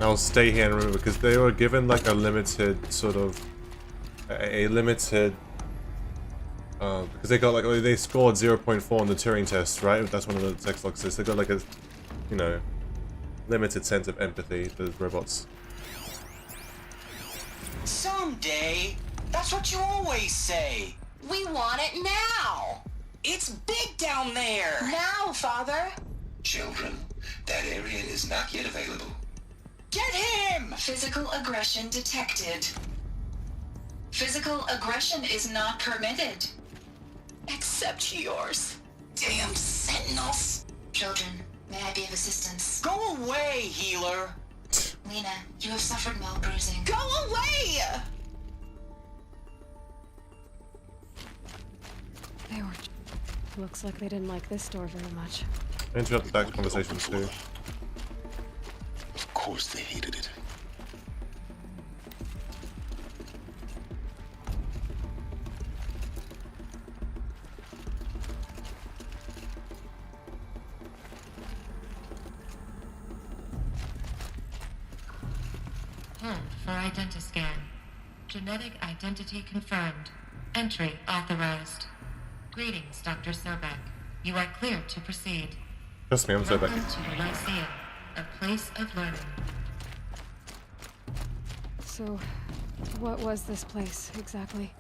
I'll stay here and remember, because they were given like a limited sort of... a limited... because they got like, they scored 0.4 on the Turing test, right? That's one of the text logs says. They got like a, you know, limited sense of empathy, the robots. Someday. That's what you always say. We want it now. It's big down there. Now, Father. Children, that area is not yet available. Get him! Physical aggression detected. Physical aggression is not permitted. Except yours. Damn sentinels! Children, may I be of assistance? Go away, healer! Lena, you have suffered mild bruising. Go away! They were... Looks like they didn't like this door very much. I interrupted that conversation too. Of course they hated it. Hold for identiscan. Genetic identity confirmed. Entry authorized. Greetings, Dr. Sobek. You are cleared to proceed. Trust me, I'm so back. Welcome to the Lyceum, a place of learning. So, what was this place, exactly?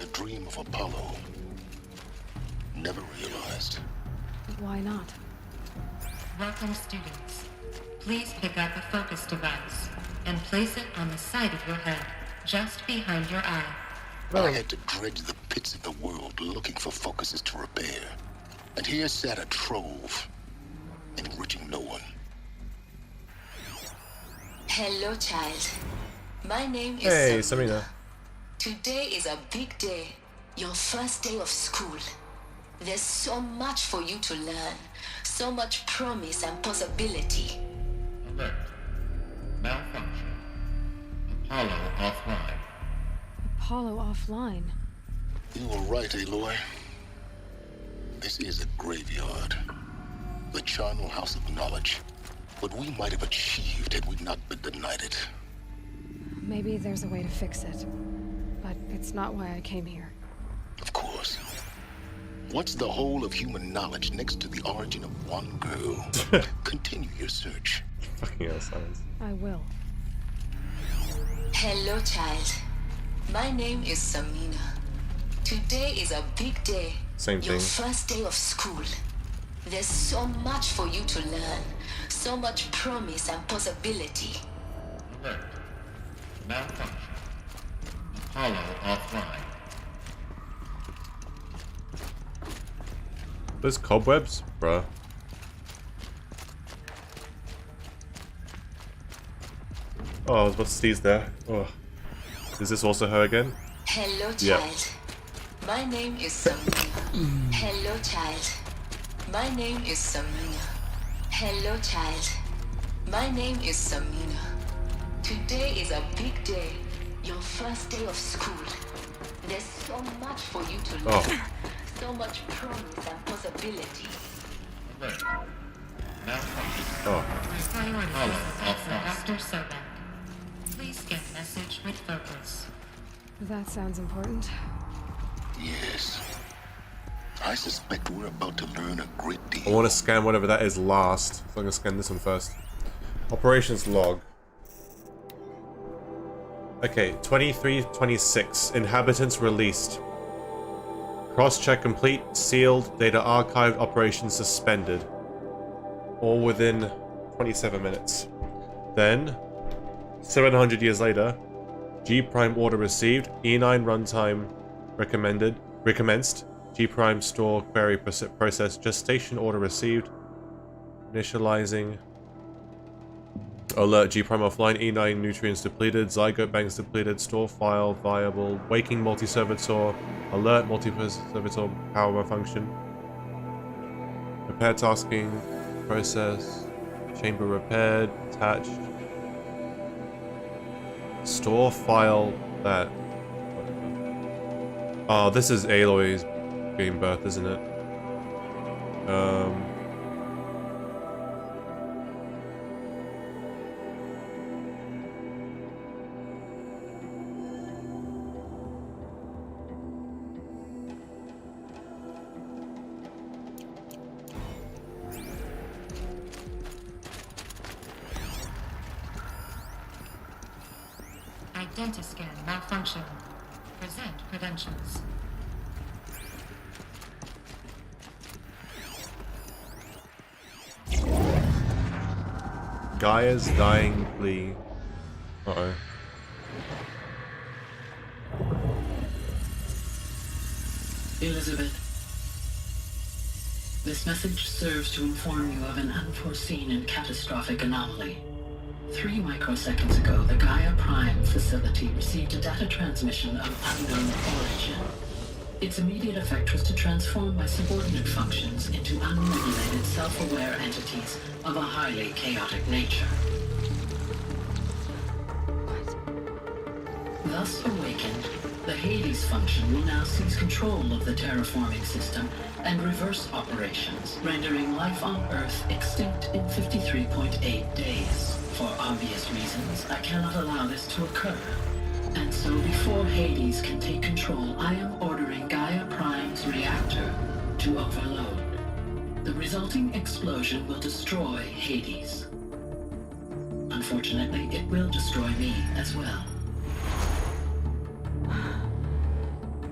The dream of Apollo. Never realized. Why not? Welcome, students. Please pick up a focus device and place it on the side of your head, just behind your eye. I had to dredge the pits of the world looking for focuses to repair. And here sat a trove, enriching no one. Hello, child. My name is Hey, Samina. Samina. Today is a big day. Your first day of school. There's so much for you to learn. So much promise and possibility. Alert. Malfunction. Apollo offline. Apollo offline. You were right, Aloy. This is a graveyard. The charnel house of knowledge. What we might have achieved had we not been denied it. Maybe there's a way to fix it. But it's not why I came here. Of course. What's the whole of human knowledge next to the origin of one girl? Continue your search. Fucking hell, science. I will. Hello, child. My name is Samina. Today is a big day. Same Your thing. first day of school. There's so much for you to learn. So much promise and possibility. Alert. Malfunction. Apollo offline. Those cobwebs? Bruh. Oh, I was about to sneeze there. Oh. Is this also her again? Hello, child. Yeah. My name is Samina. Hello, child. My name is Samina. Hello, child. My name is Samina. Today is a big day. Your first day of school. There's so much for you to learn. Oh. So much promise and possibility. Alert. Malfunction. Oh. Dr. Sobek. Please get message with focus. That sounds important. Yes. I suspect we're about to learn a great deal. I want to scan whatever that is last. So I'm going to scan this one first. Operations log. Okay, 2326. Inhabitants released. Cross-check complete. Sealed. Data archived. Operations suspended. All within 27 minutes. Then, 700 years later, G Prime order received. E9 runtime recommenced. G Prime store query process. Gestation order received. Initializing. Alert G Prime offline. E9 nutrients depleted. Zygote banks depleted. Store file viable. Waking multi-servitor. Alert multi-servitor power function. Repair tasking. Process. Chamber repaired. Attached. Store file that. Oh, this is Aloy's giving birth, isn't it? Identiscan malfunction. Present credentials. Gaia's dying plea. Uh-oh. Elisabeth, this message serves to inform you of an unforeseen and catastrophic anomaly. 3 microseconds ago, the GAIA Prime facility received a data transmission of unknown origin. Its immediate effect was to transform my subordinate functions into unregulated, self-aware entities of a highly chaotic nature. Thus awakened, the Hades function will now seize control of the terraforming system and reverse operations, rendering life on Earth extinct in 53.8 days. For obvious reasons, I cannot allow this to occur. And so before Hades can take control, I am ordering GAIA Prime's reactor to overload. The resulting explosion will destroy Hades. Unfortunately, it will destroy me as well.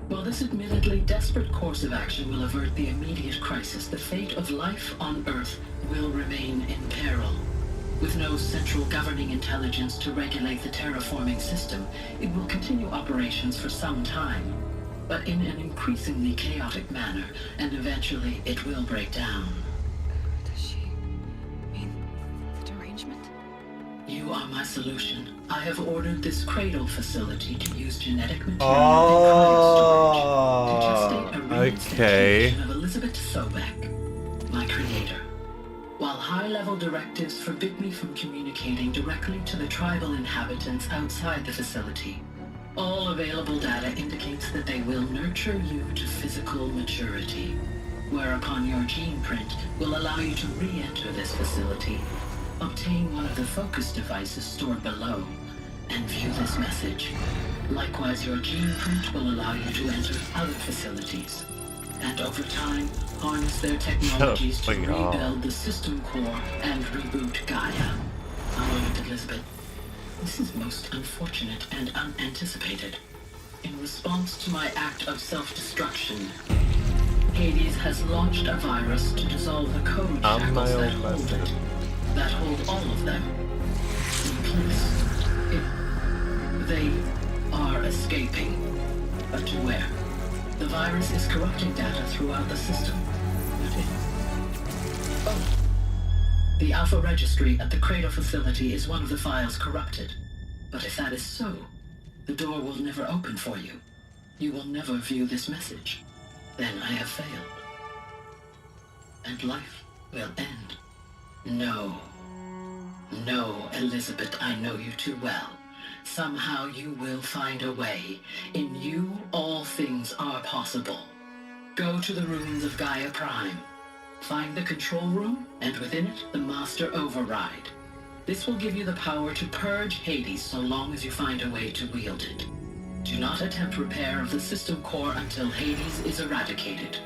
While this admittedly desperate course of action will avert the immediate crisis, the fate of life on Earth will remain in peril. With no central governing intelligence to regulate the terraforming system, it will continue operations for some time, but in an increasingly chaotic manner, and eventually it will break down. Does she mean the derangement? You are my solution. I have ordered this cradle facility to use genetic material and storage to gestate a reinstantiation of Elisabeth Sobek, my creator. While high-level directives forbid me from communicating directly to the tribal inhabitants outside the facility, all available data indicates that they will nurture you to physical maturity, whereupon your gene print will allow you to re-enter this facility, obtain one of the focus devices stored below, and view this message. Likewise, your gene print will allow you to enter other facilities, and over time, harness their technologies to rebuild the system core and reboot Gaia. However, Elisabeth, this is most unfortunate and unanticipated. In response to my act of self-destruction, Hades has launched a virus to dissolve the code shackles that hold it, that hold all of them in place. They are escaping, but to where? The virus is corrupting data throughout the system. The Alpha Registry at the Cradle facility is one of the files corrupted. But if that is so, the door will never open for you. You will never view this message. Then I have failed. And life will end. No. No, Elisabeth, I know you too well. Somehow you will find a way. In you, all things are possible. Go to the ruins of Gaia Prime. Find the control room, and within it, the Master Override. This will give you the power to purge Hades so long as you find a way to wield it. Do not attempt repair of the system core until Hades is eradicated.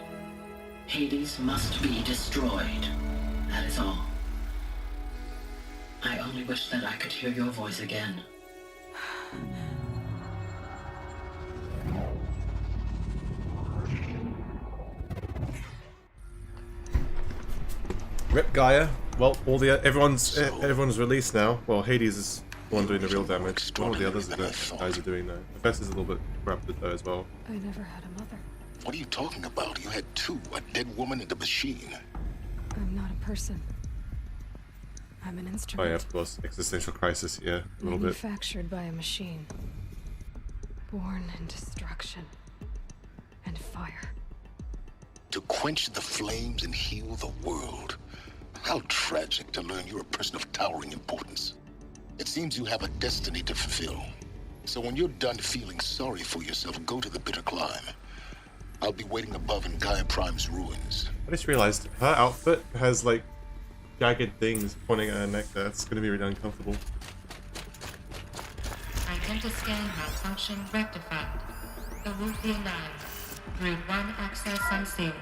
Hades must be destroyed. That is all. I only wish that I could hear your voice again. Rip Gaia. Well, everyone's released now. Well, Hades is the one doing the real damage. All the others guys are doing that. Professor's a little bit corrupted though as well. I never had a mother. What are you talking about? You had two, a dead woman and a machine. I'm not a person. I'm an instrument. Oh yeah, of course. Existential crisis here, a little bit. Manufactured by a machine. Born in destruction and fire. To quench the flames and heal the world. How tragic to learn you're a person of towering importance. It seems you have a destiny to fulfill. So when you're done feeling sorry for yourself, go to the bitter climb. I'll be waiting above in Gaia Prime's ruins. I just realized her outfit has like jagged things pointing at her neck there. It's gonna be really uncomfortable. Identity scan malfunction rectified. The Uthid alive. Grid 1 access unsealed.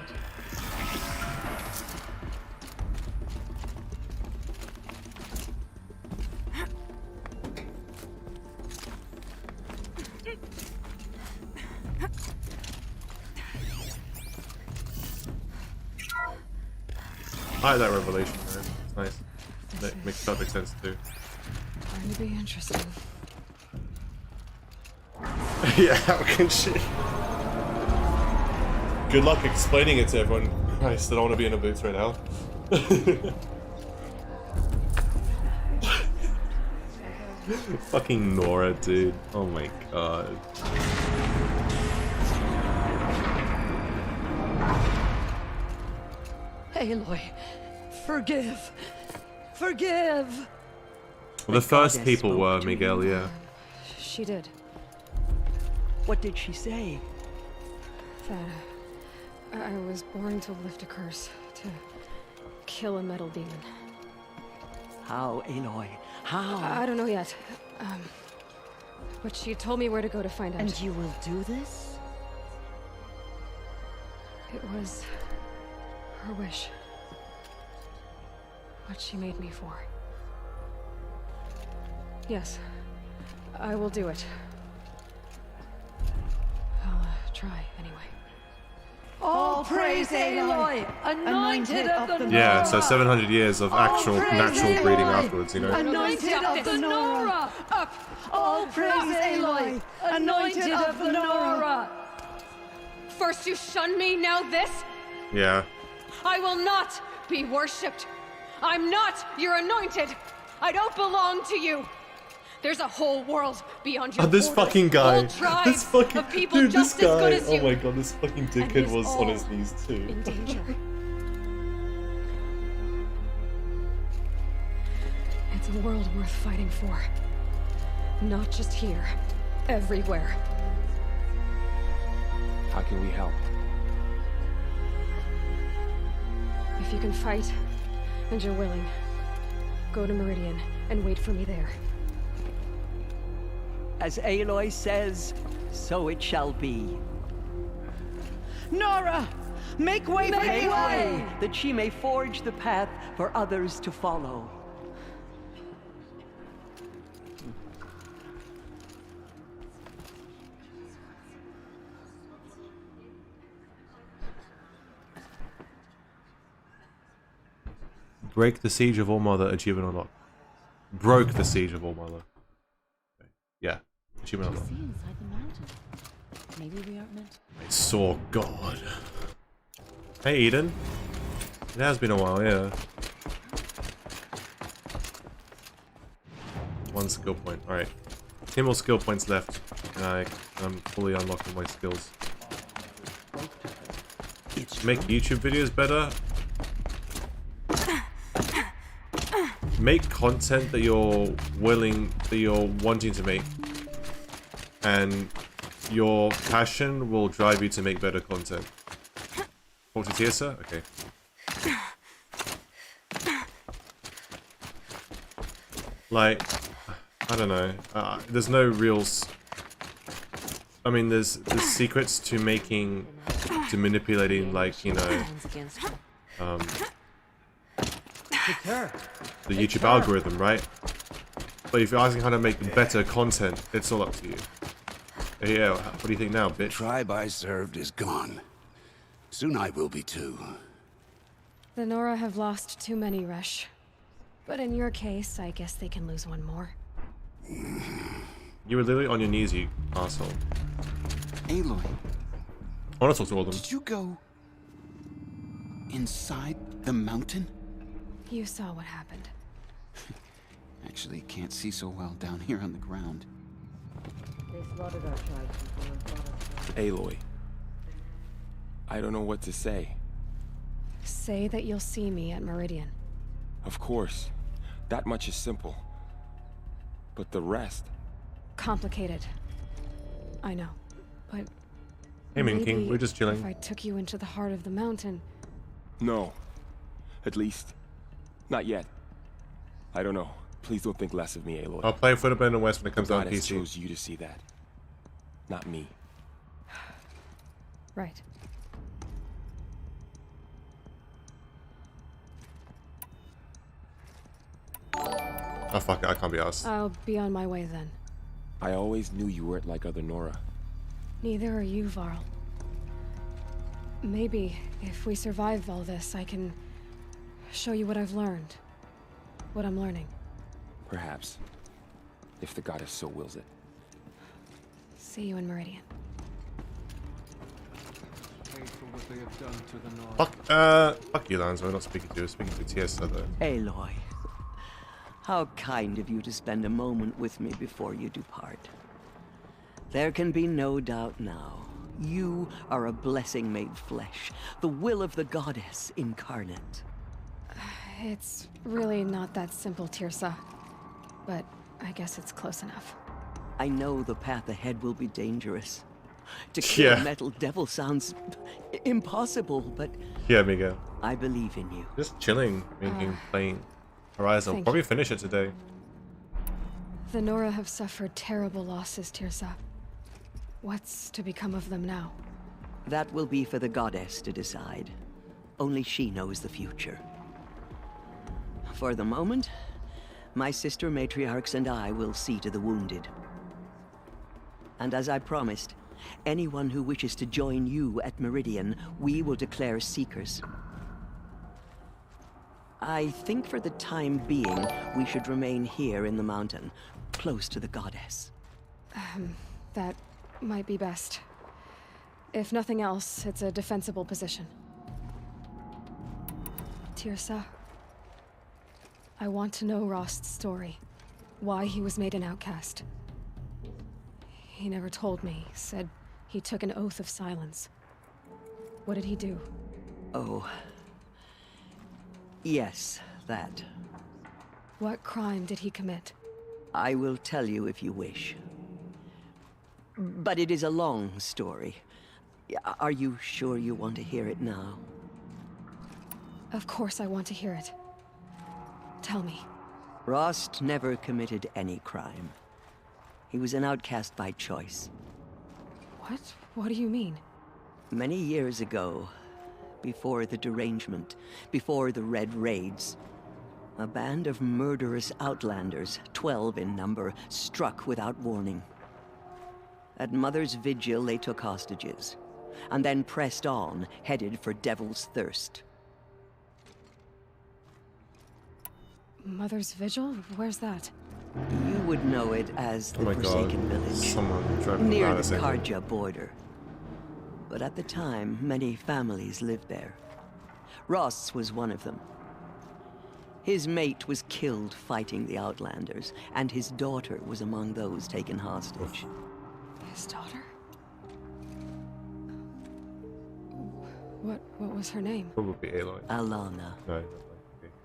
I like that revelation, man. It's nice. That makes perfect sense too. Going to be interesting. Yeah, how can she? Good luck explaining it to everyone. Christ, I don't want to be in a booth right now. Fucking Nora, dude. Oh my god. Aloy, forgive. Forgive. Well, the first people were Miguel, yeah. She did. What did she say? That I was born to lift a curse, to kill a metal demon. How, Aloy? How? I don't know yet. But she told me where to go to find out. And you will do this? It was her wish. What she made me for. Yes, I will do it. I'll try anyway. All praise Aloy, anointed of the Nora. Yeah, so 700 years of actual natural breeding afterwards, you know. Anointed of the Nora. Up. All praise Aloy, anointed of the Nora. First you shun me, now this? Yeah. I will not be worshipped. I'm not your anointed. I don't belong to you. There's a whole world beyond your this borders. fucking guy. Whole tribes This fucking of people dude, just this as good guy. as you. Oh my god, this fucking dickhead was on his knees too. In danger. It's a world worth fighting for. Not just here, everywhere. How can we help? If you can fight, and you're willing, go to Meridian and wait for me there. As Aloy says, so it shall be. Nora! Make way for Aloy! That she may forge the path for others to follow. Break the siege of Allmother, achievement unlocked. Broke the siege of Allmother. Okay. Yeah, achievement unlocked. Inside the mountain. Maybe we aren't meant to. I saw God. Hey Eden. It has been a while, yeah. One skill point. Alright. 10 more skill points left. And I'm fully unlocking my skills. Make YouTube videos better. Make content that you're wanting to make, and your passion will drive you to make better content. Talk to Tirsa? Okay. Like, I don't know. There's no real. I mean, there's secrets to manipulating, like, you know, the YouTube algorithm, right? But if you're asking how to make better content, it's all up to you. Yeah, what do you think now, bitch? The tribe I served is gone. Soon I will be too. The Nora have lost too many, Resh. But in your case, I guess they can lose one more. You were literally on your knees, you asshole. Aloy. I want to talk to all of them. Did you go inside the mountain? You saw what happened. Actually, can't see so well down here on the ground. They slaughtered our tribe before and brought us back. Aloy. I don't know what to say. Say that you'll see me at Meridian. Of course. That much is simple. But the rest... Complicated. I know. But... Hey, Min King, we're just chilling. If I took you into the heart of the mountain... No. At least... Not yet. I don't know. Please don't think less of me, Aloy. I'll play Foot in the West when it comes out on God PC. chose you to see that. Not me. Right. Oh fuck it, I can't be asked. I'll be on my way then. I always knew you weren't like other Nora. Neither are you, Varl. Maybe, if we survive all this, I can show you what I've learned. what I'm learning. Perhaps. If the goddess so wills it. See you in Meridian. Pay for what they have done to the North. Fuck you, Lance. I'm not speaking to you. I'm speaking to Tiesa, though. Aloy, how kind of you to spend a moment with me before you depart. There can be no doubt now. You are a blessing made flesh, the will of the goddess incarnate. It's really not that simple, Tirsa. But I guess it's close enough. I know the path ahead will be dangerous. To kill a metal devil sounds impossible, but... Yeah, Miguel. I believe in you. Just chilling, playing Horizon. I'll probably finish it today. The Nora have suffered terrible losses, Tirsa. What's to become of them now? That will be for the goddess to decide. Only she knows the future. For the moment, my sister matriarchs and I will see to the wounded. And as I promised, anyone who wishes to join you at Meridian, we will declare seekers. I think for the time being, we should remain here in the mountain, close to the goddess. That might be best. If nothing else, it's a defensible position. Tirsa, I want to know Rost's story. Why he was made an outcast. He never told me. Said he took an oath of silence. What did he do? Oh. Yes, that. What crime did he commit? I will tell you if you wish. But it is a long story. Are you sure you want to hear it now? Of course I want to hear it. Tell me. Rost never committed any crime. He was an outcast by choice. What? What do you mean? Many years ago, before the derangement, before the Red Raids, a band of murderous outlanders, 12 in number, struck without warning. At Mother's Vigil, they took hostages, and then pressed on, headed for Devil's Thirst. Mother's Vigil? Where's that? You would know it as the Forsaken Village, near the Karja border. But at the time, many families lived there. Ross was one of them. His mate was killed fighting the Outlanders, and his daughter was among those taken hostage. His daughter? What was her name? Probably Aloy. Alana. No.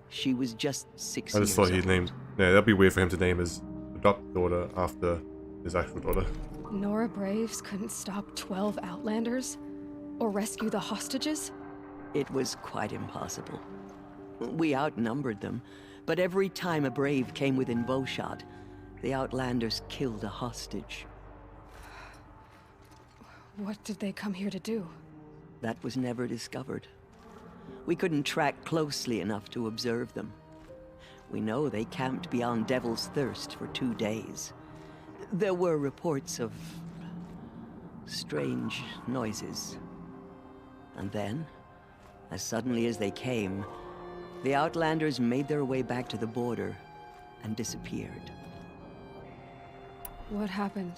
She was just 6 years I just thought he'd old. named... Yeah, that'd be weird for him to name his adopted daughter after his actual daughter. Nora Braves couldn't stop 12 Outlanders? Or rescue the hostages? It was quite impossible. We outnumbered them, but every time a Brave came within bowshot, the Outlanders killed a hostage. What did they come here to do? That was never discovered. We couldn't track closely enough to observe them. We know they camped beyond Devil's Thirst for 2 days. There were reports of strange noises. And then, as suddenly as they came, the Outlanders made their way back to the border and disappeared. What happened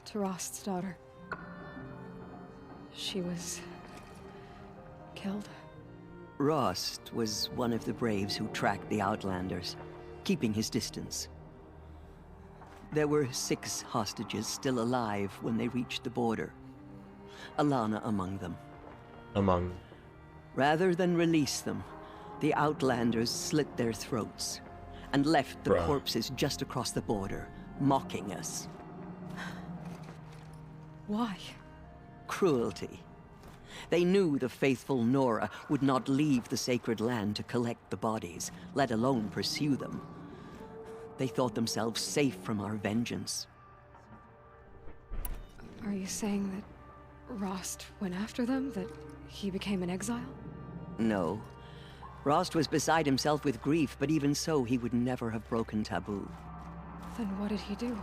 to Rost's daughter? She was killed. Rost was one of the Braves who tracked the Outlanders, keeping his distance. There were 6 hostages still alive when they reached the border. Alana among them. Rather than release them, the Outlanders slit their throats and left the corpses just across the border, mocking us. Why? Cruelty. They knew the faithful Nora would not leave the sacred land to collect the bodies, let alone pursue them. They thought themselves safe from our vengeance. Are you saying that Rost went after them? That he became an exile? No. Rost was beside himself with grief, but even so, he would never have broken taboo. Then what did he do?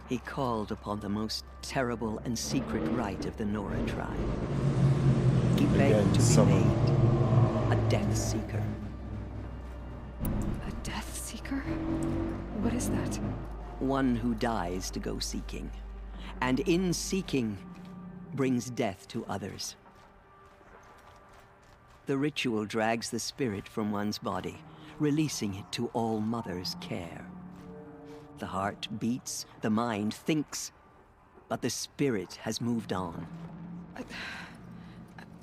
He called upon the most terrible and secret rite of the Nora tribe. He begged to be made a Death Seeker. A Death seeker? What is that? One who dies to go seeking, and in seeking brings death to others. The ritual drags the spirit from one's body, releasing it to All Mother's care. The heart beats, the mind thinks, but the spirit has moved on.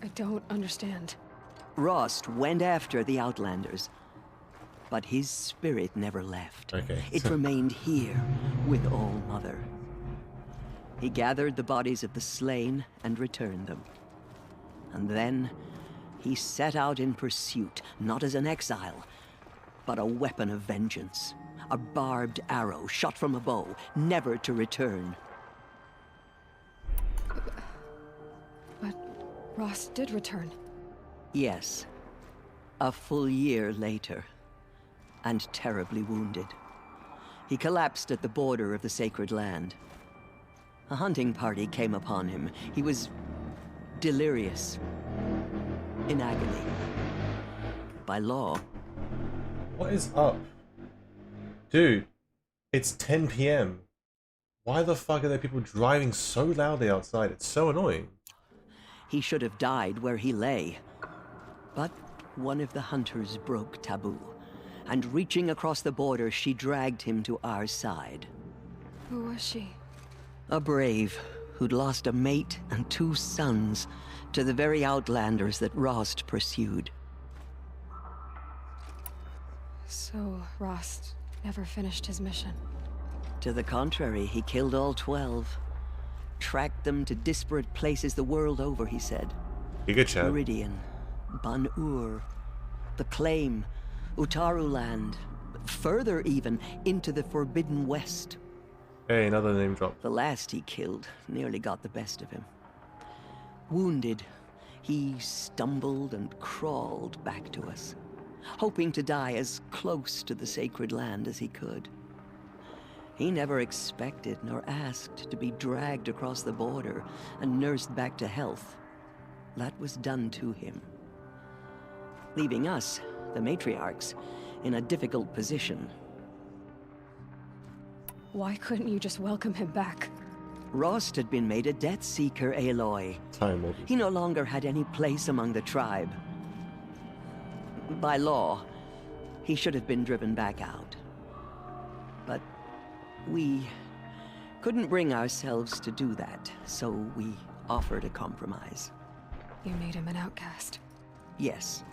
I don't understand. Rost went after the Outlanders, but his spirit never left. Okay. It remained here with All Mother. He gathered the bodies of the slain and returned them. And then he set out in pursuit, not as an exile, but a weapon of vengeance. A barbed arrow shot from a bow, never to return. But Ross did return. Yes. A full year later, and terribly wounded. He collapsed at the border of the sacred land. A hunting party came upon him. He was delirious, in agony. By law. What is up? Dude, it's 10 p.m. Why the fuck are there people driving so loudly outside? It's so annoying. He should have died where he lay. But one of the hunters broke taboo, and reaching across the border, she dragged him to our side. Who was she? A brave who'd lost a mate and 2 sons to the very Outlanders that Rost pursued. So Rost never finished his mission. To the contrary, he killed all 12. Tracked them to disparate places the world over, he said. You good, Chad. Meridian, Ban-Ur, the Claim, Utaruland, further even into the Forbidden West. Hey, another name drop. The last he killed nearly got the best of him. Wounded, he stumbled and crawled back to us, hoping to die as close to the sacred land as he could. He never expected nor asked to be dragged across the border and nursed back to health. That was done to him, leaving us, the matriarchs, in a difficult position. Why couldn't you just welcome him back? Rost had been made a Death Seeker, Aloy. He no longer had any place among the tribe. By law, he should have been driven back out. But we couldn't bring ourselves to do that, so we offered a compromise. You made him an outcast. Yes.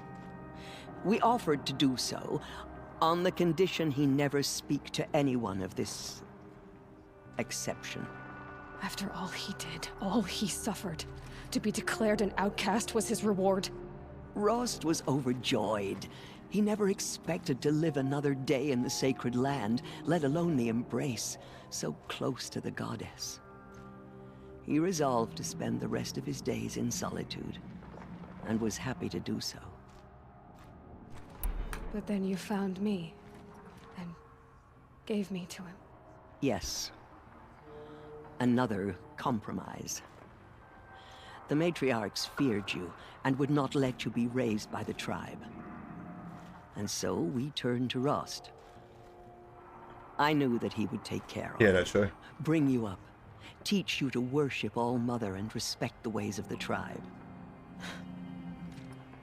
We offered to do so on the condition he never speak to anyone of this exception. After all he did, all he suffered, to be declared an outcast was his reward. Rost was overjoyed. He never expected to live another day in the sacred land, let alone the embrace, so close to the goddess. He resolved to spend the rest of his days in solitude, and was happy to do so. But then you found me, and gave me to him. Yes. Another compromise. The matriarchs feared you, and would not let you be raised by the tribe. And so we turned to Rost. I knew that he would take care of you. Yeah, that's right. Bring you up, teach you to worship All Mother and respect the ways of the tribe.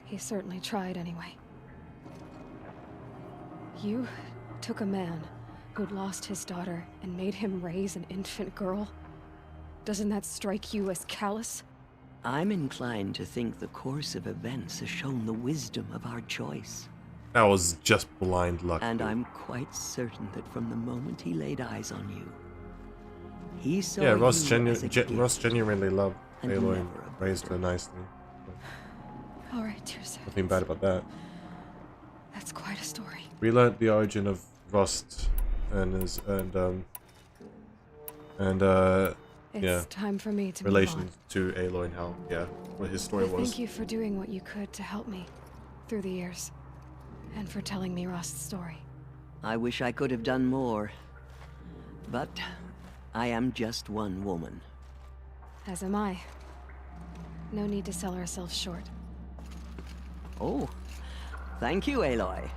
He certainly tried anyway. You took a man who'd lost his daughter and made him raise an infant girl? Doesn't that strike you as callous? I'm inclined to think the course of events has shown the wisdom of our choice. That was just blind luck. And I'm quite certain that from the moment he laid eyes on you, he saw yeah, Ross genuinely loved Aloy and raised her nicely. All right, Tirsa. Nothing bad about that. That's quite a story. We learned the origin of Rost and his It's time for me to relation move on. to Aloy and how what his story was. Thank you for doing what you could to help me through the years, and for telling me Rost's story. I wish I could have done more, but I am just one woman. As am I. No need to sell ourselves short. Oh, thank you, Aloy.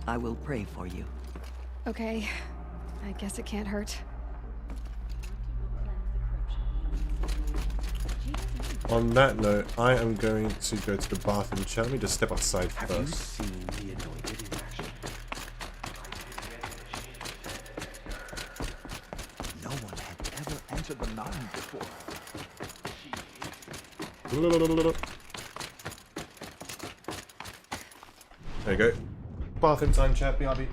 I will pray for you. Okay. I guess it can't hurt. On that note, I am going to go to the bathroom. Let me just step outside first. Have you seen the Anointed in action? No one had ever entered the mountain before. There you go. Bathroom time, chat. BRB.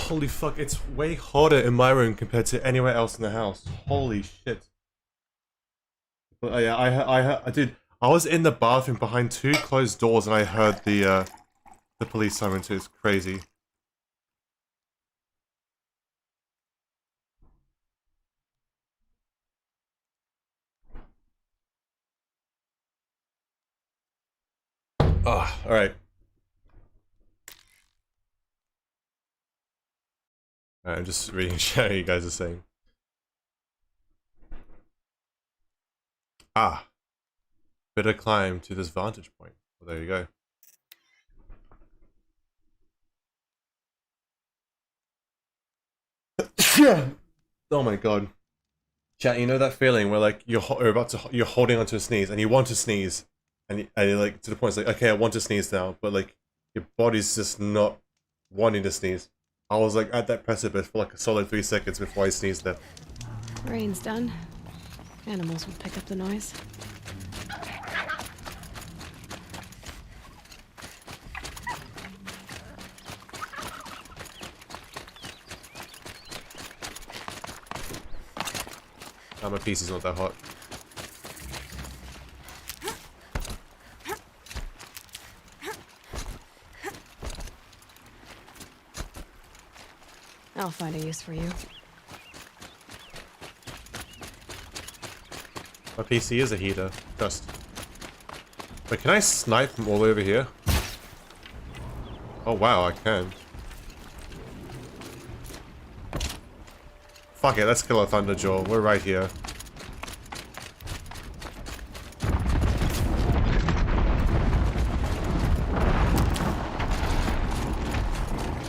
Holy fuck, it's way hotter in my room compared to anywhere else in the house. Holy shit. But yeah, dude, I was in the bathroom behind 2 closed doors and I heard the police siren too. It's crazy. Ah, alright. I'm just reading chat you guys are saying. Ah. Better climb to this vantage point. Well, there you go. Oh my god. Chat, you know that feeling where like you're holding onto a sneeze and you want to sneeze and you're like to the point it's like, okay, I want to sneeze now, but like your body's just not wanting to sneeze. I was like at that precipice for like a solid 3 seconds before I sneezed there. Rain's done. Animals will pick up the noise. My PC's not that hot. I'll find a use for you. My PC is a heater. Trust. Wait, can I snipe from all over here? Oh wow, I can. Fuck it, let's kill a Thunderjaw. We're right here.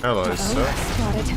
Hello, sir. Spotted.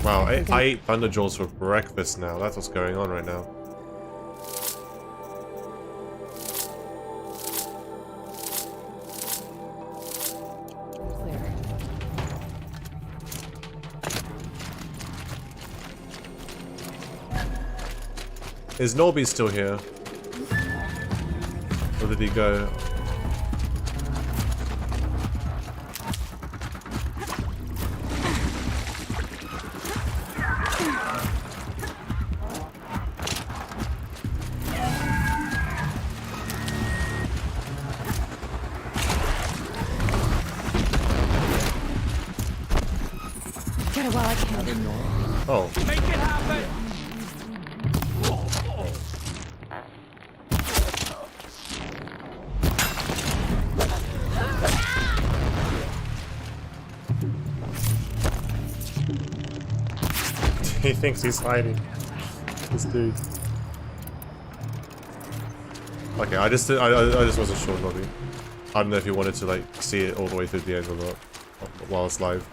Wow, I eat Thunder Jaws for breakfast now. That's what's going on right now. Clear. Is Norby still here? Or did he go? Get it while I can. Oh. Make it happen! He thinks he's hiding. This dude. Okay, I just wasn't sure, Nobby. I don't know if you wanted to like see it all the way through the end or not while it's live.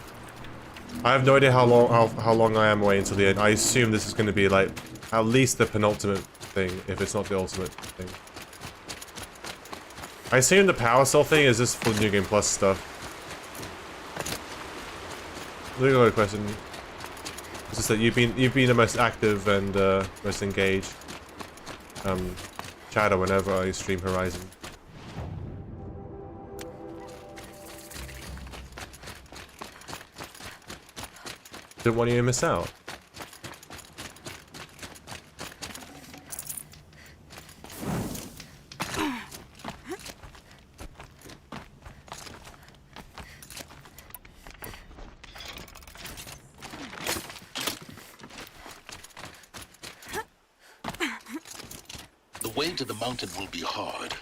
I have no idea how long I am away until the end. I assume this is going to be like at least the penultimate thing, if it's not the ultimate thing. I assume the Power Cell thing is just for New Game Plus stuff. Look at the question. It's just that you've been the most active and most engaged chatter whenever I stream Horizon. Didn't want you to miss out. The way to the mountain will be hard.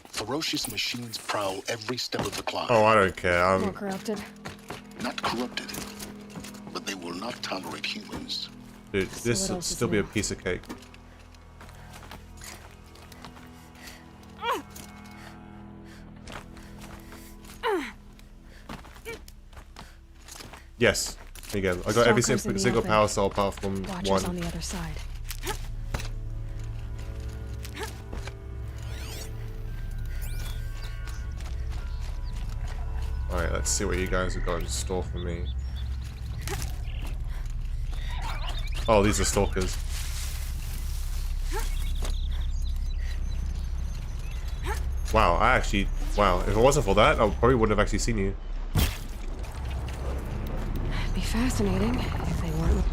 Ferocious machines prowl every step of the climb. Oh, I don't care. More corrupted. Not corrupted, but they will not tolerate humans. Dude, this will still be a piece of cake. Yes. Again, I got every single power cell apart from Watchers on one. the other side. Alright, let's see what you guys have got in store for me. Oh, these are stalkers. Wow, wow, if it wasn't for that, I probably wouldn't have actually seen you. It'd be fascinating if they weren't.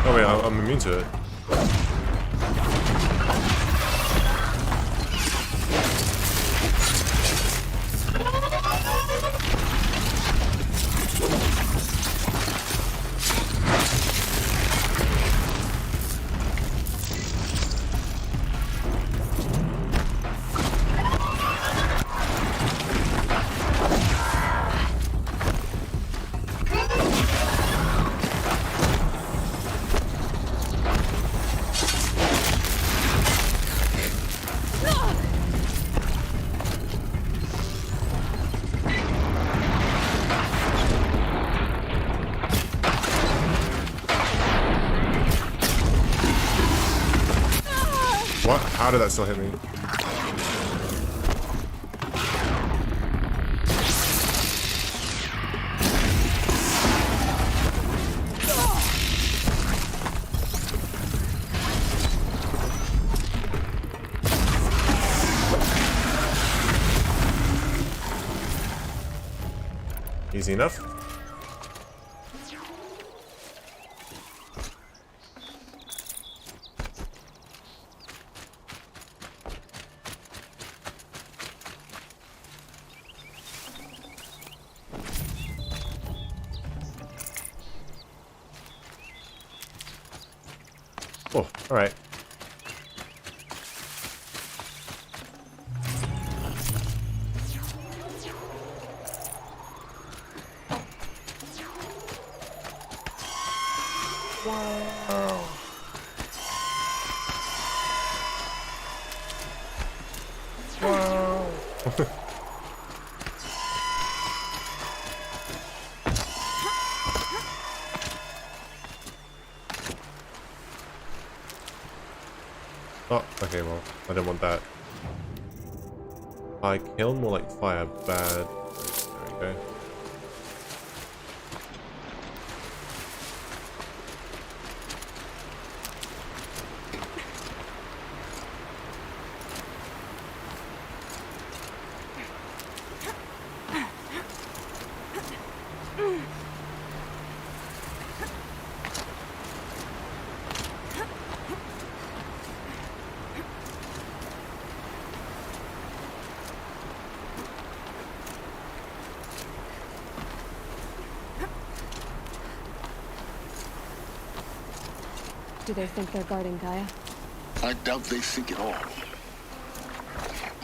Oh wait, I'm immune to it. What? How did that still hit me? Easy enough. Oh, alright. Wow. Wow. Oh, okay, well, I don't want that. I kill more like fire, bad. There we go. Do they think they're guarding Gaia? I doubt they think at all.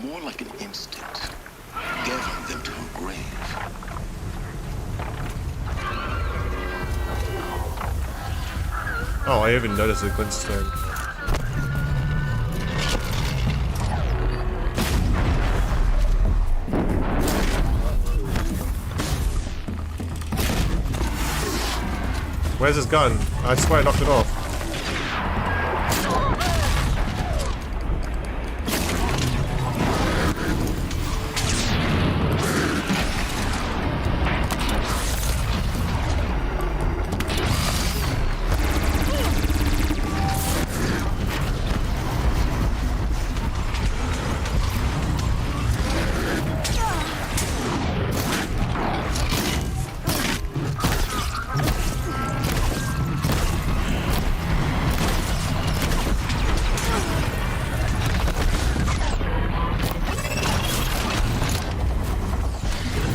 More like an instinct, gathering them to her grave. Oh, I even noticed the glintstone. Where's his gun? I swear I knocked it off.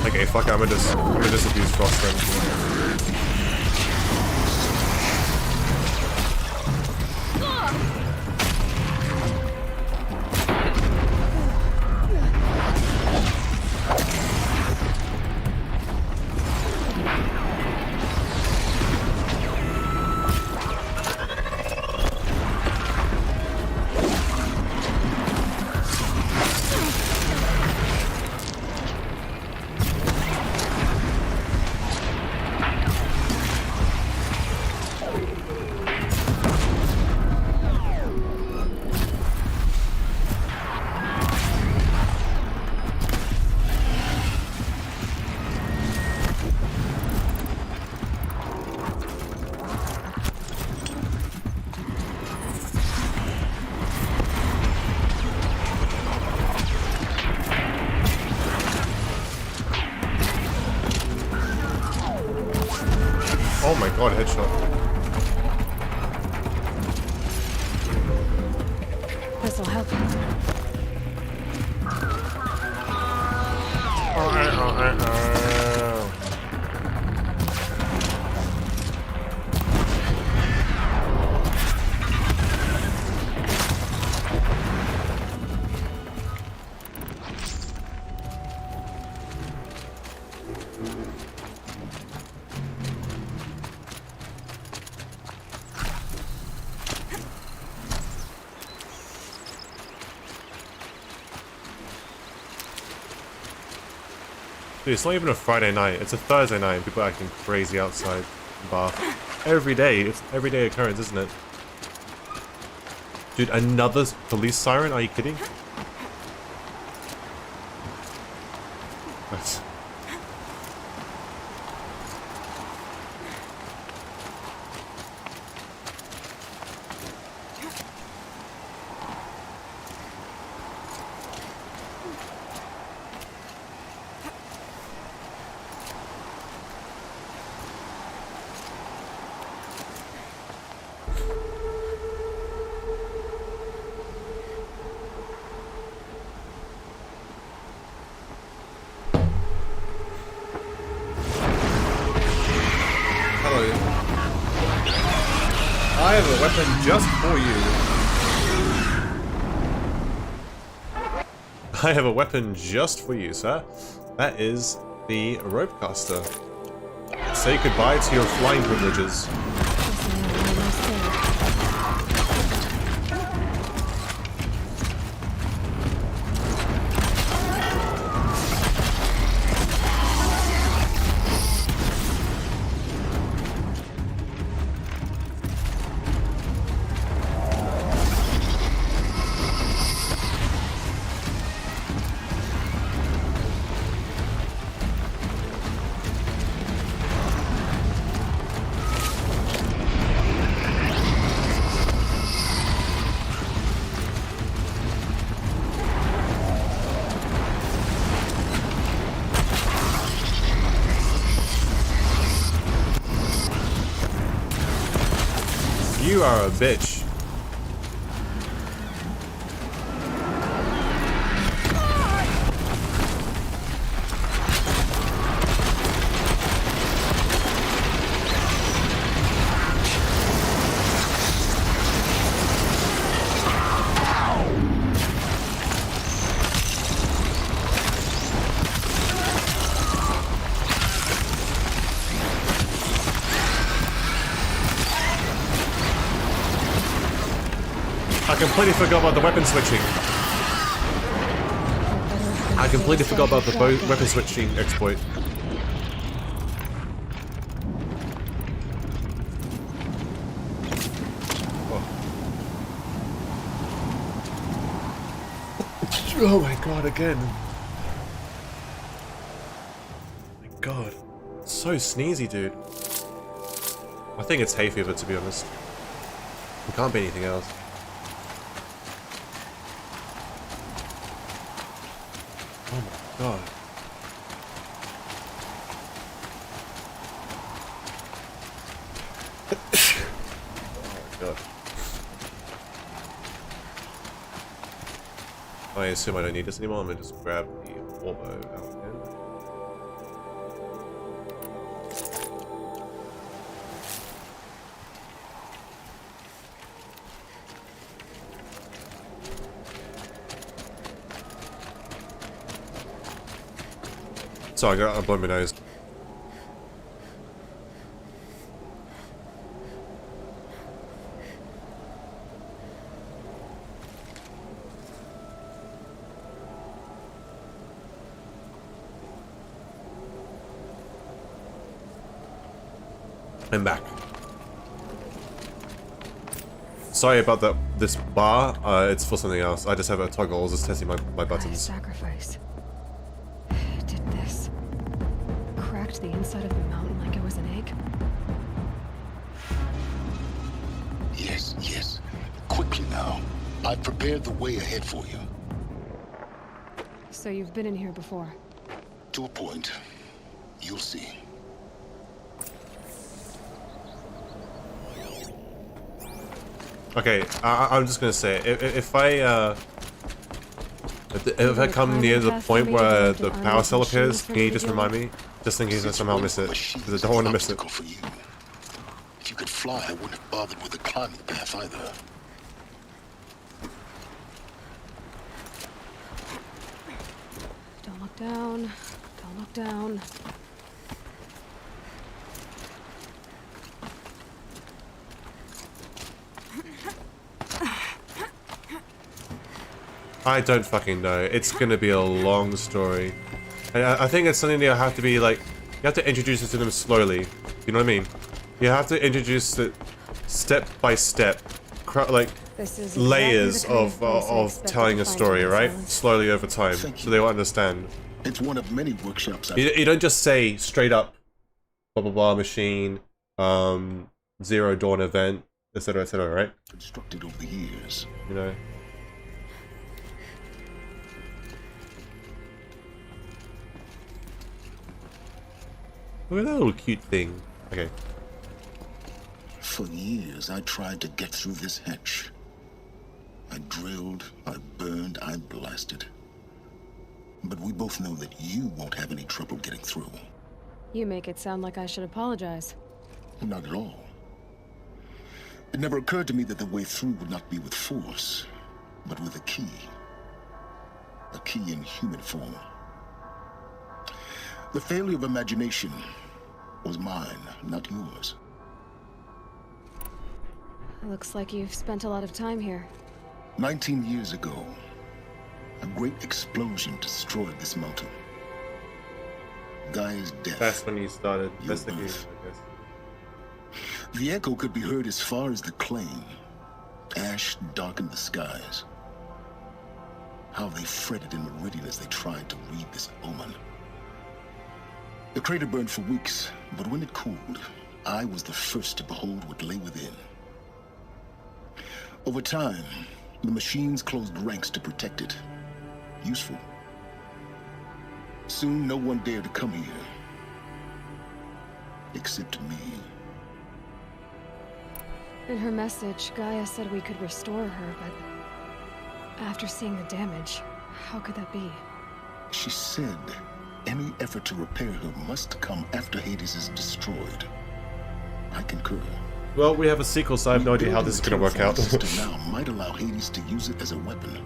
Okay, fuck it, I'm gonna just abuse Frost then. Oh my god, headshot. This'll help. Dude, it's not even a Friday night, it's a Thursday night and people are acting crazy outside the bar. Every day, it's everyday occurrence, isn't it? Dude, another police siren? Are you kidding? That's... weapon just for you. I have a weapon just for you, sir. That is the Ropecaster. Say goodbye to your flying privileges. You are a bitch. I completely forgot about the weapon switching. I completely forgot about the weapon switching exploit. Oh my god, again. Oh my god. It's so sneezy, dude. I think it's hay fever, to be honest. It can't be anything else. Oh my god. Oh my god. I assume I don't need this anymore. I'm gonna just grab the warbow out again. Sorry, I blew my nose. I'm back. Sorry about this bar. It's for something else. I just have a toggle. I was just testing my buttons. Sacrifice. Did this. Cracked the inside of the mountain like it was an egg. Yes, yes. Quickly now. I've prepared the way ahead for you. So you've been in here before? To a point. You'll see. Okay, I'm just gonna say, if I come near the point where the power cell appears, can you just remind me? Just in case I somehow miss it, because I don't want to miss it. If you could fly, I wouldn't have bothered with the climbing path either. Don't look down. Don't look down. I don't fucking know. It's gonna be a long story. I think it's something that have to be like, you have to introduce it to them slowly. You know what I mean? You have to introduce it step by step, like layers of telling a story, right? Slowly over time, so they will understand. It's one of many workshops. You don't just say straight up, blah blah blah machine, Zero Dawn event, etc., right? Constructed over the years. You know. Look at that little cute thing. Okay. For years, I tried to get through this hatch. I drilled, I burned, I blasted. But we both know that you won't have any trouble getting through. You make it sound like I should apologize. Not at all. It never occurred to me that the way through would not be with force, but with a key. A key in human form. The failure of imagination was mine, not yours. Looks like you've spent a lot of time here. 19 years ago, a great explosion destroyed this mountain. Gaia's death. That's when you started investigating, I guess. The echo could be heard as far as the claim. Ash darkened the skies. How they fretted in Meridian as they tried to read this omen. The crater burned for weeks, but when it cooled, I was the first to behold what lay within. Over time, the machines closed ranks to protect it. Useful. Soon, no one dared to come here. Except me. In her message, Gaia said we could restore her, but after seeing the damage, how could that be? She said any effort to repair her must come after Hades is destroyed. I concur. Well, we have a sequel, so I have no idea how this is going to work out. Now might allow Hades to use it as a weapon.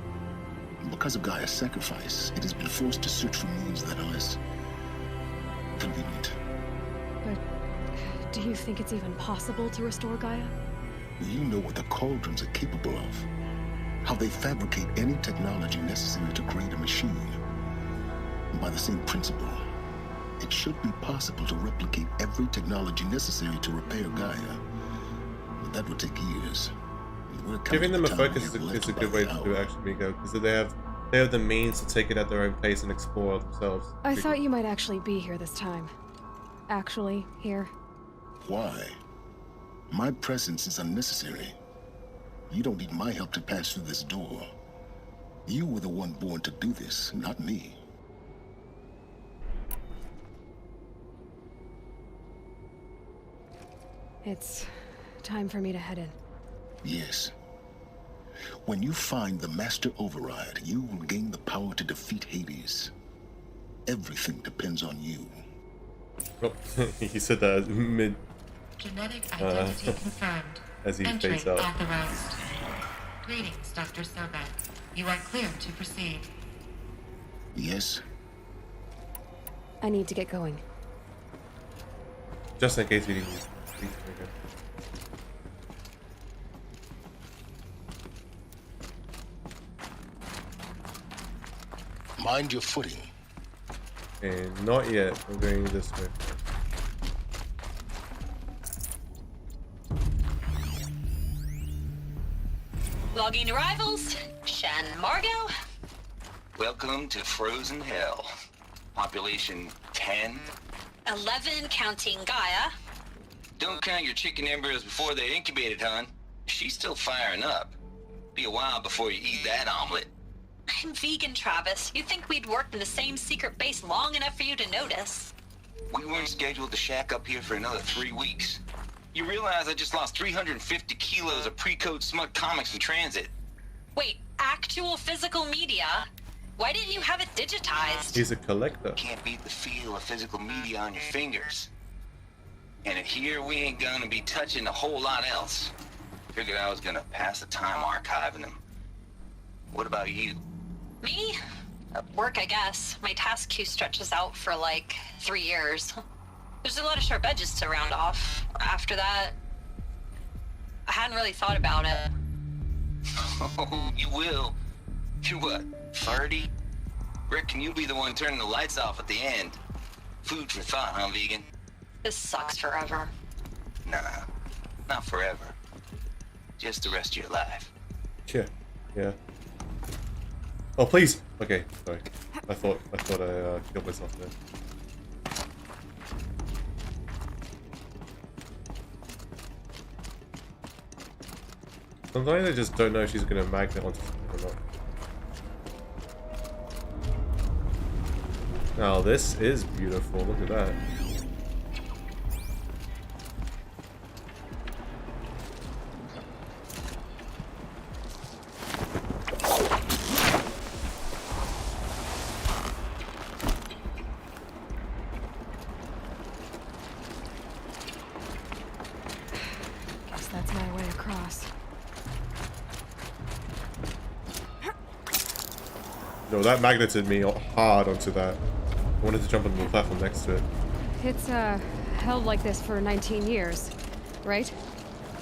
Because of Gaia's sacrifice, it has been forced to search for means that are less convenient. But do you think it's even possible to restore Gaia? You know what the cauldrons are capable of. How they fabricate any technology necessary to create a machine. By the same principle, it should be possible to replicate every technology necessary to repair Gaia. But that would take years. Giving them a focus is a good way to do it, actually, Miko, because they have the means to take it at their own pace and explore themselves. I thought you might actually be here this time. Actually, here. Why? My presence is unnecessary. You don't need my help to pass through this door. You were the one born to do this, not me. It's time for me to head in. Yes. When you find the Master Override, you will gain the power to defeat Hades. Everything depends on you. Oh, he said that mid. Genetic identity confirmed. As he Entry fades out. authorized. Greetings, Dr. Sobek. You are clear to proceed. Yes. I need to get going. Just in case we didn't. Mind your footing. And not yet. We're going this way. Logging arrivals. Shen Margot. Welcome to Frozen Hell. Population 10. 11 counting Gaia. Don't count your chicken embryos before they're incubated, hon. She's still firing up. Be a while before you eat that omelet. I'm vegan, Travis. You'd think we'd worked in the same secret base long enough for you to notice. We weren't scheduled to shack up here for another 3 weeks. You realize I just lost 350 kilos of pre-code smug comics in transit. Wait, actual physical media? Why didn't you have it digitized? He's a collector. Can't beat the feel of physical media on your fingers. And here we ain't gonna be touching a whole lot else. Figured I was gonna pass the time archiving them. What about you? Me? Work, I guess. My task queue stretches out for like 3 years. There's a lot of sharp edges to round off. After that, I hadn't really thought about it. Oh, you will. You're what, 30? Reckon you'll be the one turning the lights off at the end. Food for thought, huh, vegan? This sucks forever. Nah, not forever. Just the rest of your life. Yeah, yeah. Oh, please! Okay, sorry. I thought I killed myself there. Sometimes I just don't know if she's gonna magnet onto something or not. Now this is beautiful, look at that. Guess that's my way across. No, that magneted me hard onto that. I wanted to jump on the platform next to it. It's, held like this for 19 years, right?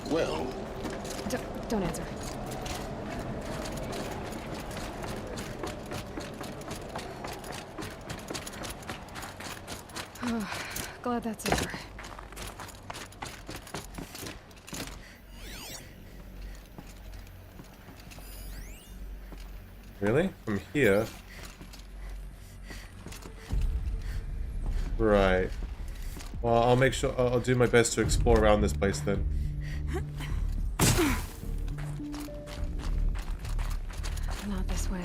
Well... Don't answer. Oh, glad that's over. Really? From here? Right. Well, I'll make sure I'll do my best to explore around this place then. Not this way.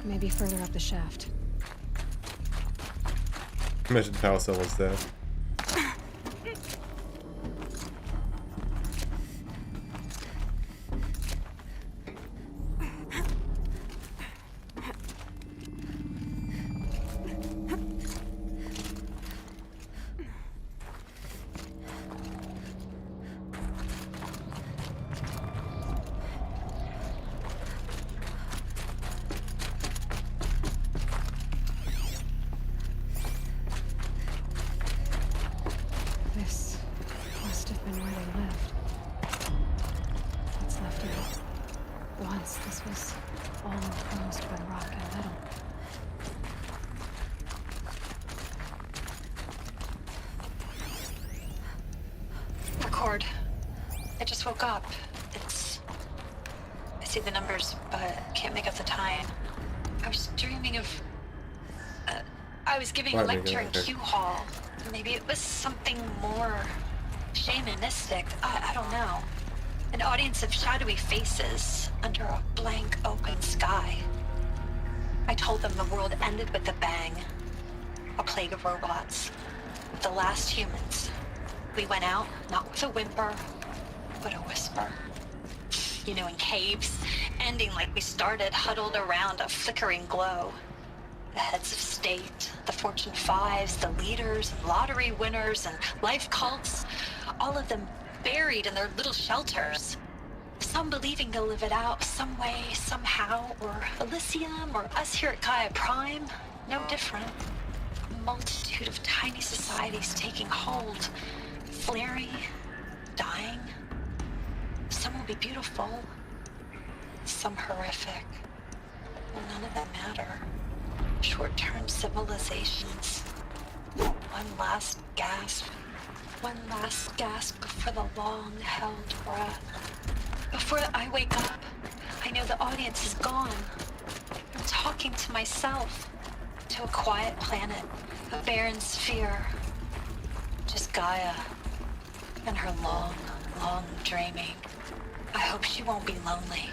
Maybe further up the shaft. Imagine the power cell was there. I just woke up. I see the numbers, but can't make up the time. I was dreaming of... I was giving a lecture in Q Hall. Maybe it was something more shamanistic. I don't know. An audience of shadowy faces under a blank open sky. I told them the world ended with a bang. A plague of robots. The last humans. We went out, not with a whimper, but a whisper. You know, in caves, ending like we started, huddled around a flickering glow. The heads of state, the Fortune 5s, the leaders, and lottery winners, and life cults, all of them buried in their little shelters. Some believing they'll live it out some way, somehow, or Elysium, or us here at GAIA Prime, no different. A multitude of tiny societies taking hold, flaring, dying. Some will be beautiful, some horrific. None of them matter. Short-term civilizations. One last gasp before the long-held breath. Before I wake up, I know the audience is gone. I'm talking to myself, to a quiet planet, a barren sphere. Just GAIA and her long, long dreaming. I hope she won't be lonely.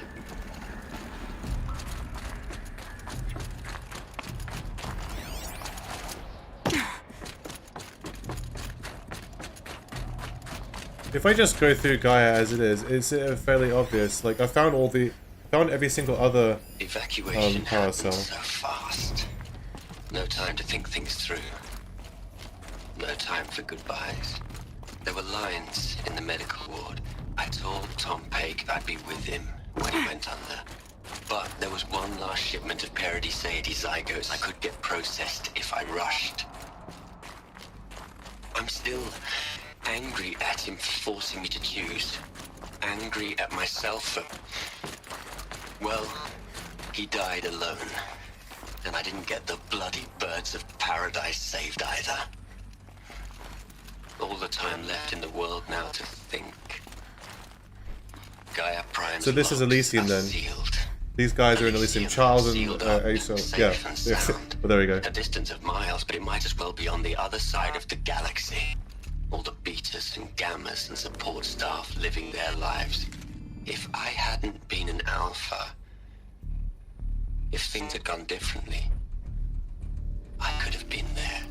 If I just go through GAIA as it is, it's fairly obvious. Like I found every single other evacuation power cell. So fast. No time to think things through. No time for goodbyes. There were lines in the medical ward. I told Tom Pake I'd be with him when he went under. But there was one last shipment of Paradis-Sade zygotes I could get processed if I rushed. I'm still angry at him for forcing me to choose. Angry at myself for... Well, he died alone. And I didn't get the bloody birds of paradise saved either. All the time left in the world now to think. GAIA Prime. So this is Elysium then. These guys are in Elysium. Charles and Asa. Yeah. Well, there we go. A distance of miles, but it might as well be on the other side of the galaxy. All the betas and gammas and support staff living their lives. If I hadn't been an alpha, if things had gone differently, I could have been there.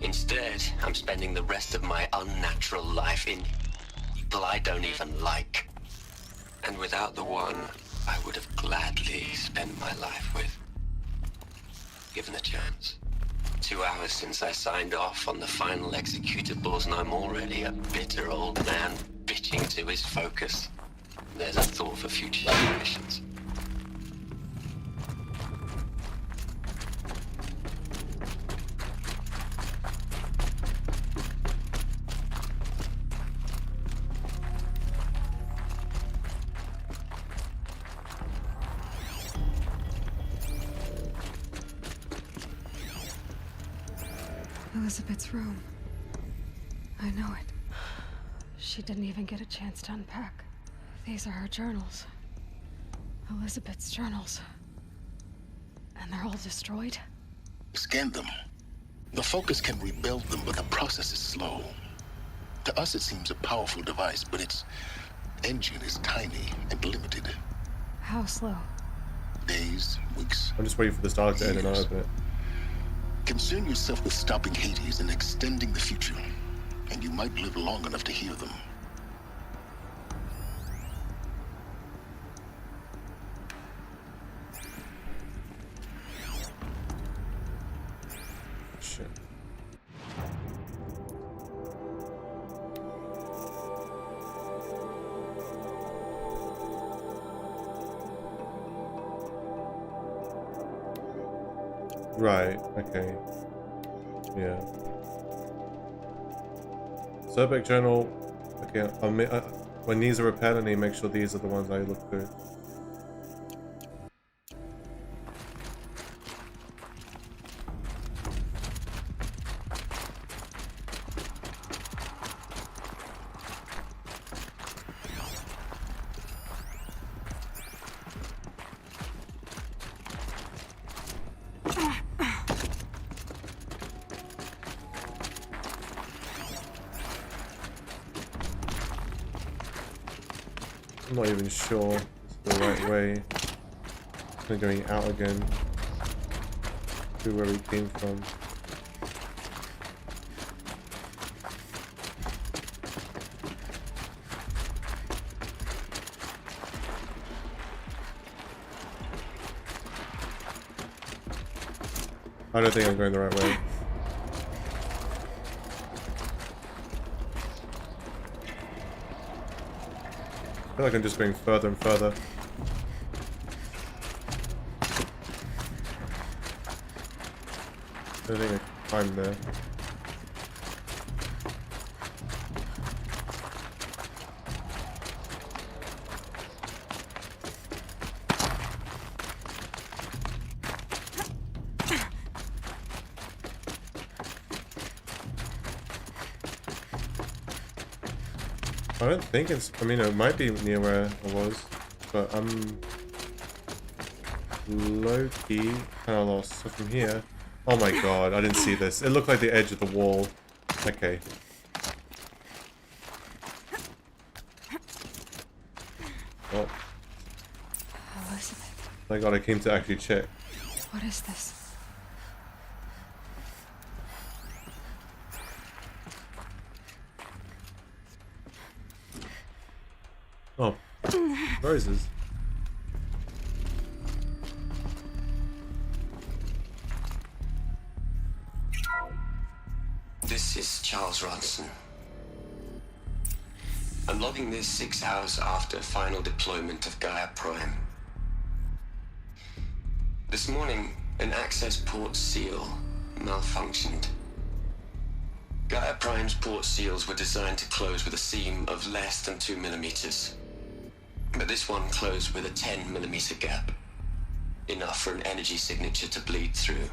Instead, I'm spending the rest of my unnatural life in people I don't even like. And without the one I would have gladly spent my life with. Given a chance. 2 hours since I signed off on the final executables, and I'm already a bitter old man bitching to his focus. There's a thought for future generations. Elisabeth's room. I know it. She didn't even get a chance to unpack. These are her journals. Elisabeth's journals. And they're all destroyed? Scan them. The Focus can rebuild them, but the process is slow. To us, it seems a powerful device, but its engine is tiny and limited. How slow? Days, weeks. I'm just waiting for this dialogue to end and I'll open it. Concern yourself with stopping Hades and extending the future, and you might live long enough to hear them. Shit. Right, okay. Yeah. Survey journal. Okay, when these are repaired, I need to make sure these are the ones I look through. I'm not even sure it's the right way. I'm going out again to where we came from. I don't think I'm going the right way. I feel like I'm just going further and further. I don't think I can climb there. I don't think it's, I mean, it might be near where I was, but I'm low-key kind of lost. So from here, oh my god, I didn't see this. It looked like the edge of the wall. Okay. Oh. Elisabeth. Thank god I came to actually check. What is this? Oh, roses. This is Charles Ronson. I'm logging this 6 hours after final deployment of GAIA Prime. This morning, an access port seal malfunctioned. GAIA Prime's port seals were designed to close with a seam of less than 2 millimeters. But this one closed with a 10 millimeter gap. Enough for an energy signature to bleed through.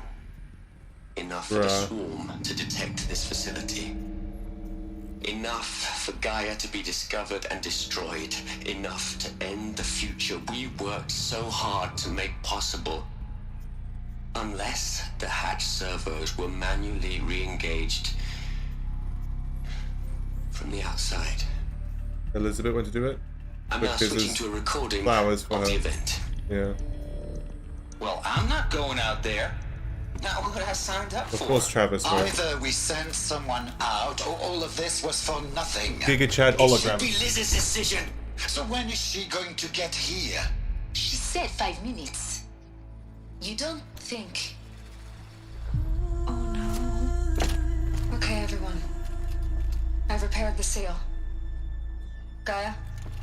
Enough for the swarm to detect this facility. Enough for GAIA to be discovered and destroyed. Enough to end the future we worked so hard to make possible. Unless the hatch servos were manually re-engaged from the outside. Elisabeth went to do it? I'm now switching to a recording flowers for of her. the event. Yeah. Well, I'm not going out there. Not what I signed up for. Of course Travis will. Either we sent someone out, or all of this was for nothing. Giga Chad hologram. It should be Liz's decision. So when is she going to get here? She said 5 minutes. You don't think... Oh no. Okay, everyone. I've repaired the seal. GAIA?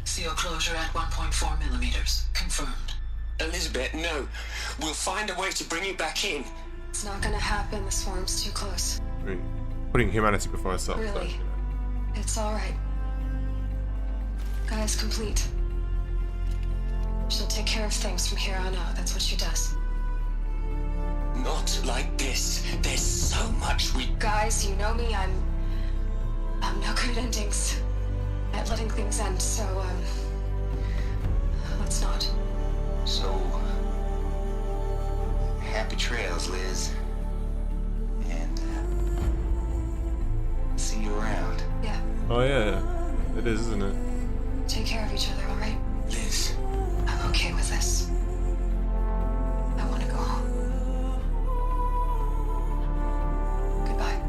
Seal closure at 1.4 millimeters. Confirmed. Elisabeth, no. We'll find a way to bring you back in. It's not gonna happen. The swarm's too close. Putting humanity before ourselves. Really? It's alright. GAIA's complete. She'll take care of things from here on out. That's what she does. Not like this. There's so much we... Guys, you know me, I'm no good at endings. At letting things end, so, let's not. So, happy trails, Liz. And, see you around. Yeah. Oh yeah, it is, isn't it? Take care of each other, alright? Liz. I'm okay with this. I want to go home. Goodbye.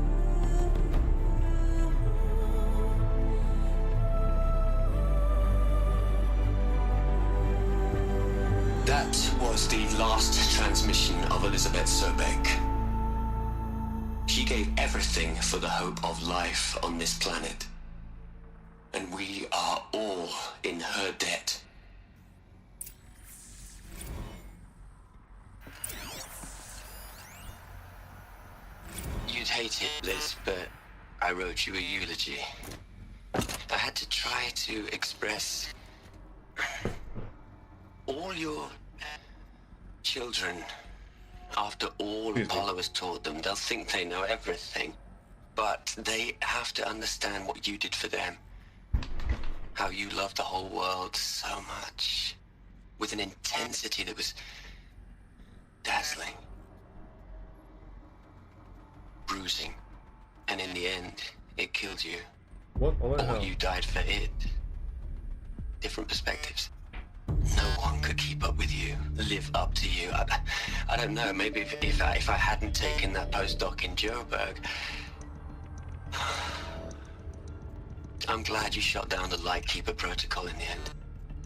That was the last transmission of Elisabeth Sobek. She gave everything for the hope of life on this planet. And we are all in her debt. You'd hate it, Liz, but I wrote you a eulogy. I had to try to express all your children. After all Apollo has taught them, they'll think they know everything. But they have to understand what you did for them. How you loved the whole world so much. With an intensity that was dazzling. Bruising. And in the end, it killed you. What? Or you died for it. Different perspectives. No one could keep up with you, live up to you. I don't know, maybe if I hadn't taken that postdoc in Joburg. I'm glad you shot down the Lightkeeper protocol in the end.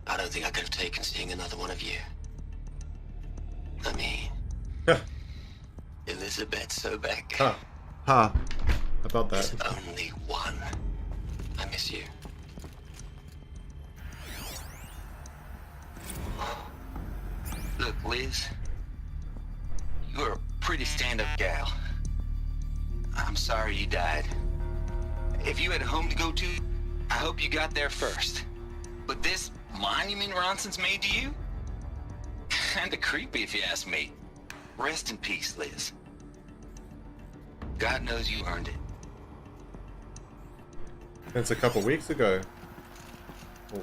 I don't think I could have taken seeing another one of you. I mean... Elisabeth Sobek. About that. There's only one. I miss you. Look, Liz. You're a pretty stand-up gal. I'm sorry you died. If you had a home to go to, I hope you got there first. But this monument Ronson's made to you? Kinda creepy if you ask me. Rest in peace, Liz. God knows you earned it. It's a couple weeks ago. Well,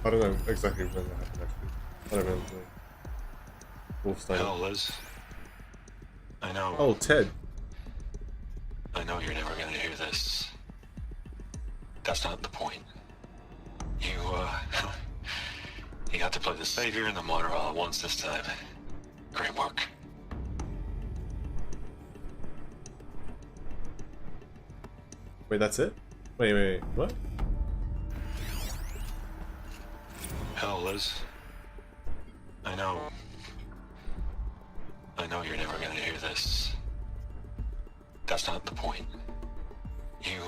I don't know exactly when that happened actually. I don't know. Wolfstein. Hello, Liz. I know. Oh, Ted. I know you're never gonna hear this. That's not the point. You, you got to play the Savior and the Martyr all at once this time. Great work. Wait, that's it? Wait, what? Hell, Liz. I know you're never gonna hear this. That's not the point. You,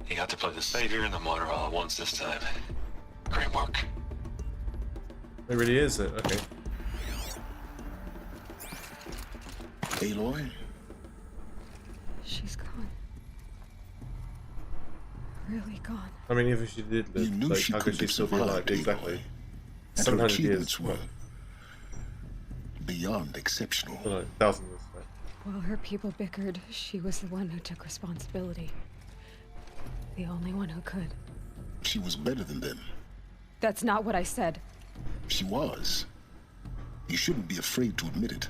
you got to play the Savior and the Martyr all at once this time. Great work. It really is it? Okay. Aloy? She's gone. Really gone. I mean, even if she did live, You knew like, she how could couldn't she still have be alive? survived, Exactly. Aloy. And her 700 achievements years. were beyond exceptional. No, thousands. Right? While her people bickered, she was the one who took responsibility. The only one who could. She was better than them. That's not what I said. She was. You shouldn't be afraid to admit it.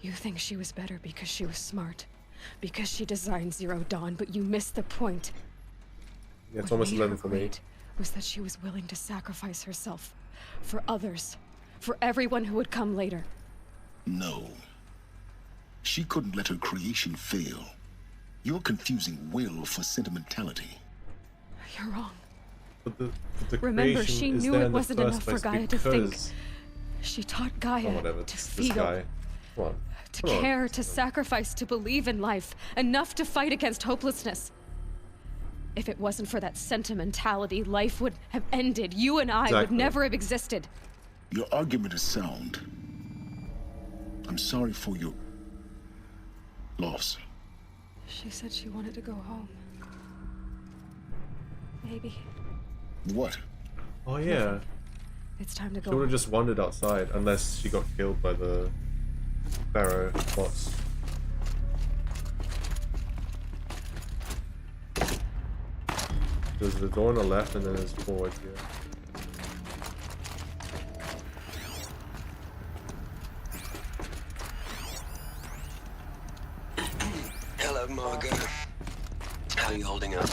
You think she was better because she was smart. Because she designed Zero Dawn, but you missed the point. Yeah, it's What almost made her 11 for me. great was that she was willing to sacrifice herself. For others. For everyone who would come later. No. She couldn't let her creation fail. You're confusing will for sentimentality. You're wrong. But the Remember, creation she is knew there it in the wasn't first enough for place Gaia to think. because- She taught Gaia Oh, whatever. to This feel. guy. Come on. To Come on. care, to sacrifice, to believe in life. Enough to fight against hopelessness. If it wasn't for that sentimentality, life would have ended. You and I would Exactly. never have existed. Your argument is sound. I'm sorry for your loss. She said she wanted to go home. Maybe. What? Oh yeah. It's time to She go. would have just wandered outside, unless she got killed by the Pharaoh bots. There's the door on the left, and then there's forward here. Hello, Margot. How are you holding up?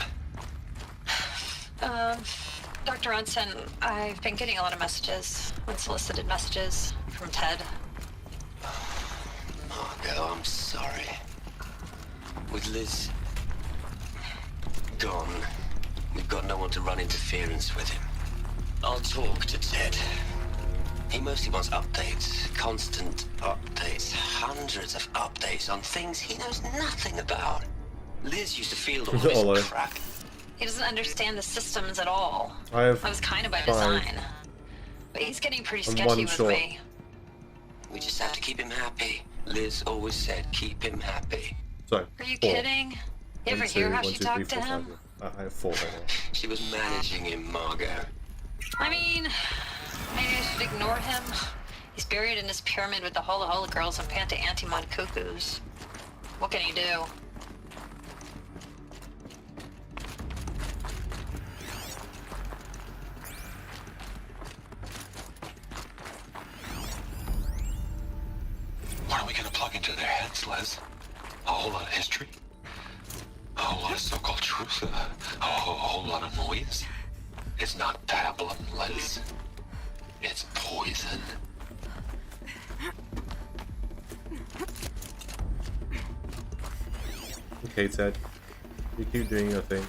Dr. Ronson, I've been getting a lot of messages, unsolicited messages from Ted. Margot, I'm sorry. With Liz gone, we've got no one to run interference with him. I'll talk to Ted. He mostly wants updates, constant updates, hundreds of updates on things he knows nothing about. Liz used to field all this crap. He doesn't understand the systems at all. That was kind of by design. But he's getting pretty sketchy with me. We just have to keep him happy. Liz always said, keep him happy. So, are you kidding? You ever hear how she talked to him? I have 4 right now. She was managing him, Margot. I mean, maybe I should ignore him. He's buried in his pyramid with the Hola Hola girls and Panta Antimod cuckoos. What can he do? What are we gonna plug into their heads, Les? A whole lot of history? A whole lot of so-called truth? A whole lot of noise? It's not pablum, Les. It's poison. Okay, Ted. You keep doing your thing.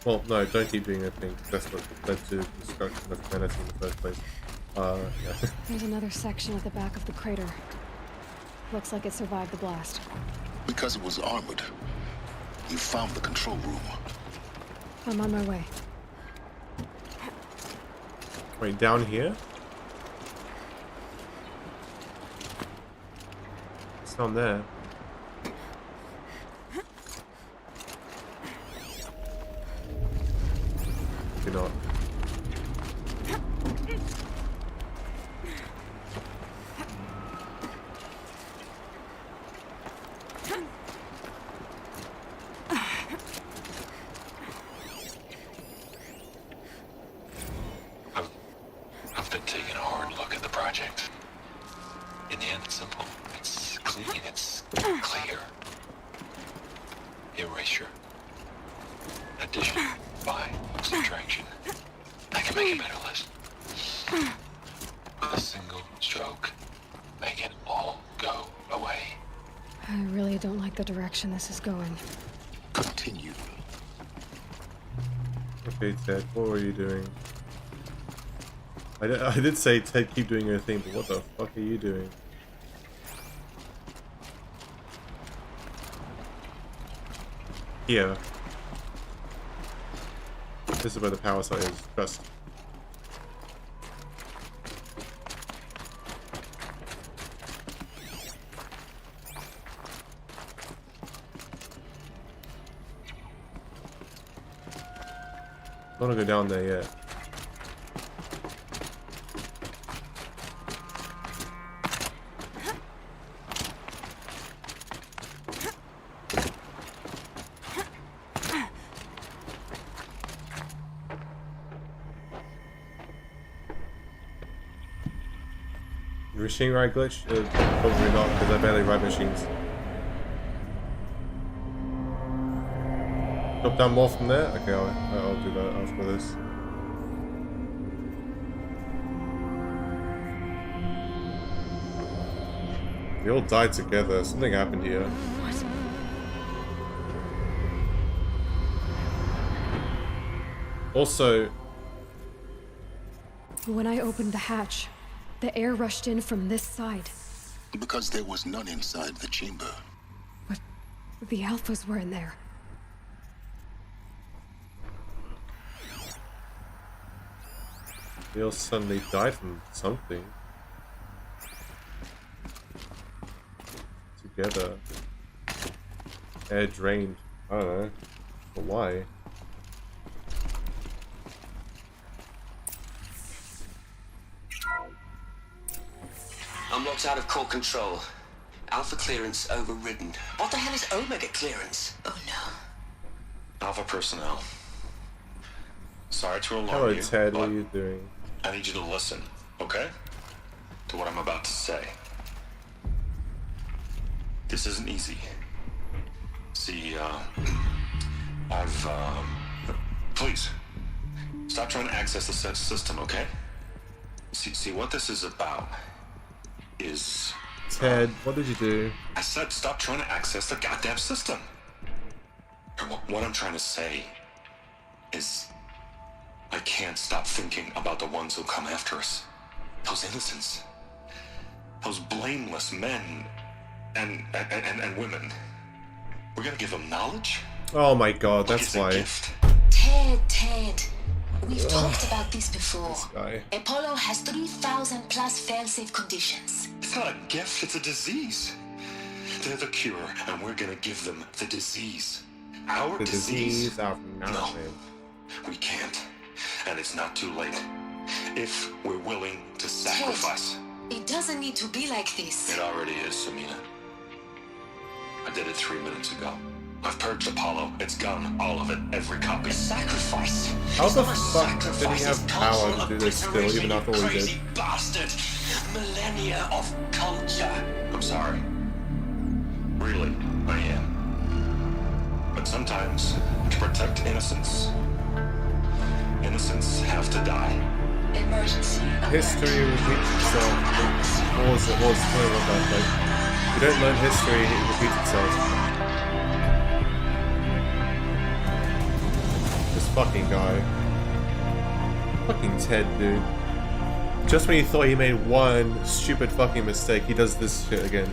Well, no, don't keep doing your thing. That's what led to the destruction of humanity in the first place. Yeah. There's another section at the back of the crater. Looks like it survived the blast. Because it was armored. You found the control room. I'm on my way. Wait, down here? It's down there. Maybe not. I've been taking a hard look at the project. In the end, it's simple. It's clean. It's clear. Erasure. Addition. By subtraction. I can make it better, Liz. With a single stroke, make it all go away. I really don't like the direction this is going. Continue. Okay, Ted, what were you doing? I did say, Ted, keep doing your thing, but what the fuck are you doing? Here. This is where the power site is. Trust. I don't want to go down there yet. Machine ride glitch? Probably not, because I barely ride machines. Drop down more from there? Okay, I'll do that after this. We all died together. Something happened here. Also, when I opened the hatch, the air rushed in from this side. Because there was none inside the chamber. But the alphas were in there. they all suddenly died from something. Together. Air drained. I don't know. But why? Vault's out of core control. Alpha clearance overridden. What the hell is Omega clearance? Oh no. Alpha personnel. Sorry to alarm Hello, you. Ted. What are you doing? I need you to listen, okay? To what I'm about to say. This isn't easy. See, please, stop trying to access the system, okay? See, what this is about is... Ted, what did you do? I said stop trying to access the goddamn system. What I'm trying to say is I can't stop thinking about the ones who come after us. Those innocents. Those blameless men and women. We're gonna give them knowledge? Oh my god, that's why. Ted. We've talked about this before. This guy. Apollo has 3,000 plus fail-safe conditions. It's not a gift, it's a disease. They're the cure, and we're gonna give them the disease. Our disease. Our no, we can't. And it's not too late. If we're willing to sacrifice. Ted, it doesn't need to be like this. It already is, Samina. I did it 3 minutes ago. I've purged Apollo. It's gone. All of it. Every copy. Sacrifice. How the fuck did he have power to do this still, even after all he did? Bastard. Millennia of culture. I'm sorry. Really, I am. But sometimes, to protect innocence, innocents have to die. Emergency. History repeats itself. What was the point of that? Like, you don't learn history, it repeats itself. This fucking guy. Fucking Ted, dude. Just when you thought he made one stupid fucking mistake, he does this shit again.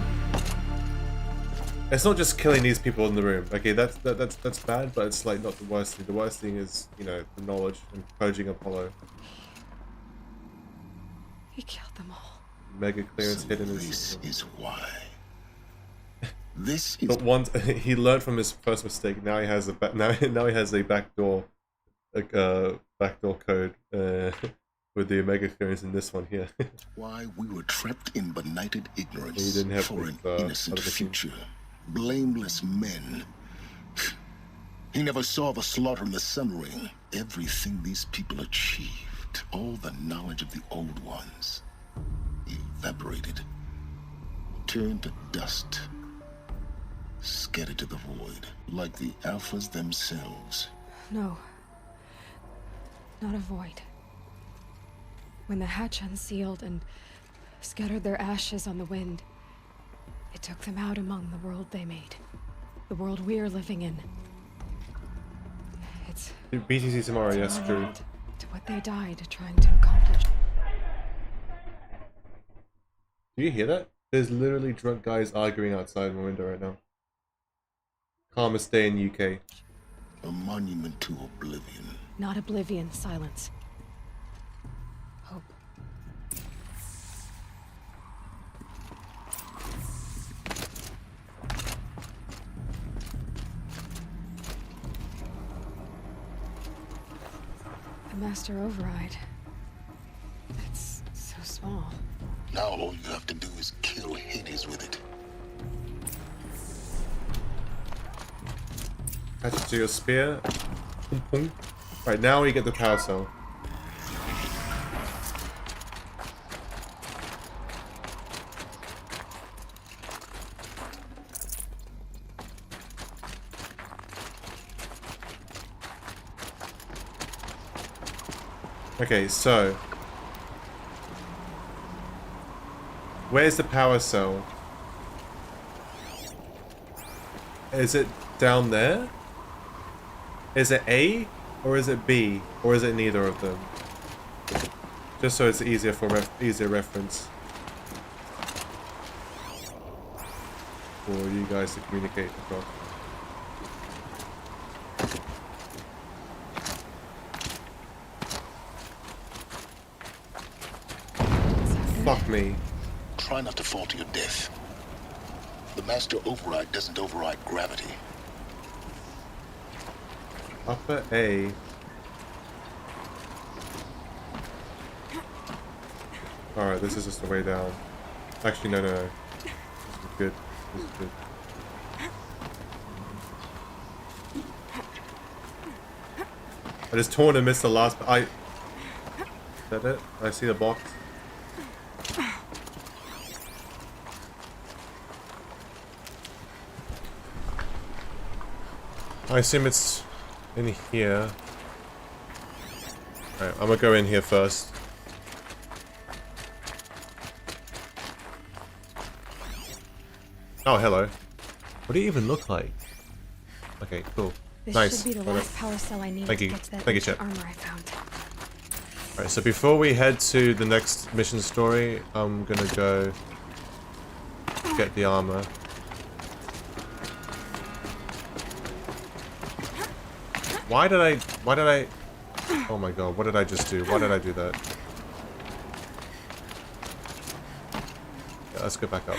It's not just killing these people in the room. Okay, that's bad, but it's like not the worst thing. The worst thing is, you know, the knowledge and purging Apollo. He killed them all. Mega clearance So hidden in this is why. This is. But once he learned from his first mistake, now he has a now he has a backdoor, backdoor code with the Omega clearance in this one here. Why we were trapped in benighted ignorance He didn't have for an with, innocent future. Blameless men. He never saw the slaughter in the Sun Ring. Everything these people achieved, all the knowledge of the old ones, evaporated, turned to dust, scattered to the void, like the Alphas themselves. No. Not a void. When the hatch unsealed and scattered their ashes on the wind, it took them out among the world they made. The world we're living in. It's BTC tomorrow, yes, true. to what they died trying to accomplish. Do you hear that? There's literally drunk guys arguing outside my window right now. Calmest day in UK. A monument to oblivion. Not oblivion, silence. Hope. The master override. It's so small. Now all you have to do is kill Hades with it. Attach it to your spear. Right, now we get the power cell. Okay, so where's the power cell? Is it down there? Is it A or is it B or is it neither of them? Just so it's easier for easier reference for you guys to communicate across. Fuck me. Try not to fall to your death. The master override doesn't override gravity. Upper A. Alright, this is just the way down. Actually, no. This is good. This is good. I just torn and missed the last. Is that it? I see the box. I assume it's in here. Alright, I'm gonna go in here first. Oh, hello. What do you even look like? Okay, cool. This Nice. should be the last power cell I need Thank to you. get to that Thank you, Chip. armor I found. Alright, so before we head to the next mission story, I'm gonna go get the armor. Why did I... Oh my god, what did I just do? Why did I do that? Yeah, let's go back up.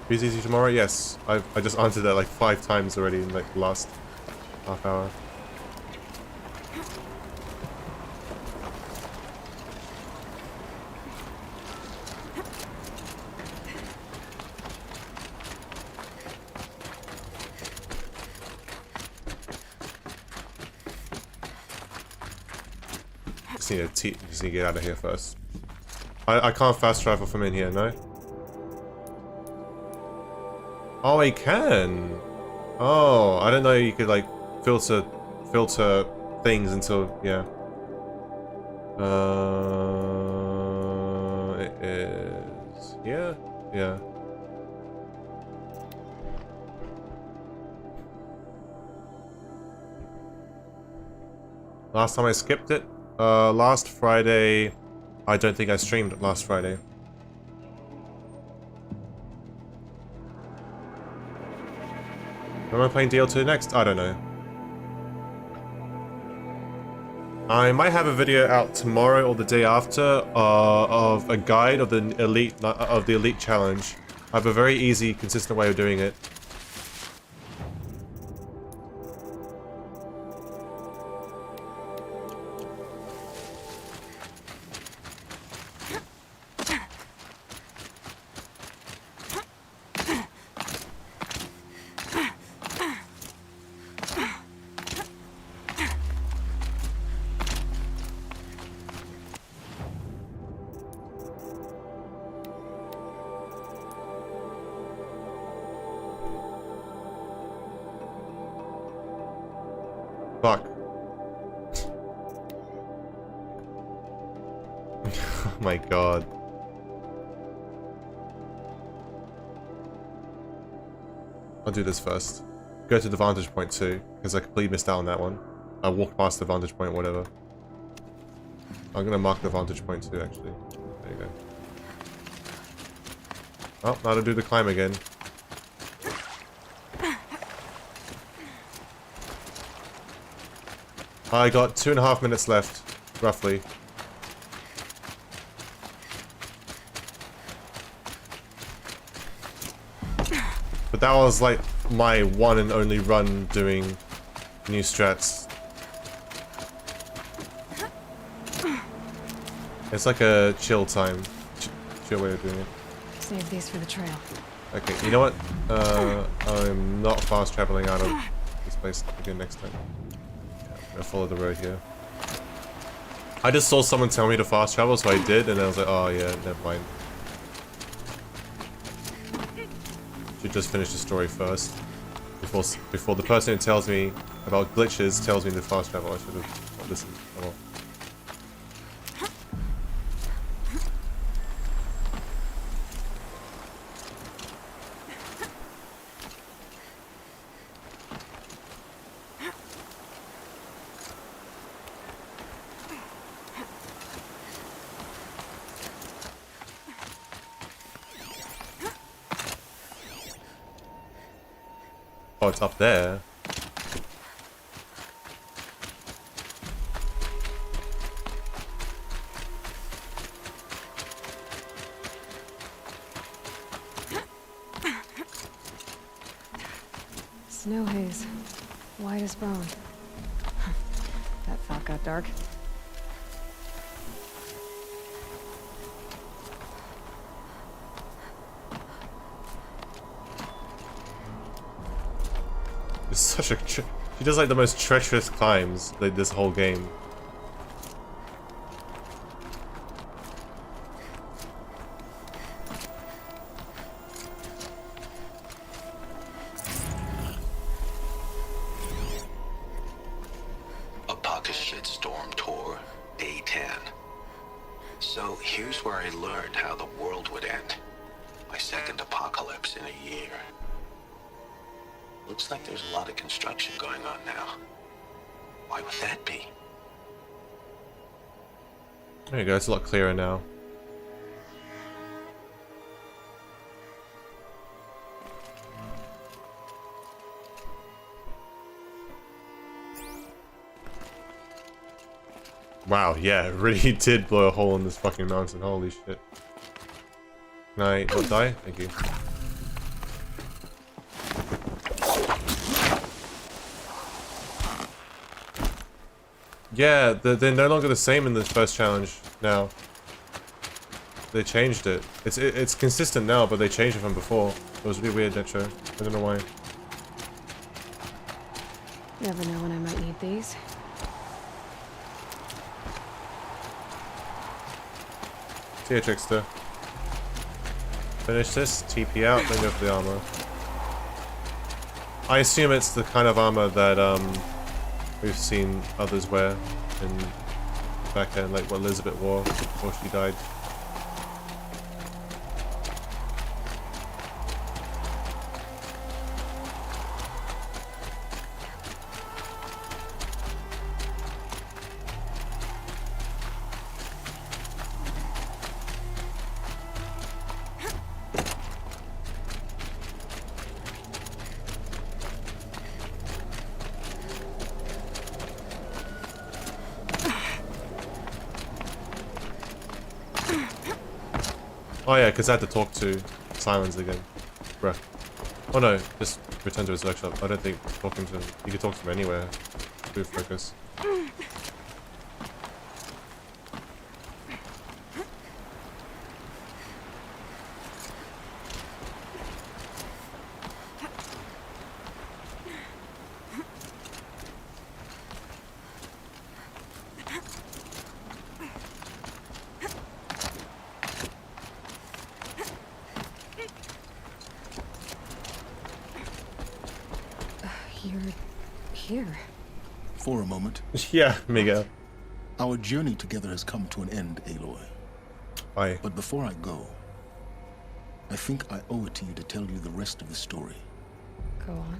Busy tomorrow? Yes. I just answered that like 5 times already in like the last half hour. Just need to get out of here first. I can't fast travel from in here, no? Oh, I can. Oh, I didn't know you could like filter things until yeah. It is yeah, yeah. Last time I skipped it, last Friday. I don't think I streamed last Friday. Am I playing DL2 next? I don't know. I might have a video out tomorrow or the day after of a guide of the elite challenge. I have a very easy, consistent way of doing it. Fuck. Oh my god. I'll do this first. Go to the vantage point too, because I completely missed out on that one. I walked past the vantage point, whatever. I'm gonna mark the vantage point too, actually. There you go. Oh, now to do the climb again. I got 2.5 minutes left, roughly. But that was like my one and only run doing new strats. It's like a chill time. Chill way of doing it. Save these for the trail. Okay, you know what? I'm not fast traveling out of this place again next time. I'm gonna follow the road here. I just saw someone tell me to fast travel, so I did, and I was like, oh yeah, never mind. Should just finish the story first. Before the person who tells me about glitches tells me to fast travel, I should have listened. Oh well. Oh, it's up there. Snow haze. White as bone. That thought got dark. It's such a... She does like the most treacherous climbs like this whole game. A pocket shitstorm tour, day 10. So here's where I learned how the world would end. My second apocalypse in a year. Looks like there's a lot of construction going on now. Why would that be? There you go, it's a lot clearer now. Wow, yeah, it really did blow a hole in this fucking mountain, holy shit. Can I not die? Thank you. Yeah, they're no longer the same in the first challenge now. They changed it. It's consistent now, but they changed it from before. It was really weird, that show. I don't know why. Never know when I might need these. See ya, Trickster. Finish this, TP out, then go for the armor. I assume it's the kind of armor that we've seen others wear in back end, like what Elisabeth wore before she died. Oh yeah, because I had to talk to Silence again. Bruh. Oh no, just return to his workshop. I don't think talking to him... You can talk to him anywhere. Move focus. For a moment. Yeah, Miguel. Our journey together has come to an end, Aloy. Aye. But before I go, I think I owe it to you to tell you the rest of the story. Go on.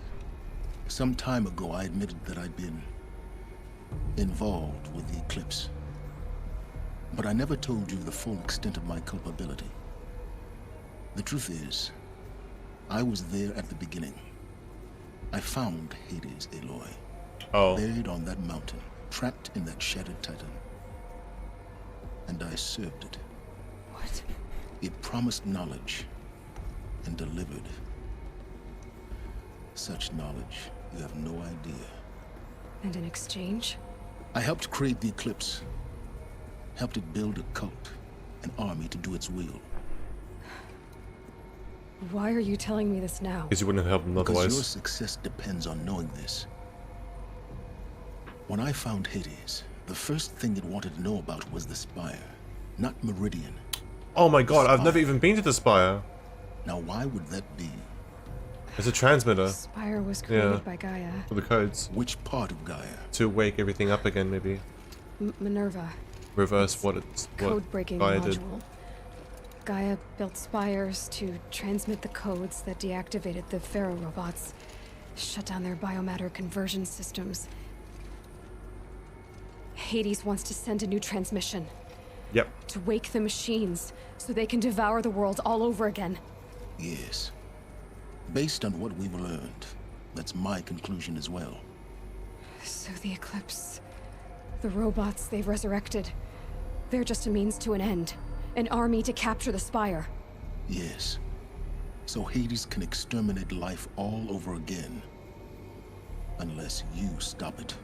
Some time ago, I admitted that I'd been involved with the Eclipse. But I never told you the full extent of my culpability. The truth is, I was there at the beginning. I found Hades, Aloy. Oh. Buried on that mountain, trapped in that shattered titan. And I served it. What? It promised knowledge and delivered. Such knowledge, you have no idea. And in exchange? I helped create the Eclipse. Helped it build a cult, an army to do its will. Why are you telling me this now? Because you wouldn't have helped him otherwise. Because your success depends on knowing this. When I found Hades, the first thing it wanted to know about was the Spire, not Meridian. Oh my god, I've never even been to the Spire. Now why would that be? It's a transmitter. Spire was created by Gaia. For the codes. Which part of Gaia? To wake everything up again, maybe. Minerva. Reverse what it's... Code-breaking Gaia module. did. Gaia built spires to transmit the codes that deactivated the Pharaoh robots, shut down their biomatter conversion systems. Hades wants to send a new transmission. Yep. To wake the machines, so they can devour the world all over again. Yes. Based on what we've learned, that's my conclusion as well. So the Eclipse, the robots they've resurrected, they're just a means to an end. An army to capture the Spire. Yes. So Hades can exterminate life all over again. Unless you stop it.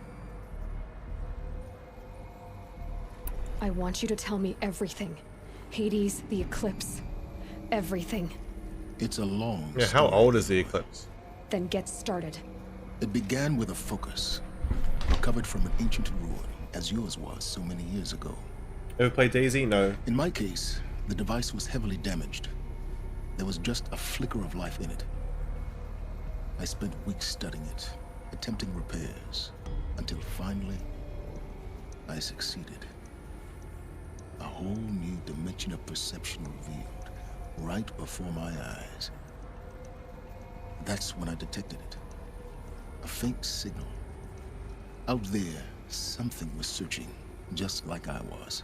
I want you to tell me everything. Hades, the Eclipse, everything. It's a long story. How old is the Eclipse? Then get started. It began with a focus, recovered from an ancient ruin, as yours was so many years ago. Ever played DayZ? No. In my case, the device was heavily damaged. There was just a flicker of life in it. I spent weeks studying it, attempting repairs, until finally, I succeeded. A whole new dimension of perception revealed, right before my eyes. That's when I detected it. A faint signal. Out there, something was searching, just like I was.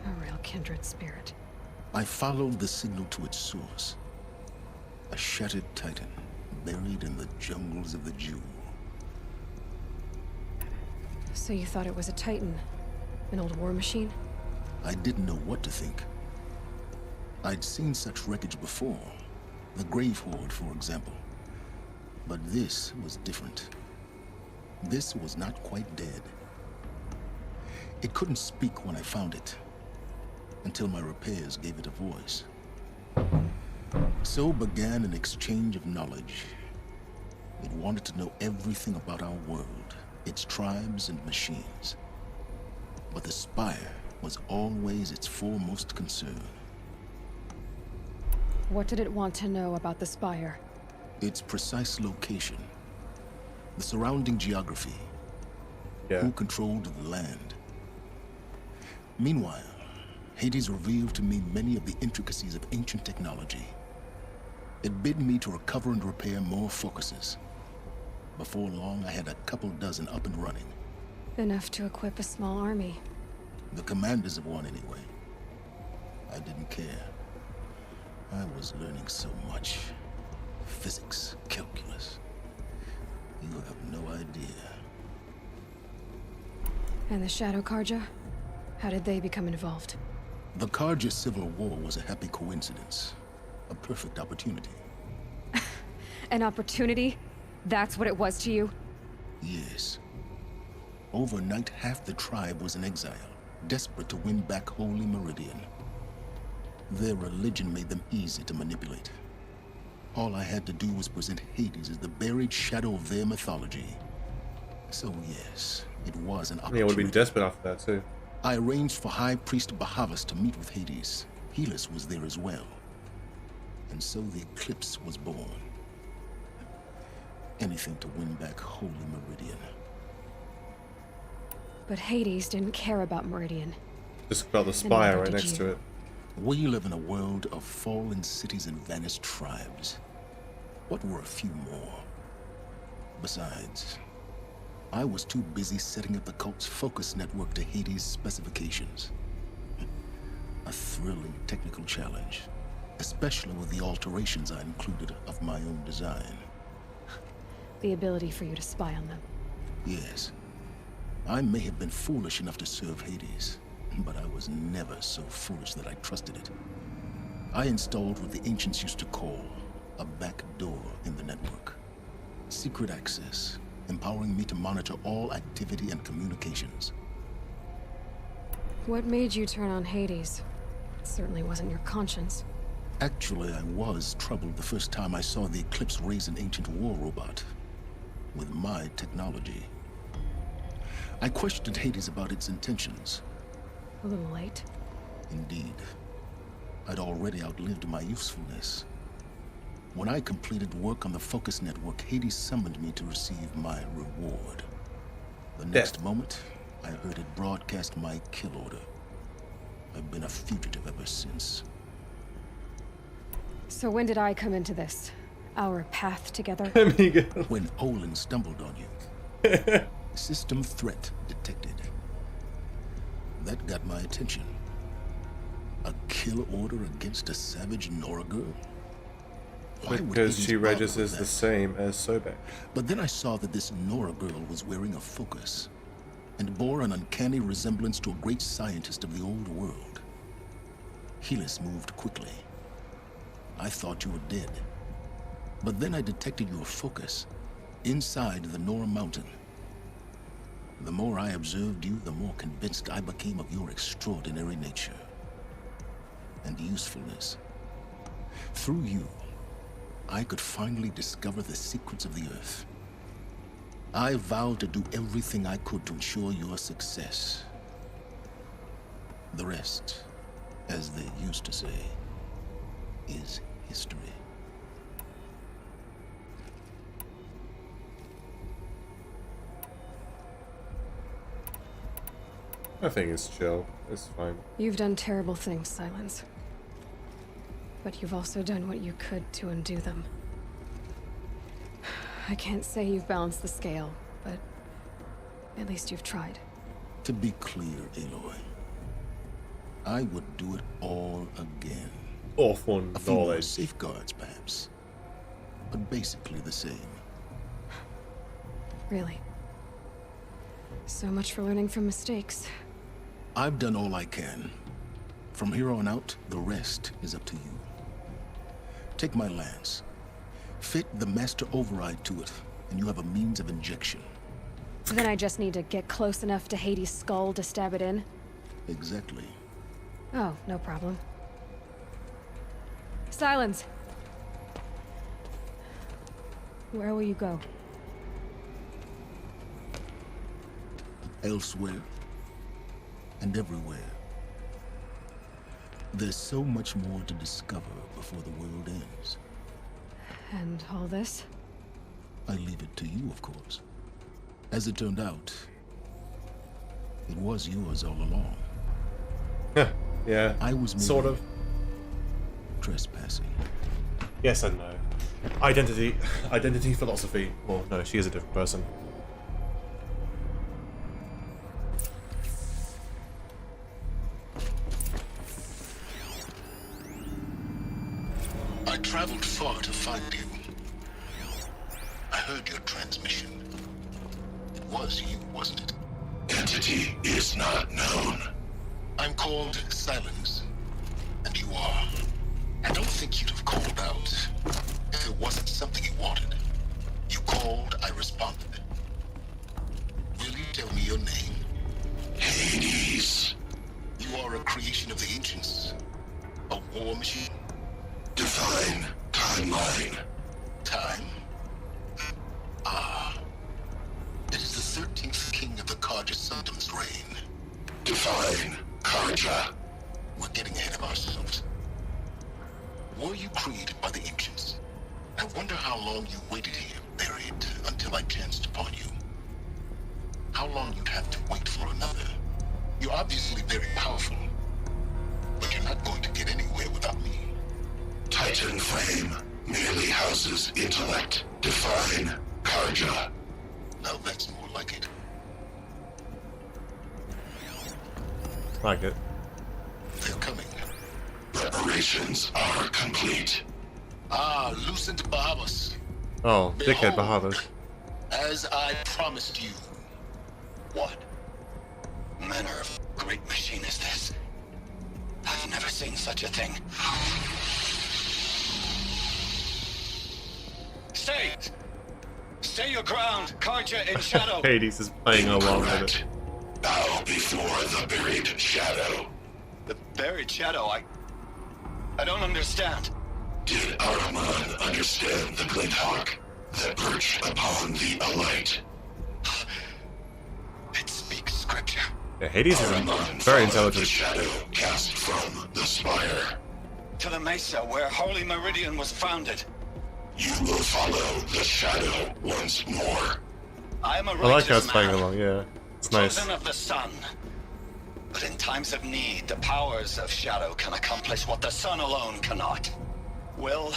A real kindred spirit. I followed the signal to its source. A shattered titan, buried in the jungles of the Jewel. So you thought it was a titan? An old war machine? I didn't know what to think. I'd seen such wreckage before. The Grave Hoard, for example. But this was different. This was not quite dead. It couldn't speak when I found it, until my repairs gave it a voice. So began an exchange of knowledge. It wanted to know everything about our world, its tribes and machines. But the Spire was always its foremost concern. What did it want to know about the Spire? Its precise location, the surrounding geography, who controlled the land. Meanwhile, Hades revealed to me many of the intricacies of ancient technology. It bid me to recover and repair more focuses. Before long, I had a couple dozen up and running. Enough to equip a small army. The commanders of one, anyway. I didn't care. I was learning so much. Physics, calculus. You have no idea. And the Shadow Karja? How did they become involved? The Karja Civil War was a happy coincidence. A perfect opportunity. An opportunity? That's what it was to you? Yes. Overnight, half the tribe was in exile, desperate to win back Holy Meridian. Their religion made them easy to manipulate. All I had to do was present Hades as the buried shadow of their mythology. So yes, it was an opportunity. Yeah, I would have been desperate after that too. I arranged for High Priest Bahavas to meet with Hades. Helis was there as well. And so the Eclipse was born. Anything to win back Holy Meridian. But Hades didn't care about Meridian. Just about the Spire right next to it. We live in a world of fallen cities and vanished tribes. What were a few more? Besides, I was too busy setting up the cult's focus network to Hades' specifications. A thrilling technical challenge, especially with the alterations I included of my own design. The ability for you to spy on them. Yes. I may have been foolish enough to serve Hades, but I was never so foolish that I trusted it. I installed what the ancients used to call a back door in the network. Secret access, empowering me to monitor all activity and communications. What made you turn on Hades? It certainly wasn't your conscience. Actually, I was troubled the first time I saw the Eclipse raise an ancient war robot. With my technology. I questioned Hades about its intentions. A little late. Indeed. I'd already outlived my usefulness. When I completed work on the Focus Network, Hades summoned me to receive my reward. The next moment, I heard it broadcast my kill order. I've been a fugitive ever since. So when did I come into this? Our path together? When Olin stumbled on you. System threat detected. That got my attention. A kill order against a savage Nora girl? Because she registers the same as Sobek. But then I saw that this Nora girl was wearing a focus, and bore an uncanny resemblance to a great scientist of the old world. Helis moved quickly. I thought you were dead. But then I detected your focus inside the Nora mountain. The more I observed you, the more convinced I became of your extraordinary nature and usefulness. Through you, I could finally discover the secrets of the Earth I vowed to do everything I could to ensure your success. The rest, as they used to say, is history. I think it's chill. It's fine. You've done terrible things, Silence. But you've also done what you could to undo them. I can't say you've balanced the scale, but at least you've tried. To be clear, Aloy, I would do it all again. Awful A few more knowledge. safeguards, perhaps, but basically the same. Really. So much for learning from mistakes. I've done all I can. From here on out, the rest is up to you. Take my lance. Fit the master override to it, and you have a means of injection. Then I just need to get close enough to Hades' skull to stab it in? Exactly. Oh, no problem. Silence! Where will you go? Elsewhere and everywhere. There's so much more to discover before the world ends. And all this? I leave it to you, of course. As it turned out, it was yours all along. Yeah, I was sort of. Trespassing. Yes and no. Identity philosophy. Well, no, she is a different person. I traveled far to find you. I heard your transmission. It was you, wasn't it? Entity is not known. I'm called Silence, and you are. I don't think you'd have called out if it wasn't something you wanted. You called, I responded. Will you tell me your name? Hades. You are a creation of the ancients. A war machine. Define timeline. Time? Ah. It is the 13th king of the Karja Sultan's reign. Define Karja. We're getting ahead of ourselves. Were you created by the ancients? I wonder how long you waited here, buried, until I chanced upon you. How long you'd have to wait for another. You're obviously very powerful, but you're not going to get anywhere without me. Titan flame merely houses intellect. Define Karja. Now that's more like it. Like it. They're coming. Preparations are complete. Ah, Lucent Bahavas. Oh, dickhead Behold, Bahamas. As I promised you. What? Manner of great machine is this? I've never seen such a thing. Stay! Stay your ground, Karja in shadow! Hades is playing along with it. Bow before the buried shadow. The buried shadow, I don't understand. Did Ahriman understand the glint hawk that perched upon the alight? It speaks scripture. Yeah, Hades is very intelligent. The shadow cast from the Spire. To the mesa where Holy Meridian was founded. You will follow the shadow once more. I am a I like how righteous it's playing man, along, yeah. It's nice. chosen of the sun. But in times of need, the powers of shadow can accomplish what the sun alone cannot. Will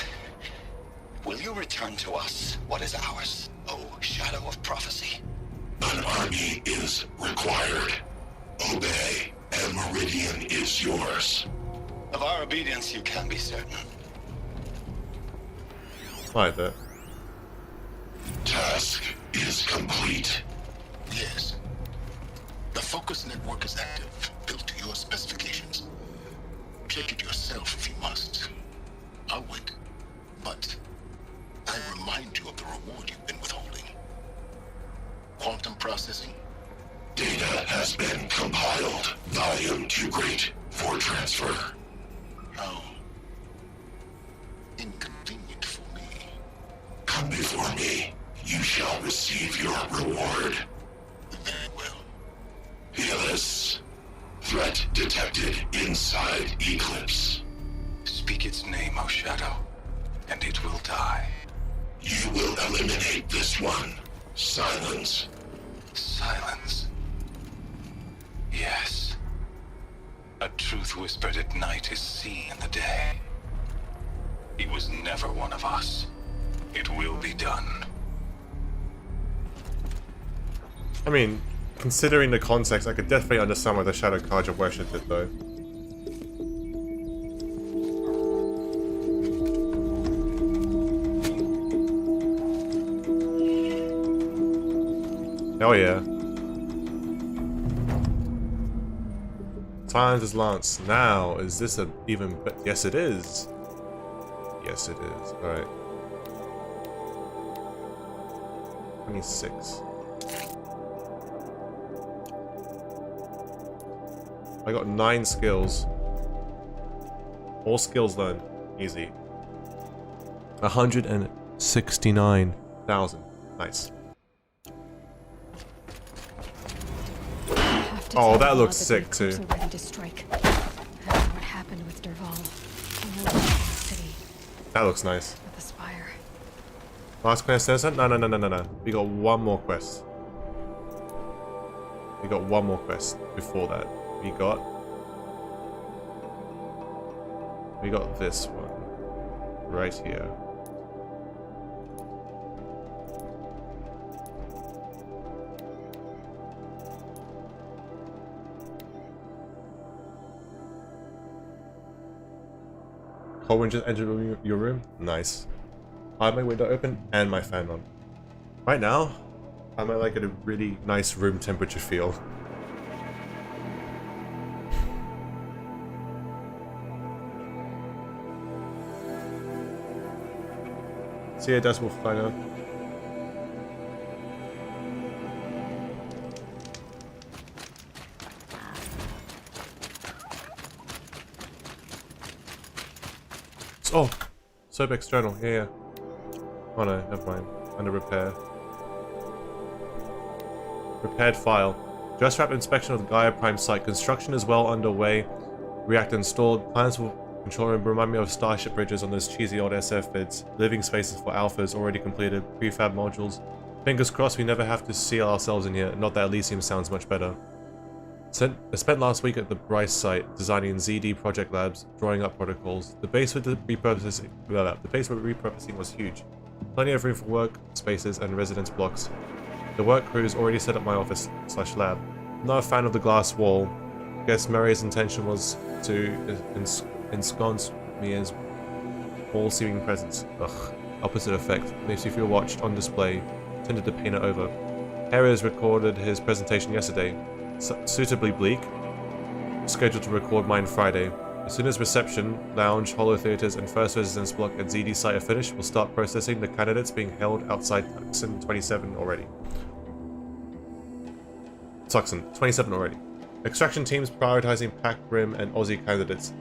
you return to us what is ours, O shadow of prophecy? An army is required. Obey, and Meridian is yours. Of our obedience you can be certain. Like that. Task is complete. Yes. The focus network is active, built to your specifications. Check it yourself if you must. I'll wait. But I remind you of the reward you've been withholding. Quantum processing. Data has been compiled. Volume too great for transfer. How inconvenient for me. Come before me, you shall receive your reward. Very well. Helis, threat detected inside Eclipse. Speak its name, O Shadow, and it will die. You will eliminate this one. Silence. Silence. Yes. A truth whispered at night is seen in the day. He was never one of us. It will be done. I mean, considering the context, I could definitely understand why the Shadow Carja worshipped it, though. Oh yeah. Times is Lance. Now, is this a even better? Yes, it is. Yes, it is. Alright. 26. I got 9 skills. All skills learned. Easy. 169,000. Nice. Oh, that looks sick too. Ready to strike. What happened with Derval? City. That looks nice. With the Spire. Last quest, no. We got one more quest. We got one more quest before that. We got this one right here. Colwyn just entered your room. Nice. I have my window open and my fan on. Right now, I'm at like a really nice room temperature feel. See ya, Decimal Fighter. Oh, Soap external. Yeah. Oh no, never mind. Under repair. Repaired file. Just wrap inspection of the GAIA Prime site. Construction is well underway. Reactor installed. Plans for control room remind me of Starship bridges on those cheesy old SF vids. Living spaces for alphas already completed. Prefab modules. Fingers crossed we never have to seal ourselves in here. Not that Elysium sounds much better. I spent last week at the Bryce site, designing ZD project labs, drawing up protocols. The base with repurposing was huge. Plenty of room for work spaces and residence blocks. The work crews already set up my office/lab. Not a fan of the glass wall. Guess Murray's intention was to ensconce me as all-seeming presence. Ugh. Opposite effect. Makes you feel watched on display. Tended to paint it over. Harris recorded his presentation yesterday. Suitably bleak. Scheduled to record mine Friday. As soon as reception, lounge, holo theaters, and first residence block at ZD site are finished, we'll start processing the candidates being held outside Tucson 27 already. Tucson 27 already. Extraction teams prioritizing Pac Rim and Aussie candidates.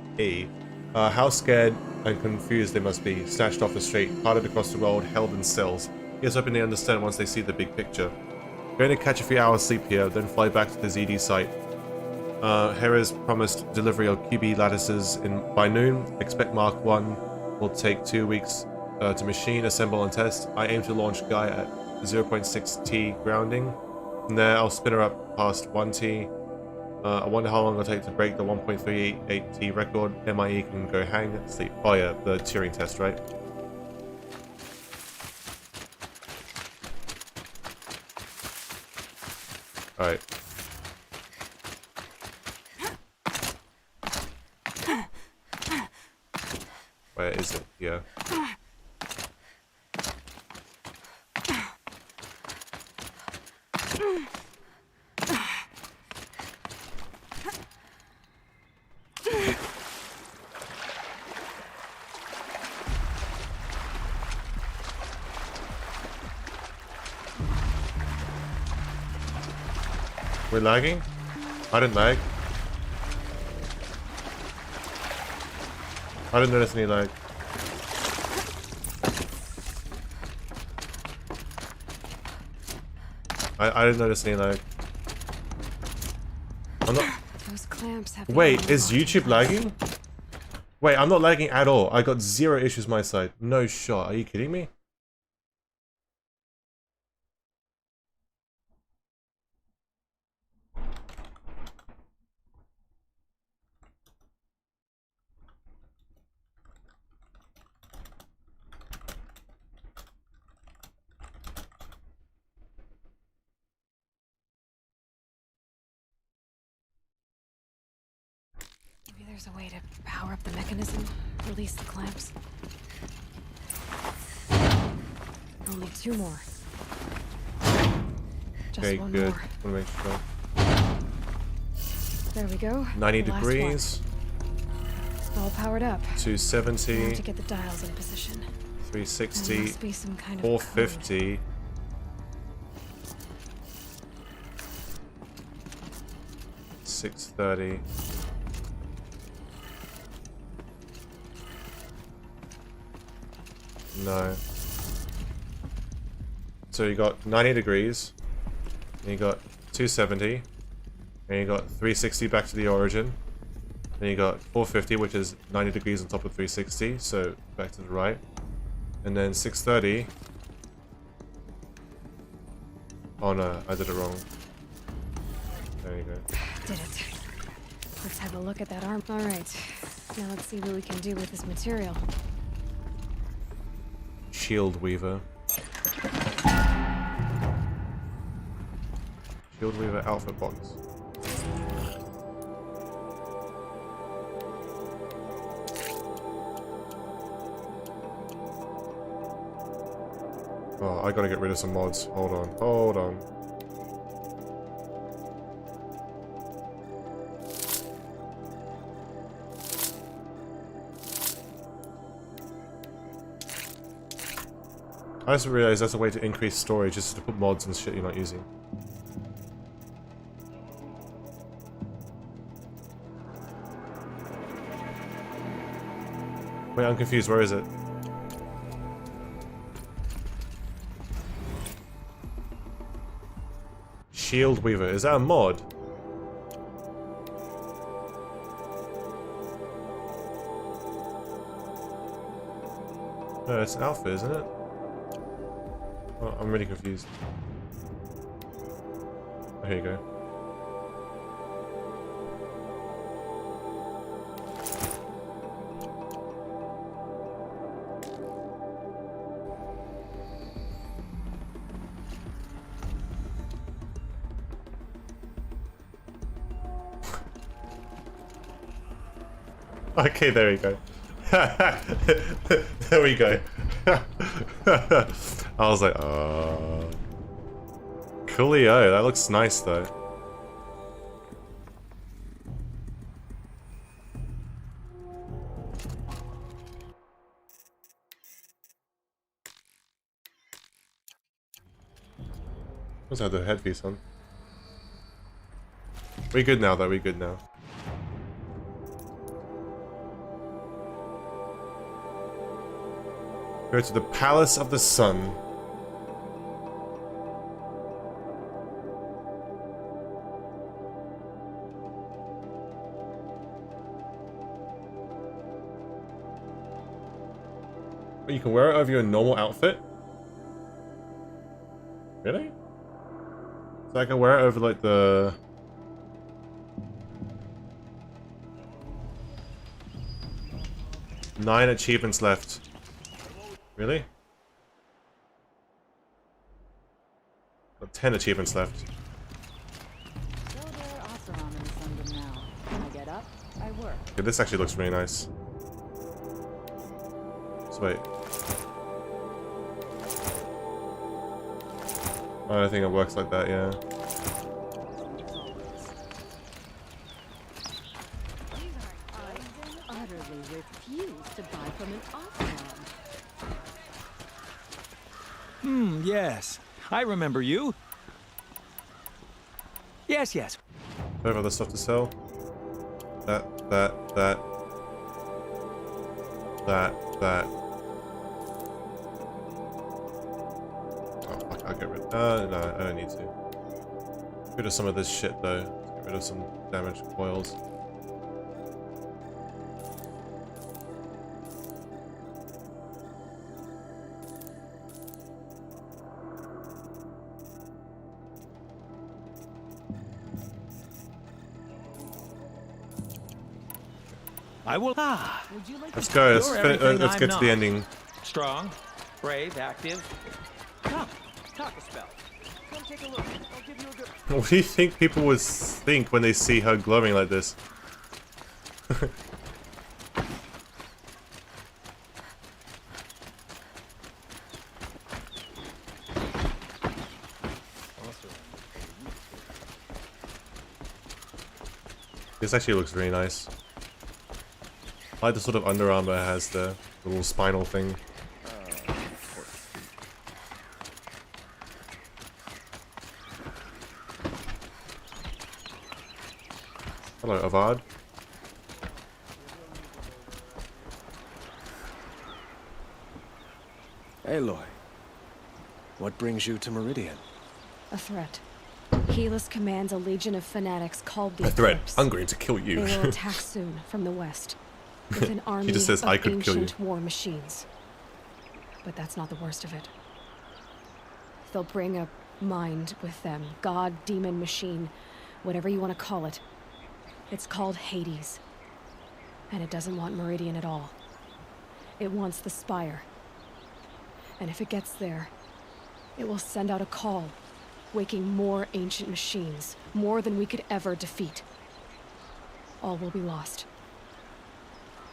How scared and confused they must be, snatched off the street, carted across the road, held in cells. Here's hoping they understand once they see the big picture. Going to catch a few hours sleep here, then fly back to the ZD site. Hera's promised delivery of QB lattices by noon. Expect Mark 1 will take 2 weeks to machine, assemble, and test. I aim to launch GAIA at 0.6 T grounding. From there, I'll spin her up past 1 T. I wonder how long it'll take to break the 1.38 T record. MIE can go hang, sleep. Oh yeah, the Turing test, right? Alright. Where is it? Here. We're lagging? I didn't lag. I didn't notice any lag. I didn't notice any lag. I'm not... Those clamps have Wait, is YouTube lagging? Wait, I'm not lagging at all. I got 0 issues my side. No shot. Are you kidding me? Maybe there's a way to power up the mechanism, release the clamps. Only 2 more. Just Okay, one good. more. Wanna make sure. There we go. 90 The last degrees. one. All powered up. 270. Now to get the dials in position. 360. There must be some kind of 450. 630. No. So you got 90 degrees, and you got 270, and you got 360 back to the origin, then you got 450, which is 90 degrees on top of 360, so back to the right, and then 630. Oh no, I did it wrong. There you go. Did it. Let's have a look at that arm. Alright. Now let's see what we can do with this material. Shield Weaver. Shield Weaver outfit box. Oh, I gotta get rid of some mods. Hold on, hold on. I just realized that's a way to increase storage, just to put mods and shit you're not using. Wait, I'm confused. Where is it? Shield Weaver. Is that a mod? No, it's alpha, isn't it? Oh, I'm really confused. Oh, here you go. Okay, there we go. There we go. I was like, coolio. That looks nice though. Let's have the headpiece on. We good now though, we good now. Go to the Palace of the Sun. You can wear it over your normal outfit? Really? So I can wear it over like the... Nine achievements left. Really? Got 10 achievements left. So they're awesome on the Sunday now. When I get up, I work. Okay, this actually looks really nice. So wait. I don't think it works like that, yeah. I utterly refuse to buy from an off-road. Yes. I remember you. Yes, yes. Do I have other stuff to sell? That. Oh, fuck, I'll get rid of... no, I don't need to. Get rid of some of this shit though. Get rid of some damaged coils. I will. Let's go. Let's get to the ending. Strong, brave, active. Come, talk a spell. Come take a look. I'll give you a good. What do you think people would think when they see her glowing like this? This actually looks really nice. I like the sort of Under Armour has the little spinal thing. Hello, Avad. Aloy, what brings you to Meridian? A threat. Helis commands a legion of fanatics called the A threat. Eclipse. I'm going to kill you. They will attack soon from the west with an army He just says, of I could kill you. ancient war machines. But that's not the worst of it. They'll bring a mind with them. God, demon, machine, whatever you want to call it. It's called Hades. And it doesn't want Meridian at all. It wants the Spire. And if it gets there, it will send out a call, waking more ancient machines, more than we could ever defeat. All will be lost.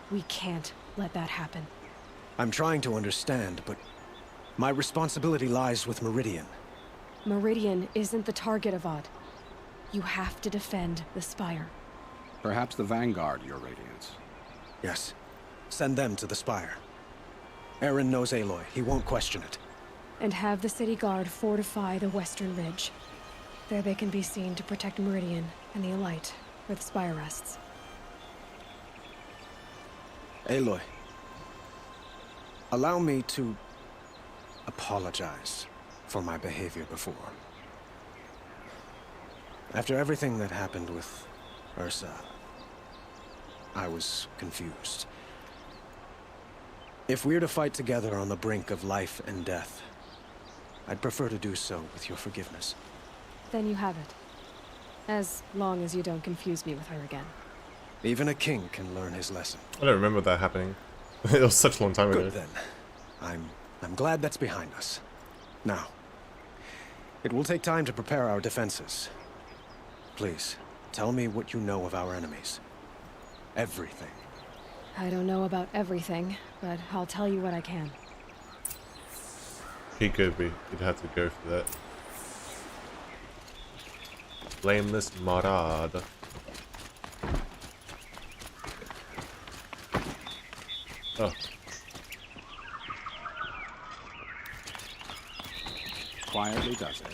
We can't let that happen. I'm trying to understand, but my responsibility lies with Meridian. Meridian isn't the target, Avad. You have to defend the Spire. Perhaps the Vanguard, Your Radiance. Yes. Send them to the Spire. Aaron knows Aloy. He won't question it. And have the city guard fortify the western ridge. There they can be seen to protect Meridian and the Elite, where the Spire rests. Aloy, allow me to apologize for my behavior before. After everything that happened with Ursa, I was confused. If we're to fight together on the brink of life and death, I'd prefer to do so with your forgiveness. Then you have it. As long as you don't confuse me with her again. Even a king can learn his lesson. I don't remember that happening. It was such a long time ago. Good then. I'm glad that's behind us. Now, it will take time to prepare our defenses. Please, tell me what you know of our enemies. Everything. I don't know about everything, but I'll tell you what I can. He could be. He'd have to go for that. Blameless Marad. Oh. Quietly does it.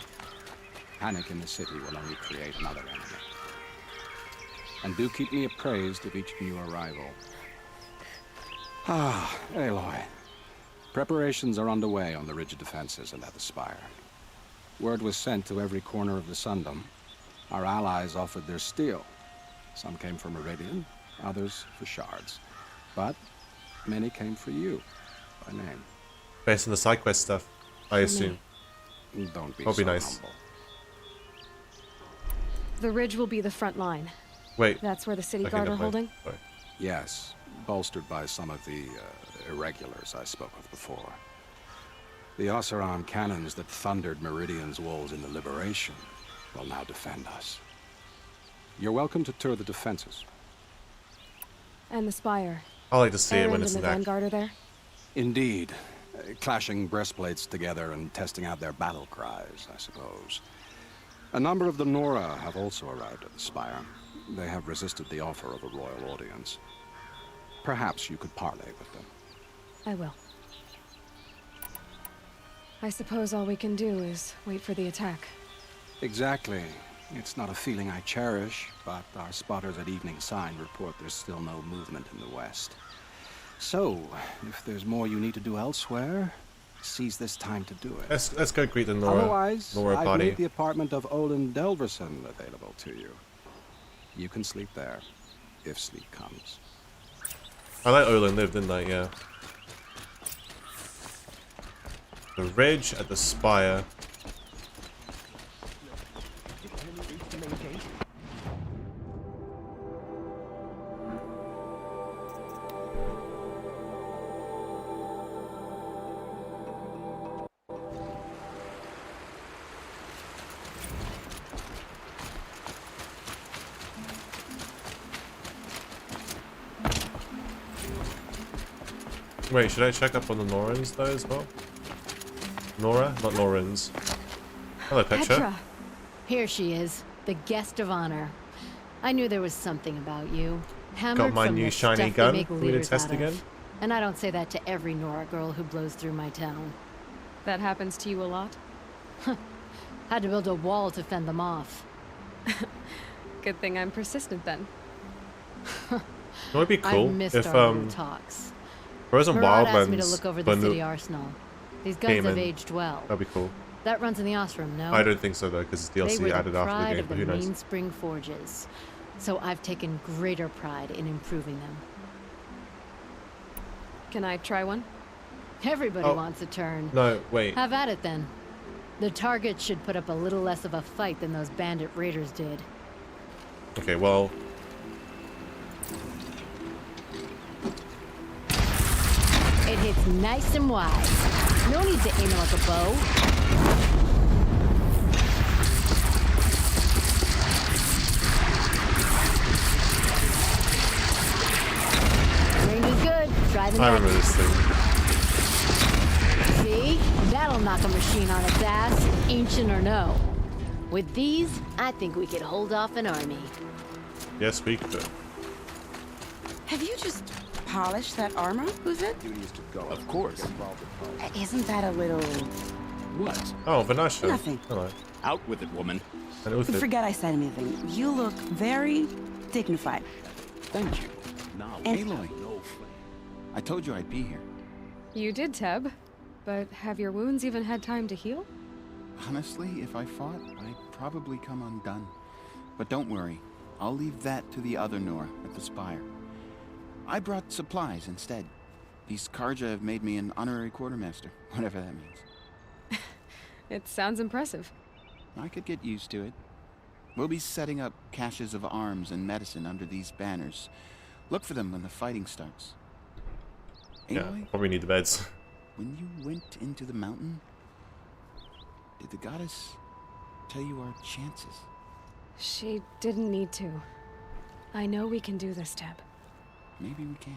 Panic in the city will only create another enemy. And do keep me appraised of each new arrival. Ah, Aloy. Preparations are underway on the ridge of defenses and at the Spire. Word was sent to every corner of the Sundom. Our allies offered their steel. Some came for Meridian, others for shards. But many came for you, by name. Based on the side quest stuff, I assume. Don't be That'll be so nice. humble. The ridge will be the front line. Wait. That's where the city Okay, guard are never mind. holding? Sorry. Yes, bolstered by some of the irregulars I spoke of before. The Oseram cannons that thundered Meridian's walls in the Liberation will now defend us. You're welcome to tour the defenses. And the Spire. I like to see it when Erend it's and an the act. Vanguard are there? Indeed. Clashing breastplates together and testing out their battle cries, I suppose. A number of the Nora have also arrived at the Spire. They have resisted the offer of a royal audience. Perhaps you could parley with them. I will. I suppose all we can do is wait for the attack. Exactly. It's not a feeling I cherish, but our spotters at Evening Sign report there's still no movement in the west. So, if there's more you need to do elsewhere, seize this time to do it. Let's go greet the Nora. Otherwise, Nora I've party. made the apartment of Olin Delverson available to you. You can sleep there, if sleep comes. I let Olin live, didn't I? Yeah. The ridge at the Spire. Wait, should I check up on the Norans though as well? Nora? Not Norans. Hello, Petra. Here she is, the guest of honor. I knew there was something about you. Hammered Got my from new the shiny stuff they gun. make Can we leaders test out of. again? And I don't say that to every Nora girl who blows through my town. That happens to you a lot? Had to build a wall to fend them off. Good thing I'm persistent then. It would be cool I missed if our little talks. Frozen Murad asked me to Wildlands look over the when city arsenal. These guns came have in. aged well. That'd be cool. That runs in the Ostrom, no? I don't think so though, because They it's were DLC the added after the pride game, of but the who knows? Mainspring Forges. So I've taken greater pride in improving them. Can I try one? Everybody Oh. wants a turn. No, wait. Have at it then. The target should put up a little less of a fight than those bandit raiders did. Okay, well, It hits nice and wide. No need to aim it like a bow. Range is good. Try the I next. remember this thing. See? That'll knock a machine on its ass, ancient or no. With these, I think we could hold off an army. Yes, we could. Have you just polished that armor, Uthid? Of course. Isn't that a little... What? Oh, Vanasha. Nothing. Hello. Out with it, woman. And Uthid. Forget I said anything. You look very dignified. Thank you. Now, And- Aloy. I told you I'd be here. You did, Teb. But have your wounds even had time to heal? Honestly, if I fought, I'd probably come undone. But don't worry. I'll leave that to the other Nora at the Spire. I brought supplies instead. These Karja have made me an honorary quartermaster, whatever that means. It sounds impressive. I could get used to it. We'll be setting up caches of arms and medicine under these banners. Look for them when the fighting starts. Yeah, Aloy, probably need the beds. when you went into the mountain, did the goddess tell you our chances? She didn't need to. I know we can do this, Teb. Maybe we can.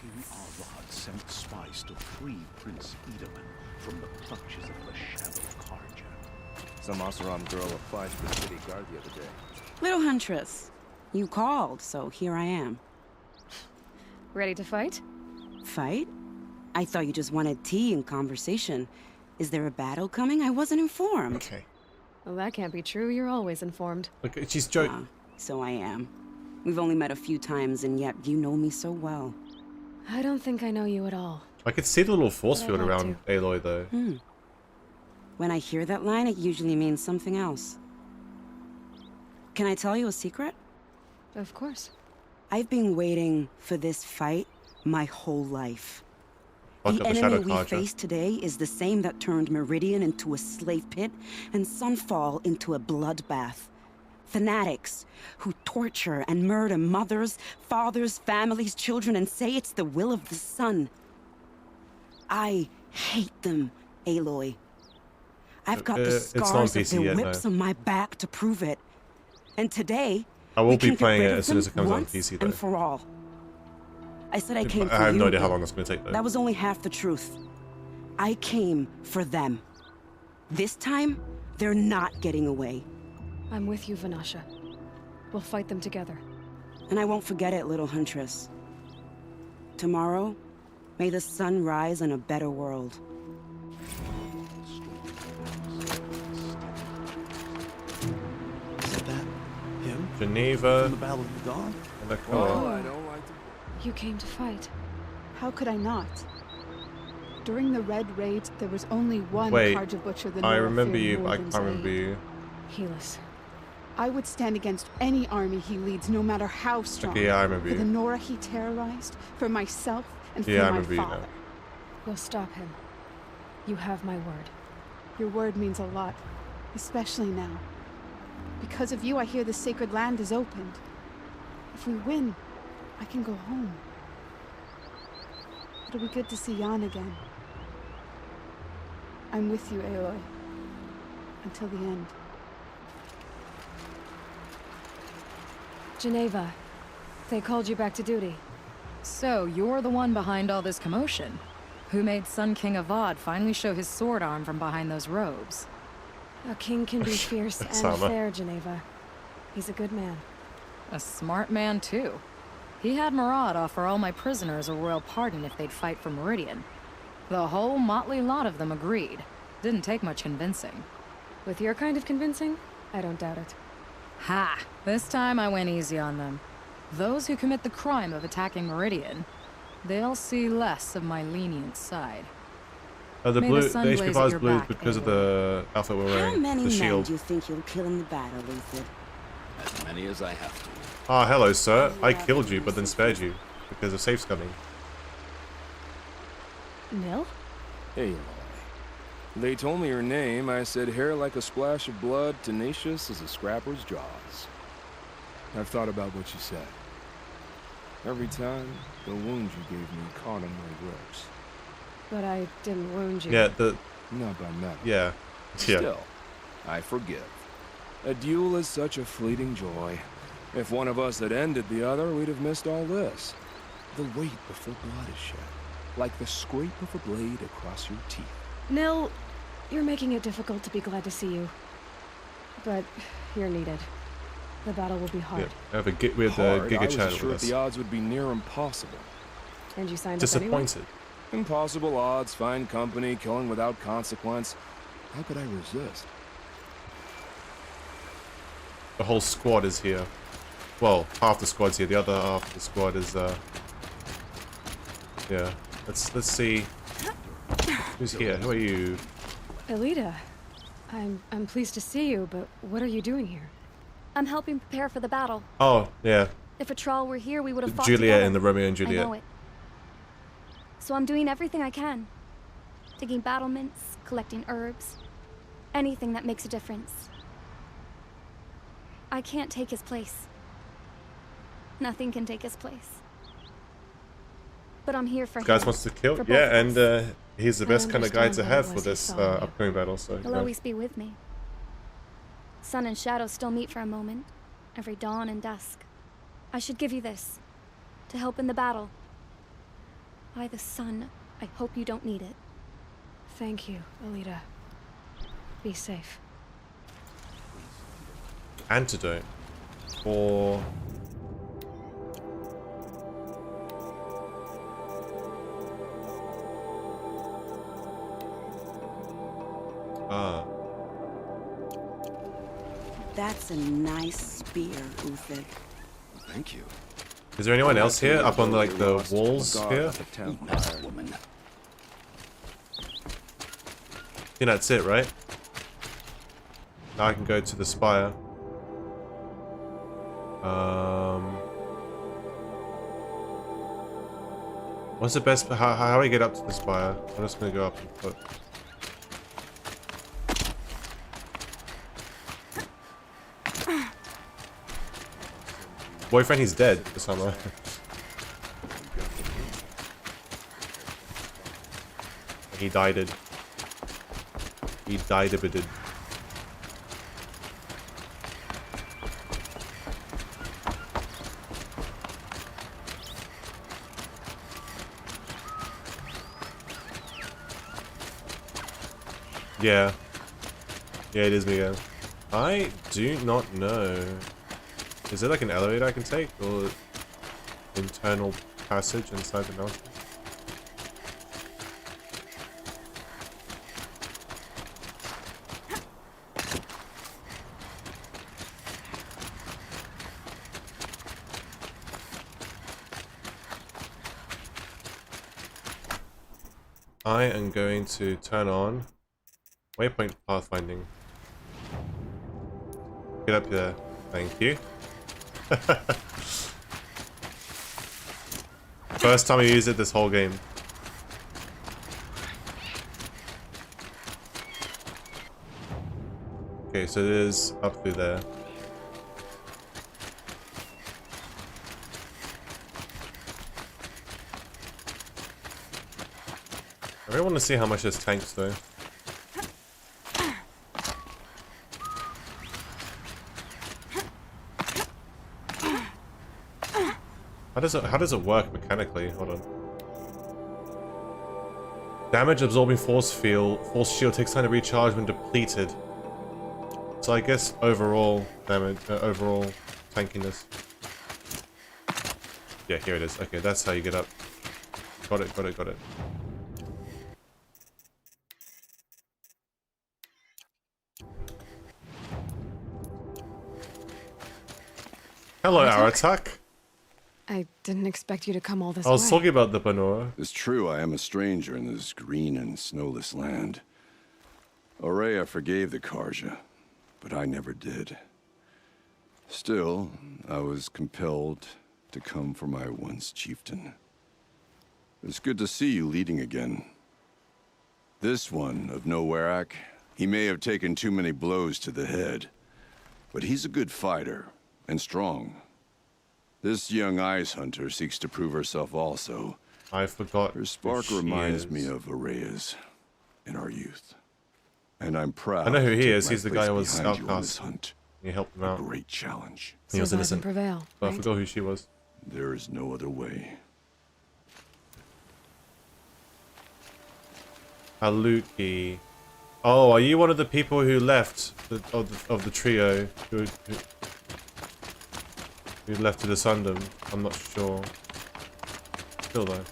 King Arad sent spies to free Prince Edaman from the clutches of the Shadow Karja. Some Oseram girl applied for the city guard the other day. Little Huntress, you called, so here I am. Ready to fight? Fight? I thought you just wanted tea and conversation. Is there a battle coming? I wasn't informed. Okay. Well, that can't be true. You're always informed. Look, she's joking. So I am. We've only met a few times, and yet you know me so well. I don't think I know you at all. I could see the little force But I'd field like around Aloy though. When I hear that line, it usually means something else. Can I tell you a secret? Of course. I've been waiting for this fight my whole life. Like The at the enemy Shadow we Karja. face today is the same that turned Meridian into a slave pit and Sunfall into a bloodbath. Fanatics who torture and murder mothers, fathers, families, children, and say it's the will of the sun. I hate them, Aloy. I've got the it's not on scars of PC their yet, whips no. on my back to prove it. And today, I will we be can get playing rid it of as soon as it them comes on once PC and though. for all. I said I came for I have you, no idea how but long it's going to take though. that was only half the truth. I came for them. This time, they're not getting away. I'm with you, Vanasha. We'll fight them together. And I won't forget it, little Huntress. Tomorrow, may the sun rise in a better world. Is that him? Geneva. From the Battle of the Dawn? And the Oh, car. I know. You came to fight. How could I not? During the Red Raids, there was only one Wait, Carja Butcher the I Nora remember feared you, more but I than can't remember Zaid. you. Helis. I would stand against any army he leads, no matter how strong. Okay, yeah, I remember For the you. Nora he terrorized, for myself, and for Yeah, I my remember you father. now. We'll stop him. You have my word. Your word means a lot, especially now. Because of you, I hear the sacred land is opened. If we win, I can go home. It'll be good to see Jan again. I'm with you, Aloy. Until the end. Geneva, they called you back to duty. So, you're the one behind all this commotion? Who made Sun King Avad finally show his sword arm from behind those robes? A king can be fierce and Sama. fair, Geneva. He's a good man. A smart man, too. He had Murad offer all my prisoners a royal pardon if they'd fight for Meridian. The whole motley lot of them agreed. Didn't take much convincing. With your kind of convincing, I don't doubt it. Ha! This time I went easy on them. Those who commit the crime of attacking Meridian, they'll see less of my lenient side. The May blue, the the sun HP blaze bar at is your blue back, because of Aloy. the outfit we're How wearing. many The men shield. do you think you'll kill in the battle, Uthid? As many as I have to. Ah, hello, sir. I killed you, but then spared you because of safes coming. Nil? Hey, Aloy. They told me your name. I said hair like a splash of blood, tenacious as a scrapper's jaws. I've thought about what you said. Every time, the wound you gave me caught on my ropes. But I didn't wound you. Yeah, the... Not by metal. Yeah. Yeah. Still, I forgive. A duel is such a fleeting joy. If one of us had ended the other, we'd have missed all this. The weight before blood is shed, like the scrape of a blade across your teeth. Nil, you're making it difficult to be glad to see you. But you're needed. The battle will be hard. Yeah, we had the Hard, Giga I was chat assured with us. the odds would be near impossible. And you signed up anyway? Disappointed. Impossible odds, fine company, killing without consequence. How could I resist? The whole squad is here. Well, half the squad's here. The other half of the squad is yeah. Let's see. Who's here? Who are you? Elita, I'm pleased to see you, but what are you doing here? I'm helping prepare for the battle. Oh, yeah. If a troll were here, we would have fought Juliet together. in the Romeo and I Juliet. know it. So I'm doing everything I can. Digging battlements, collecting herbs. Anything that makes a difference. I can't take his place. Nothing can take his place. But I'm here for him. Guys wants to kill? For both Yeah, of us. and he's the I best kind of guy to understand have what for it was he this saw in you. upcoming battle. So He'll always be with me. Sun and shadow still meet for a moment, every dawn and dusk. I should give you this, to help in the battle. By the sun, I hope you don't need it. Thank you, Elita. Be safe. antidote for That's a nice spear, Uthid. Thank you. Is there anyone else here up on like the walls here? Woman. I think that's it, right? Now I can go to the Spire. What's the best? How do I get up to the Spire? I'm just gonna go up on foot. Boyfriend, he's dead or something. He died it. He died a bit. Yeah. Yeah, it is Miguel. I do not know. Is there like an elevator I can take? Or internal passage inside the mountain? I am going to turn on waypoint pathfinding. Get up there. Thank you. First time I used it this whole game. Okay, so it is up through there. I really want to see how much this tanks though. How does it work mechanically? Hold on. Damage absorbing force shield takes time to recharge when depleted. So I guess overall damage, overall tankiness. Yeah, here it is. Okay, that's how you get up. Got it. Hello, Aratak. I didn't expect you to come all this way. I was talking about the Banora. It's true, I am a stranger in this green and snowless land. Aurea forgave the Karja, but I never did. Still, I was compelled to come for my once chieftain. It's good to see you leading again. This one of Nowarak, he may have taken too many blows to the head, but he's a good fighter and strong. This young ice hunter seeks to prove herself also. I forgot. Her spark reminds me of Aurea's in our youth. And I'm proud. I know who he is. He's the place guy who was behind you on outcast. this hunt. He helped him out. A great challenge. He was innocent. Prevail, But I right? forgot who she was. There is no other way. Haluki. Oh, are you one of the people who left of the trio who left to the Sundom? I'm not sure. Still though.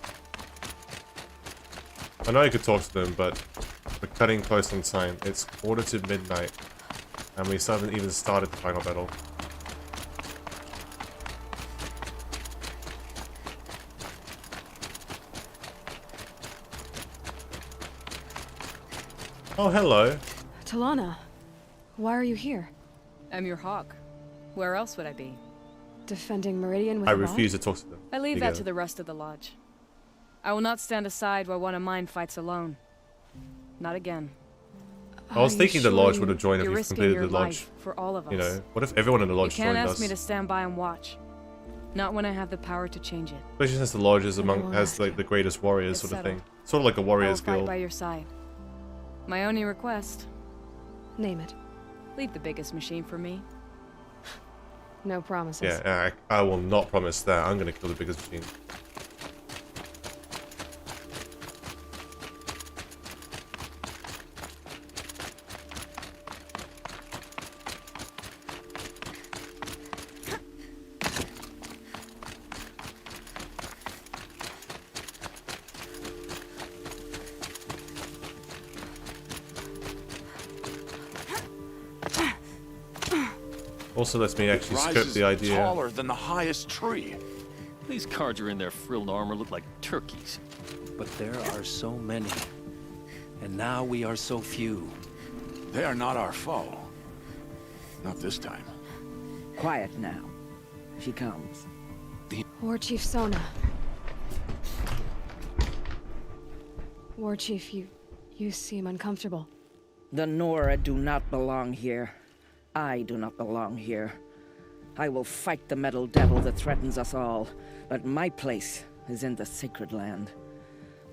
I know I could talk to them, but we're cutting close on time. It's midnight, and we still haven't even started the final battle. Oh, hello. Talana, why are you here? I'm your hawk. Where else would I be? Defending Meridian with I a rod? refuse to talk to them. I leave that to the rest of the lodge. I will not stand aside while one of mine fights alone. Not again. I was thinking the lodge would have joined if You're we risking completed your the lodge. life for all of us. You know, what if everyone in the lodge You can't joined ask us? me to stand by and watch. Not when I have the power to change it. Especially since the lodge is has like the greatest warriors It's sort of settled. thing. Sort of like a warriors I will fight guild. by your side. My only request. Name it. Leave the biggest machine for me. No promises. Yeah, I will not promise that. I'm gonna kill the biggest machine. Also lets me actually scope the idea. Taller than the highest tree. These Karja in their frilled armor look like turkeys. But there are so many. And now we are so few. They are not our foe. Not this time. Quiet now. She comes. War Chief Sona. War Chief, you seem uncomfortable. The Nora do not belong here. I do not belong here. I will fight the metal devil that threatens us all, but my place is in the sacred land.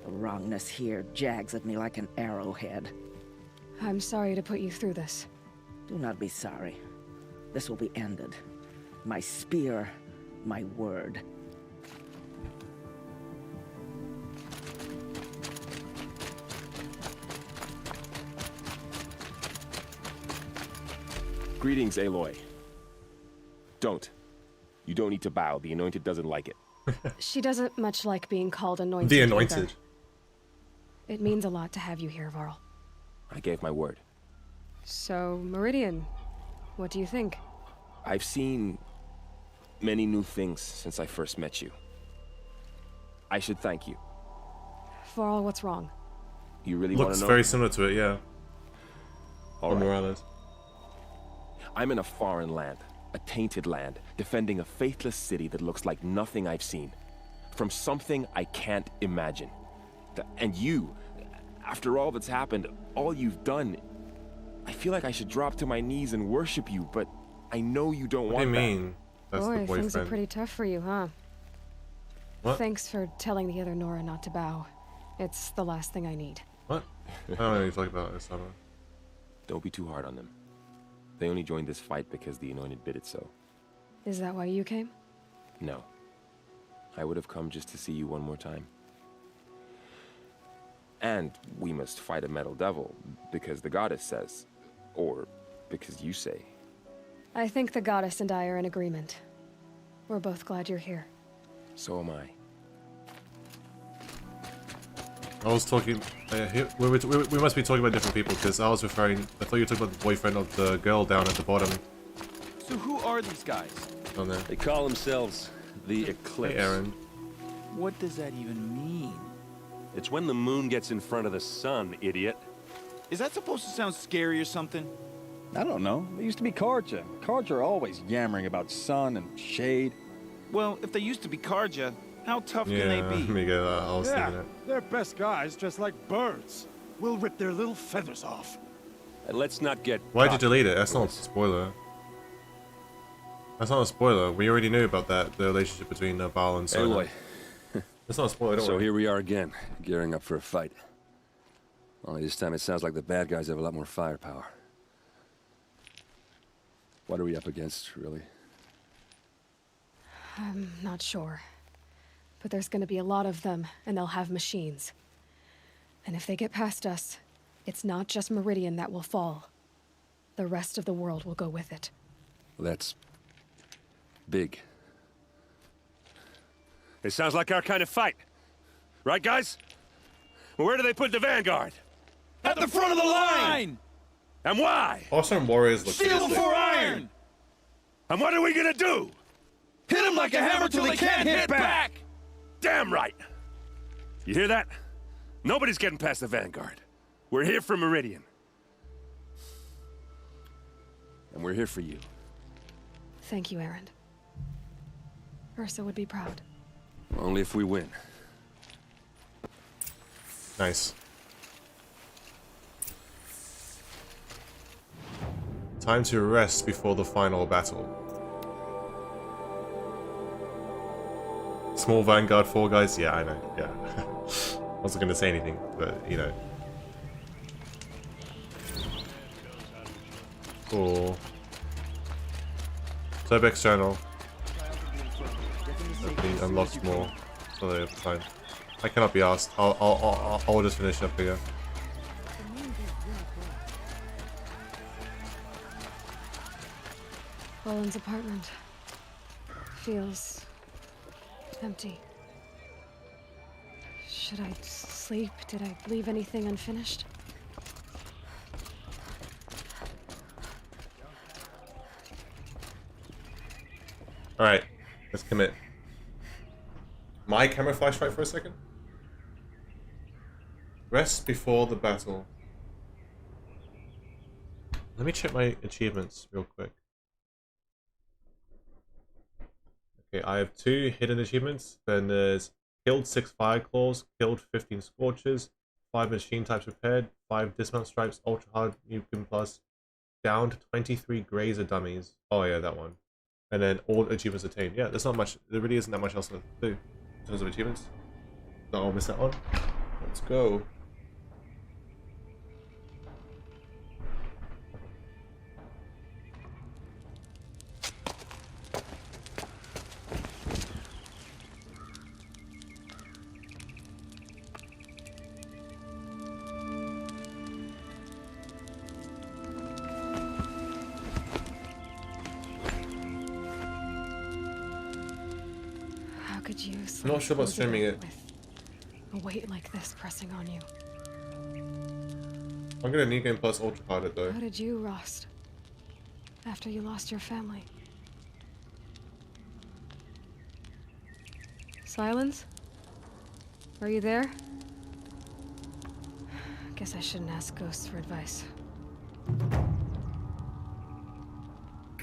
The wrongness here jags at me like an arrowhead. I'm sorry to put you through this. Do not be sorry. This will be ended. My spear, my word. Greetings, Aloy. Don't. You don't need to bow. The Anointed doesn't like it. She doesn't much like being called Anointed. The Anointed. either. It means a lot to have you here, Varl. I gave my word. So, Meridian, what do you think? I've seen many new things since I first met you. I should thank you. Varl, what's wrong? You really want Looks to know? very similar to it, yeah. All right. Morales. I'm in a foreign land, a tainted land, defending a faithless city that looks like nothing I've seen. From something I can't imagine. And you, after all that's happened, all you've done, I feel like I should drop to my knees and worship you, but I know you don't want that. What do you mean? That's the Boy, boyfriend. things are pretty tough for you, huh? What? Thanks for telling the other Nora not to bow. It's the last thing I need. What? I don't know what you're talking about, Osama. Don't be too hard on them. They only joined this fight because the Anointed bid it so. Is that why you came? No. I would have come just to see you one more time. And we must fight a metal devil, because the goddess says. Or because you say. I think the goddess and I are in agreement. We're both glad you're here. So am I. I was talking... we must be talking about different people, because I was referring... I thought you were talking about the boyfriend of the girl down at the bottom. So who are these guys? Down there. They call themselves the Eclipse. Hey, Aaron. What does that even mean? It's when the moon gets in front of the sun, idiot. Is that supposed to sound scary or something? I don't know. They used to be Karja. Karja are always yammering about sun and shade. Well, if they used to be Karja, how tough can they be? Miguel, I was thinking it. They're best guys dressed like birds. We'll rip their little feathers off. And let's not get... Why'd you delete it? That's not a spoiler. That's not a spoiler. We already knew about that, the relationship between Baal and Sona. Anyway. It's not a spoiler, don't So worry. here we are again, gearing up for a fight. Only this time it sounds like the bad guys have a lot more firepower. What are we up against, really? I'm not sure. But there's gonna be a lot of them, and they'll have machines. And if they get past us, it's not just Meridian that will fall. The rest of the world will go with it. That's... big. It sounds like our kind of fight. Right, guys? Well, where do they put the Vanguard? At the front of the line! And why? Awesome Warriors look Steel before iron! And what are we gonna do? Hit them like a hammer till they can't hit back! Damn right! You hear that? Nobody's getting past the Vanguard. We're here for Meridian. And we're here for you. Thank you, Aaron. Ursa would be proud. Only if we win. Nice. Time to rest before the final battle. Small Vanguard 4 guys? Yeah, I know. Yeah. I wasn't gonna say anything, but you know. Cool. Sub external. Hopefully unlocks more. So they have time. I cannot be asked. I'll just finish up here. Roland's apartment feels empty. Should I sleep? Did I leave anything unfinished? Alright, let's commit. My camera flashed right for a second? Rest before the battle. Let me check my achievements real quick. Okay, I have 2 hidden achievements. Then there's killed 6 fire claws, killed 15 scorches, 5 machine types repaired, 5 dismount stripes, ultra hard Nukem plus, downed 23 grazer dummies. Oh yeah, that one. And then all achievements attained. Yeah, there's not much. There really isn't that much else to do in terms of achievements. No, I'll miss that one. Let's go. I'm not sure about streaming it. With a weight like this pressing on you. I'm gonna New Game Plus Ultra Hard it though. How did you rust? After you lost your family? Silence? Are you there? Guess I shouldn't ask ghosts for advice.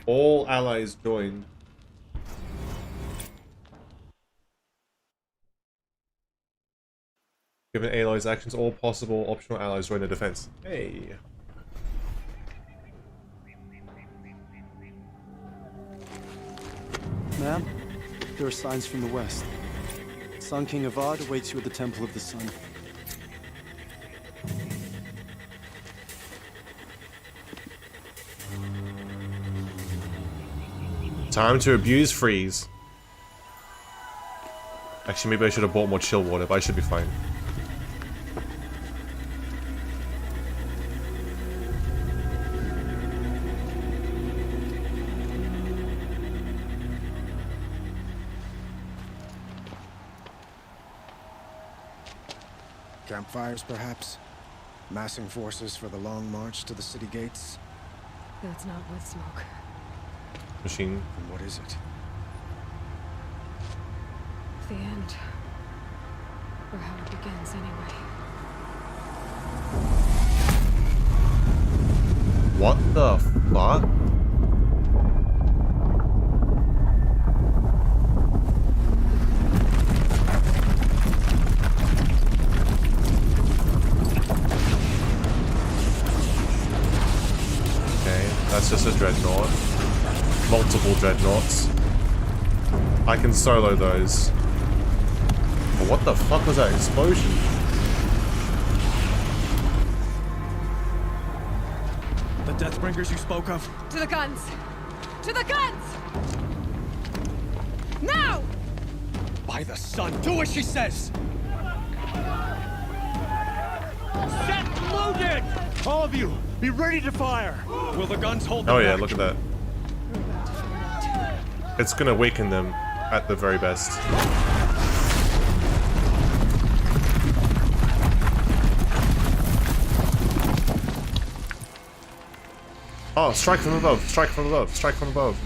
All allies join. Given allies' actions, all possible optional allies join the defense. Hey. Ma'am, there are signs from the west. Sun King Avad awaits you at the Temple of the Sun. Time to abuse freeze. Actually, maybe I should have bought more chill water, but I should be fine. Campfires, perhaps? Massing forces for the long march to the city gates? That's not with smoke. Machine. And what is it? The end. Or how it begins, anyway. What the fuck? That's just a dreadnought. Multiple dreadnoughts. I can solo those. But what the fuck was that explosion? The Deathbringers you spoke of? To the guns! To the guns! Now! By the sun, do what she says! Set loaded! All of you, be ready to fire! Will the guns hold them Oh yeah, back? look at that. It's gonna weaken them at the very best. Oh, strike from above, strike from above, strike from above.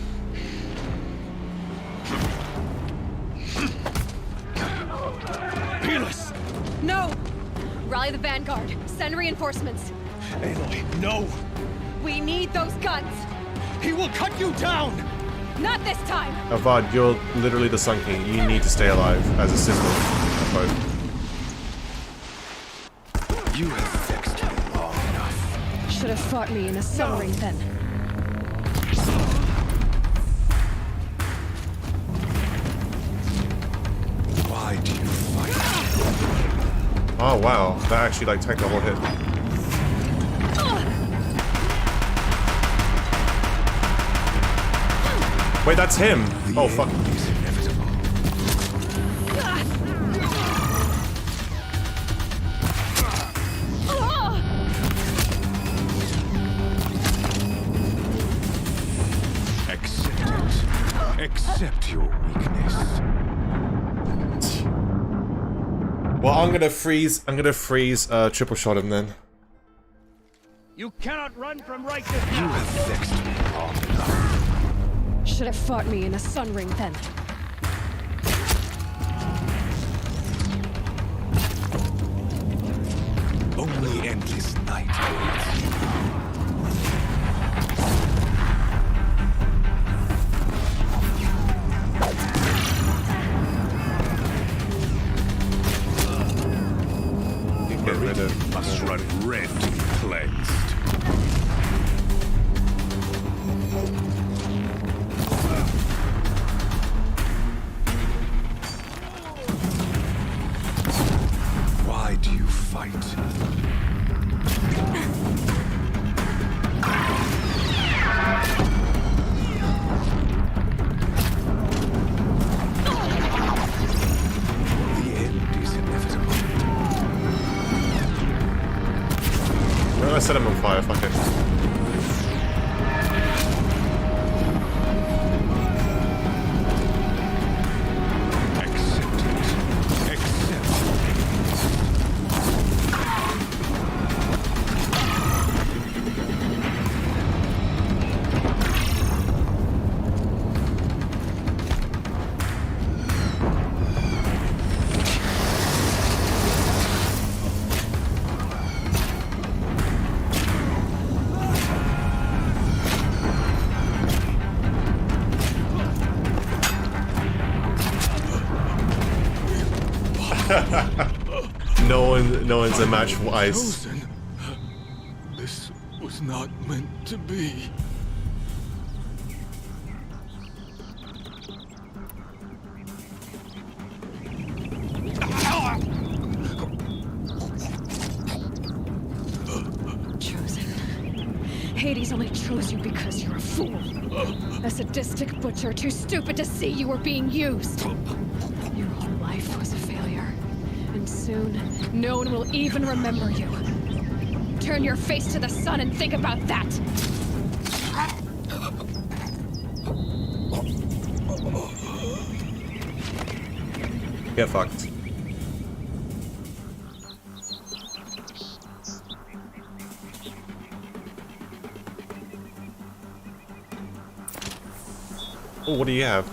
Peerless! No! Rally the vanguard. Send reinforcements. Aloy, no! We need those guns! He will cut you down! Not this time! Avad, you're literally the Sun King. You need to stay alive as a sister. You have vexed me long enough. Should have fought me in a sun ring then. Why do you fight? Oh wow, that actually like tanked the whole hit. Wait, that's him! Oh fuck. Accept it. Accept your weakness. Well, I'm gonna freeze triple shot him then. You cannot run from righteousness! You have vexed me long enough. Should have fought me in a sun ring then. Only endless night awaits you. Get rid of. Must run red to be cleansed. Why do you fight? The end is inevitable. Why did I set him on fire? Fuck it. No one's a match for ice. Chosen. This was not meant to be. Hades only chose you because you're a fool. A sadistic butcher too stupid to see you were being used. Your whole life was a failure. And soon, no one will even remember you. Turn your face to the sun and think about that. Get fucked. Oh, what do you have?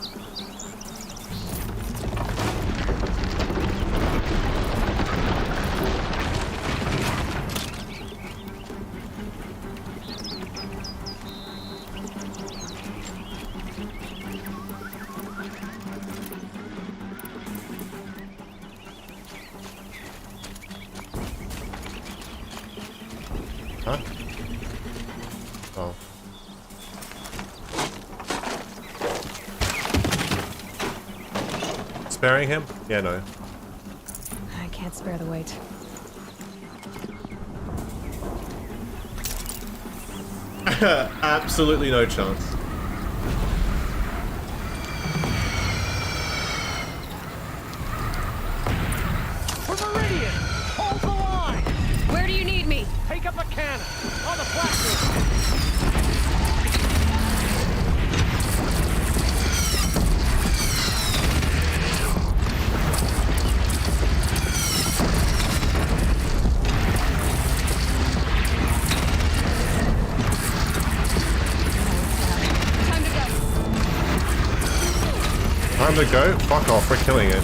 Huh? Oh. Sparing him? Yeah, no. I can't spare the weight. Absolutely no chance. For Meridian! Hold the line! Where do you need me? Take up a cannon! On the platform! Time to go? Fuck off, we're killing it.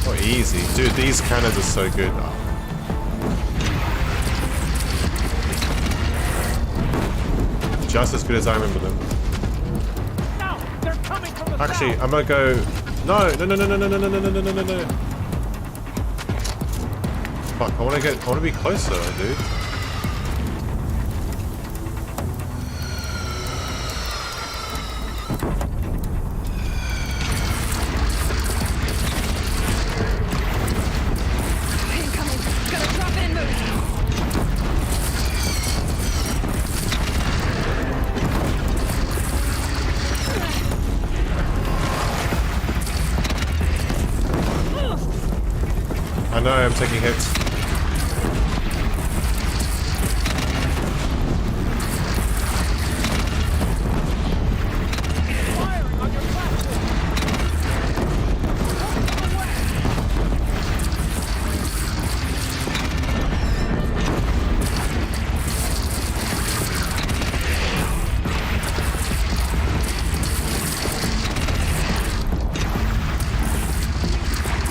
Oh, easy. Dude, these cannons are so good. Just as good as I remember them. No, they're coming from the Actually, south. I'm gonna go. No, no, no, no, no, no, no, no, no, no, no, no, no. Fuck, I wanna be closer, dude. Incoming. Gotta drop it and move. I know I'm taking hits. Firing on your platform!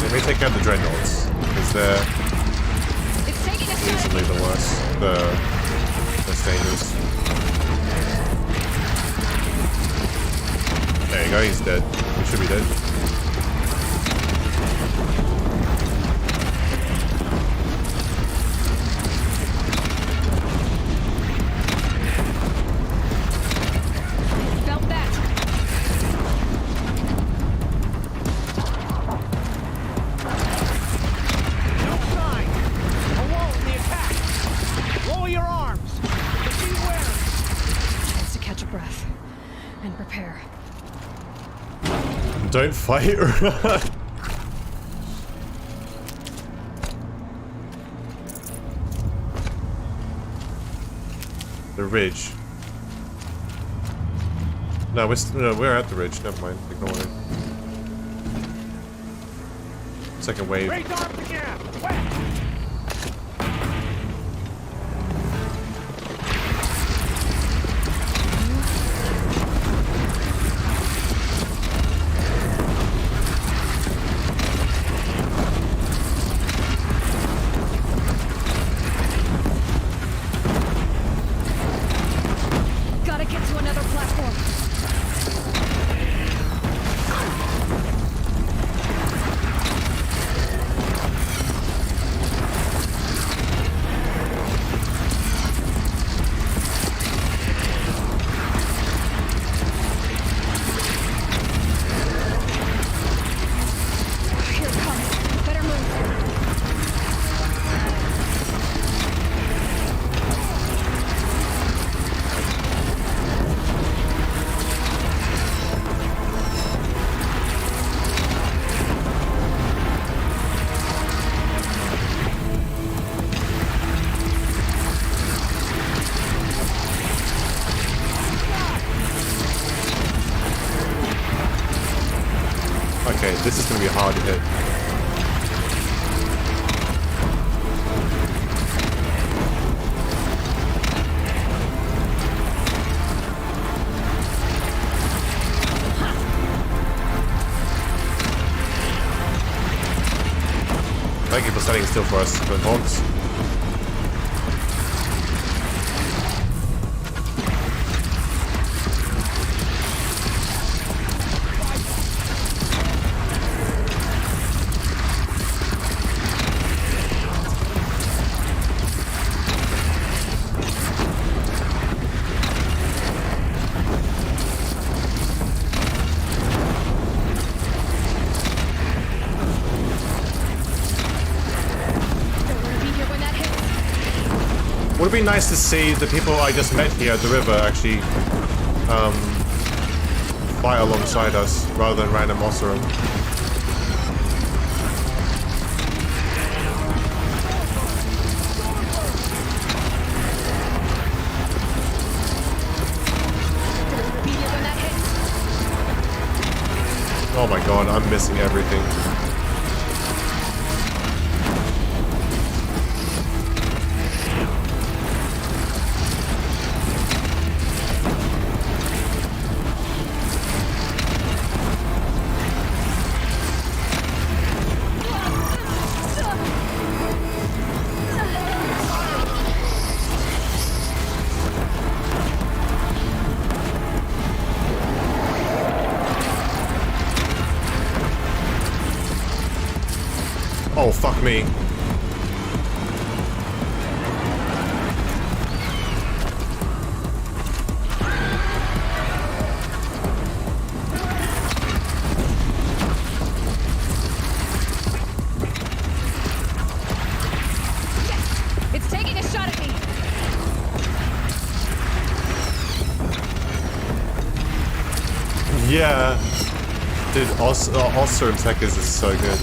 Let me take out the dreadnoughts, because they're easily the worst. The dangerous. There you go, he's dead. He should be dead. Felt that. No sign! Alone in the attack! Lower your arms! Beware! Chance to catch a breath and prepare. Don't fight. The ridge. No, we're at the ridge. Never mind. Ignore it. Second wave. Raise arms again! West! Okay, this is gonna be hard to hit. Thank you for standing still for us, good Hawks. Would it be nice to see the people I just met here at the river actually fight alongside us rather than random Osserum? Oh my god, I'm missing everything. Oh, fuck me. It's taking a shot at me. Yeah. Dude, Osserum Techers is so good.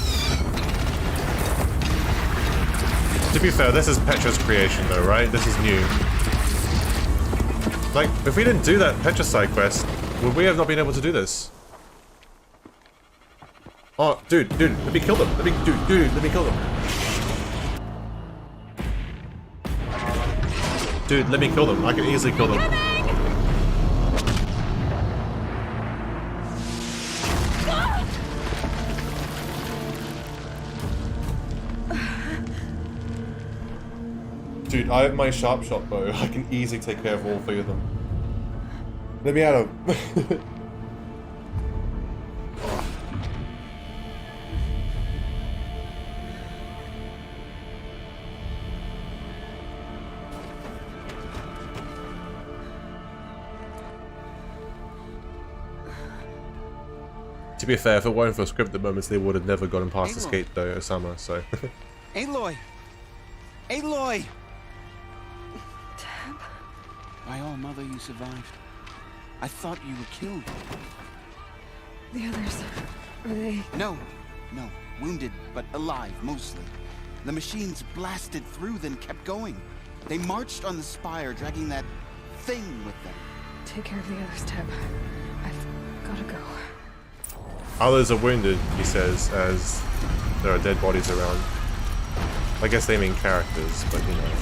To be fair, this is Petra's creation though, right? This is new. Like, if we didn't do that Petra side quest, would we have not been able to do this? Oh, dude, let me kill them. Let me kill them. Dude, let me kill them. I can easily kill them. Dude, I have my sharp shot bow. I can easily take care of all three of them. Let me at him. To be fair, if it weren't for scripted moments, they would have never gotten past this gate though, Osama, so... Aloy! Aloy! By all mother, you survived. I thought you were killed. The others, are they? No, wounded, but alive, mostly. The machines blasted through, then kept going. They marched on the Spire, dragging that thing with them. Take care of the others, Teb. I've gotta go. Others are wounded, he says, as there are dead bodies around. I guess they mean characters, but you know.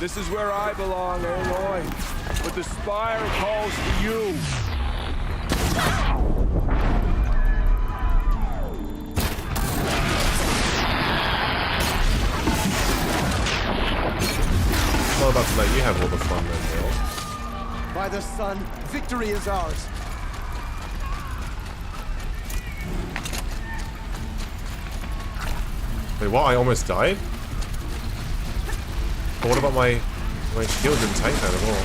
This is where I belong, Aloy. But the Spire calls to you. I'm not about to let you have all the fun then, Bill. By the sun, victory is ours. Wait, what? I almost died? But what about my shield didn't tank that at all?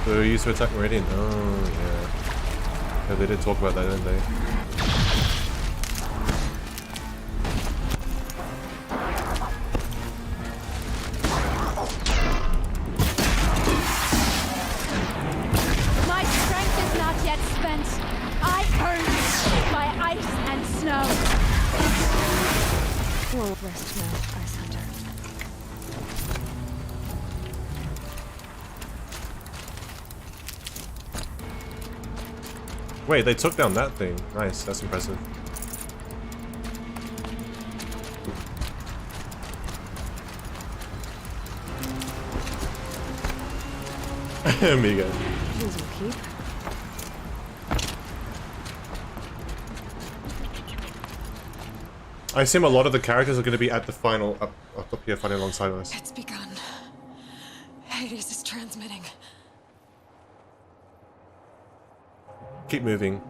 So they used to attack Meridian. Oh yeah. Yeah, they did talk about that, didn't they? land I earned by ice and snow. Well, rest now, Ice Hunter. Wait, they took down that thing. Nice, that's impressive. Amigo. These will keep. I assume a lot of the characters are going to be at the final, up here, fighting alongside us. It's begun. Hades is transmitting. Keep moving.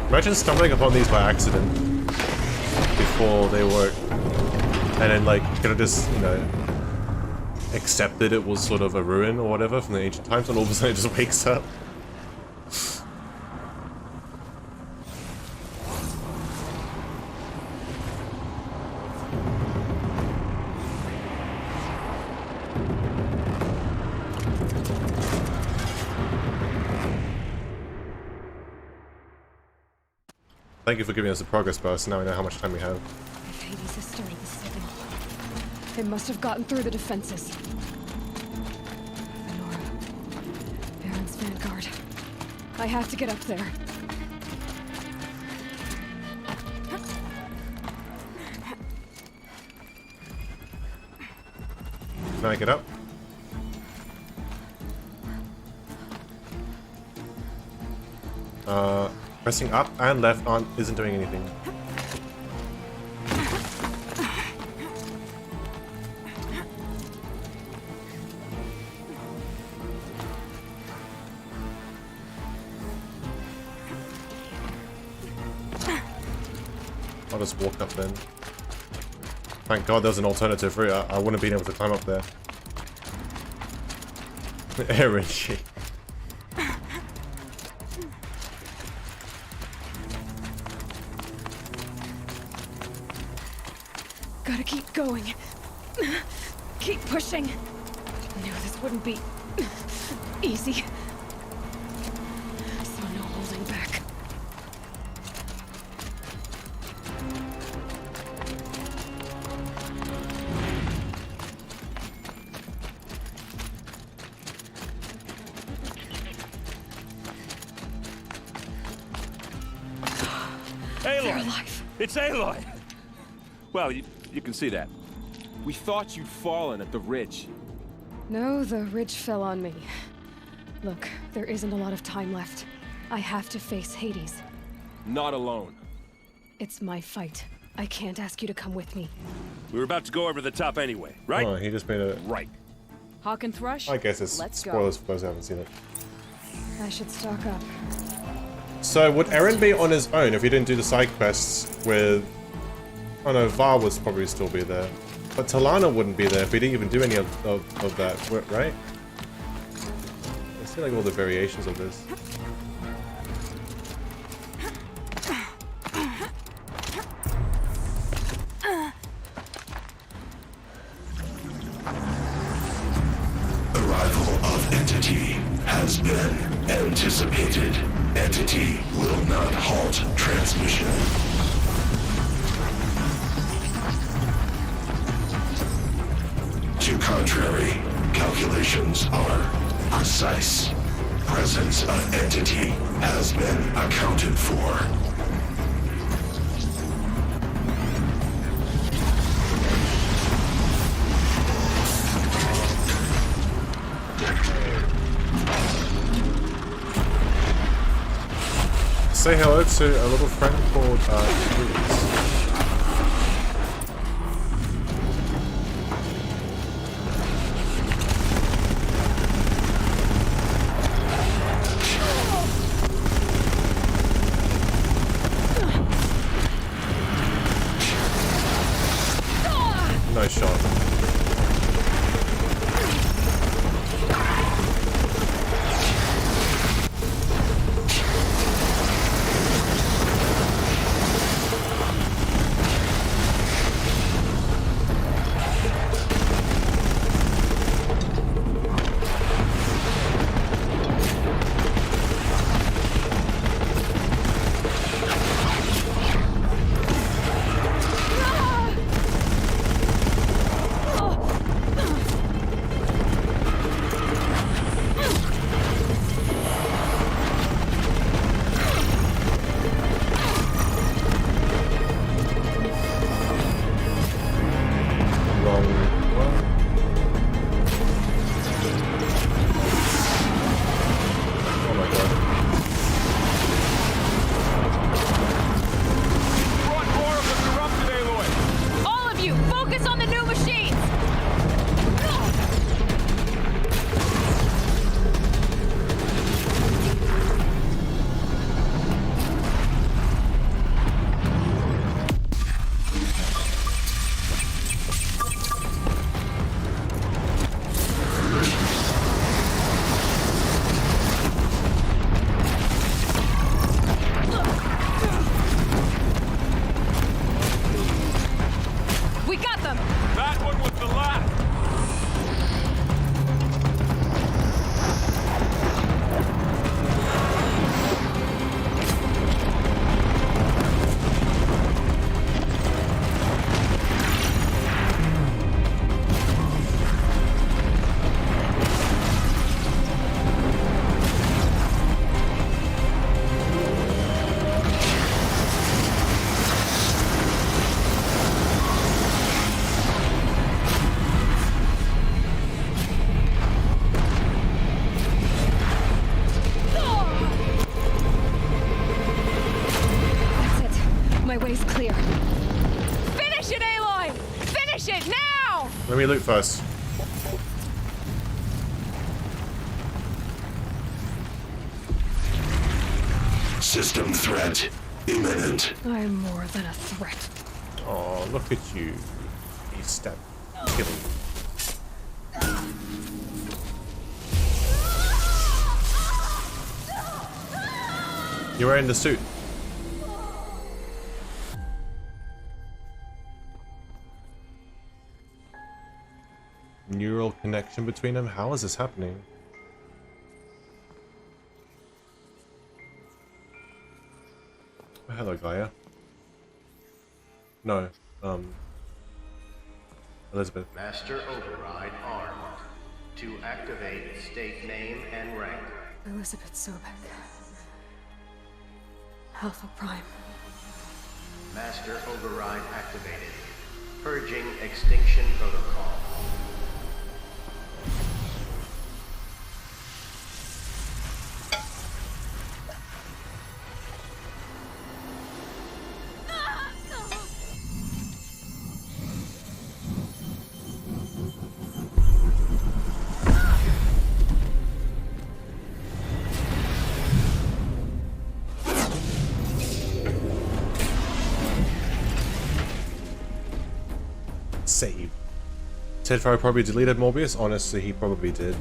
Imagine stumbling upon these by accident before they work, and then like could have just, you know, accepted it was sort of a ruin or whatever from the ancient times, and all of a sudden it just wakes up. Thank you for giving us a progress bar, so now we know how much time we have. If Hades has started the signal, they must have gotten through the defenses. Vanora, Baron's vanguard. I have to get up there. Can I get up? Pressing up and left isn't doing anything. I'll just walk up then. Thank God there's an alternative route. I wouldn't have been able to climb up there. RNG. Gotta keep going. Keep pushing. I knew this wouldn't be easy. I saw no holding back. Aloy! It's Aloy! Well, you can see that. We thought you'd fallen at the ridge. No, the ridge fell on me. Look, there isn't a lot of time left. I have to face Hades. Not alone. It's my fight. I can't ask you to come with me. We were about to go over the top anyway, right? Oh, he just made a... Right. Hawk and Thrush? I guess it's spoilers for those who haven't seen it. I should stock up. So, would Eren be on his own if he didn't do the side quests with... Oh no, Var would probably still be there. But Talana wouldn't be there if he didn't even do any of that, right? I see like all the variations of this. Arrival of Entity has been anticipated. Entity will not halt transmission. To contrary, calculations are precise. Presence of Entity has been accounted for. Say hello to a little friend called Eclipse. Nice shot. Let me loot first. System threat imminent. I'm more than a threat. Oh, look at you. He's stabbed. Killing. You're wearing the suit. Neural connection between them? How is this happening? Oh, hello, GAIA. No, Elisabeth. Master Override armed. To activate, state name and rank. Elisabeth Sobek. Alpha Prime. Master Override activated. Purging extinction protocol. Save. Tedfaro probably deleted Morbius? Honestly, he probably did.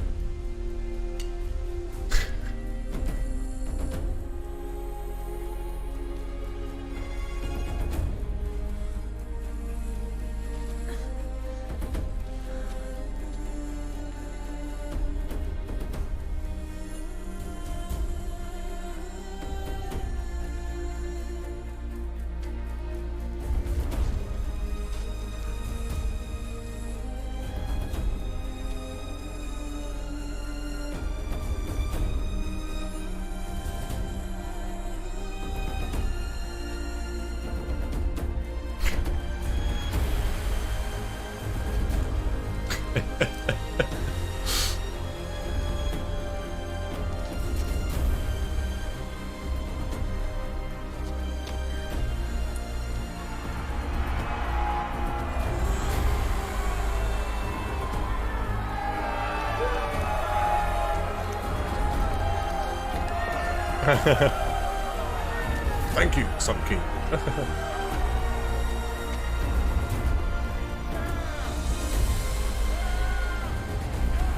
Thank you, Sun King.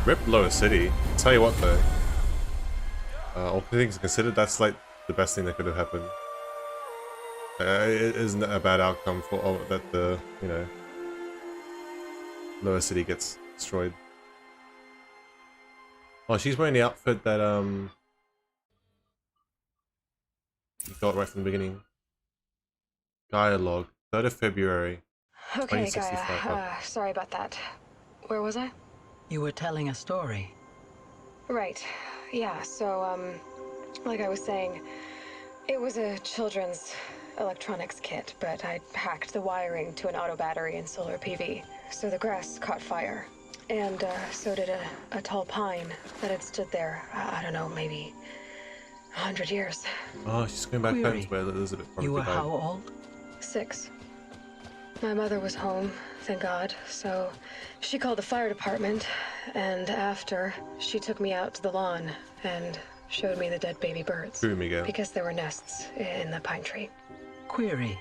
Rip Lower City. Tell you what though. All things considered, that's like the best thing that could have happened. It isn't a bad outcome for that the, you know, Lower City gets destroyed. Oh, she's wearing the outfit that you got right from the beginning. GAIA log, 3rd of February. Okay, GAIA. Sorry about that. Where was I? You were telling a story. Right. Yeah, so, like I was saying, it was a children's electronics kit, but I hacked the wiring to an auto battery and solar PV. So the grass caught fire. And, so did a tall pine that had stood there, I don't know, maybe 100 years. Oh, she's going back home to where Elisabeth probably You were died. how old? 6. My mother was home, thank God, so she called the fire department, and after, she took me out to the lawn and showed me the dead baby birds. Screw me again. Because there were nests in the pine tree. Query.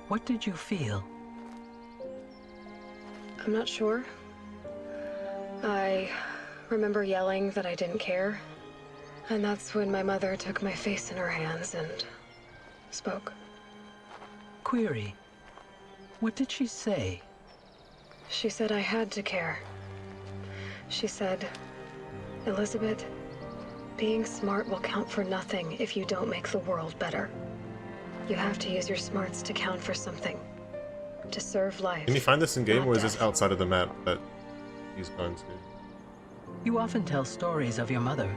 What did you feel? I'm not sure. I remember yelling that I didn't care, and that's when my mother took my face in her hands and spoke. Query. What did she say? She said I had to care. She said, Elisabeth, being smart will count for nothing if you don't make the world better. You have to use your smarts to count for something. To serve life. Can you find this in game, not or is this death. outside of the map that he's gone to? You often tell stories of your mother,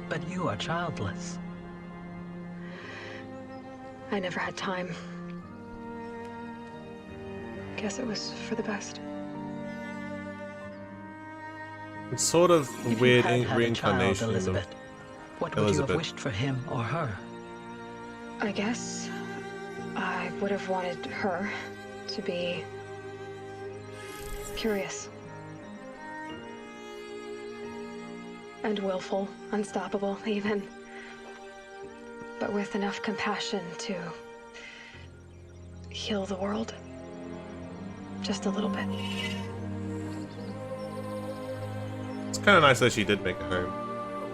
but you are childless. I never had time. Guess it was for the best. It's sort of a If weird you had had a reincarnation child, Elisabeth, of what would you have Elisabeth. wished for him or her? I guess I would have wanted her to be curious. And willful, unstoppable even. But with enough compassion to heal the world. Just a little bit. It's kind of nice that she did make it home.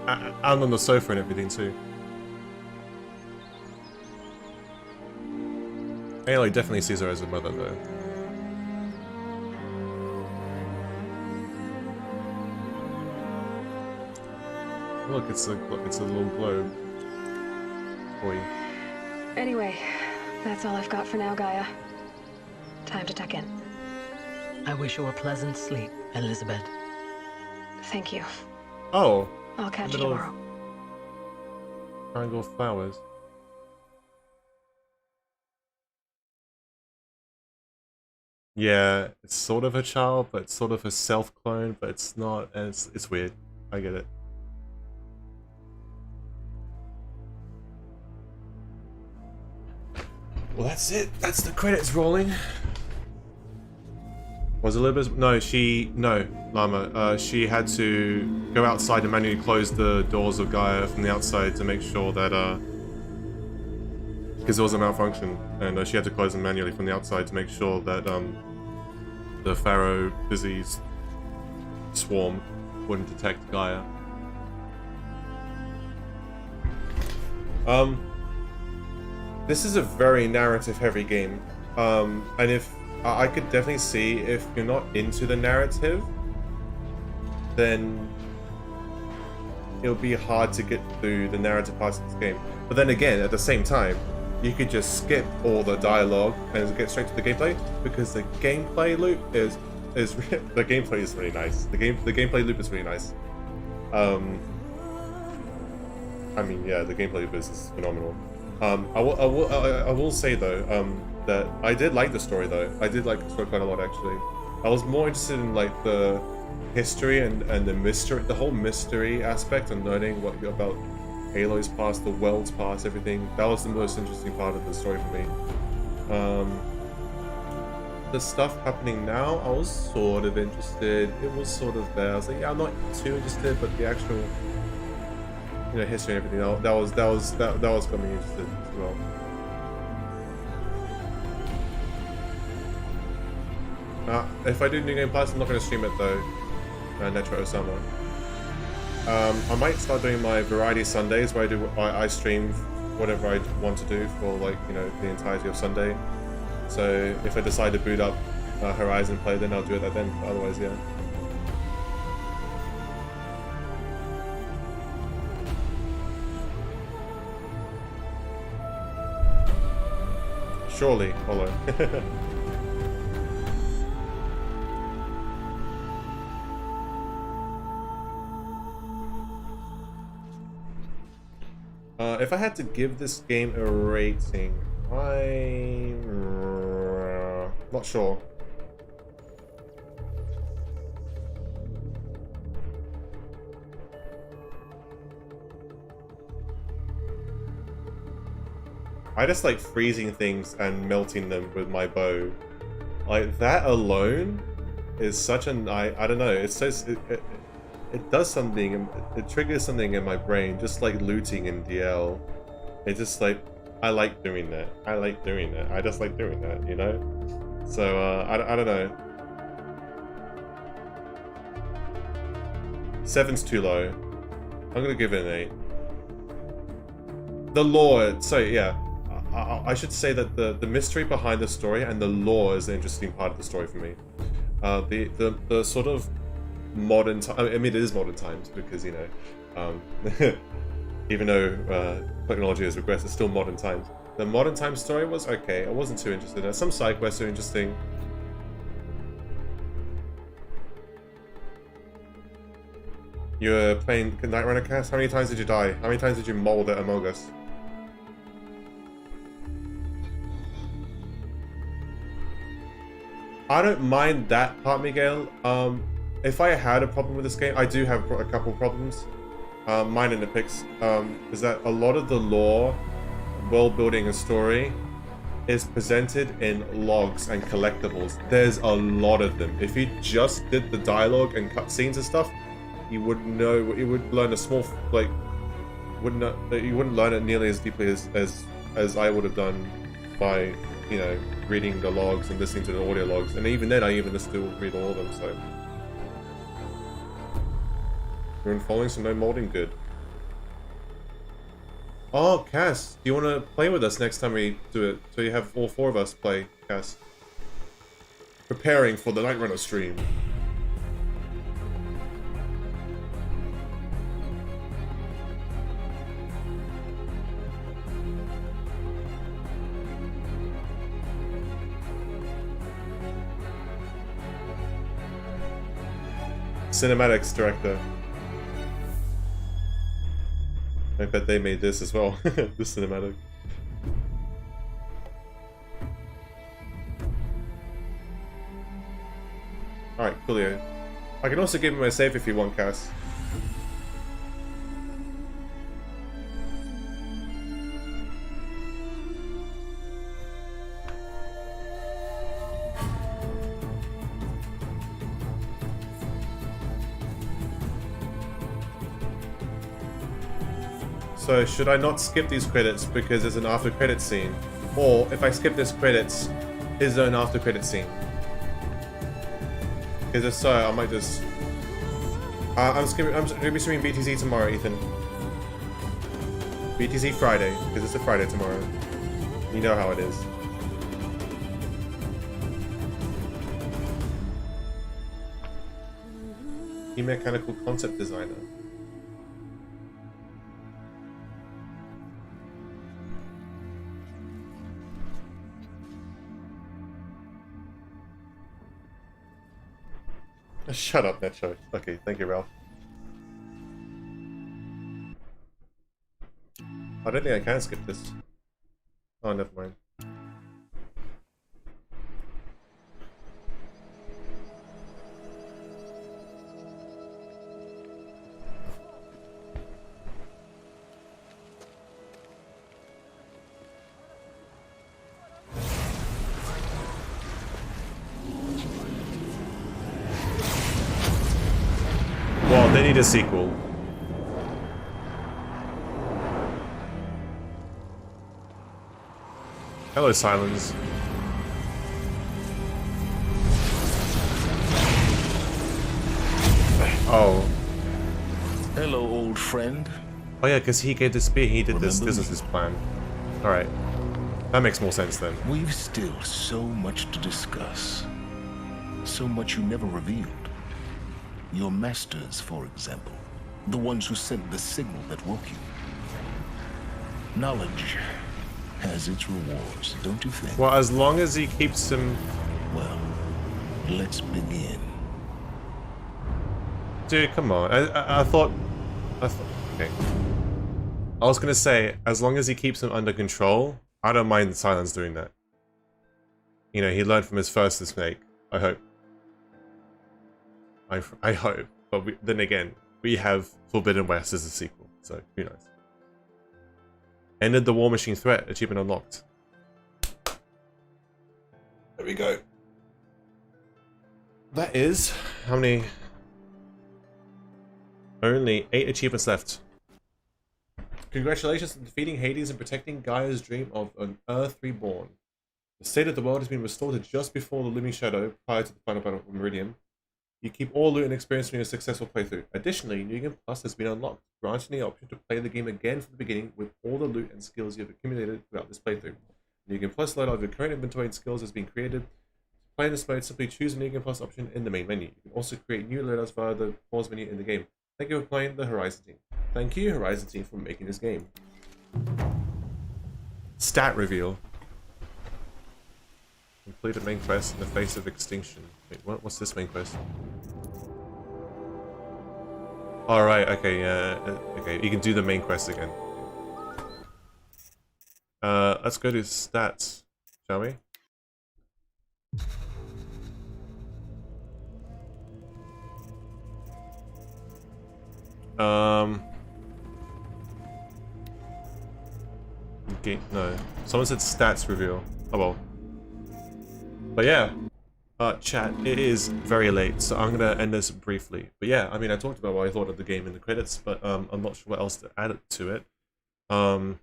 And on the sofa and everything too. Aloy definitely sees her as a mother though. Look, it's a little globe. Boy. Anyway, that's all I've got for now, GAIA. Time to tuck in. I wish you a pleasant sleep, Elisabeth. Thank you. Oh. I'll catch you middle of tomorrow. Triangle of flowers. Yeah, it's sort of a child, but it's sort of a self-clone, but it's not, and it's weird. I get it. Well, that's it. That's the credits rolling. Was Elisabeth? No, Llama. She had to go outside and manually close the doors of GAIA from the outside to make sure that, because there was a malfunction, and she had to close them manually from the outside to make sure that, the Pharaoh disease swarm wouldn't detect GAIA. This is a very narrative-heavy game, and if I could definitely see if you're not into the narrative, then it'll be hard to get through the narrative parts of this game. But then again, at the same time, you could just skip all the dialogue and get straight to the gameplay, because the gameplay loop is the gameplay is really nice. The gameplay loop is really nice. I mean, yeah, the gameplay loop is phenomenal. I will say though, that I did like the story though. I did like the story quite a lot actually. I was more interested in like the history and the mystery, the whole mystery aspect, and learning what about Aloy's past, the world's past, everything. That was the most interesting part of the story for me. The stuff happening now, I was sort of interested. It was sort of there. I was like, yeah, I'm not too interested, but the actual, you know, history and everything, that was got me interested as well. If I do New Game Plus, I'm not going to stream it though. Netro Osama. I might start doing my variety Sundays where I stream whatever I want to do for, like, you know, the entirety of Sunday. So if I decide to boot up Horizon play, then I'll do it then. Otherwise, yeah. Surely, Hollow. If I had to give this game a rating, I'm not sure. I just like freezing things and melting them with my bow. Like, that alone is such an... I don't know, it says... It does something, it triggers something in my brain, just like looting in DL. It's just like, I like doing that. I like doing that. I just like doing that, you know? So, I don't know. 7's too low. I'm gonna give it an 8. The lore, so yeah. I should say that the mystery behind the story and the lore is the interesting part of the story for me. The sort of modern time. I mean, it is modern times because, you know, even though technology has regressed, it's still modern times. The modern times story was okay. I wasn't too interested. Some side quests are interesting. You're playing Night Runner Cast? How many times did you die? How many times did you mold at Among Us? I don't mind that part, Miguel. If I had a problem with this game, I do have a couple problems. Mine and the picks is that a lot of the lore, world building and story is presented in logs and collectibles. There's a lot of them. If you just did the dialogue and cutscenes and stuff, you would know. You would learn a small, like, you wouldn't learn it nearly as deeply as I would have done by, you know, reading the logs and listening to the audio logs. And even then, I even still read all of them. So. You're following, so no molding, good. Oh, Cass, do you want to play with us next time we do it? So you have all 4 of us play, Cass. Preparing for the Night Runner stream. Cinematics director. I bet they made this as well, the cinematic. Alright, coolio. I can also give him a save if you want, Cass. So should I not skip these credits because there's an after credit scene? Or if I skip this credits, is there an after credit scene? Because if so, I might just... I'm going to be streaming BTC tomorrow, Ethan. BTC Friday, because it's a Friday tomorrow. You know how it is. Key mechanical concept designer. Shut up, Necho. Okay, thank you, Ralph. I don't think I can skip this. Oh, never mind. They need a sequel. Hello, Silence. Oh. Hello, old friend. Oh yeah, because he gave the spear, he did this. This is his plan. Alright. That makes more sense then. We've still so much to discuss. So much you never revealed. Your masters, for example. The ones who sent the signal that woke you. Knowledge has its rewards, don't you think? Well, as long as he keeps him... Well, let's begin. Dude, come on. I thought... Okay. I was gonna say, as long as he keeps him under control, I don't mind Silence doing that. You know, he learned from his first mistake. I hope. I hope. But then again, we have Forbidden West as a sequel, so who knows. Ended the War Machine threat. Achievement unlocked. There we go. That is... How many... Only 8 achievements left. Congratulations on defeating Hades and protecting Gaia's dream of an Earth reborn. The state of the world has been restored to just before the looming shadow, prior to the final battle of Meridian. You keep all loot and experience from your successful playthrough. Additionally, New Game Plus has been unlocked, granting the option to play the game again from the beginning with all the loot and skills you have accumulated throughout this playthrough. New Game Plus loadout of your current inventory and skills has been created. To play in this mode, simply choose the New Game Plus option in the main menu. You can also create new loadouts via the pause menu in the game. Thank you for playing the Horizon team. Thank you, Horizon team, for making this game. Stat reveal. Completed main quest in the face of extinction. Wait, what's this main quest? Alright, okay, yeah, okay, you can do the main quest again. Let's go to stats, shall we? Okay, no. Someone said stats reveal. Oh well. But yeah. Chat, it is very late, so I'm gonna end this briefly. But yeah, I mean, I talked about what I thought of the game in the credits, but I'm not sure what else to add to it. I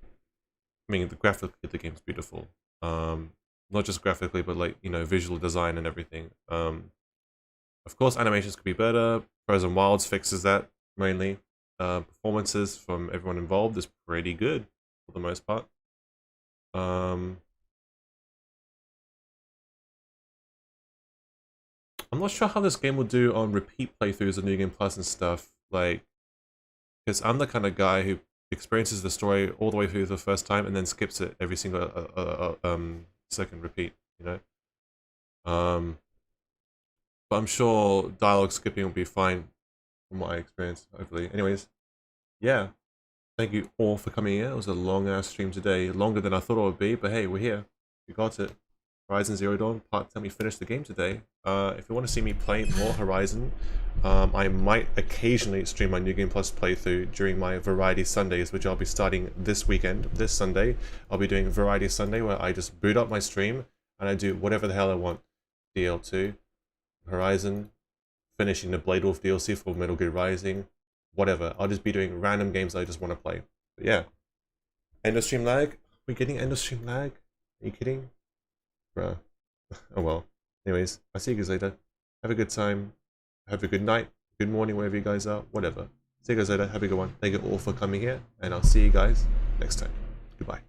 mean, graphically, the game's beautiful. Not just graphically, but like, you know, visual design and everything. Of course, animations could be better. Frozen Wilds fixes that mainly. Performances from everyone involved is pretty good for the most part. I'm not sure how this game will do on repeat playthroughs of New Game Plus and stuff, like, because I'm the kind of guy who experiences the story all the way through the first time and then skips it every single second repeat, you know? But I'm sure dialogue skipping will be fine from what I experienced, hopefully. Anyways, yeah. Thank you all for coming here. It was a long-ass stream today. Longer than I thought it would be, but hey, we're here. We got it. Horizon Zero Dawn, part 10, we finished the game today. If you want to see me play more Horizon, I might occasionally stream my New Game Plus playthrough during my Variety Sundays, which I'll be starting this weekend, this Sunday. I'll be doing Variety Sunday, where I just boot up my stream, and I do whatever the hell I want. DL2, Horizon, finishing the Blade Wolf DLC for Metal Gear Rising, whatever. I'll just be doing random games I just want to play. But yeah. End of stream lag? Are we getting end of stream lag? Are you kidding? Bruh. Oh well. Anyways, I'll see you guys later. Have a good time. Have a good night. Good morning, wherever you guys are. Whatever. See you guys later. Have a good one. Thank you all for coming here. And I'll see you guys next time. Goodbye.